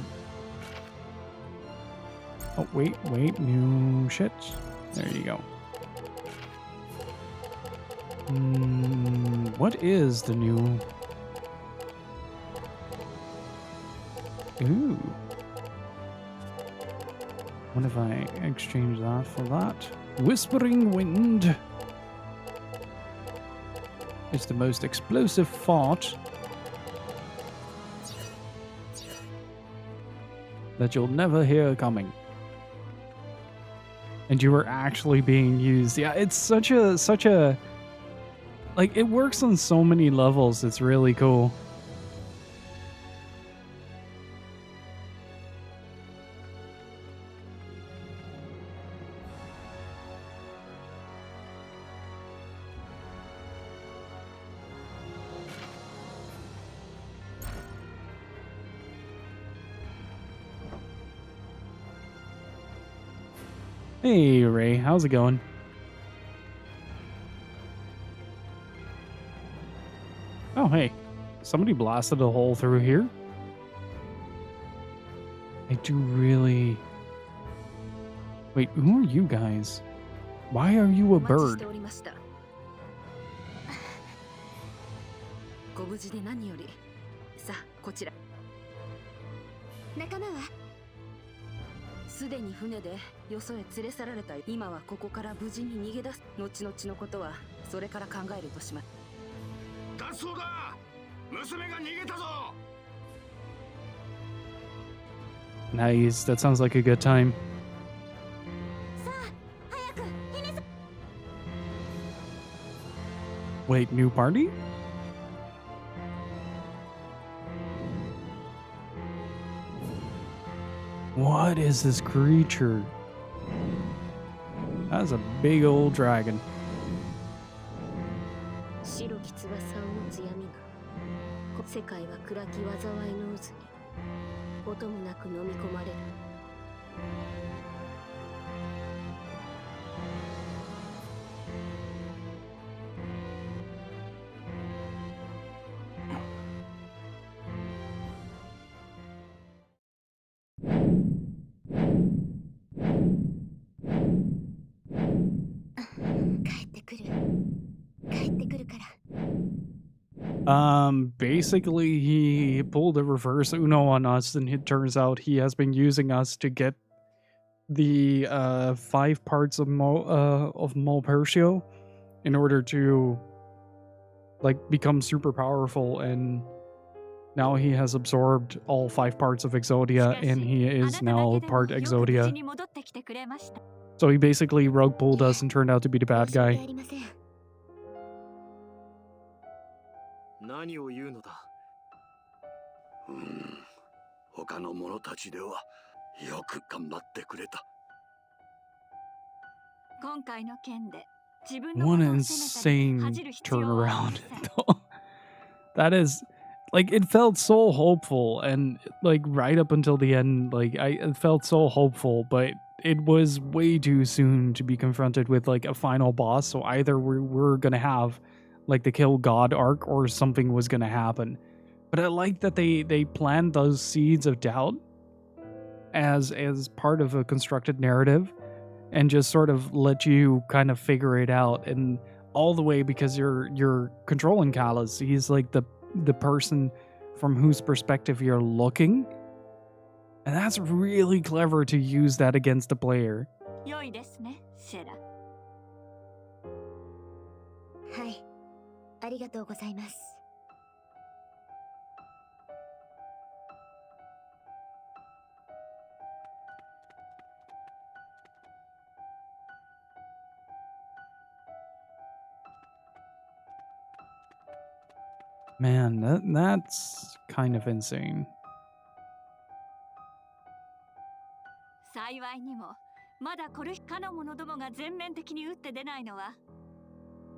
Oh wait, new shit. There you go. What is the new... Ooh. What if I exchange that for that? Whispering Wind. It's the most explosive fart that you'll never hear coming. And you were actually being used. Yeah, it's such a like it works on so many levels. It's really cool. Hey, Ray, how's it going? Oh, hey. Somebody blasted a hole through here? I do really... Wait, who are you guys? Why are you a bird? ご無事で何より。さあ、こちら。仲間はすでに船でよそへ連れ去られた。今はここから無事に逃げ出す。後々のことはそれから考えるとします。脱走だ。娘が逃げたぞ。 Nice. That sounds like a good time. Wait, new party? What is this creature? That's a big old dragon. 白き翼を持つ闇が、世界は暗き災いの渦に音もなく飲み込まれる。帰ってくる。帰ってくるから。Basically, he pulled a reverse Uno on us, and it turns out he has been using us to get the 5 parts of Malpertio in order to like become super powerful, and now he has absorbed all 5 parts of Exodia, and he is now part Exodia. So he basically rug pulled us and turned out to be the bad guy. 何を言うのだ。他の者たちではよく頑張ってくれた。今回の件で One insane turnaround. That is, like, it felt so hopeful, and like right up until the end, like it felt so hopeful, but it was way too soon to be confronted with like a final boss. So either we're gonna have like the kill god arc, or something was gonna happen. But I like that they planned those seeds of doubt as part of a constructed narrative, and just sort of let you kind of figure it out, and all the way because you're controlling Callus. He's like the person from whose perspective you're looking, and that's really clever to use that against the player. 良いですね、シェラ。はい、ありがとうございます。Man, that's kind of insane. 幸いにもまだコルヒカの者どもが全面的に打って出ないのは、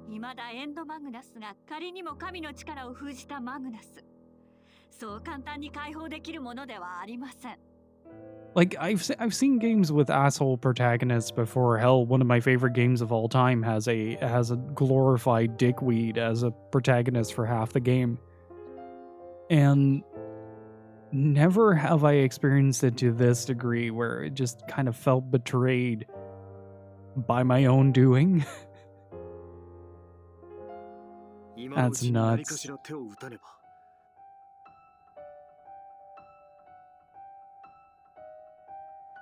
未だエンドマグナスが仮にも神の力を封じたマグナス、そう簡単に解放できるものではありません。Like, I've seen games with asshole protagonists before. Hell, one of my favorite games of all time has a glorified dickweed as a protagonist for half the game. And never have I experienced it to this degree, where it just kind of felt betrayed by my own doing. That's nuts.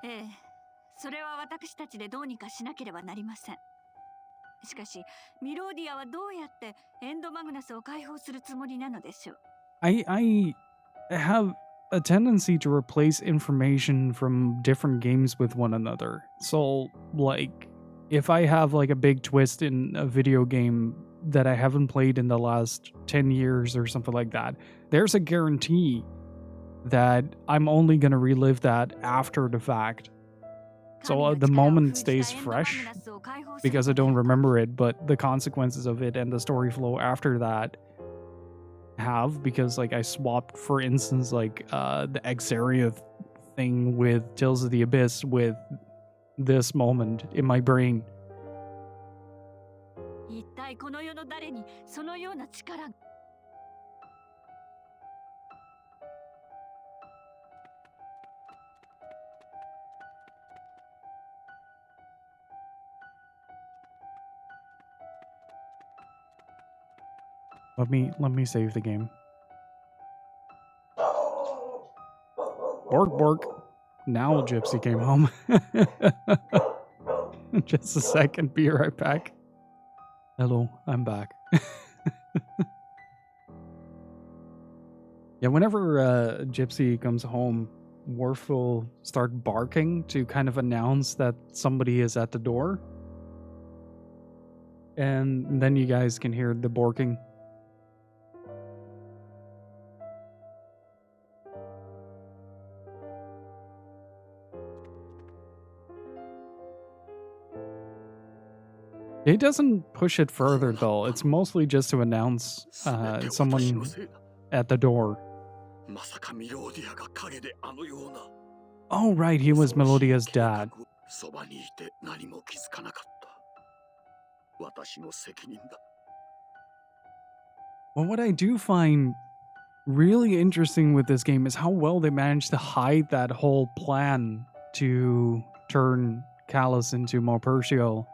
ええ、それは私たちでどうにかしなければなりません。しかし、ミローディアはどうやってエンドマグナスを解放するつもりなのでしょう。I have a tendency to replace information from different games with one another. So, like, if I have like a big twist in a video game that I haven't played in the last 10 years or something like that, there's a guarantee that I'm only going to relive that after the fact. So the moment stays fresh because I don't remember it, but the consequences of it and the story flow after that have, because like I swapped, for instance, like the Exaria thing with Tales of the Abyss with this moment in my brain. 一体この世の誰にそのような力が。Let me save the game. Bork bork. Now Gypsy came home. Just a second, be right back. Hello, I'm back. Yeah, whenever Gypsy comes home, Worf will start barking to kind of announce that somebody is at the door. And then you guys can hear the barking. It doesn't push it further though. It's mostly just to announce someone at the door. Oh right, he was Melodia's dad. Well, what I do find really interesting with this game is how well they managed to hide that whole plan to turn Callus into Maupercio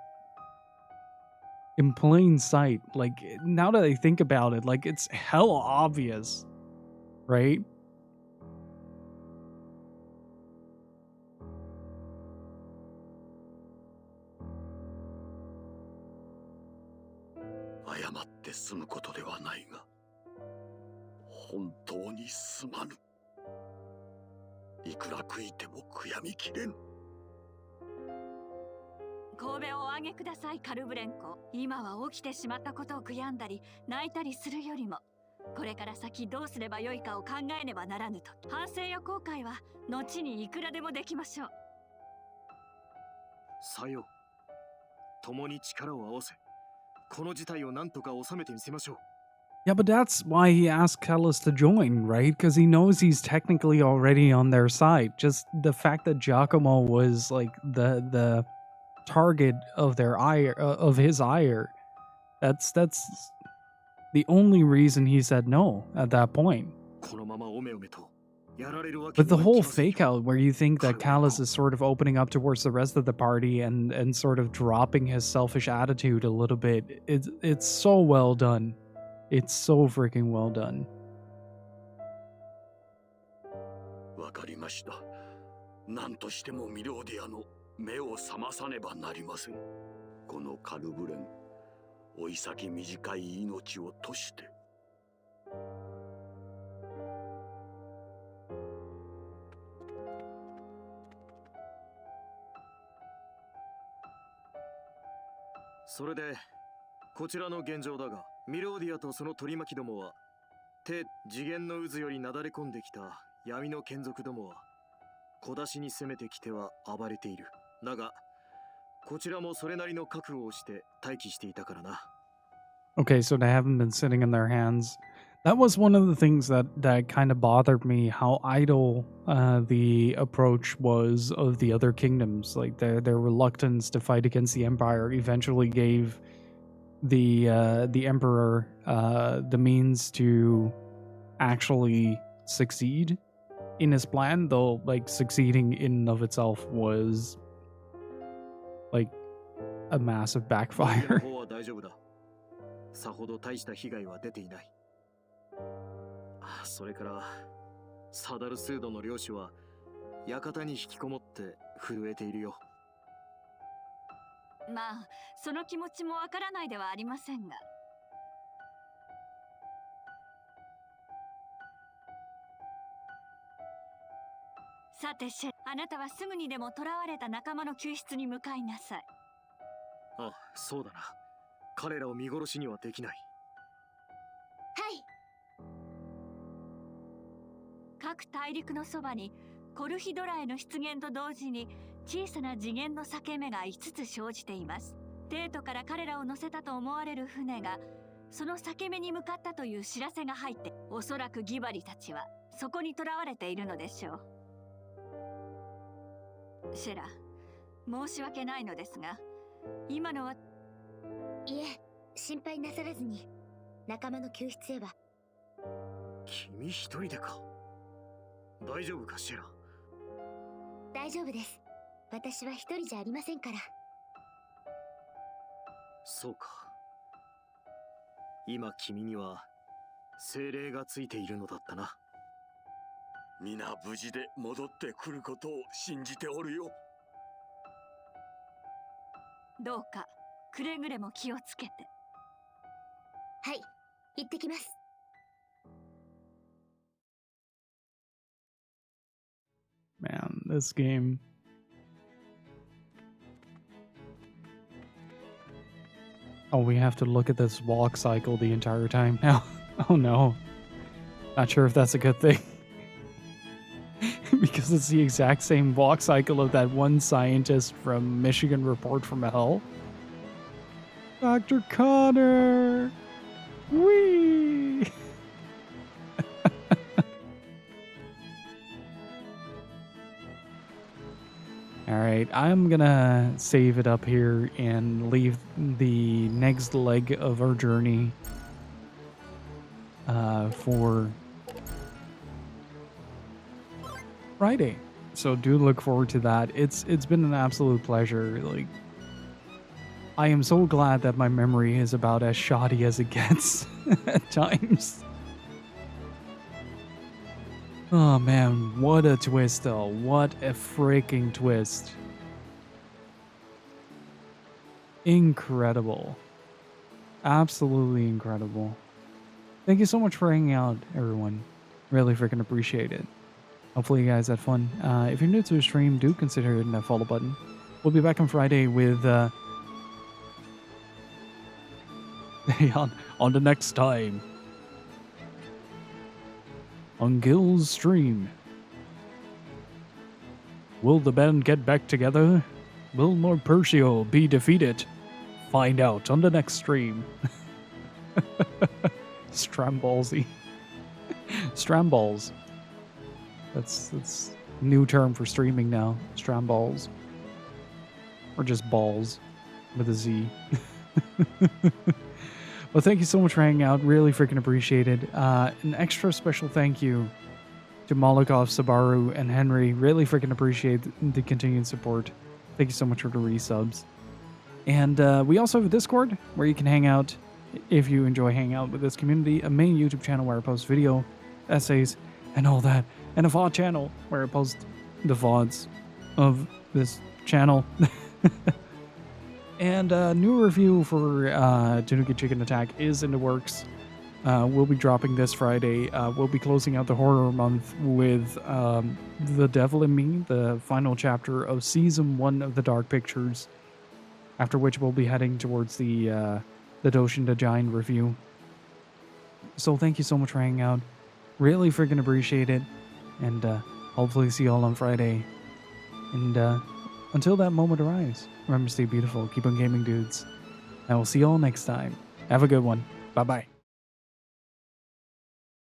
in plain sight. Like, now that I think about it, like, it's hell obvious, right? Kobe をお上げください、カルブレンコ。今は起きてしまったことを悔やんだり、泣いたりするよりも、これから先どうすればよいかを考えねばならぬと。反省や後悔は後にいくらでもできましょう。さよ。共に力を合わせ、この事態を何とか収めてみせましょう。Yeah, but that's why he asked Callus to join, right? Because he knows he's technically already on their side. Just the fact that Giacomo was like the target of their ire, of his ire. That's the only reason he said no at that point. But the whole fake out where you think that Callus is sort of opening up towards the rest of the party and sort of dropping his selfish attitude a little bit, it's so well done. It's so freaking well done. わかりました。何としてもミローディアの目を覚まさねばなりません。このカルブレン、老い先短い命を賭して。それで、こちらの現状だが、ミローディアとその取り巻きどもは、次元の渦よりなだれ込んできた闇の眷属どもは、小出しに攻めてきては暴れている。だが、こちらもそれなりの覚悟をして待機していたからな。Okay, so they haven't been sitting in their hands. That was one of the things that kind of bothered me, how idle the approach was of the other kingdoms. Like their reluctance to fight against the Empire eventually gave the Emperor the means to actually succeed in his plan, though like succeeding in and of itself was like a massive backfire. さほど大した被害は出ていない。それからサダルスードの領主は館に引きこもって震えているよ。まあ、その気持ちもわからないではありませんが。さてシェ、あなたはすぐにでも囚われた仲間の救出に向かいなさい。あ、そうだな。彼らを見殺しにはできない。はい。各大陸のそばにコルヒドラへの出現と同時に小さな次元の裂け目が5つ生じています。帝都から彼らを乗せたと思われる船がその裂け目に向かったという知らせが入って、おそらくギバリたちはそこに囚われているのでしょう。シェラ、申し訳ないのですが、今のは。いえ、心配なさらずに。仲間の救出へは。君一人でか。大丈夫かシェラ。大丈夫です。私は一人じゃありませんから。そうか。今君には精霊がついているのだったな。皆無事で戻ってくることを信じておるよ。どうかくれぐれも気をつけて。はい、行ってきます。Man, this game. Oh, we have to look at this walk cycle the entire time now. Oh no. Not sure if that's a good thing. Because it's the exact same walk cycle of that one scientist from Michigan Report from Hell. Dr. Connor! Whee! Alright, I'm gonna save it up here and leave the next leg of our journey for Friday. So do look forward to that. It's been an absolute pleasure. Like, I am so glad that my memory is about as shoddy as it gets at times. Oh man, what a twist though. What a freaking twist. Incredible. Absolutely incredible. Thank you so much for hanging out, everyone. Really freaking appreciate it. Hopefully you guys had fun. If you're new to the stream, do consider hitting that follow button. We'll be back on Friday with on the next time on Gil's stream. Will the band get back together? Will Lord Percio be defeated? Find out on the next stream. Strambalsy. Stramballs. That's new term for streaming now. Stramballs. Or just balls with a Z. Well, thank you so much for hanging out. Really freaking appreciate it. An extra special thank you to Molokov, Sabaru, and Henry. Really freaking appreciate the continued support. Thank you so much for the resubs. And we also have a Discord where you can hang out if you enjoy hanging out with this community. A main YouTube channel where I post video, essays, and all that. And a VOD channel where I post the VODs of this channel. And a new review for Tanuki Chicken Attack is in the works. We'll be dropping this Friday. We'll be closing out the horror month with The Devil in Me, the final chapter of Season 1 of the Dark Pictures. After which we'll be heading towards the Doshin the Giant review. So thank you so much for hanging out. Really freaking appreciate it. And hopefully see you all on Friday. And until that moment arrives, remember to stay beautiful, keep on gaming, dudes. And we'll see you all next time. Have a good one. Bye-bye.